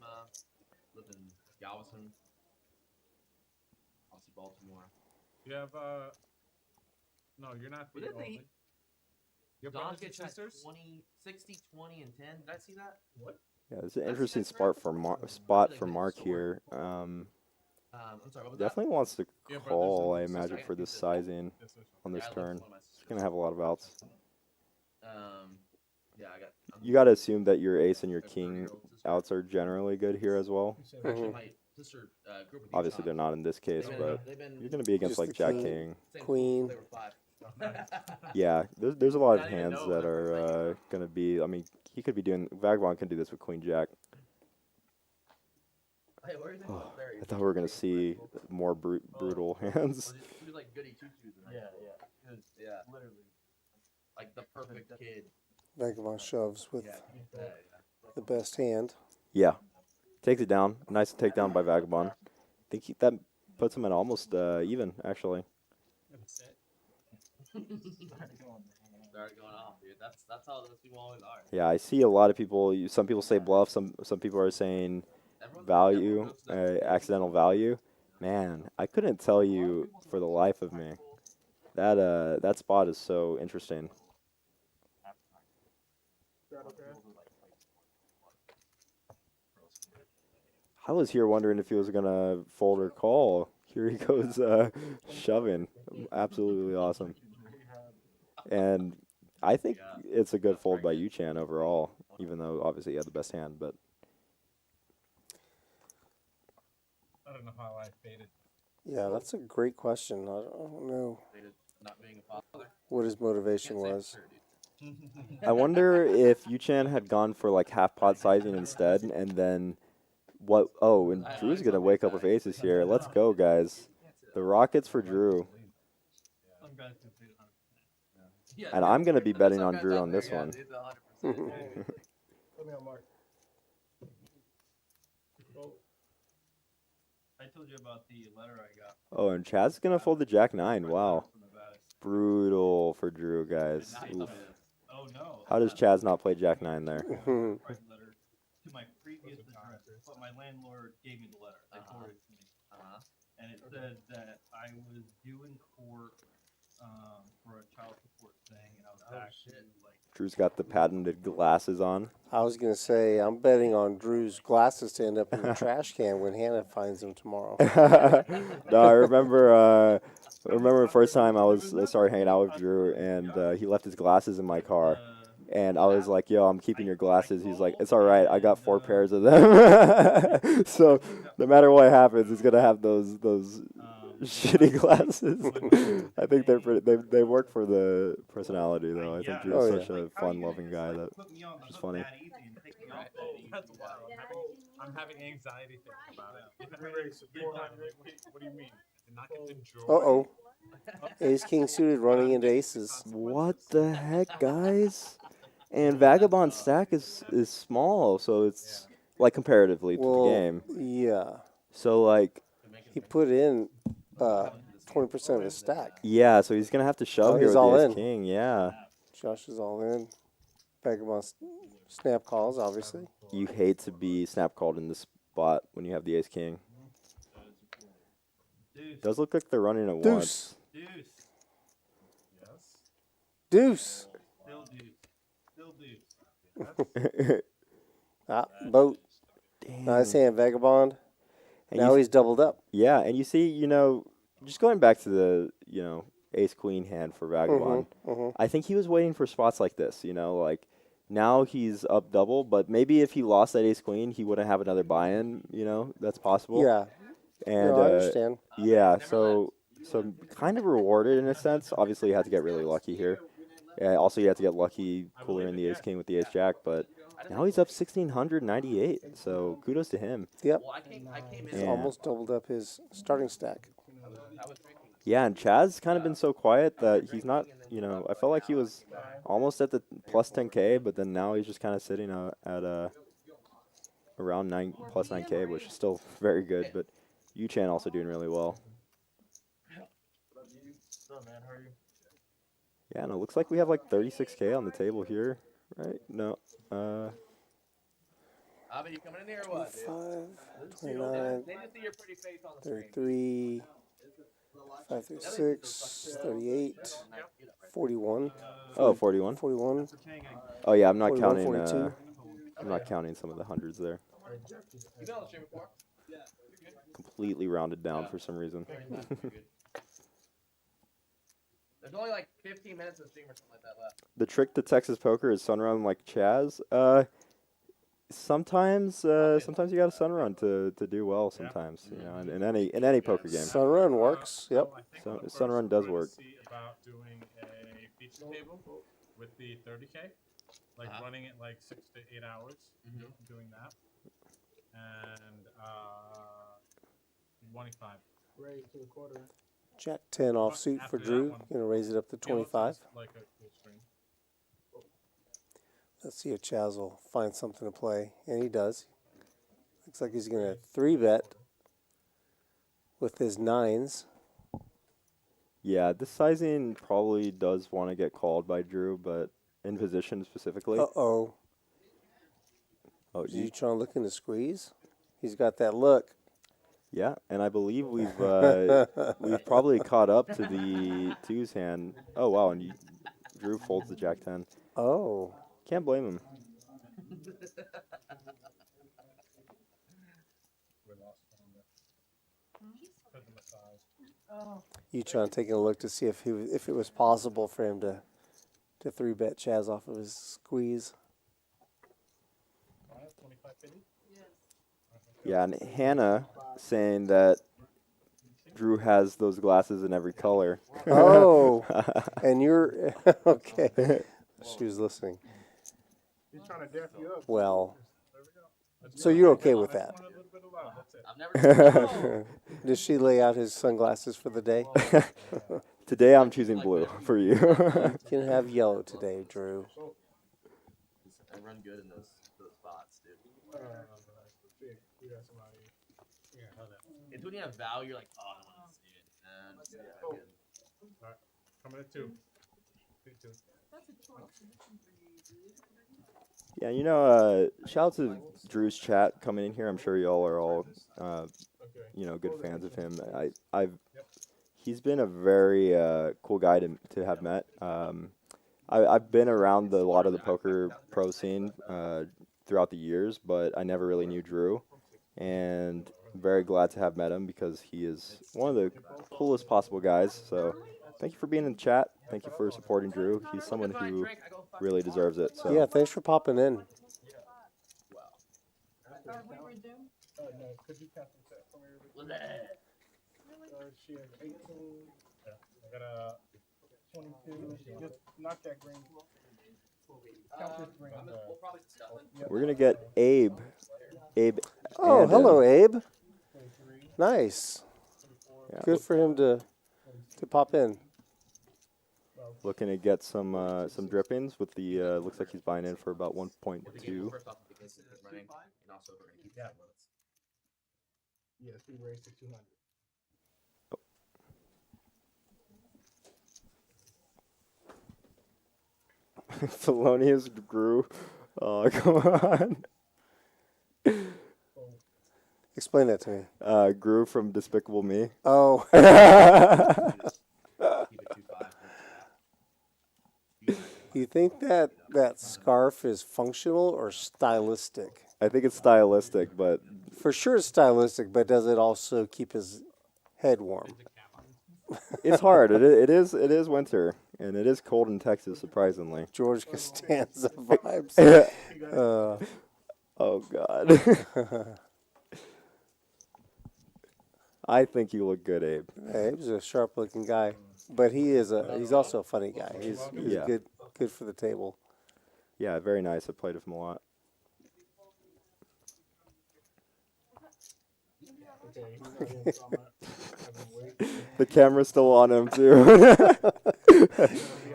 You have no, you're not the only. Your brothers and sisters? 60, 20, and 10. Did I see that? What? Yeah, it's an interesting spot for Mark here. I'm sorry, what was Definitely wants to call, I imagine, for this sizing on this turn. He's going to have a lot of outs. Yeah, You got to assume that your ace and your king outs are generally good here as well. Obviously, they're not in this case, but you're going to be against like Jack King. Queen. Yeah, there's a lot of hands that are going to be, I mean, he could be doing, Vagabond can do this with Queen Jack. Oh, I thought we were going to see more brutal hands. He was like goody two-shoes. Yeah. Literally. Like the perfect kid. Vagabond shoves with the best hand. Yeah. Takes it down. Nice takedown by Vagabond. I think puts him at almost even, actually. That's it. Start going off, dude. That's how those people always are. Yeah, I see a lot of people. Some people say bluff. Some people are saying value, everyone goes to their accidental value. Man, I couldn't tell you for the life of me. That spot is so interesting. I was here wondering if he was gonna fold or call. Here he goes, shoving. Absolutely awesome. And I think it's a good fold by YOOCHAN overall, even though obviously he had the best hand. But I don't know how I faded. Yeah, that's a great question. I don't know Not being a father. what his motivation Can't say was. for sure, dude. I wonder if YOOCHAN had gone for like half pot sizing instead, and then what? Oh, and Drew's gonna wake up with aces here. Let's go, guys. The Rockets for Drew. Some guys can fade 100%. Yeah, And dude, I'm gonna be there's betting some on guys Drew out on there, this yeah, one. dude, 100%, dude. Put me on Mark. I told you about the letter I got. Oh, and CHAZ is gonna fold the Jack 9. Wow, From Nevada. brutal for Drew, guys. Oof. Oh no. How does CHAZ not play Jack 9 there? Private letter to my previous address, but my landlord gave me the letter. They forwarded it to me, and it said that I was due in court for a child support thing, and I was actually like. Drew's got the patented glasses on. I was gonna say I'm betting on Drew's glasses to end up in the trash can when Hannah finds them tomorrow. No, I remember the first time I started hanging out with Drew, and he left his glasses in my car. And I was like, yo, I'm keeping your glasses. He's like, it's all right. I got 4 pairs of them. So no matter what happens, he's going to have those shitty glasses. I think they work for the personality, though. I think Drew's such a fun-loving guy. That's just funny. That's wild. I'm having anxiety thinking about it. What do you mean? Did not get to enjoy. Uh-oh. Ace King suited running into aces. What the heck, guys? And Vagabond stack is small, so it's like comparatively to the game. Yeah. So like He put in 20% of his stack. yeah, so he's gonna have to shove Oh, here he's with all the Ace in. King. Yeah, Josh is all in. Vagabond snap calls, obviously. you hate to be snap called in this spot when you have the Ace King. Does look like they're running at once. Deuce. Deuce. Deuce. Still deuce. Still deuce. Boat. Damn. Nice hand, Vagabond. And Now he's doubled up. yeah, and you see, just going back to the Ace Queen hand for Vagabond. I think he was waiting for spots like this. Like now he's up double, but maybe if he lost that Ace Queen, he wouldn't have another buy-in. That's possible. Yeah. And No, I understand. yeah, so kind of rewarded in a sense. Obviously, you had to get really lucky here. Also, you had to get lucky cooler in the Ace King with the Ace Jack, but now he's up 1,698. So kudos to him. Yep. Well, I came He's in. almost doubled up his starting stack. I was drinking. Yeah, and Chaz kind of been so quiet that he's not. I felt like he was almost at the plus 10K, but then now he's just kind of sitting at around plus 9K, which is still very good. But YOOCHAN also doing really well. Yeah, and it looks like we have like 36K on the table here, right? No. Abby, you coming in here or what, dude? 5, 29, They just see your pretty face on the screen. 33, 5, 36, 38, 41. Oh, 41. 41. Oh yeah, I'm not 41, counting. 42. I'm not counting some of the hundreds there. You been on the stream before? Completely rounded down for some reason. There's only like 15 minutes of stream or something like that left. The trick to Texas poker is sunrun like Chaz. Sometimes you got to sunrun to do well. Sometimes in any poker game. Sunrun works. Yep. So sunrun does work. See about doing a feature table with the 30K, like running it like 6 to 8 hours, doing that, and 25. Raise to the quarter. Jack 10 offsuit for Drew. Gonna raise it up to 25. Like a full stream. Let's see if Chaz will find something to play, and he does. Looks like he's gonna 3-bet with his 9s. Yeah, this sizing probably does want to get called by Drew, but in position specifically. Uh-oh. Oh, Is you trying to look in the squeeze? He's got that look. yeah, and I believe we've probably caught up to the 2's hand. Oh, wow, and Drew folds the Jack-10. Oh. Can't blame him. YOOCHAN taking a look to see if it was possible for him to 3-bet CHAZ off of his squeeze. Yeah, and Hannah saying that Drew has those glasses in every color. Oh, and you're okay. She was listening. He's trying to dap you up. Well, so you're okay with that? I've never Does she lay out his sunglasses for the day? Today I'm choosing blue for you. You can have yellow today, Drew. I run good in those spots, dude. It's when you have value, you're like, oh, I don't want to see it. And just, yeah, good. Alright, coming at 2. That's a choice position for you, dude. Yeah, you know, shout out to Drew's chat coming in here. I'm sure y'all are all, you know, good fans of him. He's been a very cool guy to have met. I've been around a lot of the poker pro scene throughout the years, but I never really knew Drew, and I'm very glad to have met him because he is one of the coolest possible guys. So thank you for being in the chat. Thank you for supporting Drew. He's someone who really deserves it. So Yeah, thanks for popping in. Are we resumed? No, could you count them for me? She has 18. Yeah, I got a 22. Just knock that green. Count this green. we're gonna get Abe. Oh, and, hello, Abe. Nice. Yeah, Good for him to pop in. looking to get some drippings with the looks like he's buying in for about 1.2. First off, because it's running, and also we're going to keep that limits. Yes, we raised to 200. Thelonious Drew. Oh, come on. Explain that to me. Grew from Despicable Me. Oh. Keep it 2-5. You think that scarf is functional or stylistic? I think it's stylistic, but For sure it's stylistic, but does it also keep his head warm? it's hard. It is winter, and it is cold in Texas, surprisingly. George Costanza vibes. Oh, God. I think you look good, Abe. Abe's a sharp-looking guy, but he's also a funny guy. He's Yeah. good for the table. Yeah, very nice. I played with him a lot. The camera's still on him, too.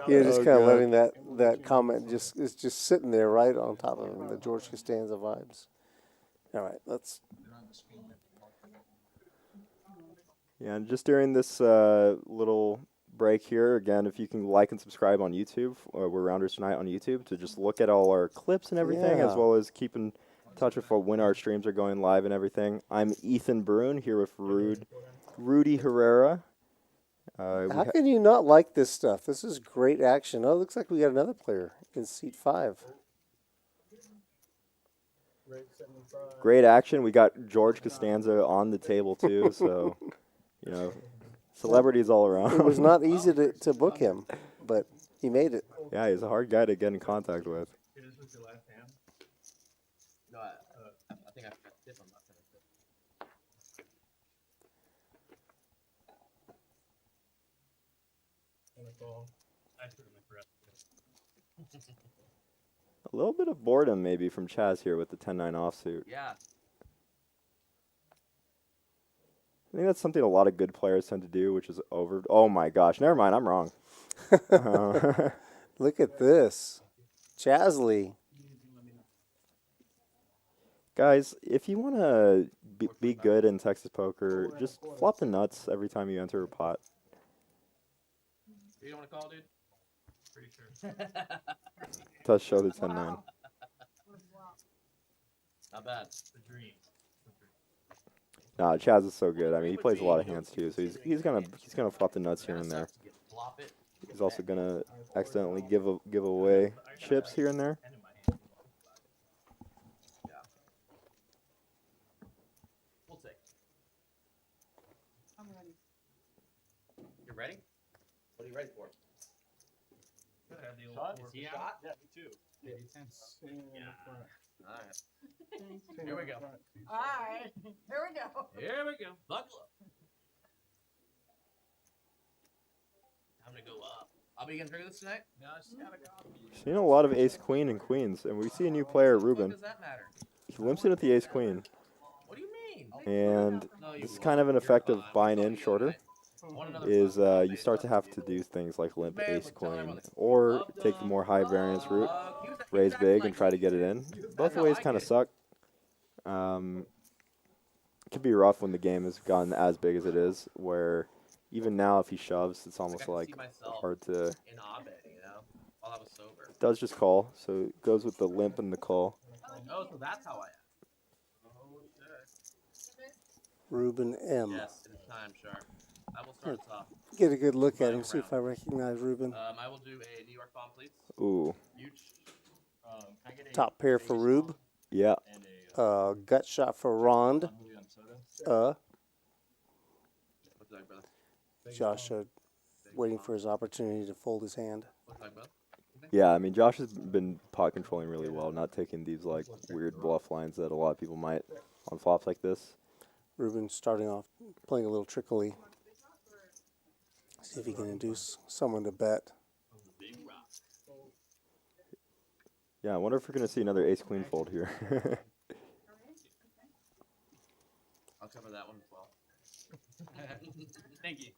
You're just Oh, kind of God. letting that comment is just sitting there right on top of him, the George Costanza vibes. All right, let's. Yeah, and just during this little break here, again, if you can like and subscribe on YouTube, we're Rounders Tonight on YouTube, to just look at all our clips and everything, as Yeah. well as keep in touch with when our streams are going live and everything. I'm Ethan Brune here with Rudy Herrera. How can you not like this stuff? This is great action. Oh, it looks like we got another player in seat 5. Great action. We got George Costanza on the table, too, so, you know, celebrities all around. It was not easy to book him, but he made it. Yeah, he's a hard guy to get in contact with. Hey, this was your last hand? No, I think I forgot to tip. I'm not going to tip. I should have forgot. A little bit of boredom, maybe, from CHAZ here with the 10-9 offsuit. Yeah. I think that's something a lot of good players tend to do, which is over. Oh my gosh! Never mind, I'm wrong. Look at this, Chazley. Guys, if you want to be good in Texas poker. Just flop the nuts every time you enter a pot. You don't want to call, dude? Pretty sure. Does show the 10-9. Not bad. The dream. Nah, Chaz is so good. I mean, he plays a lot of hands too, so he's gonna flop the nuts here and there. Flop it. He's also gonna accidentally give away chips here and there. Yeah. We'll take. I'm ready. You ready? What are you ready for? Shot? Is he out? Shot? Yeah, me too. Yeah. All right. Here we go. All right, here we go. Here we go. Buckle up. Time to go up. I'll be getting through this tonight. No, I just gotta go. Seeing a lot of ace queen and queens, and we see a new player, What Ruben. does that matter? He limps in with the ace queen, What do you mean? and No, you this is won't. kind of an You're effect of fine. buying I'll in see you shorter. tonight. One another Is phone. you start to have to do things like limp Man, ace like telling queen, everyone this. or take the more high variance route, raise big and try to get it in. Both ways kind of suck. It could be rough when the game has gotten as big as it is, where even now if he shoves, it's almost like hard to. In Abed, you know, while I was sober. Does just call, so it goes with the limp and the call. Oh, so that's how I am. Ruben M. Yes, it is time, Sharp. I will start us off. Get a good look at him, see if I recognize Ruben. I will do a New York bomb, please. Ooh, Huge. Can I get a Top pair for Rube. yeah. and a Gut shot for Rond. Julian soda? What's that, brother? Josh waiting for his opportunity to fold his hand. What's that, brother? Yeah, I mean, Josh has been pot controlling really well, not taking these like weird bluff lines that a lot of people might on flops like this. Ruben starting off playing a little trickily. See if he can induce someone to bet. Yeah, I wonder if we're going to see another ace queen fold here. I'll cover that one as well. Thank you.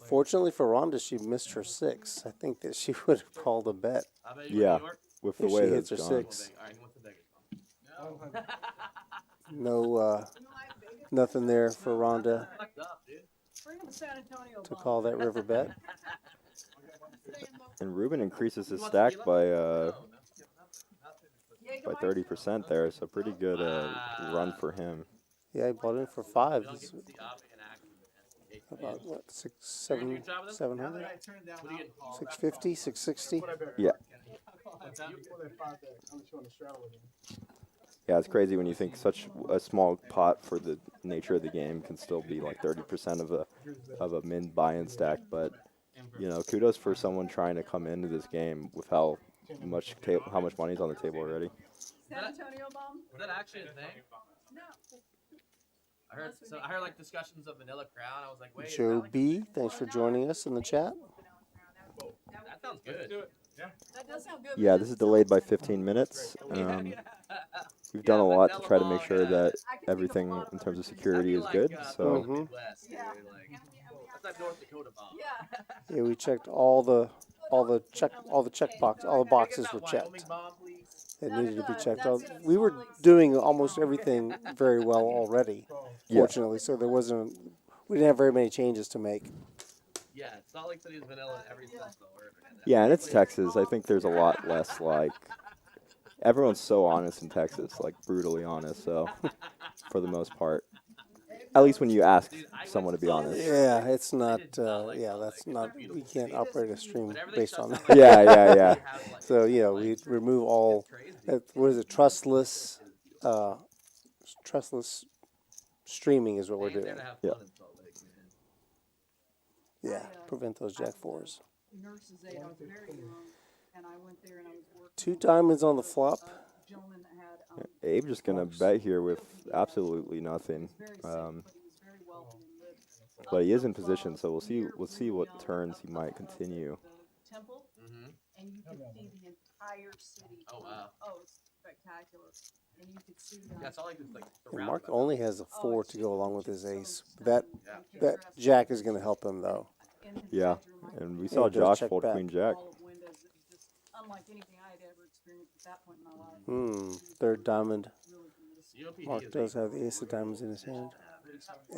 Fortunately for Rhonda, she missed her 6. I think that she would have called a bet. I bet you Yeah. New York. With the If way she that hits it's her gone. 6. All right, who wants the biggest one? No, nothing there for Rhonda Fucked up, dude. Bring him to San Antonio. to call that river bet. And Ruben increases his stack by 30% there, so pretty good run for him. Yeah, he bought in for 5. We don't It's get to see Abe in action. about what, 6, You're gonna 7, do a job with this? 700, What do you get? 650, 660. Yeah. Yeah, it's crazy when you think such a small pot for the nature of the game can still be like 30% of a min buy-in stack. But you know, kudos for someone trying to come into this game with how much money's on the table already. San Antonio bomb? Was that actually a thing? No. I heard like discussions of Vanilla Crown. I was like, wait. is Joe that like B, thanks for joining us in the chat. that sounds good. That does sound good. Yeah, this is delayed by 15 minutes. We've done a lot to try to make sure that everything in terms of security is good. So Midwest, dude, Yeah. like, that's like North Dakota bomb. Yeah. Yeah, we checked all the boxes were checked that needed to be checked. We were doing almost everything very well already, Yeah. fortunately. So we didn't have very many changes to make. Yeah, Salt Lake City is vanilla in every sense of the word. Man. yeah, and it's Texas. I think there's a lot less like everyone's so honest in Texas, like brutally honest. So for the most part, at least when you ask someone to be honest. Yeah, it's not. That's not. We can't operate a stream based on that. Yeah. So we remove all. What is it? Trustless. Trustless streaming is what we're doing. Yeah. Yeah, prevent those Jack 4s. Nurses aide, I was very young, and I went there and I was working. 2 diamonds on the flop. Gentleman that had, Abe just gonna bet here with absolutely nothing. very sick, but he was very wealthy and lived. But he is in position, so we'll see what turns he might continue. The temple, and you could see the entire city. Oh, wow. Oh, it's spectacular. And you could see Yeah, Salt Lake is like the And Mark roundabout. only has a 4 to go along with his ace. That Jack is going to help him though. in his Yeah, bedroom. and we Yeah, saw it does Josh check fold back. Queen Jack. Wall of windows. It was just unlike anything I had ever experienced at that point in my life. 3rd diamond. Really beautiful. COPD Mark is does a have the ace of diamonds in his hand.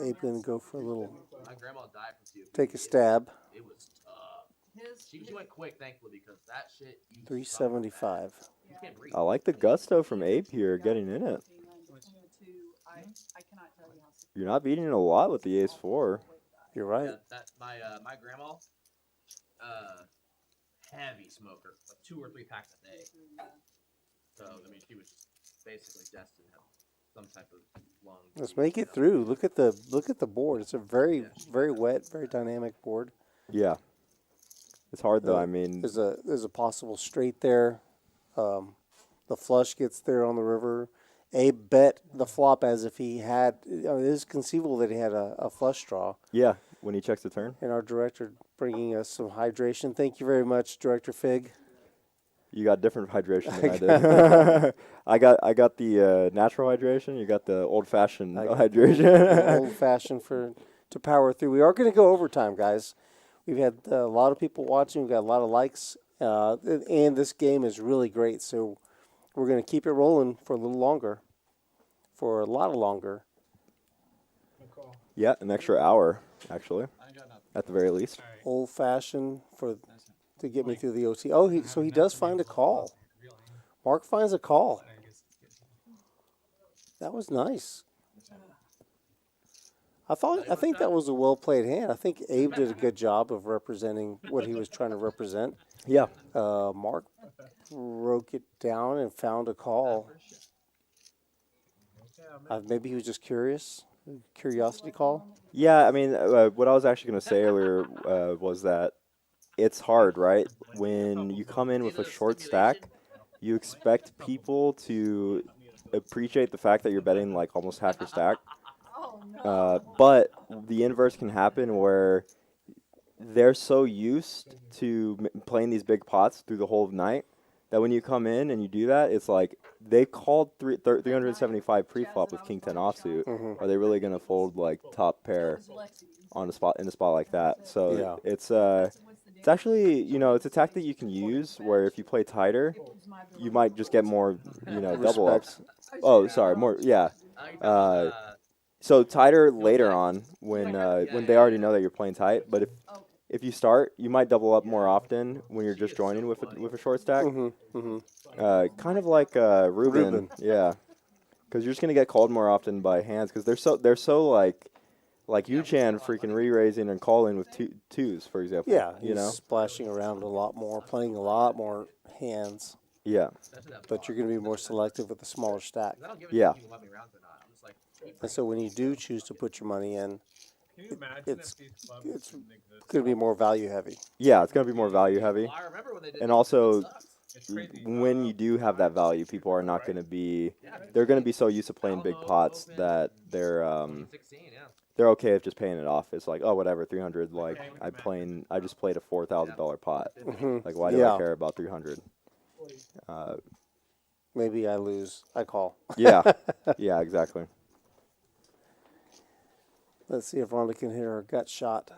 Abe gonna go for a little, My grandma died from COPD. take a stab. It was tough. She went quick, thankfully, because that shit. 375. You can't breathe. I like the gusto from Abe here, getting in it. I cannot tell you how. You're not beating it a lot with the ace 4. You're right. Yeah, that my grandma, heavy smoker, like 2 or 3 packs a day. So I mean, she was just basically destined to have some type of lung. Let's make it through. Look at the board. It's a very wet, very dynamic board. Yeah. It's hard though. I mean, There's a possible straight there. The flush gets there on the river. Abe bet the flop as if he had. It is conceivable that he had a flush draw. yeah, when he checks the turn. And our director bringing us some hydration. Thank you very much, Director Fig. You got different hydration than I did. I got the natural hydration. You got the old-fashioned hydration. Old-fashioned to power through. We are going to go overtime, guys. We've had a lot of people watching. We've got a lot of likes. And this game is really great. So we're going to keep it rolling for a little longer. For a lot longer. Yeah, an extra hour, actually, at the very least. Old-fashioned to get me through the OT. Oh, so he does find a call. Mark finds a call. That was nice. I think that was a well-played hand. I think Abe did a good job of representing what he was trying to represent. Yeah. Mark broke it down and found a call. Maybe he was just curious. Curiosity call. Yeah, I mean, what I was actually going to say earlier was that it's hard, right? When you come in with a short stack, you expect people to appreciate the fact that you're betting like almost half your stack. But the inverse can happen where they're so used to playing these big pots through the whole night that when you come in and you do that, it's like they called 375 pre-flop with King 10 offsuit. Are they really going to fold like top pair on the spot in a spot like that? So it's actually, it's a tactic you can use where if you play tighter, you might just get more, double ups. Oh, sorry, more, yeah. So tighter later on when they already know that you're playing tight, but if you start, you might double up more often when you're just joining with a short stack. Kind of like Ruben. Yeah, because you're just gonna get called more often by hands because they're so like YOOCHAN freaking re-raising and calling with twos, for example. Yeah, he's splashing around a lot more, playing a lot more hands. Yeah, but you're gonna be more selective with a smaller stack. Yeah. And so when you do choose to put your money in, it's going to be more value heavy. Yeah, it's going to be more value heavy. And also, when you do have that value, people are not going to be, they're going to be so used to playing big pots that they're okay with just paying it off. It's like, oh, whatever, 300, like I just played a $4,000 pot. Like, why do I care about 300? Maybe I lose, I call. Yeah, yeah, exactly. Let's see if RHONDA can hit her gut shot.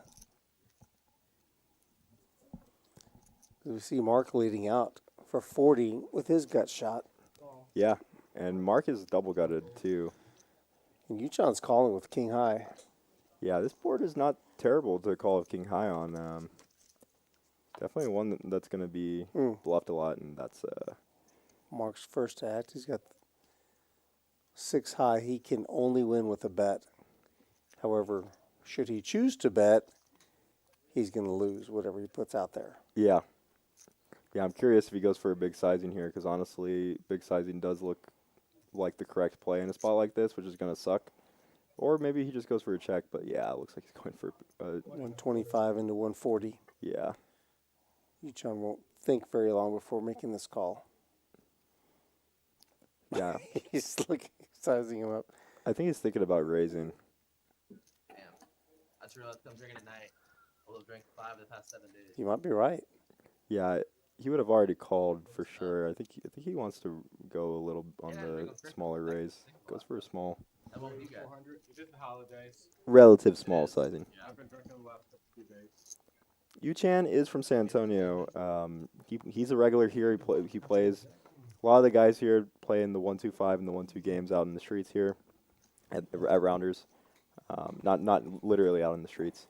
We see Mark leading out for 40 with his gut shot. Yeah, and Mark is double gutted too. And YOOCHAN's calling with king high. Yeah, this board is not terrible to call with king high on. Definitely one that's going to be bluffed a lot, and that's Mark's first act. He's got 6 high. He can only win with a bet. However, should he choose to bet, he's going to lose whatever he puts out there. Yeah. Yeah, I'm curious if he goes for a big sizing here, because honestly, big sizing does look like the correct play in a spot like this, which is going to suck. Or maybe he just goes for a check, but yeah, it looks like he's going for 125 into 140. Yeah. YOOCHAN won't think very long before making this call. Yeah. He's looking, sizing him up. I think he's thinking about raising. That's real. I'm drinking at night. Although I've drank 5 the past 7 days. You might be right. Yeah, he would have already called for sure. I think he wants to go a little on the smaller raise. Goes for a small. How about you guys? We did the holidays. Relative small sizing. Yeah, I've been drinking the last few days. YOOCHAN is from San Antonio. He's a regular here. He plays A lot of the guys here playing the 1-2-5 and the 1-2 games out in the streets here at Rounders. Not literally out in the streets,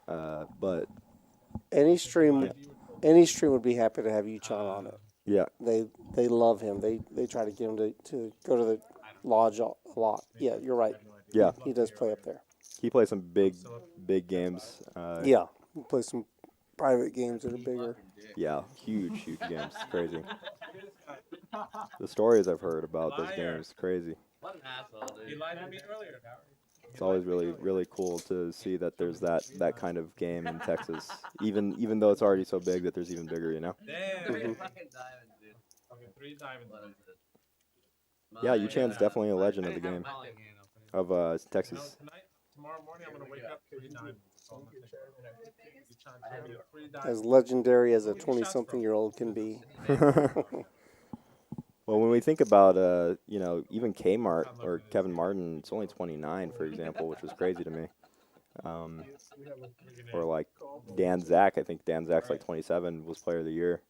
but Any stream would be happy to have YOOCHAN on it. yeah, They love him. They try to get him to go to the lodge a lot. Yeah, you're right. yeah. He does play up there. He plays some big games. Yeah, he plays some private games that are bigger. Yeah, huge games. Crazy. The stories I've heard about those games, crazy. What an asshole, dude. He lied to me earlier. It's always really cool to see that there's that kind of game in Texas. Even though it's already so big that there's even bigger, you know? Damn. Fucking diamonds, dude. Okay, 3 diamonds. What is it? Yeah, YOOCHAN's definitely a legend of the game. Of Texas. Tomorrow morning, I'm gonna wake up 3 diamonds. That's all I'm gonna think about. 3 As diamonds. legendary as a 20-something-year-old can be. Well, when we think about, even Kmart or Kevin Martin, it's only 29, for example, which was crazy to me. Or like Dan Zach, I think Dan Zach's like 27, was Player of the Year.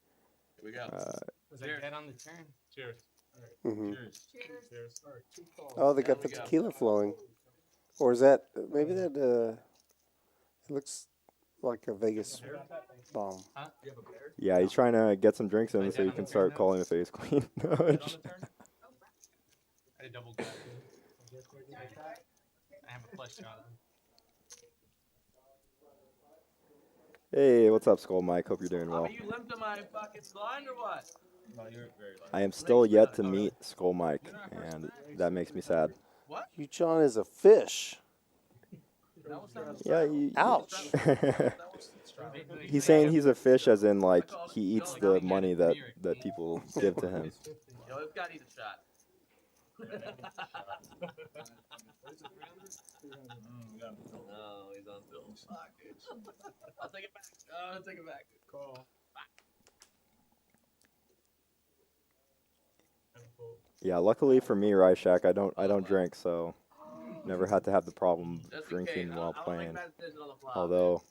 Here we go. Was that dead on the turn? Cheers. Mhm. Cheers. Cheers. Oh, they got the tequila flowing. Or is that, maybe that, it looks like a Vegas bomb. Yeah, he's trying to get some drinks in so he can start calling the face queen. I did double gut. I have a flush shot. Hey, what's up, Skull Mike? Hope you're doing well. Are you limped to my fucking blind or what? No, you're very lucky. I am still yet to meet Skull Mike, and that makes me sad. YOOCHAN is a fish. Yeah, Ouch. he's saying he's a fish as in, like, he eats the money that people give to him. Yo, we've got to eat a shot. No, he's on film. Fuck, dude. I'll take it back. I'll take it back. Cool. Yeah, luckily for me, Ryshak, I don't drink, so never had to have the problem drinking while playing. Although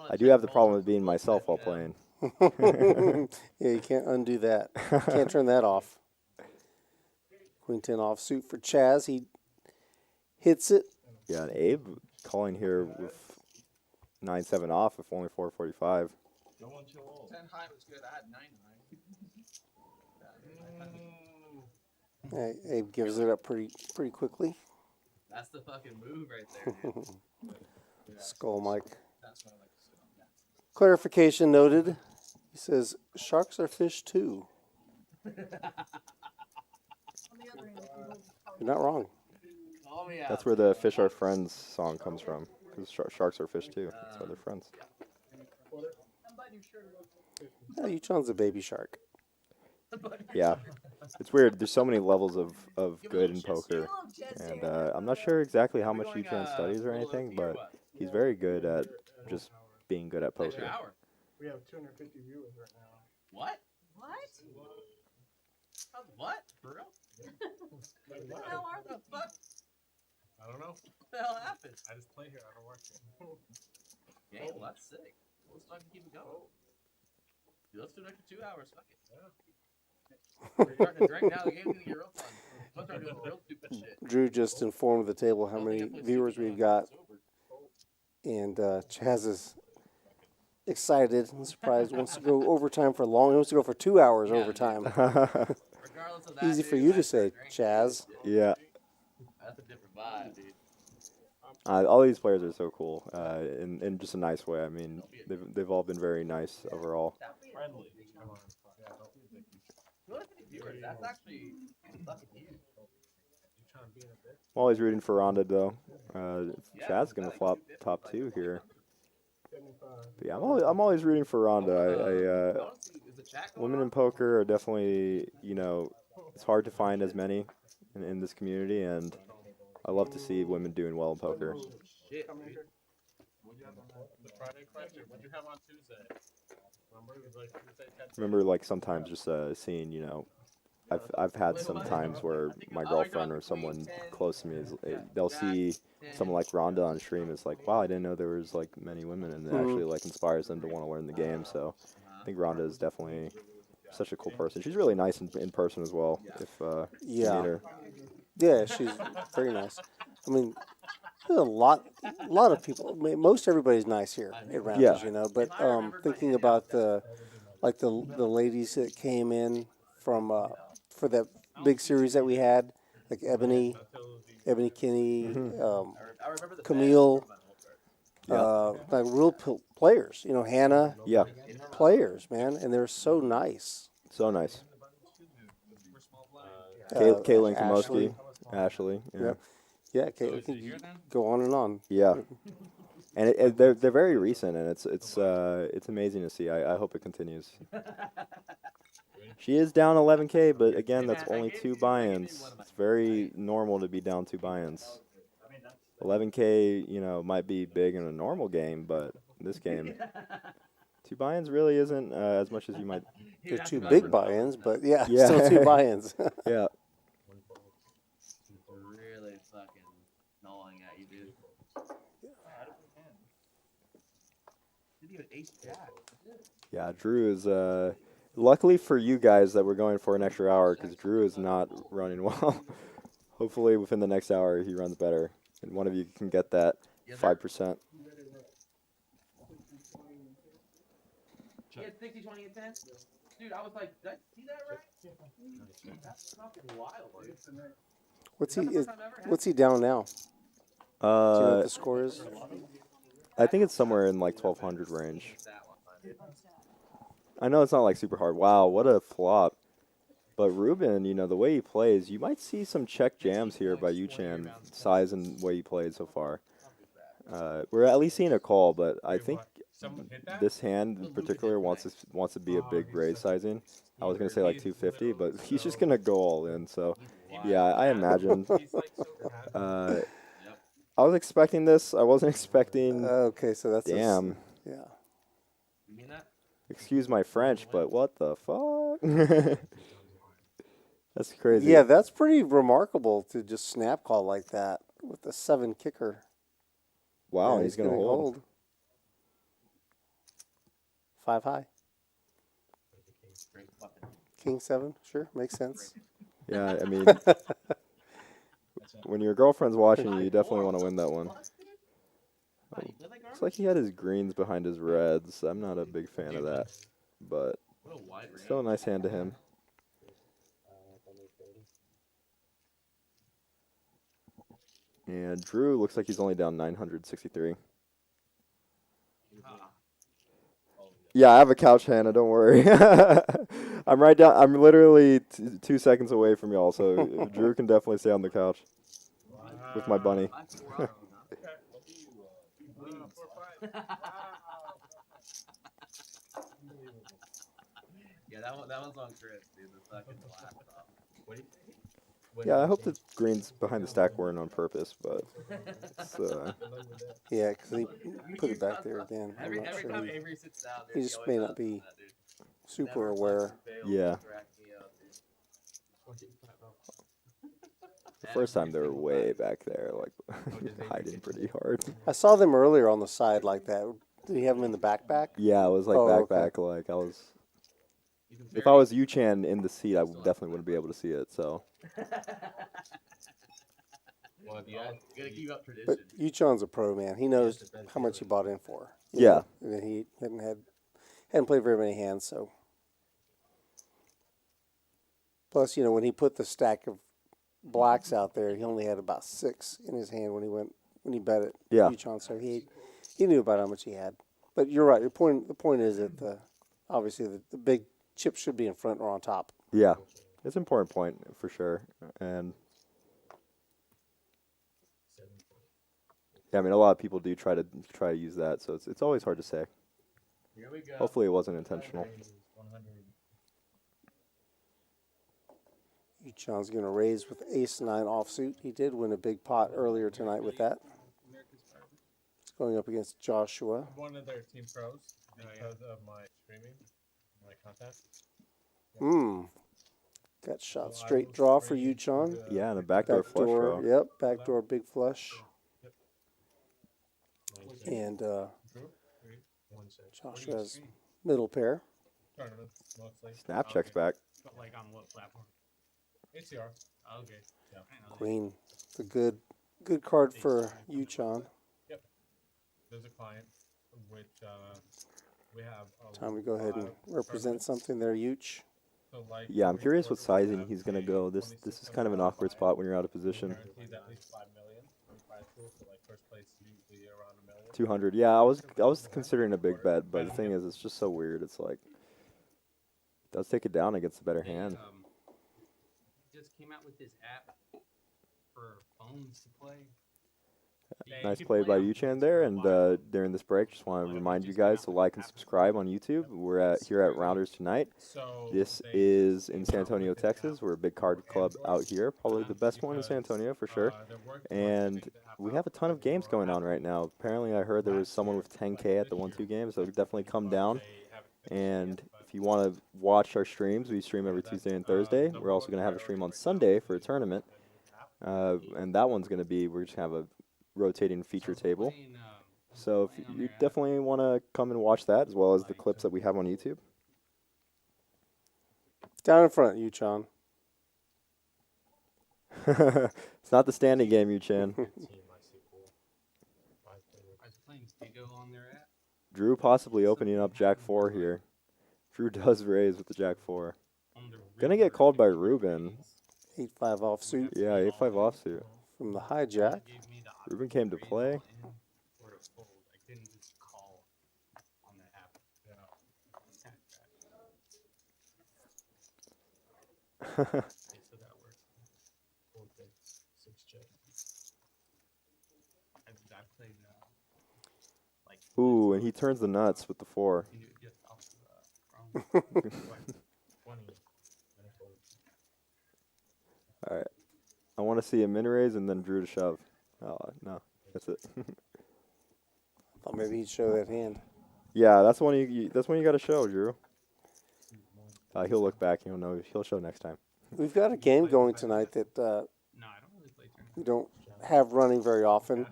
I do have the problem with being myself while playing. Yeah, you can't undo that. Can't turn that off. Queen 10 offsuit for CHAZ. He hits it. Yeah, and Abe calling here with 9-7 off if only 445. 10 high was good. I had 9 high. Abe gives it up pretty quickly. That's the fucking move right there, dude. Skull Mike. That's what I like to sit on. Clarification noted. He says sharks are fish too. You're not wrong. Call me out. That's where the Fish Are Friends song comes from, because sharks are fish too. That's why they're friends. Yeah, YOOCHAN's a baby shark. Yeah, it's weird. There's so many levels of good in poker, and I'm not sure exactly how much YOOCHAN studies or anything, but he's very good at just being good at poker. We have 250 viewers right now. What? What? What? For real? What the hell are the fuck? I don't know. What the hell happened? I just play here. I don't work here. Yeah, well, that's sick. Let's fucking keep it going. Dude, let's do an extra 2 hours. Fuck it. We're starting to drink now. The game's gonna get real fun. Let's start doing real stupid shit. Drew just informed the table how many viewers we've got, and CHAZ is excited and surprised. Wants to go overtime for long. He wants to go for 2 hours overtime. Regardless of that, Easy for dude, you to that's say, drink CHAZ. shit. Yeah. That's a different vibe, dude. All these players are so cool, in just a nice way. I mean, they've all been very nice overall. Friendly. Come on. Yeah, don't be a dick. 250 viewers. That's actually fucking huge. You trying to be in a bit? I'm always rooting for RHONDA though. Chad's gonna flop top 2 here. But yeah, I'm always rooting for RHONDA. Women in poker are definitely, it's hard to find as many in this community, and I love to see women doing well in poker. Shit, The Friday question. What'd you have on Tuesday? Remember, it was like Tuesday, 10. Remember, like sometimes just seeing, I've had some times where my girlfriend or someone close to me they'll see someone like RHONDA on stream. It's like, wow, I didn't know there was like many women, and it actually like inspires them to want to learn the game. So I think RHONDA is definitely such a cool person. She's really nice in person as well. If you Yeah. meet her. Yeah, she's very nice. I mean, there's a lot of people. I mean, most everybody's nice here at Rounders, Yeah. you know. But thinking about the ladies that came in from for that big series that we had, like Ebony Kinney, I remember the Camille, Yeah. like real players. You know, Hannah, Yeah. players, man, and they're so nice. So nice. Uh, Caitlin Ashley. Kamoski. Ashley. Yeah. Yeah, Caitlin can go on and on. Yeah. And they're very recent, and it's amazing to see. I hope it continues. She is down 11K, but again, that's only 2 buy-ins. It's very normal to be down 2 buy-ins. 11K, you know, might be big in a normal game, but this game, 2 buy-ins really isn't as much as you might. They're 2 big buy-ins, but yeah, Yeah. still 2 buy-ins. Yeah. Really fucking gnawing at you, dude. Didn't even ace jack. Yeah, Drew is, luckily for you guys that we're going for an extra hour, because Drew is not running well. Hopefully within the next hour he runs better, and one of you can get that 5%. He had 60, 20, and 10? Dude, I was like, did I see that right? That's fucking wild, dude. What's he down now? Do you know what the score is? I think it's somewhere in like 1200 range. I know it's not like super hard. Wow, what a flop. But Ruben, you know, the way he plays, you might see some check jams here by YOOCHAN, size and way he played so far. We're at least seeing a call, but I think this hand in particular wants to be a big raise sizing. I was going to say like 250, but he's just going to go all in. So, yeah, I imagine. I was expecting this. I wasn't expecting. Okay, so that's Damn. Yeah. You mean that? Excuse my French, but what the fuck? That's crazy. Yeah, that's pretty remarkable to just snap call like that with the 7 kicker. Wow, Yeah, he's going to hold. 5 high. King 7, sure, makes sense. Yeah, I mean, when your girlfriend's watching you, you definitely want to win that one. Looks like he had his greens behind his reds. I'm not a big fan of that, but still a nice hand to him. And Drew looks like he's only down 963. Yeah, I have a couch hand, don't worry. I'm right down. I'm literally 2 seconds away from y'all, so Drew can definitely stay on the couch with my bunny. Yeah, that one's on Chris, dude. The fucking laptop. What do you think? Yeah, I hope the greens behind the stack weren't on purpose, but it's, Yeah, because he put it back there again. I'm not Every sure. time Avery sits down, He just may not be super aware. yeah. The first time they were way back there, like hiding pretty hard. I saw them earlier on the side like that. Did he have them in the backpack? Yeah, it was like back. Like I was. If I was YOOCHAN in the seat, I definitely wouldn't be able to see it. So. Well, you gotta keep up tradition. But YOOCHAN's a pro, man. He knows how much he bought in for. You Yeah. know, and he hadn't played very many hands, so. Plus, you know, when he put the stack of blacks out there, he only had about 6 in his hand when he bet it. Yeah. YOOCHAN, so he knew about how much he had. But you're right. The point is that obviously the big chips should be in front or on top. Yeah, it's an important point for sure, and yeah, I mean a lot of people do try to use that, so it's always hard to say. Here we go. Hopefully, it wasn't intentional. YOOCHAN's going to raise with ace-9 offsuit. He did win a big pot earlier tonight with that. It's going up against Joshua. I'm one of their team pros because of my streaming, my content. Got shot straight draw for YOOCHAN. Yeah, and a backdoor flush draw. Yep, backdoor big flush. And Joshua's middle pair. tournaments mostly. Snap checks back. But like on what platform? ACR. Okay. Yeah. Queen. It's a good card for YOOCHAN. Yep. There's a client, which we have. Time to go ahead and represent something there, Yooch. So like, Yeah, I'm curious what sizing he's gonna go. This is kind of an awkward spot when you're out of position. Guaranteed at least 5 million in prize pool, so like first place is usually around $1 million. 200. Yeah, I was considering a big bet, but the thing is, it's just so weird. It's like, it does take it down against a better hand. Just came out with this app for phones to play. Nice play by YOOCHAN there, and during this break, just want to remind you guys to like and subscribe on YouTube. We're here at Rounders tonight. This is in San Antonio, Texas. We're a big card club out here, probably the best one in San Antonio for sure. And we have a ton of games going on right now. Apparently, I heard there was someone with 10K at the 1-2 game, so definitely come down. And if you want to watch our streams, we stream every Tuesday and Thursday. We're also going to have a stream on Sunday for a tournament. And that one's going to be, we're just going to have a rotating feature table. So if you definitely want to come and watch that, as well as the clips that we have on YouTube. Down in front, YOOCHAN. It's not the standing game, YOOCHAN. I was playing Digo on their app. Drew possibly opening up Jack 4 here. Drew does raise with the Jack 4. Gonna get called by Ruben. 8-5 offsuit. Yeah, 8-5 offsuit. From the hijack. Ruben came to play. I couldn't just call on the app. So that works. I played like. Ooh, and he turns the nuts with the 4. All right. I want to see a min raise and then Drew to shove. Oh, no. That's it. Thought maybe he'd show that hand. Yeah, that's one you got to show, Drew. He'll look back. He'll know. He'll show next time. We've got a game going tonight that No, I don't really play tournaments. we don't have running very often.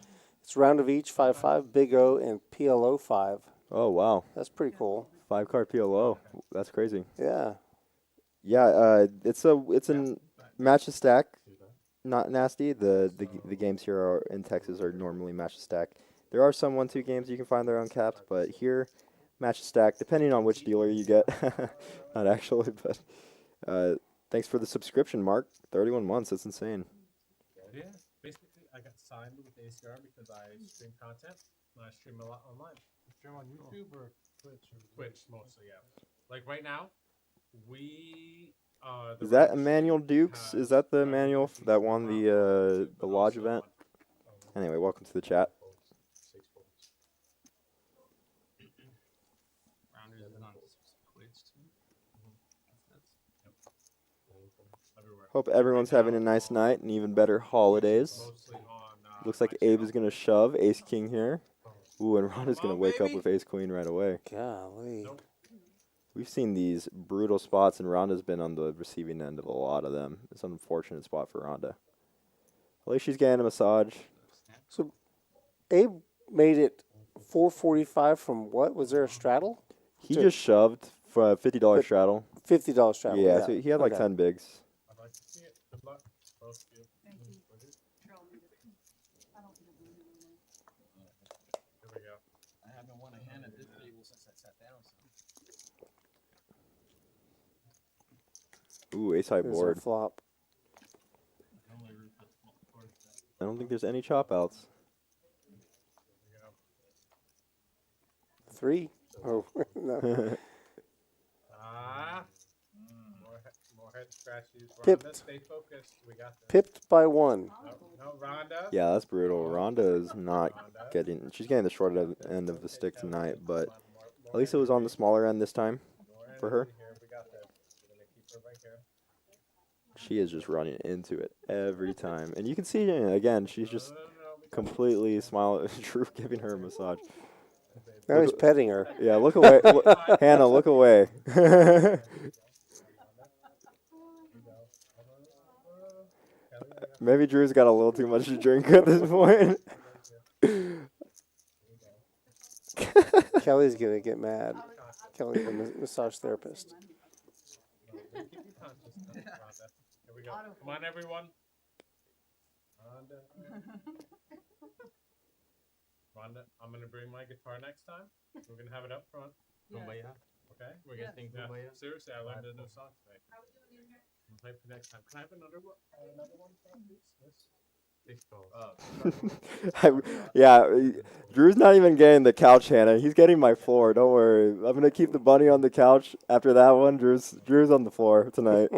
It's round of each, 5-5, Big O, and PLO 5. Oh, wow. That's pretty cool. 5-card PLO. That's crazy. Yeah. Yeah, it's a match to stack. Not nasty. The games here are in Texas are normally match to stack. There are some 1-2 games you can find there uncapped, but here, match to stack, depending on which dealer you get. Not actually, but thanks for the subscription, Mark. 31 months. That's insane. Yeah, basically, I got signed with ACR because I stream content and I stream a lot online. You stream on YouTube or Twitch? Twitch mostly, yeah. Like right now, we. Is that Emmanuel Dukes? Is that the Emmanuel that won the Lodge event? Anyway, welcome to the chat. Rounders is on Twitch too. Hope everyone's having a nice night and even better holidays. Looks like Abe is going to shove Ace King here. Ooh, and Ron is going to wake up with Ace Queen right away. Golly. We've seen these brutal spots, and Rhonda's been on the receiving end of a lot of them. It's an unfortunate spot for Rhonda. At least she's getting a massage. So Abe made it 445 from what? Was there a straddle? He just shoved for a $50 straddle. $50 straddle. Yeah, so he had like 10 bigs. I'd like to see it. Good luck. Both of you. Thank you. I don't think it's Here we go. I haven't won a hand at this table since I sat down. So. Ooh, ace high There's board. a flop. I don't think there's any chop outs. 3. Oh, no. More head scratches. Pipped. Rhonda, stay focused. We got this. Pipped by 1. No, Rhonda. Yeah, that's brutal. Rhonda is not getting. She's getting the short end of the stick tonight, but at least it was on the smaller end this time for her. Here, we got this. We're gonna keep her right here. She is just running into it every time, and you can see again. She's just completely smiling. Drew giving her a massage. Now he's petting her. Yeah, look away, Hannah. Look away. Maybe Drew's got a little too much to drink at this point. Kelly's going to get mad. Kelly, the massage therapist. Keep you conscious, Rhonda. Here we go. Come on, everyone. Rhonda. Rhonda, I'm gonna bring my guitar next time. We're gonna have it up front. Kumbaya. Okay? We're gonna sing Kumbaya. Seriously, I learned a new song today. I'm gonna play it for next time. Can I have another one? Please? Yes. Yeah, Drew's not even getting the couch, Hannah. He's getting my floor. Don't worry. I'm gonna keep the bunny on the couch after that one. Drew's on the floor tonight.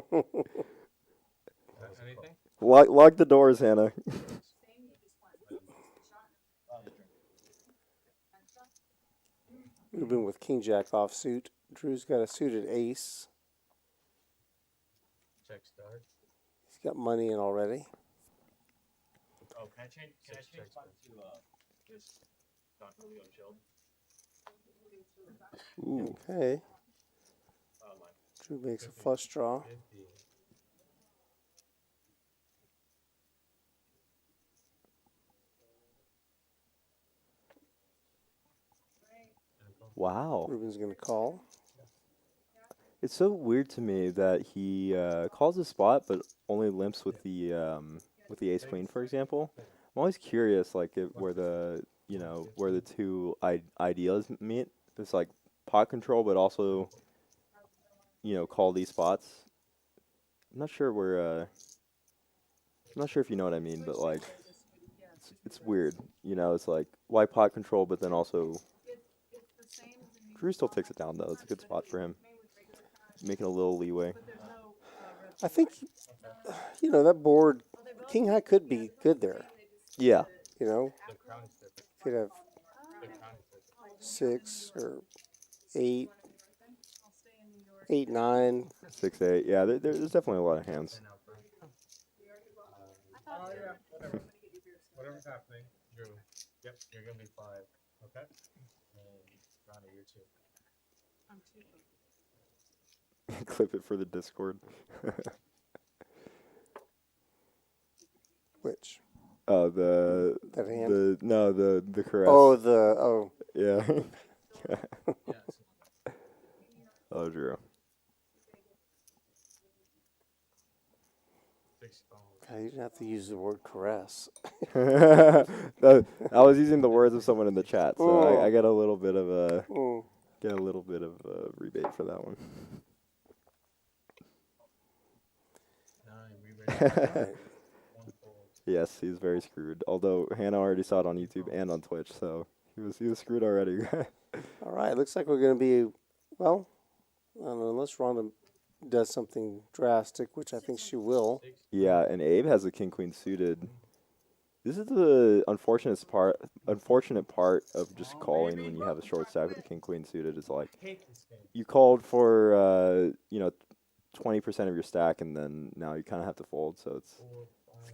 Anything? Lock the doors, Hannah. We've been with King Jack offsuit. Drew's got a suited ace. Check start. He's got money in already. Oh, can I change mine to just not really chilled? Ooh. Okay. Mine. Drew makes a flush draw. 50. Wow. Ruben's going to call. It's so weird to me that he calls a spot but only limps with the ace queen, for example. I'm always curious, like where the two ideas meet. It's like pot control, but also call these spots. I'm not sure where. I'm not sure if you know what I mean, but like it's weird. It's like why pot control, but then also. Drew still takes it down though. It's a good spot for him. Making a little leeway. I think, that board, King High could be good there. Yeah. Could have 6 or 8, 8, 9. 6, 8. Yeah, there's definitely a lot of hands. Whatever's happening. Drew. Yep, you're gonna be 5. Okay. And Rhonda, you're 2. I'm 2. Clip it for the Discord. Which? Oh, That hand? the caress. Oh, Yeah. Oh, Drew. 6 phones. God, you didn't have to use the word caress. I was using the words of someone in the chat, so I got a little bit of a rebate for that one. 9, reread. 1 fold. Yes, he's very screwed. Although Hannah already saw it on YouTube and on Twitch, so he was screwed already. All right, looks like we're going to be, well, I don't know, unless Rhonda does something drastic, which I think she will. Yeah, and Abe has a king queen suited. This is the unfortunate part of just calling when you have a short stack with a king queen suited. Is like you called for 20% of your stack, and then now you kind of have to fold. So it's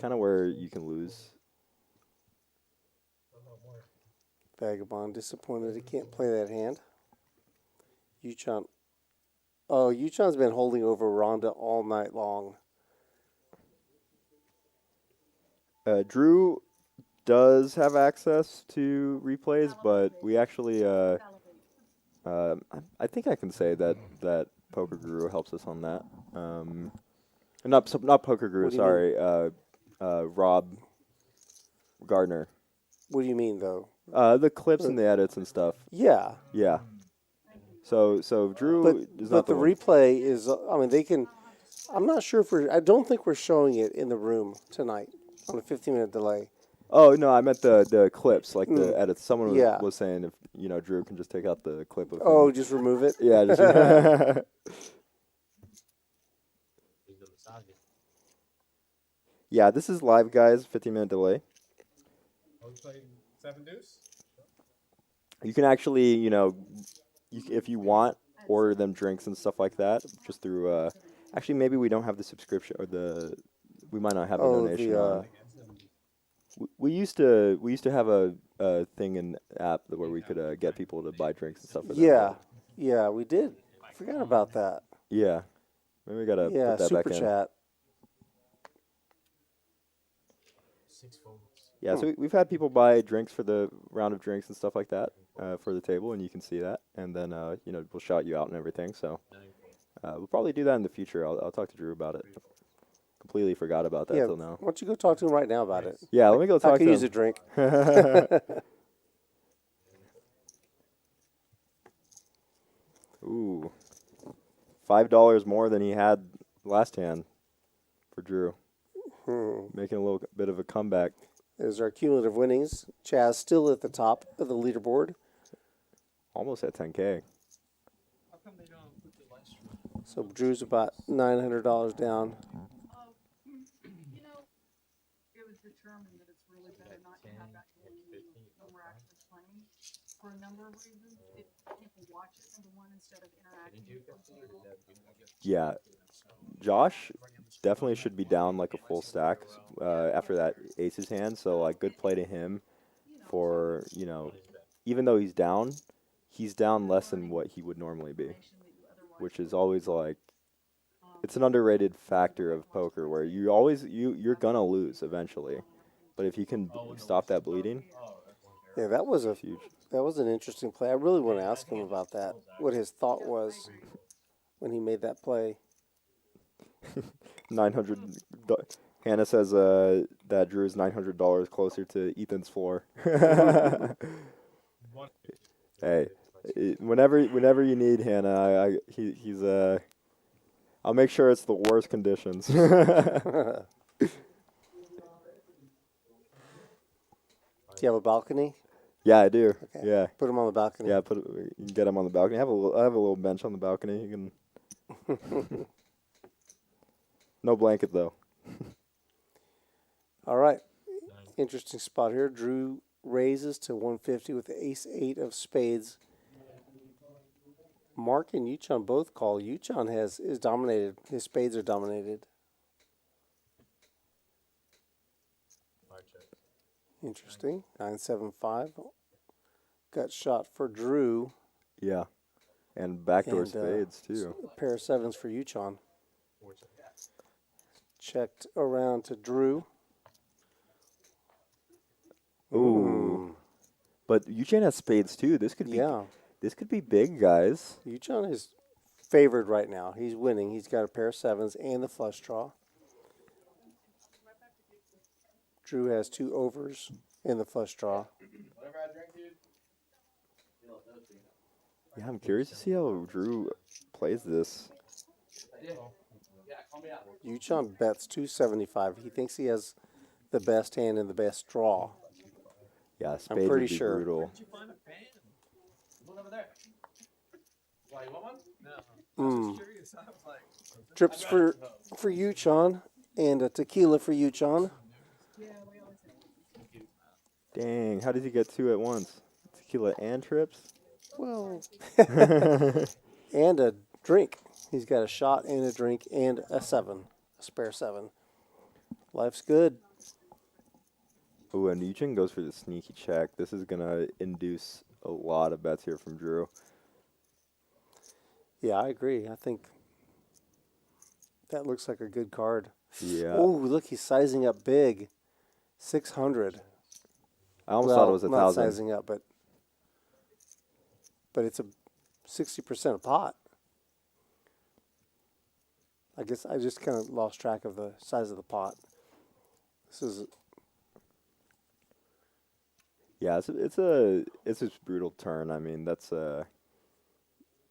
kind of where you can lose. Vagabond disappointed he can't play that hand. YOOCHAN. Oh, YOOCHAN's been holding over Rhonda all night long. Drew does have access to replays, but we actually, I think I can say that Poker Guru helps us on that. Not Poker Guru, sorry. Rob Gardner. What do you mean, though? The clips and the edits and stuff. Yeah. Yeah. So Drew is not the replay is. I mean, they can. I'm not sure if I don't think we're showing it in the room tonight on a 15-minute delay. Oh no, I meant the clips, like the edits. Someone was saying if Drew can just take out the clip of. Oh, just remove it. Yeah. Just yeah, this is live, guys. 15-minute delay. Are we playing 7 deuce? You can actually, if you want, order them drinks and stuff like that just through. Actually, maybe we don't have the subscription or we might not have a donation. We used to have a thing in app where we could get people to buy drinks and stuff. Yeah, we did. I forgot about that. Yeah, maybe we gotta put that super back in. chat. 6 folds. Yeah, so we've had people buy drinks for the round of drinks and stuff like that. for the table, and you can see that. And then you know, we'll shout you out and everything. So we'll probably do that in the future. I'll talk to Drew about it. Completely forgot about that Yeah. till now. Why don't you go talk to him right now about it? Yeah, let me go I talk could to use him. a drink. Ooh, $5 more than he had last hand for Drew, making a little bit of a comeback. There's our cumulative winnings. Chaz still at the top of the leaderboard. Almost at 10K. How come they don't put the live stream? So Drew's about $900 down. You know, it was determined that it's really better not to have that going when we're actually playing. For a number of reasons, people watch it, number one, instead of interacting with them. Yeah, Josh definitely should be down like a full stack after that aces hand. So like good play to him for, you know, even though he's down less than what he would normally be, which is always like, it's an underrated factor of poker where you're gonna lose eventually, but if you can stop that bleeding. Yeah, that was huge. That was an interesting play. I really want to ask him about that, what his thought was when he made that play. 900. Hannah says that Drew is $900 closer to Ethan's floor. Hey, whenever you need Hannah, he's I'll make sure it's the worst conditions. Do you have a balcony? Yeah, I do. Okay. Yeah. Put him on the balcony. Yeah, you can get him on the balcony. I have a little bench on the balcony. You can. No blanket though. All right. Interesting spot here. Drew raises to 150 with the ace-8 of spades. Mark and YOOCHAN both call. YOOCHAN is dominated. His spades are dominated. Interesting. 975. Gut shot for Drew. Yeah. And backdoor And, spades too. A pair of sevens for YOOCHAN. Checked around to Drew. Ooh. But YOOCHAN has spades too. This could be big, guys. YOOCHAN is favored right now. He's winning. He's got a pair of sevens and the flush draw. Drew has 2 overs in the flush draw. Yeah, I'm curious to see how Drew plays this. YOOCHAN bets 275. He thinks he has the best hand and the best draw. Yeah, spades I'm would pretty be sure. brutal. One over there. Why, you want one? No. Trips for YOOCHAN and a tequila for YOOCHAN. Dang, how did he get 2 at once? Tequila and trips? Well, and a drink. He's got a shot and a drink and a 7, a spare 7. Life's good. Ooh, and YOOCHAN goes for the sneaky check. This is going to induce a lot of bets here from Drew. Yeah, I agree. I think that looks like a good card. Yeah. Oh, look, he's sizing up big. 600. I almost thought it was not 1,000. sizing up, but it's a 60% a pot. I guess I just kind of lost track of the size of the pot. This is Yeah, it's a brutal turn. I mean, that's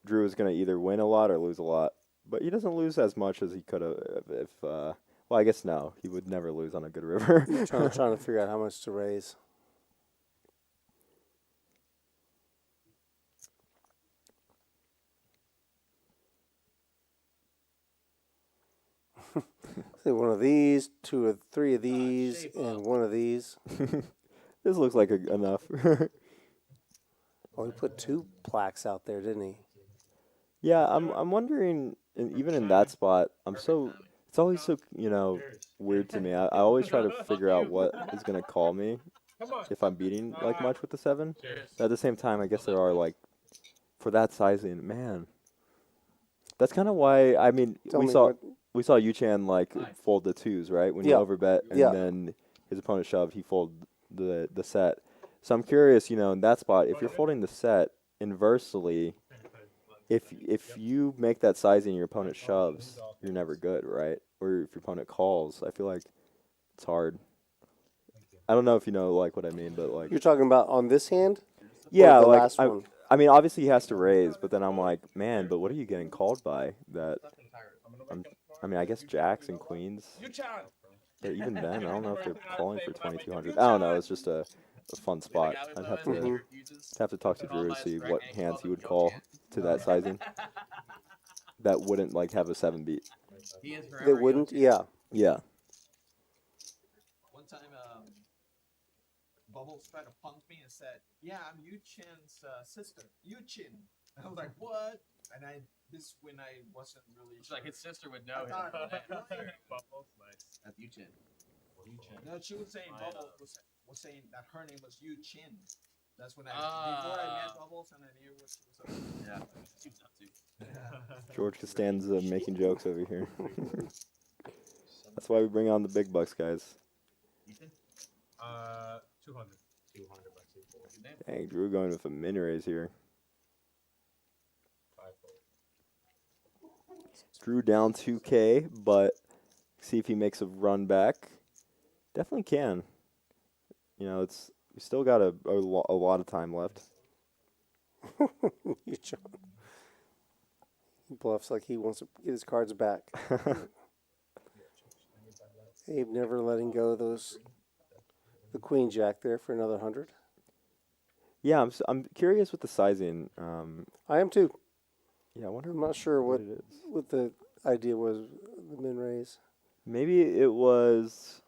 Drew is going to either win a lot or lose a lot, but he doesn't lose as much as he could have if well, I guess no, he would never lose on a good river. trying to figure out how much to raise. Say one of these, 2 or 3 of these, and 1 of these. This looks like enough. Oh, he put 2 plaques out there, didn't he? Yeah, I'm wondering, and even in that spot, it's always so, weird to me. I always try to figure out what is going to call me if I'm beating like much with the 7. But at the same time, I guess there are like, for that sizing, man. That's kind of why, I mean, we saw YOOCHAN like fold the 2s, right? When you overbet and then his opponent shoved, he folded the set. So I'm curious, you know, in that spot, if you're folding the set inversely, if you make that sizing and your opponent shoves, you're never good, right? Or if your opponent calls, I feel like it's hard. I don't know if you know like what I mean, but like You're talking about on this hand? yeah, Or the like last one? I mean, obviously he has to raise, but then I'm like, man, but what are you getting called by? That I mean, I guess jacks and queens. But even then, I don't know if they're calling for 2200. I don't know. It's just a fun spot. I'd have to talk to Drew to see what hands he would call to that sizing. That wouldn't like have a 7 beat. They wouldn't? Yeah. Yeah. One time, Bubbles tried to punk me and said, "Yeah, I'm YOOCHAN's sister, YOOCHAN." I was like, "What?" And this when I wasn't really. It's like his sister would know him. Bubbles, nice. At YOOCHAN. No, she was saying Bubbles was saying that her name was YOOCHAN. That's when before I met Bubbles and I knew what she was about. Yeah, she's up to. George Costanza making jokes over here. That's why we bring on the big bucks, guys. 200. 200 bucks. Dang, Drew going with a min raise here. Drew down 2K, but see if he makes a run back. Definitely can. You know, we still got a lot of time left. He bluffs like he wants to get his cards back. Abe never letting go of the queen jack there for another 100. Yeah, I'm curious with the sizing. I am too. Yeah, I wonder. I'm not sure what it is. what the idea was. The min raise. Maybe it was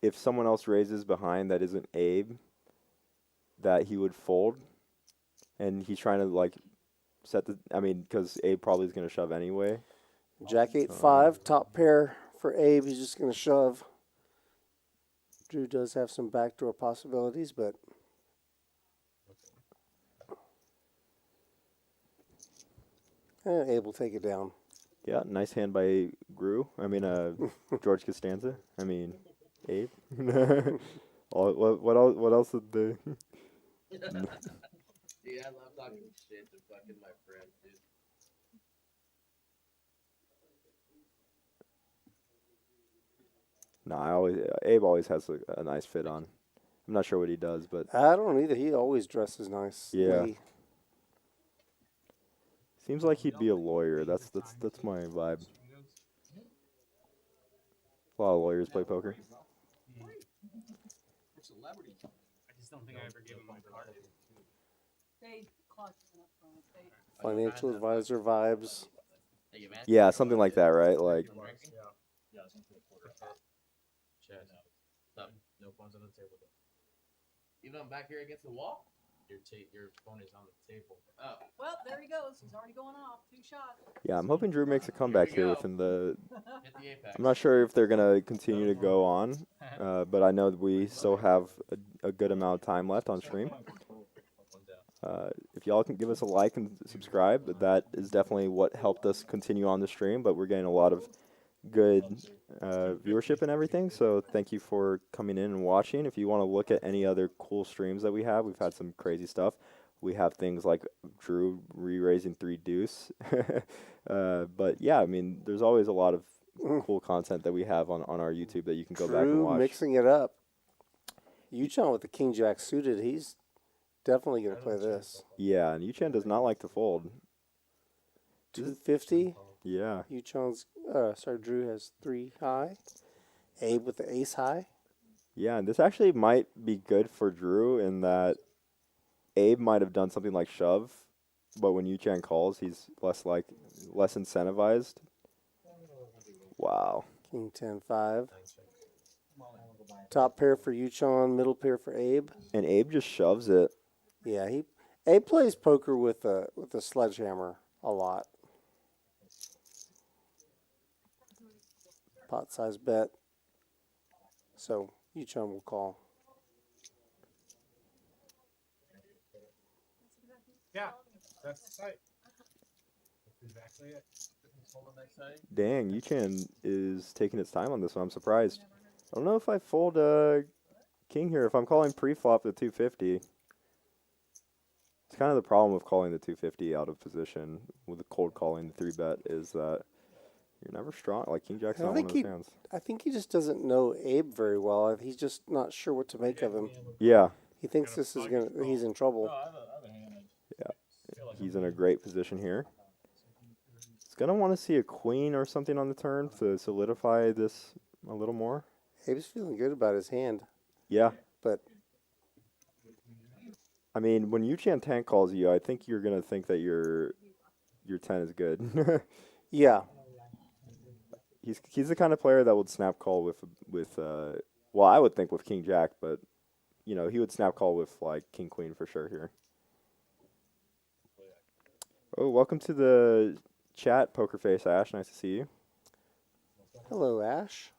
if someone else raises behind that isn't Abe, that he would fold, and he's trying to like set the. I mean, because Abe probably is going to shove anyway. Jack 8-5, top pair for Abe. He's just going to shove. Drew does have some backdoor possibilities, but Abe will take it down. Yeah, nice hand by George Costanza. I mean, Abe. What else did they? Dude, I love talking shit to fucking my friends, dude. No, Abe always has a nice fit on. I'm not sure what he does, but I don't know either. He always dresses nice. yeah. Seems like he'd be a lawyer. That's my vibe. A lot of lawyers play poker. I just don't think I ever gave him my card. Financial advisor vibes. Yeah, something like that, right? Like, CHAZ. No phones on the table. Even I'm back here against the wall? Your phone is on the table. Oh. Well, there he goes. He's already going off. 2 shots. yeah, I'm hoping Drew makes a comeback here within the. Hit the apex. I'm not sure if they're gonna continue to go on, but I know that we still have a good amount of time left on stream. If y'all can give us a like and subscribe, that is definitely what helped us continue on the stream. But we're getting a lot of good viewership and everything, so thank you for coming in and watching. If you want to look at any other cool streams that we've had some crazy stuff. We have things like Drew re-raising 3 deuce. But yeah, I mean, there's always a lot of cool content that we have on our YouTube that you can go back and watch. Mixing it up. YOOCHAN with the king jack suited, he's definitely going to play this. Yeah, and YOOCHAN does not like to fold. 250. Yeah. Drew has 3 high. Abe with the ace high. Yeah, and this actually might be good for Drew in that Abe might have done something like shove, but when YOOCHAN calls, he's less incentivized. Wow. King 10-5. Top pair for YOOCHAN, middle pair for Abe. And Abe just shoves it. Yeah, Abe plays poker with a sledgehammer a lot. Pot size bet. So YOOCHAN will call. Yeah, that's the site. That's exactly it. Dang, YOOCHAN is taking its time on this one. I'm surprised. I don't know if I fold king here. If I'm calling pre-flop the 250, it's kind of the problem with calling the 250 out of position with the cold calling the 3-bet is that you're never strong. Like king jack's I not one of think those hands. I think he just doesn't know Abe very well. He's just not sure what to make of him. Yeah, He thinks this is he's in trouble. he's in a great position here. He's gonna want to see a queen or something on the turn to solidify this a little more. Abe's feeling good about his hand, Yeah, but I mean, when YOOCHAN tank calls you, I think you're gonna think that your 10 is good. yeah, He's the kind of player that would snap call with well, I would think with king jack, but you know, he would snap call with like king queen for sure here. Oh, welcome to the chat, Poker Face Ash. Nice to see you. hello, Ash.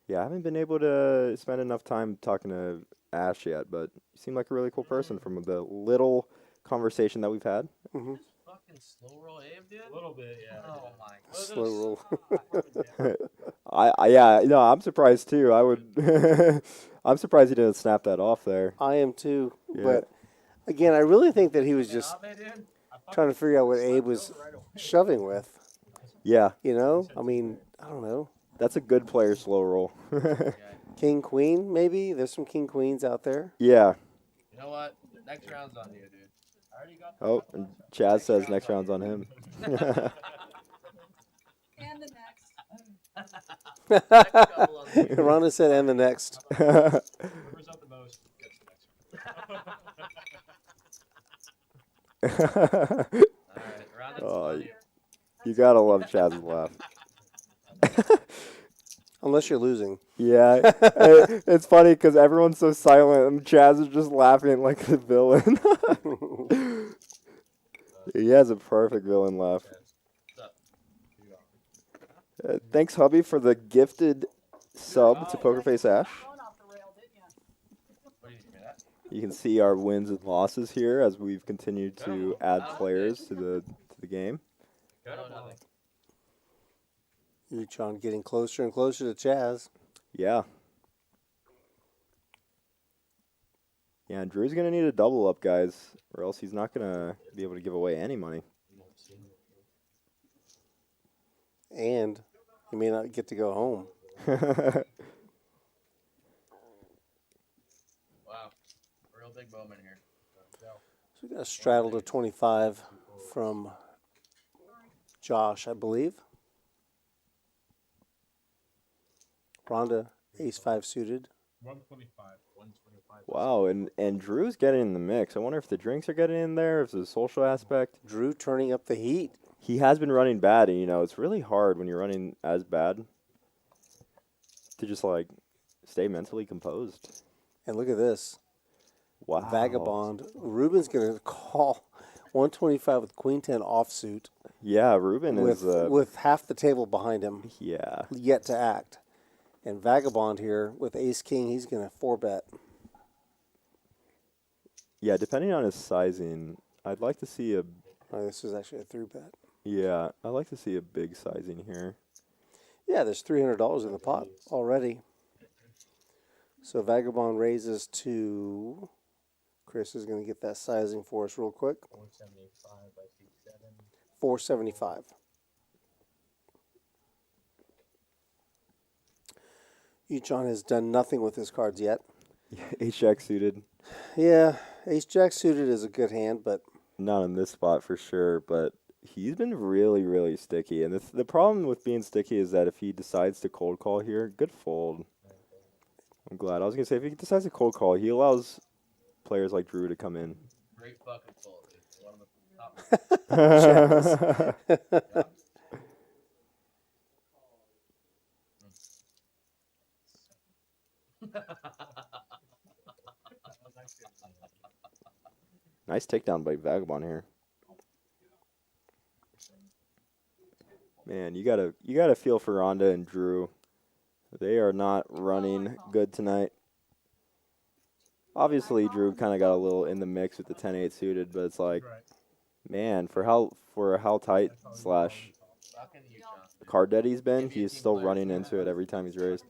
Yeah, I haven't been able to spend enough time talking to Ash yet, but you seem like a really cool person from the little conversation that we've had. Mm-hmm. Fucking slow roll Abe, dude. A little bit, yeah. Oh my god. Slow roll. Yeah, no, I'm surprised too. I would, I'm surprised he didn't snap that off there. I am too, Yeah. but again, I really think that he was just trying to figure out what Abe was shoving with. Yeah, You know, I mean, I don't know. that's a good player slow roll. King queen, maybe. There's some king queens out there. Yeah. You know what? Next round's on you, dude. I already got Oh, and Chaz says next round's on him. And the next. Rhonda said, and the next. Whoever's up the most gets the next one. Alright, round of Oh, on you. you gotta love Chaz's laugh. Unless you're losing. Yeah, it's funny because everyone's so silent and Chaz is just laughing like the villain. He has a perfect villain laugh. Thanks, hubby, for the gifted sub to Pokerface Ash. Going off the rail, didn't ya? What do you think of that? You can see our wins and losses here as we've continued to add players to the game. Good or nothing? YOOCHAN getting closer and closer to Chaz. Yeah. Yeah, and Drew's going to need a double up, guys, or else he's not going to be able to give away any money. And he may not get to go home. Wow. Real big moment here. So we got a straddle to 25 from Josh, I believe. Rhonda, ace-5 suited. 125. 125. Wow, and Drew's getting in the mix. I wonder if the drinks are getting in there, if there's a social aspect. Drew turning up the heat. He has been running bad, and, you know, it's really hard when you're running as bad to just, like, stay mentally composed. And look at this. Wow. Vagabond. Ruben's going to call 125 with queen 10 offsuit Yeah, Ruben with, is... with half the table behind him yeah. yet to act. And Vagabond here with ace-king, he's going to 4-bet. Yeah, depending on his sizing, I'd like to see a... Oh, this is actually a 3-bet. Yeah, I'd like to see a big sizing here. Yeah, there's $300 in the pot already. So Vagabond raises to... Chris is going to get that sizing for us real quick. 475 by 7. 475. YOOCHAN has done nothing with his cards yet. Ace-Jack suited. Yeah, ace-jack suited is a good hand, but... Not in this spot for sure, but he's been really, really sticky. And the problem with being sticky is that if he decides to cold call here, good fold. I'm glad. I was going to say, if he decides to cold call, he allows players like Drew to come in. Great fucking fold, dude. One of the top. Nice takedown by Vagabond here. Man, you gotta feel for Rhonda and Drew. They are not running good tonight. Obviously, Drew kind of got a little in the mix with the 10-8 suited, but it's like, Right. man, for how tight slash Fucking YOOCHAN. card dead he's been, he's still running into it every time he's raised.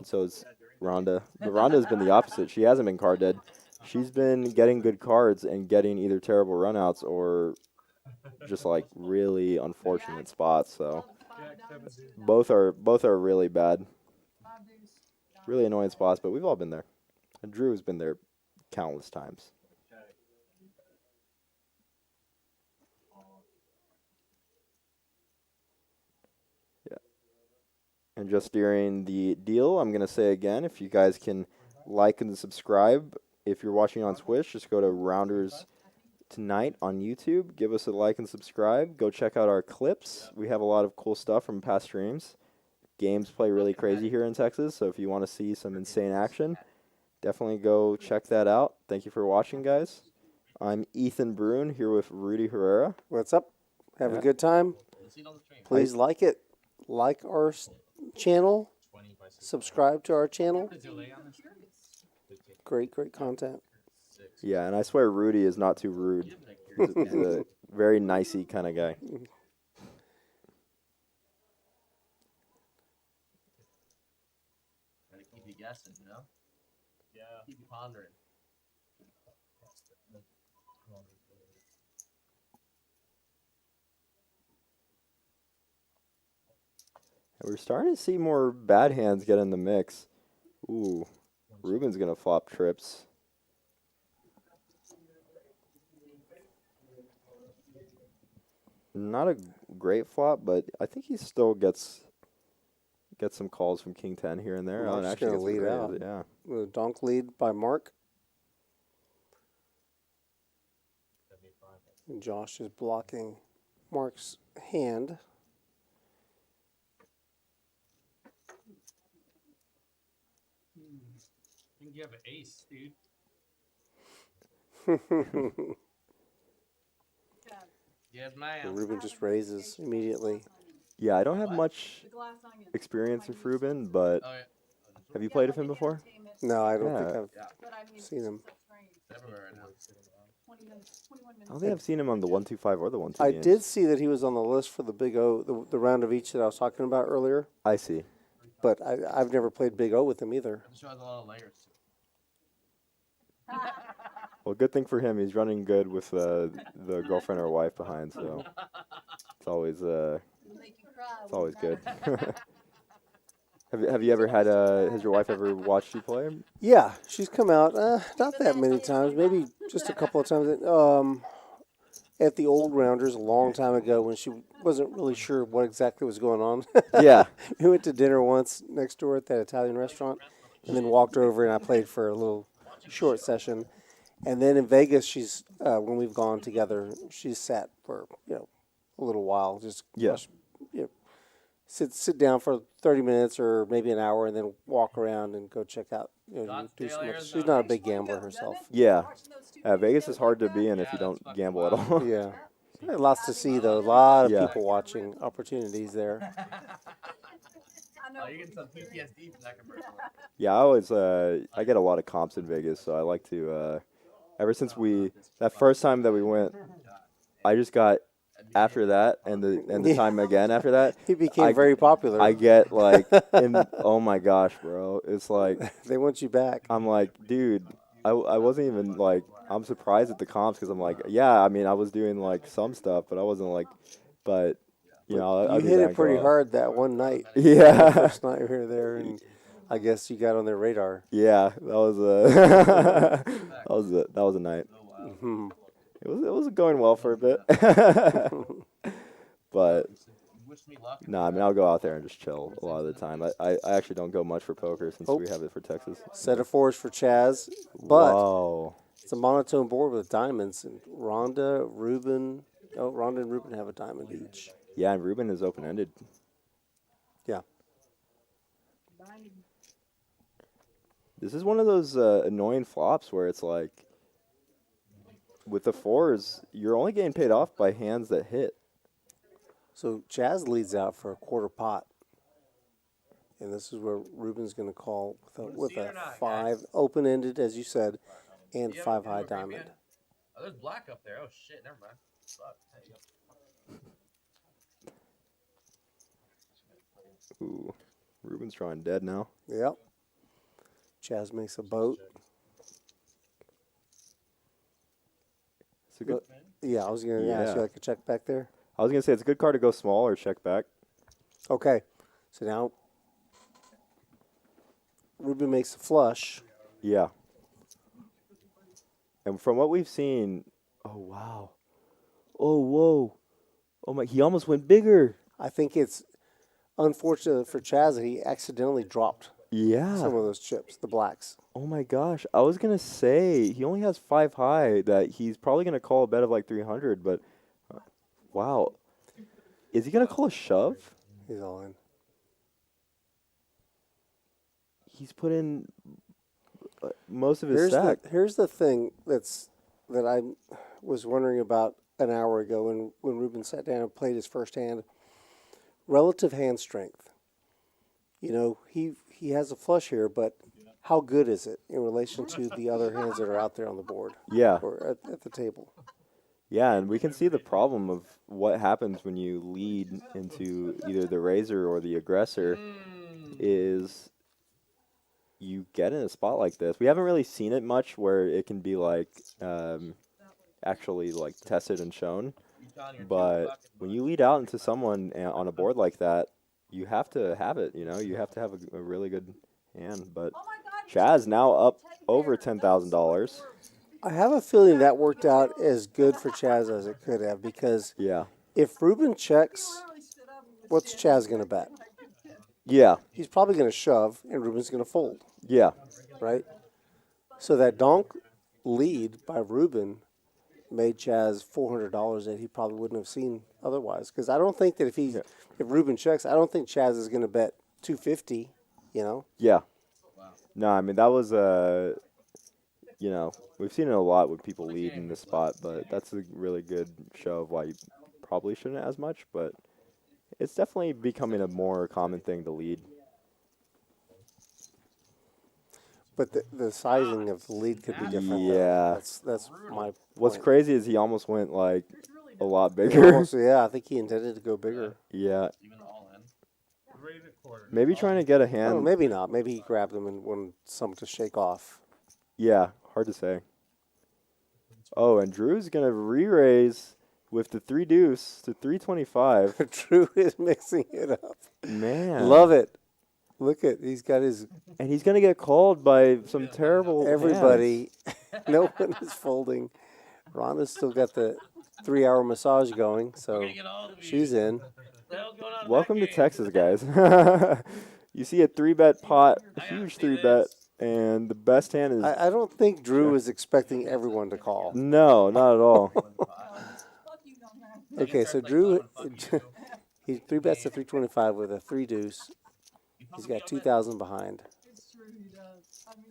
So is RHONDA. But RHONDA's been the opposite. She hasn't been card dead. She's been getting good cards and getting either terrible runouts or just like really unfortunate spots. So both are really bad, really annoying spots. But we've all been there. And Drew has been there countless times. Yeah. And just during the deal, I'm gonna say again, if you guys can like and subscribe. If you're watching on Twitch, just go to Rounders Tonight on YouTube. Give us a like and subscribe. Go check out our clips. We have a lot of cool stuff from past streams. Games play really crazy here in Texas, so if you want to see some insane action, definitely go check that out. Thank you for watching, guys. I'm Ethan Bruin here with Rudy Herrera. What's up? Have a good time. Please like it. Like our channel. Subscribe to our channel. Great content. Yeah, and I swear Rudy is not too rude. He's a very nicey kind of guy. Gotta keep you guessing, you know? Yeah. Keep you pondering. We're starting to see more bad hands get in the mix. Ooh, Ruben's going to flop trips. Not a great flop, but I think he still gets some calls from King 10 here and there. Mark's and actually gonna lead out. Yeah. With a donk lead by Mark. And Josh is blocking Mark's hand. I think you have an ace, dude. Yes, ma'am. And Ruben just raises immediately. Yeah, I don't have much experience with Ruben, but have you played with him before? No, I don't think I've seen him. I don't think I've seen him on the 125 or the 1-2 I games. did see that he was on the list for the Big O, the round of each that I was talking about earlier. I see. But I've never played Big O with him either. This show has a lot of layers. Well, good thing for him, he's running good with the girlfriend or wife behind, so it's always good. Have you ever had has your wife ever watched you play? Yeah, she's come out not that many times, maybe just a couple of times. At the old Rounders a long time ago when she wasn't really sure what exactly was going on. Yeah. We went to dinner once next door at that Italian restaurant and then walked over and I played for a little short session. And then in Vegas, she's when we've gone together, she's sat for a little while, just sit down for 30 minutes or maybe an hour, and then walk around and go check out. Do some. She's not a big gambler herself. Yeah, Vegas is hard to be in if you don't gamble at all. Yeah, lots to see though. A lot of people watching. Opportunities there. Oh, you get some PTSD from that commercial. Yeah, I get a lot of comps in Vegas, so I like to. Ever since that first time that we went, I just got after that and the time again after that. He became very popular. I get like, oh my gosh, bro, it's like they want you back. I'm like, dude, I wasn't even like, I'm surprised at the comps because I'm like, yeah, I mean, I was doing like some stuff, but I wasn't like, but you know, you hit it pretty hard that one night. Yeah, first night we were there, and I guess you got on their radar. Yeah, that was that was a night. Mm-hmm. It was going well for a bit, but no, I mean I'll go out there and just chill a lot of the time. I actually don't go much for poker since we have it for Texas. Set of fours for CHAZ, but whoa. It's a monotone board with diamonds and RHONDA, Ruben. Oh, RHONDA and Ruben have a diamond each. Yeah, and Ruben is open ended. Yeah. This is one of those annoying flops where it's like, with the fours, you're only getting paid off by hands that hit. So CHAZ leads out for a quarter pot. And this is where Ruben's going to call with a 5 open-ended, as you said, and 5 high diamond. Oh, there's black up there. Oh, shit. Never mind. Fuck. Ooh, Ruben's drawing dead now. Yep. Chaz makes a boat. It's a good. Yeah, I was going to ask you Yeah. like a check back there. I was gonna say it's a good card to go small or check back. Okay. So now Ruben makes a flush. Yeah. And from what we've seen, oh wow, oh whoa, oh my, he almost went bigger. I think it's unfortunate for Chaz that he accidentally dropped Yeah. some of those chips, the blacks. Oh my gosh, I was gonna say he only has 5 high. That he's probably gonna call a bet of like 300, but wow, is he gonna call a shove? He's all in. He's put in most of his stack. Here's the thing that I was wondering about an hour ago when Ruben sat down and played his first hand. Relative hand strength. You know, he has a flush here, but how good is it in relation to the other hands that are out there on the board? Yeah. Or at the table. Yeah, and we can see the problem of what happens when you lead into either the raiser or the aggressor is you get in a spot like this. We haven't really seen it much where it can be like actually like tested and shown. But when you lead out into someone on a board like that, you have to have it, you know, you have to have a really good hand. But Chaz now up over $10,000. I have a feeling that worked out as good for Chaz as it could have, because Yeah. if Ruben checks, what's Chaz going to bet? Yeah. He's probably going to shove, and Ruben's going to fold. Yeah. Right? So that donk lead by Ruben made Chaz $400 that he probably wouldn't have seen otherwise. Because I don't think that if Ruben checks, I don't think Chaz is going to bet $250. You know? Yeah. No, I mean that was you know, we've seen it a lot with people lead in this spot, but that's a really good show of why you probably shouldn't as much. But it's definitely becoming a more common thing to lead. But the sizing of the lead could be different. Yeah. That's my point. What's crazy is he almost went like a lot bigger. Almost, yeah, I think he intended to go bigger. Yeah. Even all in. Maybe trying to get a hand. Oh, maybe not. Maybe he grabbed them and wanted some to shake off. Yeah, hard to say. Oh, and Drew's going to re-raise with the 3 deuce to 325. Drew is mixing it up. Man. Love it. Look at, he's got his... And he's going to get called by some terrible Everybody. No one is folding. Rhonda's still got the 3-hour massage going, so she's in. Welcome to Texas, guys. You see a 3-bet pot, a huge 3-bet, and the best hand is... I don't think Drew is expecting everyone to call. No, not at all. Okay, so Drew, he 3-bets to 325 with a 3 deuce. He's got 2,000 behind.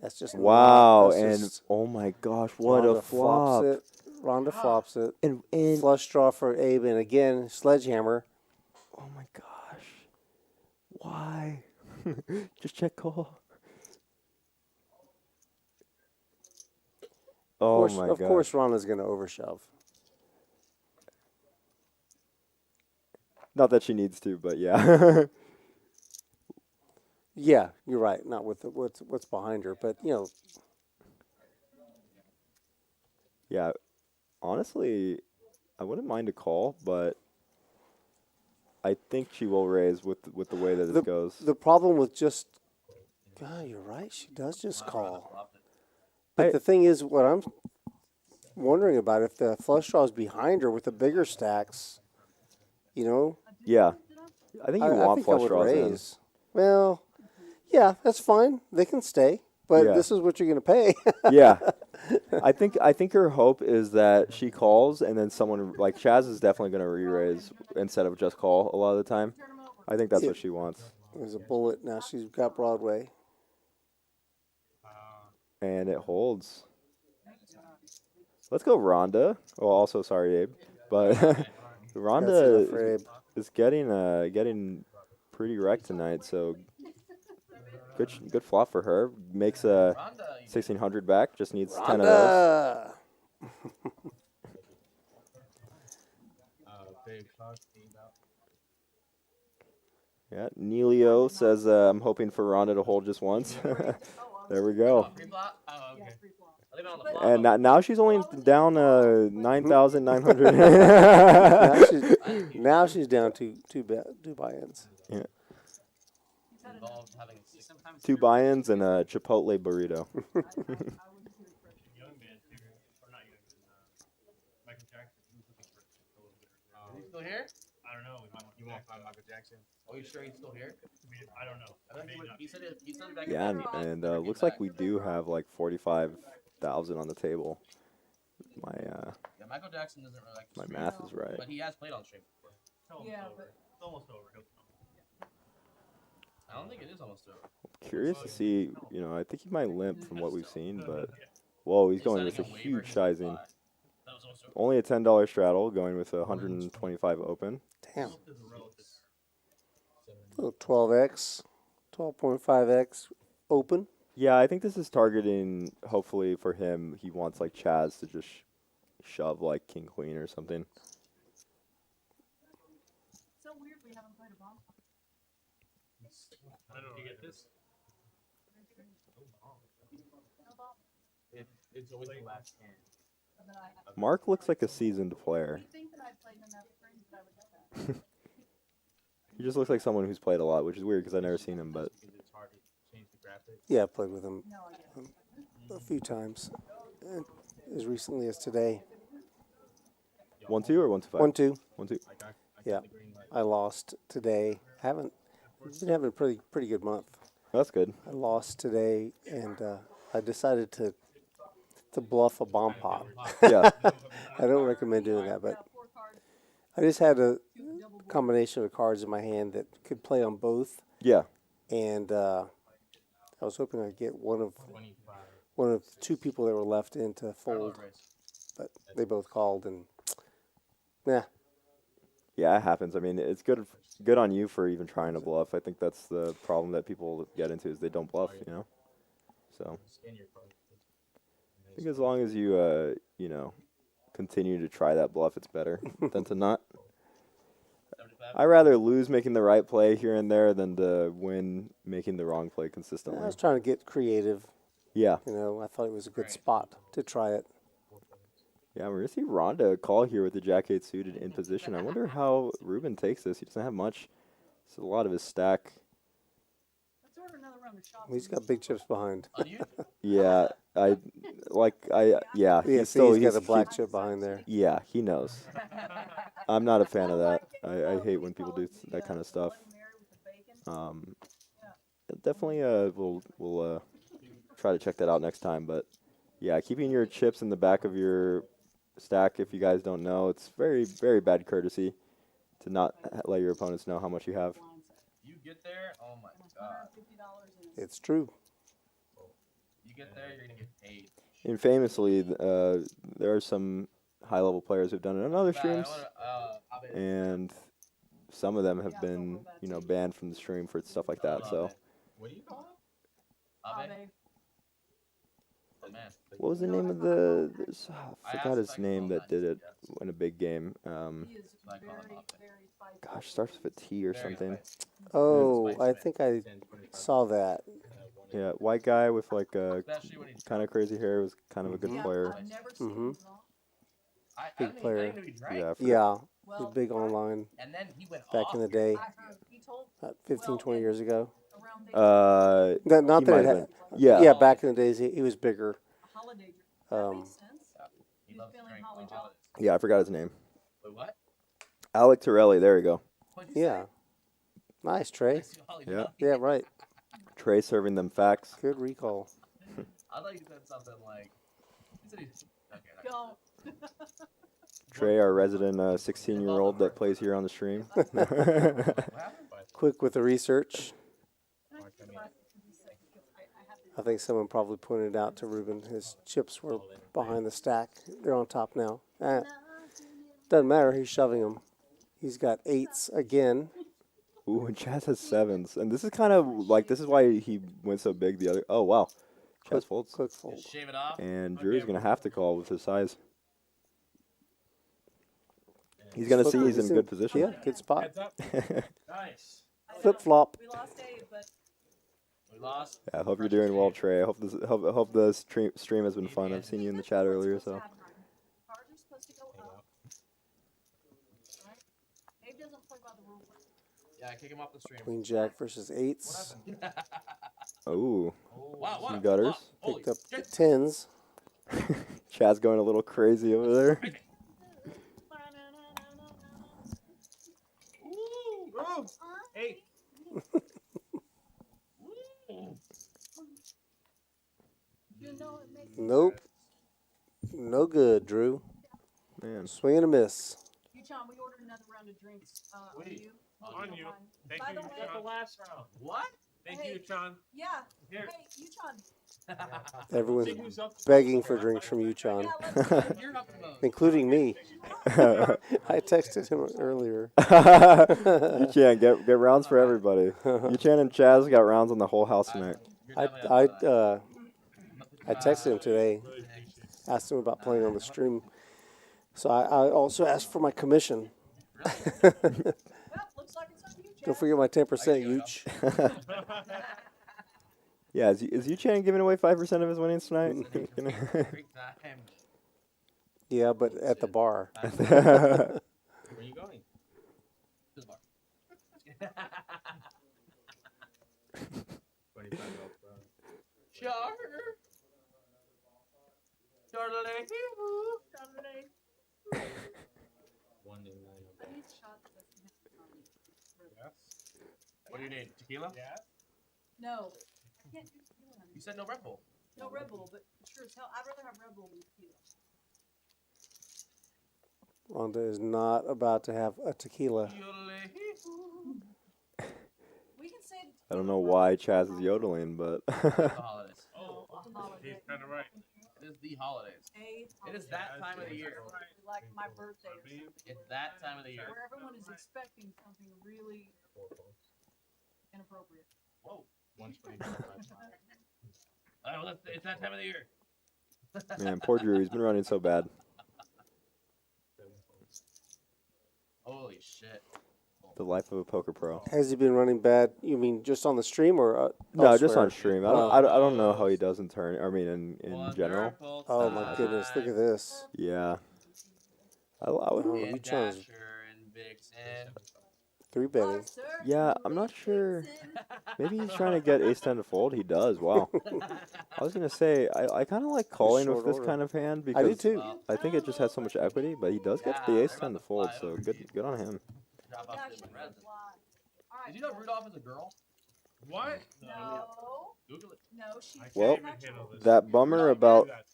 That's just Wow, that's and just, oh my gosh, what Rhonda a flop. Flops it. Rhonda flops it. And Flush draw for Abe, and again, sledgehammer. oh my gosh. Why? Just check call. Oh my Of gosh. course, Rhonda's going to overshove. Not that she needs to, but yeah. Yeah, you're right. Not with what's behind her, but you know. Yeah, honestly, I wouldn't mind a call, but I think she will raise with the way that it goes. The problem with just, God, you're right. She does just call. But the thing is, what I'm wondering about, if the flush draw is behind her with the bigger stacks, you know. Yeah, I think you want flush draws in. raise. Well, yeah, that's fine. They can stay, but Yeah. this is what you're going to pay. Yeah, I think her hope is that she calls and then someone like Chaz is definitely going to re-raise instead of just call a lot of the time. I think that's what she wants. There's a bullet. Now she's got Broadway. And it holds. Let's go Rhonda. Well, also sorry, Abe, but Rhonda is getting pretty wrecked tonight. So good flop for her. Makes a 1,600 back. Just needs 10 of those. Yeah, Neilio says, I'm hoping for Rhonda to hold just once. There we go. Free flop? Oh, Yeah, okay. free flop. I leave it on the flop. And now she's only down 9,900. Now she's down two buy-ins. Yeah. Involved having Sometimes 2 buy-ins and a Chipotle burrito. I wouldn't put it pressure. Young man, or not young man, Michael Jackson. He was looking for Is he still here? I don't know. you won't find Michael Jackson. Are you sure he's still here? I don't know. I think he said he said back Yeah, and looks like we do have like 45,000 on the table. My Yeah, Michael Jackson doesn't really like to my stream, math is right. but he has played on stream before. Tell him Yeah, it's over. but- It's almost over. He'll come. I don't think it is almost over. Curious to see, I think he might limp from what we've seen, but whoa, he's going with a huge sizing. That was also Only a $10 straddle, going with a 125 open. Damn. is a relative. Little 12x, 12.5x open. Yeah, I think this is targeting, hopefully for him, he wants like CHAZ to just shove like king queen or something. So weird we haven't played a bomb. I don't know. You get this? No bomb. It's always the last hand. And then Mark looks like a seasoned player. you think that I played enough frames that I would know that? He just looks like someone who's played a lot, which is weird because I've never seen him, but Because it's hard to change the graphics. Yeah, I played with him No, I guess. a few times, as recently as today. 1-2 or 1-5? 1-2. 1-2. Like I Yeah, got the green light. I lost today. Haven't been having a pretty good month. That's good. I lost today, and I decided to bluff a bomb pot. Yeah. I don't recommend doing that, but Four cards, I just had a double board. combination of cards in my hand that could play on both, Yeah. and I was hoping I'd get one of 25. the 2 people that were left in to fold, but they both called, and nah. Yeah, it happens. I mean, it's good on you for even trying to bluff. I think that's the problem that people get into is they don't bluff, So Scan your card. I think as long as you, continue to try that bluff, it's better than to not. I'd rather lose making the right play here and there than to win making the wrong play I consistently. was trying to get creative. Yeah. I thought it was a good spot to try it. Yeah, we're going to see Rhonda call here with the Jack-8 suited in position. I wonder how Ruben takes this. He doesn't have much. It's a lot of his stack. Let's order another round of shots. He's got big chips behind. Yeah, yeah, Yeah, he's see, he's got a black chip behind there. Yeah, he knows. I'm not a fan of that. I hate when people do that kind of stuff. Definitely, we'll try to check that out next time. But yeah, keeping your chips in the back of your stack, if you guys don't know, it's very, very bad courtesy to not let your opponents know how much you have. You get there, oh my god. It's true. You get there, you're gonna get paid. And famously, there are some high-level players who've done it on other streams, and some of them have been, banned from the stream for stuff like that. So, What do you call it? Abe? Oh, man. what was the name of I forgot his name that did it in a big game. Gosh, starts with a T or something. Oh, I think I saw that. Yeah, white guy with like a kind of crazy hair was kind of a good player. Mm-hmm. Big player. Yeah, I forgot. Yeah, he's big online And then he went back in the day, He told about 15, 20 years ago. around Not he that might it have had, been. Yeah. yeah, back in the days he was bigger. holiday. That Um, makes sense. He He's loves to feeling drink holly on jolly. holidays. Yeah, I forgot his name. Wait, what? Alec Torelli. There you go. What'd you Yeah, nice Trey. say? Holly Yeah. Jolly? Yeah, right. Trey serving them facts. Good recall. I thought you said something like. He said he's. Okay. Go. Trey, our resident 16-year-old that plays here on the stream. What happened? Quick with the research. Can I use the plastic to be sick? Because I have to. I think someone probably pointed out to Ruben his chips were behind the stack. They're on top now. Doesn't matter. He's shoving them. He's got 8s again. Ooh, and Chaz has 7s. And this is kind of like, this is why he went so big the other. Oh, wow. Chaz folds. Quick fold. Just shave it off. And Drew's going to have to call with his size. He's going to see he's in good position. Yeah, good spot. Heads up. Nice. Flip flop. We lost Abe, but We lost. Yeah, I hope you're doing well, Trey. I hope the stream has been fun. I've seen you in the chat earlier, so. cards are supposed to go up. Right? Abe doesn't play by the rules. Yeah, kick him off the stream. Queen Jack versus eights. Oh, Wow, some gutters. Picked up tens. Chaz going a little crazy over there. Ooh, hey. Nope. No good, Drew. Man, Swing and a miss. YOOCHAN, we ordered another round of drinks. On you. On you. Thank By you, the way, John. The last round. What? Thank Hey. you, John. Yeah. Here. Hey, YOOCHAN. Everyone's begging for drinks from YOOCHAN, You're up in the including me. I texted him earlier. YOOCHAN, get rounds for everybody. YOOCHAN and Chaz got rounds on the whole house tonight. I texted him today, asked him about playing on the stream. So I also asked for my commission. Well, looks like it's on you, Don't forget my 10%, Yooch. Yeah, is YOOCHAN giving away 5% of his winnings tonight? Great time. Yeah, but at the bar. Where are you going? To the bar. 25 up front. Char. Charlie. Charlie. 1 to 9 up. I need shots that can hit Yes. What do you need? Tequila? Yes. No. I can't do tequila. You said no Red Bull. No Red Bull, but sure as hell, I'd rather have Red Bull than tequila. RHONDA is not about to have a tequila. We can say I don't know why Chaz is yodeling, but The holidays. Oh, the holiday. he's kind of right. It is the holidays. It is that time of the year. Like my birthday or something. It's that time of the year. Where everyone is expecting something really inappropriate. Whoa. 125. Oh, it's that time of the year. man, poor Drew, he's been running so bad. Holy shit. The life of a poker pro. Has he been running bad? You mean just on the stream or No, just elsewhere? on stream. I don't know how he does in turn. I mean, in general. Wonderful Oh my goodness, look at this. Yeah. I would. Oh, And you chose Dasher and Vixen. 3 betting. Yeah, I'm not sure. Maybe he's trying to get ace 10 to fold. He does. Wow. I was gonna say I kind of like calling with short this order. kind of hand I do because too. I think it just has so much equity. But he does get the ace 10 to fold, so good on him. Drop Yeah, off she's the a red. lot. All right. Did you know Rudolph is a girl? What? No. Google it. No, she's Well, bisexual. that bummer about Yes.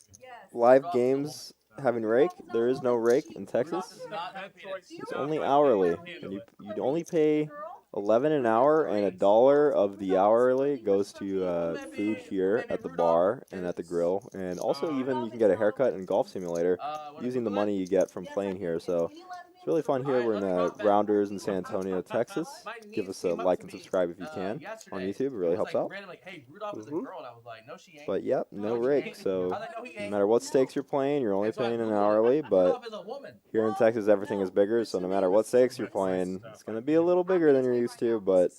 live games having rake. There is no rake in Texas. Rudolph does not have a penis. It's only hourly, and you'd only pay 11 an hour, and $1 of the hourly goes to food here at the bar and at the grill, and also even you can get a haircut and golf simulator using the money you get from playing here. So it's really fun here. We're in Rounders in San Antonio, Texas. Give us a like and subscribe if you can on YouTube. It really helps out. Randomly, hey, Rudolph is a girl, and I was like, no, she ain't. But yep, no rake. So How'd I know he no ain't? matter what stakes you're playing, you're only And so I paying an Googled it. hourly. But Rudolph is a woman. here in Texas, everything is bigger. So no matter what stakes you're playing, it's going to be a little bigger than you're used to, but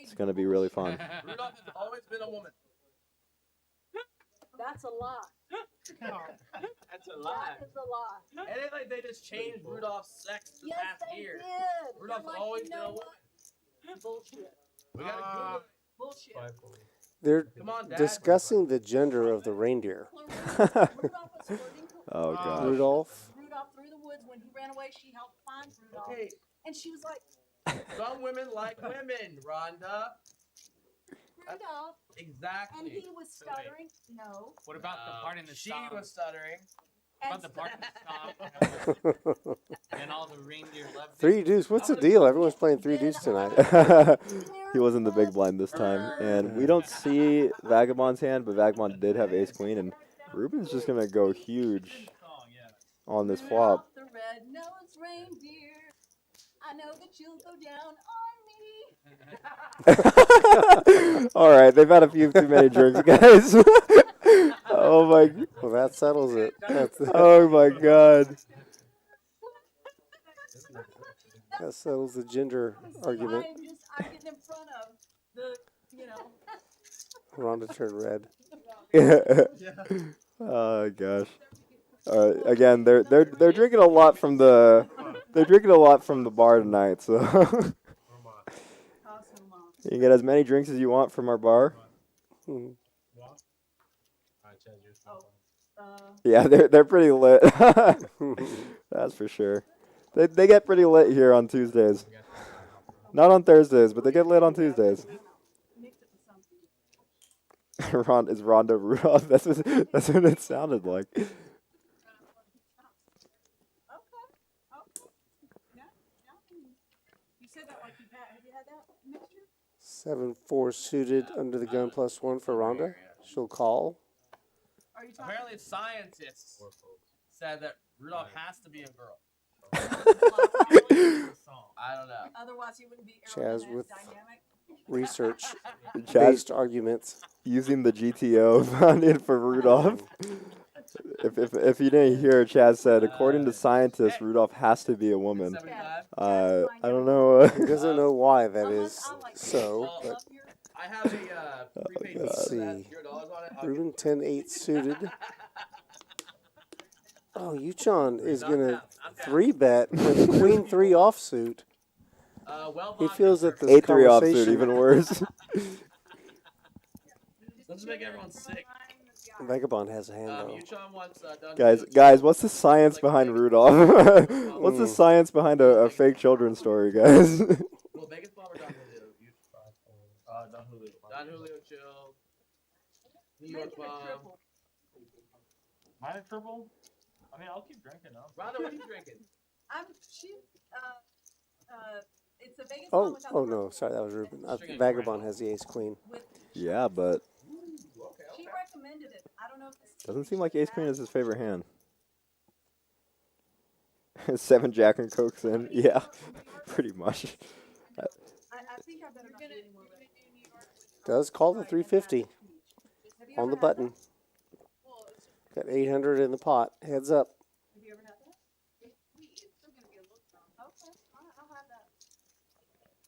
it's going to be really fun. Rudolph has always been a woman. That's a lie. That's a lie. That is a lie. And it's like they just changed Rudolph's sex the Yes, past they year. did. Rudolph's They're like, always you been know a woman. what? Bullshit. We gotta Google it. Bullshit. 540. They're Come on, Dad. discussing the gender of the reindeer. Rudolph was flirting Oh gosh. Rudolph. Rudolph through the woods. When he ran away, she helped find Rudolph. Okay, And she was like, some women like women, Rhonda. Rudolph. Exactly. And he was stuttering. No. What about the part in the She song? was stuttering. What And about the part in the song? And all the reindeer loved it. 3 deuce. What's the deal? Everyone's playing 3 deuce tonight. He was in the big blind this time, and we don't see Vagabond's hand, but Vagabond did have ace queen, and Ruben's just gonna go huge on this flop. Rudolph the red-nosed reindeer. I know that you'll go down on me. All right, they've had a few too many drinks, guys. Oh my, Well, that settles it. oh my God. That settles the gender argument. I'm getting in front of the, you know. Rhonda turned red. Oh gosh. Again, they're drinking a lot from the bar tonight, so you can get as many drinks as you want from our bar. Mhm. Yeah, they're pretty lit. That's for sure. They get pretty lit here on Tuesdays. Not on Thursdays, but they get lit on Tuesdays. Is Rhonda Rudolph? That's what it sounded like. You said that like have you had that mixture? 7-4 suited under the gun +1 for Rhonda. She'll call. Are you talking? Apparently, scientists said that Rudolph has to be a girl. I don't know. Otherwise, he wouldn't be CHAZ with dynamic. Research-based arguments. Using the GTO founded for Rudolph. If you didn't hear, CHAZ said, according to scientists, Rudolph has to be a woman. I don't know. He doesn't know why that is so, but I have a prepaid let's see. $0 on it. Ruben 10-8 suited. Oh, Yuchan is gonna 3-bet with Queen 3 offsuit. He feels that this 8-3 offsuit, conversation even worse. Let's make everyone sick. Vagabond has a hand though. Yuchan wants, Guys, what's the science behind Rudolph? What's the science behind a fake children's story, guys? Well, Vegas Bomb or Don Julio? Don Julio. Don Julio chill. New York Bomb. Mine a triple? I mean, I'll keep drinking now. Rhonda, what are you drinking? It's a Vegas Oh no, sorry, that was Ruben. Vagabond has the ace queen. Yeah, but She recommended it. I don't know if this doesn't seem like ace queen is his favorite hand. 7 jack and cokes in. Yeah, pretty much. I think I better not do any more. Does call the 350 on the button. Got 800 in the pot. Heads up. Have you ever had that? It's still going to be a little strong. Okay, I'll have that.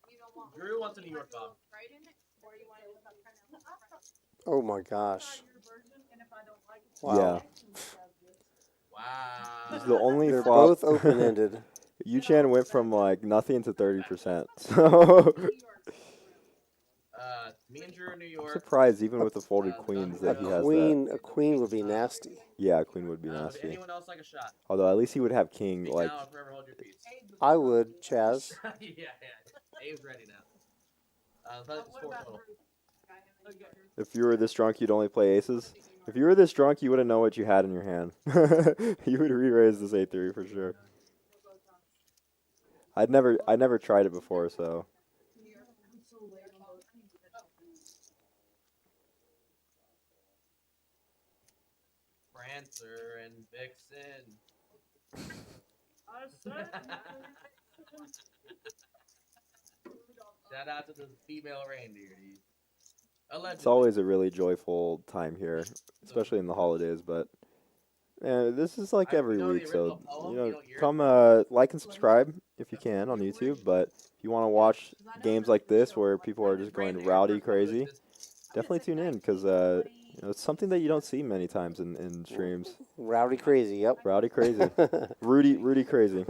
You don't want Drew wants a New York Bomb. right in it, or you want it without kind of. Oh my gosh. Wow. Yeah. Wow. This is the only They're flop. both open-ended. Yuchan went from like nothing to 30%. So Me and Drew in New York. I'm surprised even with the folded queens that he has that. A queen would be nasty. Yeah, a queen would be Would nasty. anyone else like a shot? Although at least he would have king Speak like now or forever hold your peace. I would, Chaz. yeah. Abe's ready now. That's 4 total. if you were this drunk you'd only play aces. If you were this drunk you wouldn't know what you had in your hand. You would re-raise this 8-3 for sure. I'd never tried it before, so Prancer and Vixen. Shout out to the female reindeer, dude. Allegedly. it's always a really joyful time here, especially in the holidays, but this is like every know the week, so original poem, you don't hear it. come like and subscribe if you can on YouTube, but if you want to watch games like this where people are just going rowdy crazy, definitely tune in because it's something that you don't see many times in streams. Rowdy crazy, yep. Rowdy crazy. Rudy crazy.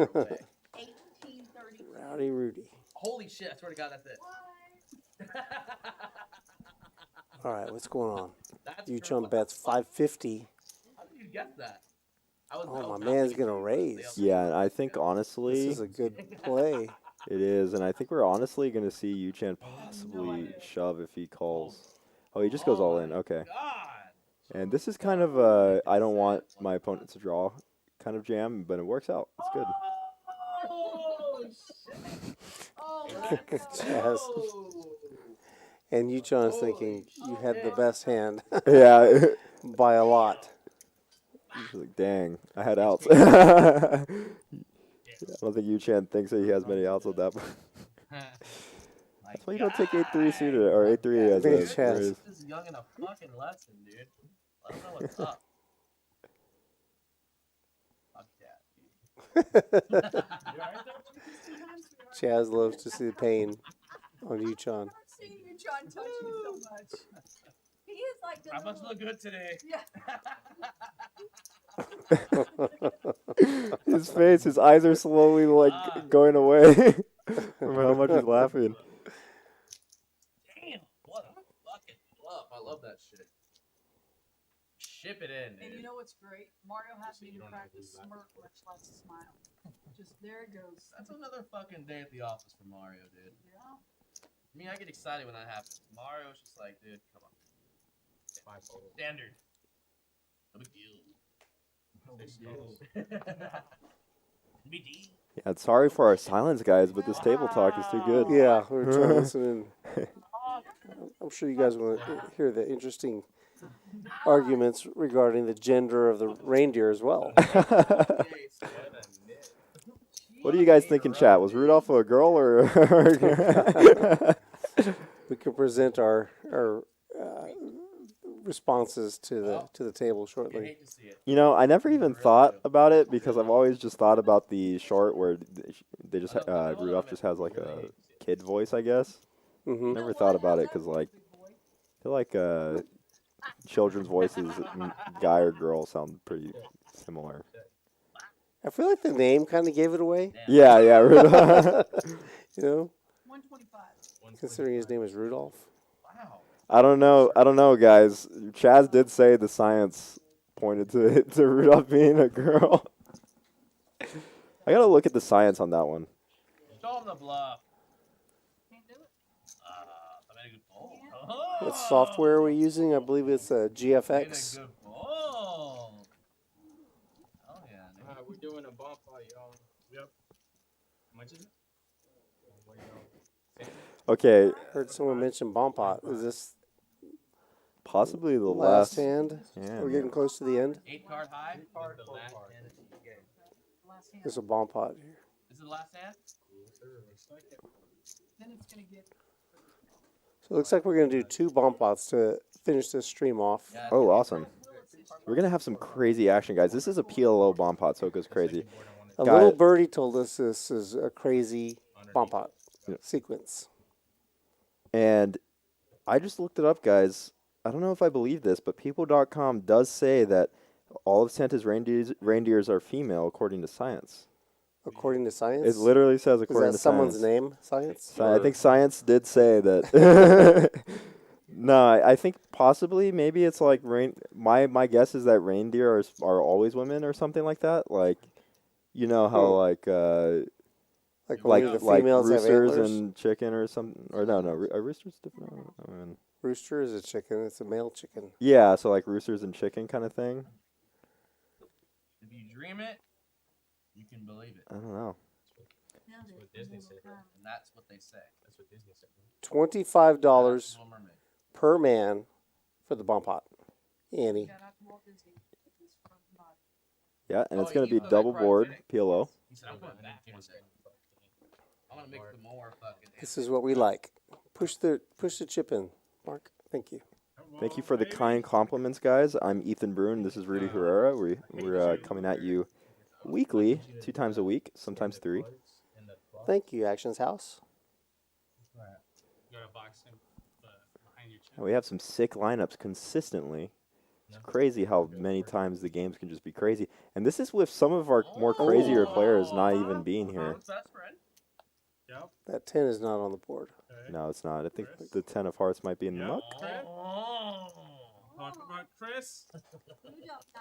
Rowdy Rudy. Holy shit, I swear to God, that's it. All right, what's going on? That's Yuchan bets 550. How did you guess that? I was Oh, my man's going to raise. Yeah, and I think This honestly is a good play. it is, and I think we're honestly going to see Yuchan possibly shove if he calls. Oh, he just goes all in. Okay. God. And this is kind of a I don't want my opponent to draw kind of jam, but it works out. It's good. Oh, shit. Oh, let's Chaz. go. And Yuchan's thinking you had the best hand Yeah. by a lot. He's like, dang, I had outs. I don't think Yuchan thinks that he has many outs on that. That's why you don't take 8-3 suited or 8-3 as Big a chest. raise. This is young in a fucking lesson, dude. I don't know what's up. Fuck that, dude. Chaz loves to see the pain. on YOOCHAN. I've seen you try and touch you so much. He is like the I must little- look good today. Yeah. His face, his eyes are slowly like going away from how much he's laughing. Damn, what a fucking bluff. I love that shit. Ship it in, And you dude. know what's great? Mario has me to practice smirk, much less smile. Just there it goes. That's another fucking day at the office for Mario, dude. Yeah. I mean, I get excited when that happens. Mario's just like, dude, come on. Standard. No big deal. Big deal. Yeah, sorry for our silence, guys, but this table talk is too good. Yeah, we're trying to listen in. I'm sure you guys want to hear the interesting arguments regarding the gender of the reindeer as well. What do you guys think in chat? Was Rudolph a girl or? We can present our responses to the table You shortly. hate to see it. You know, I never even thought about it because I've always just thought about the short where they just Rudolph just has like a kid voice, I guess. Mm-hmm. Never thought about it because like I feel like children's voices, guy or girl, sound pretty similar. I feel like the name kind of gave it away. Yeah, yeah, Rudolph. You know, 125. considering his name is Rudolph. Wow. I don't know, guys. Chaz did say the science pointed to Rudolph being a girl. I gotta look at the science on that one. Show him the bluff. Can't do it. I made a good ball. What software are we using? I believe it's Made a GFX. good ball. Oh yeah. Dude. We're doing a bonfire, y'all. Yep. How much is it? What do you know? Okay, Heard someone mention Bompot. Is this possibly the last last. hand? Yeah. We're getting close to the end. 8 card high. The last hand of the game. Last hand. There's a Bompot here. This is the last hand. Then it's gonna get. So it looks like we're going to do 2 Bompots to finish this stream off. Yeah, Oh, awesome. We're gonna have some crazy action, guys. This is a PLO bomb pot, so it goes crazy. A Got little it. birdie told us this is a crazy Bompot sequence. And I just looked it up, guys. I don't know if I believe this, but people.com does say that all of Santa's reindeers are female, according to science. According to science? It literally says Is according that to someone's science. name? Science? I think science did say that. No, I think possibly maybe it's like my guess is that reindeer are always women or something like that. Like, you know how like only the females have roosters antlers? and chicken or something, or no, are roosters different? No, I mean, Rooster is a chicken. It's a male chicken. yeah, so like roosters and chicken kind of thing. If you dream it, you can believe it. I don't know. That's what Disney said. And that's what they say. That's what Disney said. $25 That's Little Mermaid. per man for the Bompot. Annie. Shout out to Walt Disney. It's from God. Yeah, and it's Oh, gonna you be put that double board cryogenic. PLO. He said, I'm putting that one day. I'm gonna mix the more fucking. This is what we like. Push the chip in, Mark. Thank you. Thank you for the kind compliments, guys. I'm Ethan Bruin. This is Rudy Herrera. We're coming at you weekly, 2 times a week, sometimes 3. Thank you, Actions House. You got a box in behind your And we have some sick lineups consistently. It's crazy how many times the games can just be crazy. And this is with some of our more crazier players not even being here. Yep. That 10 is not on the board. Okay. No, it's not. I think the 10 of hearts might be in the muck. Talk about Chris.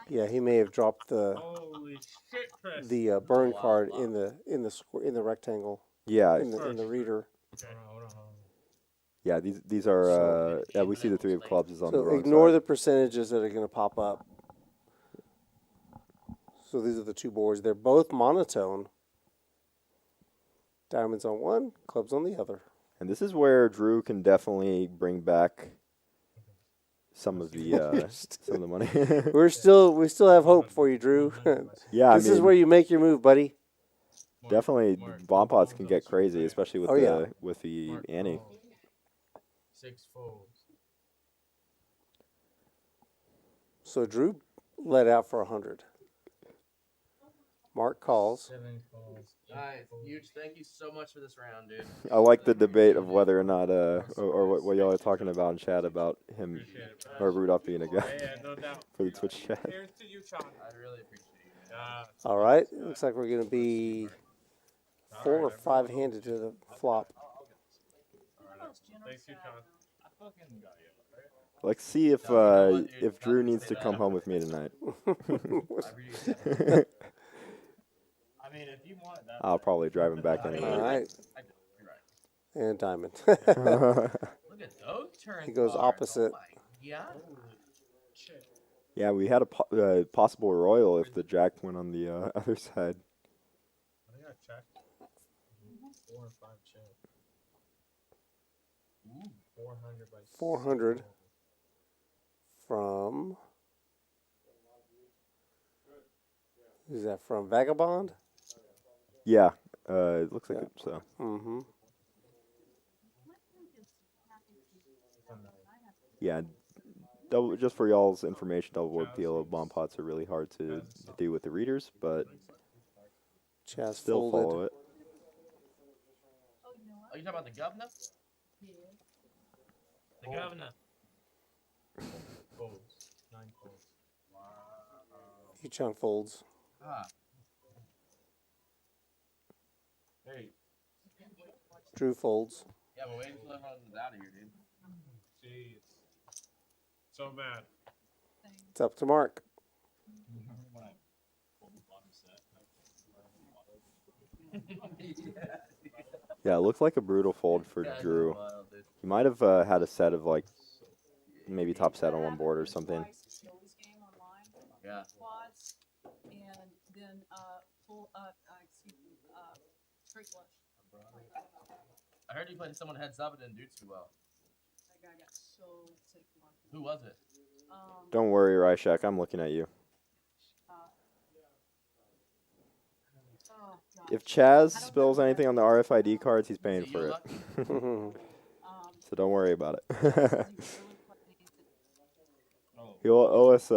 Yeah, he may have dropped the Holy shit, Chris. burn card in the rectangle Yeah, in the reader. yeah. These are yeah. We see the 3 of clubs is on the So wrong ignore side. the percentages that are going to pop up. So these are the 2 boards. They're both monotone. Diamonds on one, clubs on the other. And this is where Drew can definitely bring back some of the some of the money. We still have hope for you, Drew. Yeah, This is where you make your move, buddy. definitely bomb pots can get crazy, especially with Oh, yeah. the Annie. 6 folds. So Drew let out for 100. Mark calls. 7 calls. Nice. Huge. Thank you so much for this round, dude. I like the debate of whether or not, or what y'all are talking about in chat about him or Rudolph being a guy Yeah, no doubt. for the Twitch chat. Here's to YOOCHAN. I really appreciate you. All right. Looks like we're going to be 4 or 5 handed to the flop. Thanks, YOOCHAN. Let's see if Drew needs to come home with me tonight. I mean, if you want that. I'll probably drive him back anyway. All right. And diamond. Look at those turns. He goes opposite. Yeah. Yeah, we had a possible royal if the jack went on the other side. I think I checked. 4 or 5 check. 400 by 400 from. Who's that from? Vagabond? Yeah, it looks like it, so. Mm-hmm. Yeah, just for y'all's information, double board PLO bomb pots are really hard to do with the readers, but CHAZ still folded. follow it. Oh, you talking about the governor? The governor. folds. 9 folds. Wow. YOOCHAN folds. Ah. Hey. Drew folds. Yeah, but wait until everyone's out of here, dude. Jeez. So mad. It's up to Mark. Yeah, it looked like a brutal fold for Drew. He might have had a set of like maybe top set on one board or something. Yeah. Quads, and then full straight flush. I heard you played someone heads up and didn't do too well. That guy got so sick. Who was it? Don't worry, Ryshak, I'm looking at you. If CHAZ spills anything on the RFID cards, he's paying for it. So don't worry about it. He'll owe us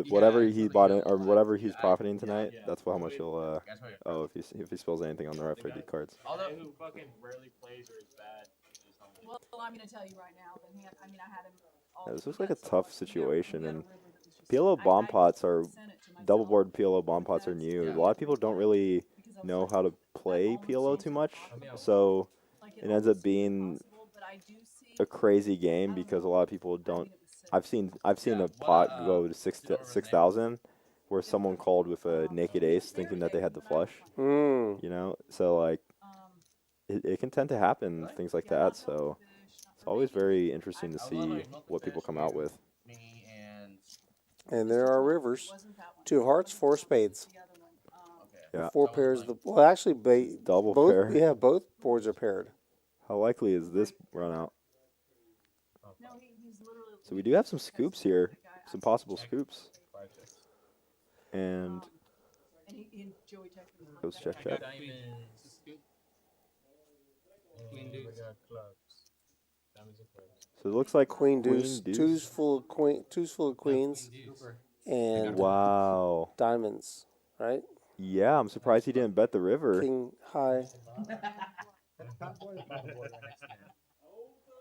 whatever he bought in, or whatever he's profiting tonight. That's how much he'll owe if he spills anything on the RFID cards. Although who fucking rarely plays or is bad. Well, I'm gonna tell you right now. I had him. Yeah, this looks like a tough situation, and PLO bomb pots are double board PLO bomb pots are new. A lot of people don't really know how to play PLO too much, so it ends up being a crazy game because a lot of people don't. I've seen a pot go to 6,000 where someone called with a naked ace thinking that they had the flush. You know, so like it can tend to happen, things like that. So it's always very interesting to see what people come out with. And there are rivers. 2 hearts, 4 spades. Yeah. 4 pairs of the. Well, actually, Double both, pair. Yeah, both boards are paired. How likely is this run out? So we do have some scoops here, some possible scoops. And goes check. So it looks like Queen deuce, two's full of queens, and wow, diamonds, right? Yeah, I'm surprised he didn't bet the river. King high.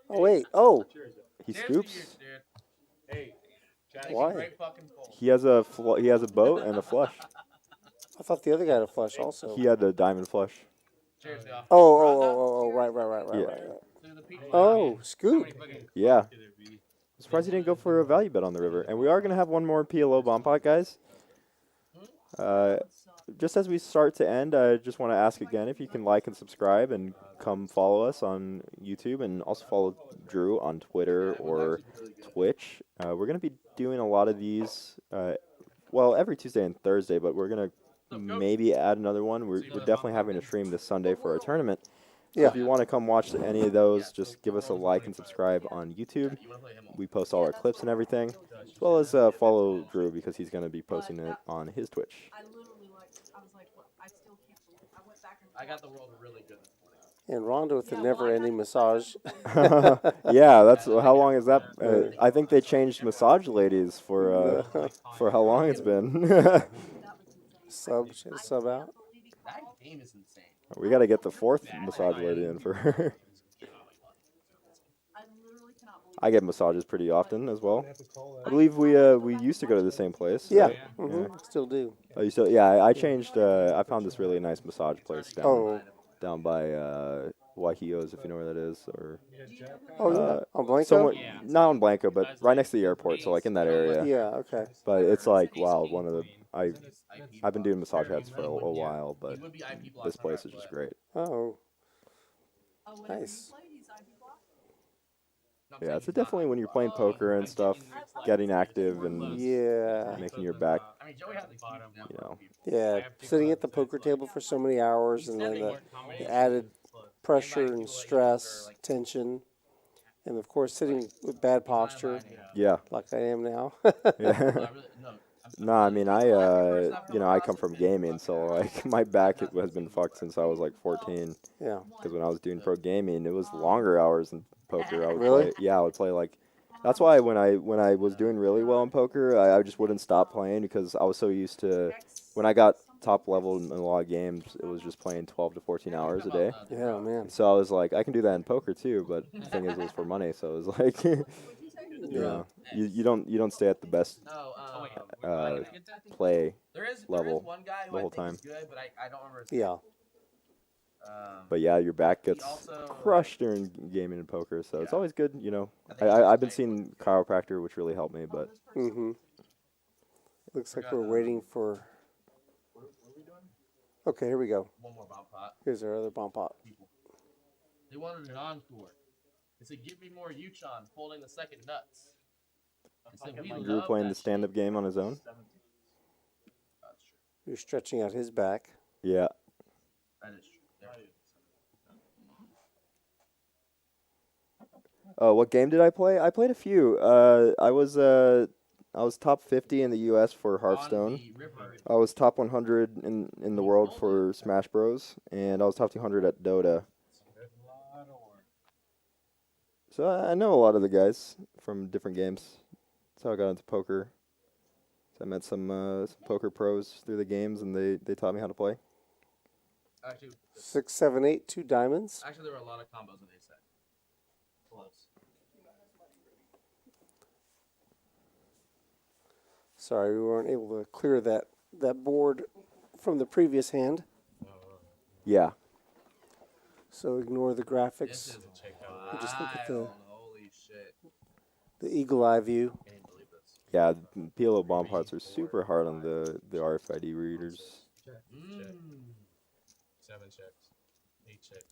Oh wait, oh. He scoops. Why? He has a boat and a flush. I thought the other guy had a flush also. He had a diamond flush. Oh, right. Oh, scoop. Yeah. I'm surprised he didn't go for a value bet on the river. And we are going to have one more PLO bomb pot, guys. Just as we start to end, I just want to ask again if you can like and subscribe and come follow us on YouTube and also follow Drew on Twitter or Twitch. We're going to be doing a lot of these, well, every Tuesday and Thursday, but we're going to maybe add another one. We're definitely having a stream this Sunday for our tournament. So Yeah. if you want to come watch any of those, just give us a like and subscribe on YouTube. We post all our clips and everything, as well as follow Drew because he's going to be posting it on his Twitch. I was like, what? I still can't believe it. I went back and I got the world really good this morning. And RHONDA with the never-ending massage. Yeah, that's how long is that? I think they changed massage ladies for how long it's been. Sub out. That game is insane. We got to get the 4th massage lady in for her. I get massages pretty often as well. I believe we used to go to the same place. Yeah. Right? Still do. Oh, you still? Yeah, I changed. I found this really nice massage place down by Wahios, if you know where that is, or on Blanco. somewhere not on Blanco, but right next to the airport. So like in that area. Yeah. Okay. But it's like wow, one of the I've been doing massage heads for a while, but this place is just great. Oh. Nice. Yeah, it's definitely when you're playing poker and stuff, getting active and making your back, you know. Yeah, sitting at the poker table for so many hours, and then the added pressure and stress, tension, and of course sitting with bad posture. Yeah. Like I am now. Yeah. No, I mean I come from gaming, so like my back has been fucked since I was like 14. Yeah. Because when I was doing pro gaming, it was longer hours than poker. I would Really? I would play like. That's why when I was doing really well in poker, I just wouldn't stop playing because I was so used to. When I got top level in a lot of games, it was just playing 12 to 14 hours a day. Yeah, man. So I was like, I can do that in poker too, but the thing is, it was for money. So it was like, you know, you don't stay at the best play level the whole time. Yeah. But yeah, your back gets crushed during gaming and poker, so it's always good, you know. I've been seeing chiropractor, which really helped me, but. Looks like we're waiting for. Okay, here we go. One more bomb pot. Here's our other bomb pot. They wanted an encore. They said, "Give me more YOOCHAN folding the second nuts." I said, "We Drew playing the stand-up game on his own. You're stretching out his back. Yeah. That is true. What game did I play? I played a few. I was top 50 in the U.S. for Hearthstone. I was top 100 in the world for Smash Bros. And I was top 200 at Dota. So I know a lot of the guys from different games. That's how I got into poker. So I met some poker pros through the games, and they taught me how to play. Actually, 6, 7, 8, 2 diamonds. Actually, there were a lot of combos that they said. Close. Sorry, we weren't able to clear that board from the previous hand. Yeah. So ignore the graphics. And just look at Holy shit. the eagle eye view. Can't believe this. Yeah, PLO bomb parts are super hard on the RFID readers. 7 checks, 8 checks.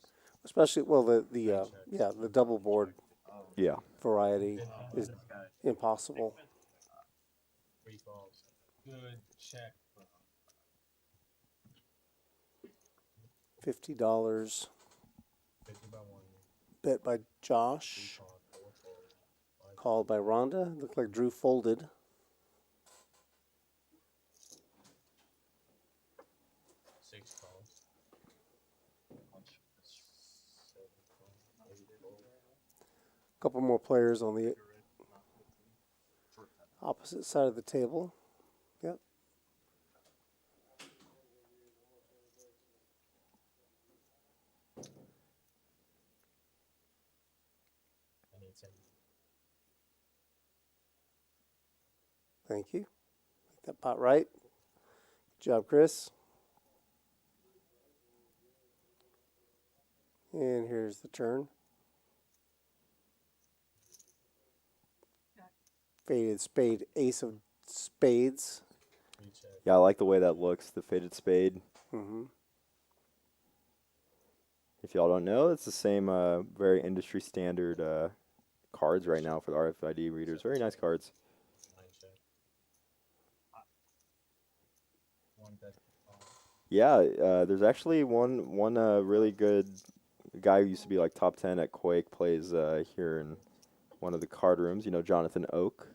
Especially the double board Yeah. variety is impossible. 3 falls. Good check. $50 50 by 1. bet by Josh. Called by Rhonda. Looked like Drew folded. A couple more players on the opposite side of the table. Yep. Thank you. Make that pot right. Good job, Chris. And here's the turn. Faded spade, ace of spades. Yeah, I like the way that looks, the faded spade. If y'all don't know, it's the same very industry standard cards right now for the RFID readers. Very nice cards. Yeah, there's actually one really good guy who used to be like top 10 at Quake plays here in one of the card rooms. You know, Jonathan Oak.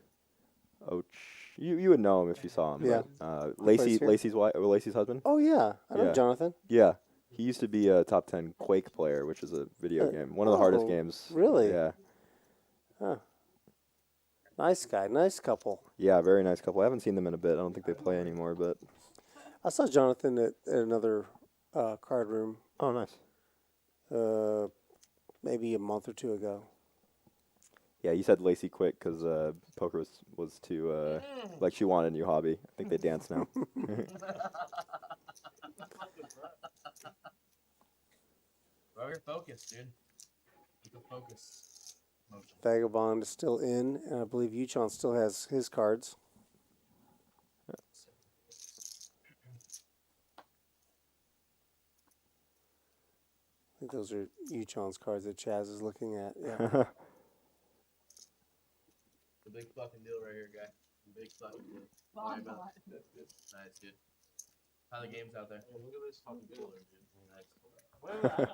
You would know him if you saw him. Yeah. Lacey's husband. Oh yeah, I know Yeah. Jonathan. Yeah, he used to be a top 10 Quake player, which is a video game. One of the hardest games. Really? Yeah. Huh. Nice guy, nice couple. Yeah, very nice couple. I haven't seen them in a bit. I don't think they play anymore, but I saw Jonathan at another card room Oh, nice. maybe a month or two ago. Yeah, you said Lacey quit because poker was too like she wanted a new hobby. I think they dance now. Bro, you're focused, dude. Keep it focused. Motion. Vagabond is still in, and I believe YOOCHAN still has his cards. I think those are YOOCHAN's cards that CHAZ is looking at. Yeah. The big fucking deal right here, guy. The big fucking deal. Nice, dude. How the game's out there? Look at this fucking killer, dude. Nice. What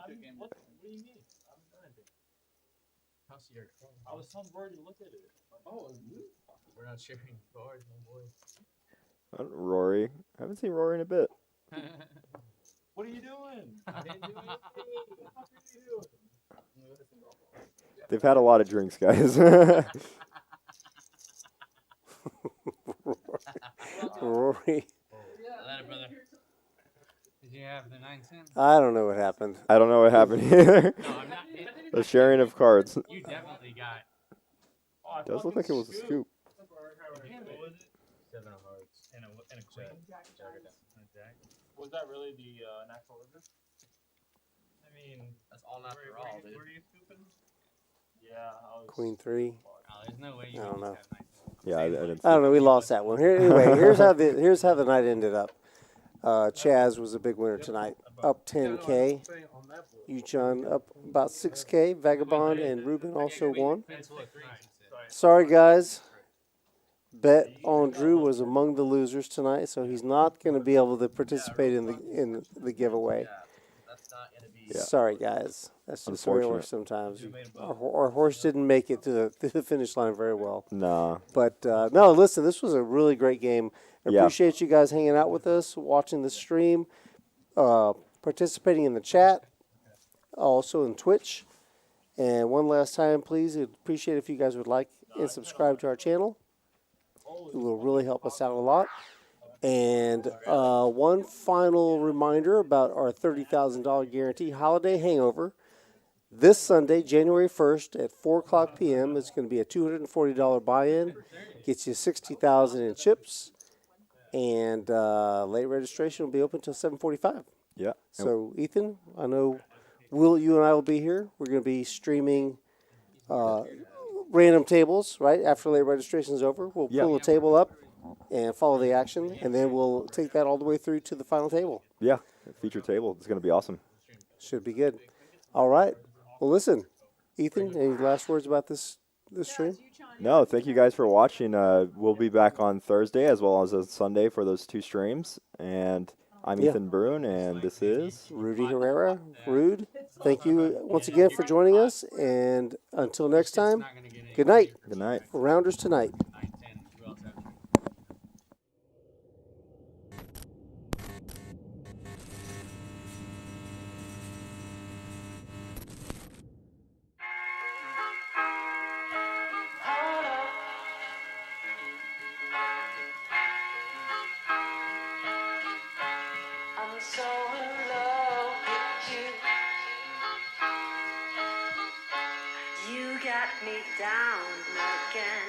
do you mean? I haven't done anything. How's your I was telling Rory to look at it. Oh, We're not sharing cards, my boy. Rory, I haven't seen Rory in a bit. what are you doing? I didn't do anything. What the fuck are you doing? They've had a lot of drinks, guys. Rory. Later, brother. Did you have the 9 cents? I don't know what happened. I don't know what happened either. No, I'm not. The sharing of cards. You definitely got. Oh, Does look like it was a scoop. What was it? 7 of hearts. And a queen. Jack. Was that really the natural order? I mean, That's all not for all, dude. were you scooping? Yeah, I was. Queen 3. Oh, there's no way you I don't can know. have 9 cents. Yeah, I didn't. I don't know. We lost that one. Here, anyway, here's how the night ended up. CHAZ was a big winner tonight, up 10K. YOOCHAN up about 6K. Vagabond and Ruben also won. Sorry, guys. BETONDREW was among the losers tonight, so he's not going to be able to participate in the giveaway. That's not gonna be. Yeah. Sorry, guys. That's just the way it works sometimes. Our horse didn't make it to the finish line very well. Nah. But no, listen, this was a really great game. I Yeah. appreciate you guys hanging out with us, watching the stream, participating in the chat, also in Twitch. And one last time, please, I'd appreciate if you guys would like and subscribe to our channel. It will really help us out a lot. And one final reminder about our $30,000 guarantee holiday hangover. This Sunday, January 1st at 4 o'clock p.m. It's going to be a $240 buy-in. Gets you $60,000 in chips. And late registration will be open until 7:45. Yeah. So, Ethan, I know you and I will be here. We're going to be streaming random tables, right? After late registration is over, we'll pull a table up and follow the action, and then we'll take that all the way through to the final table. Yeah. Feature table. It's going to be awesome. Should be good. All right. Well, listen, Ethan, any last words about this stream? No, thank you guys for watching. We'll be back on Thursday as well as on Sunday for those 2 streams. And I'm Ethan Brune, and this is Rudy Herrera. Rude, thank you once again for joining us. And until next time, good night. Good night. For Rounders tonight. 9, 10. Who else have? I'm so in love with you. You got me down again.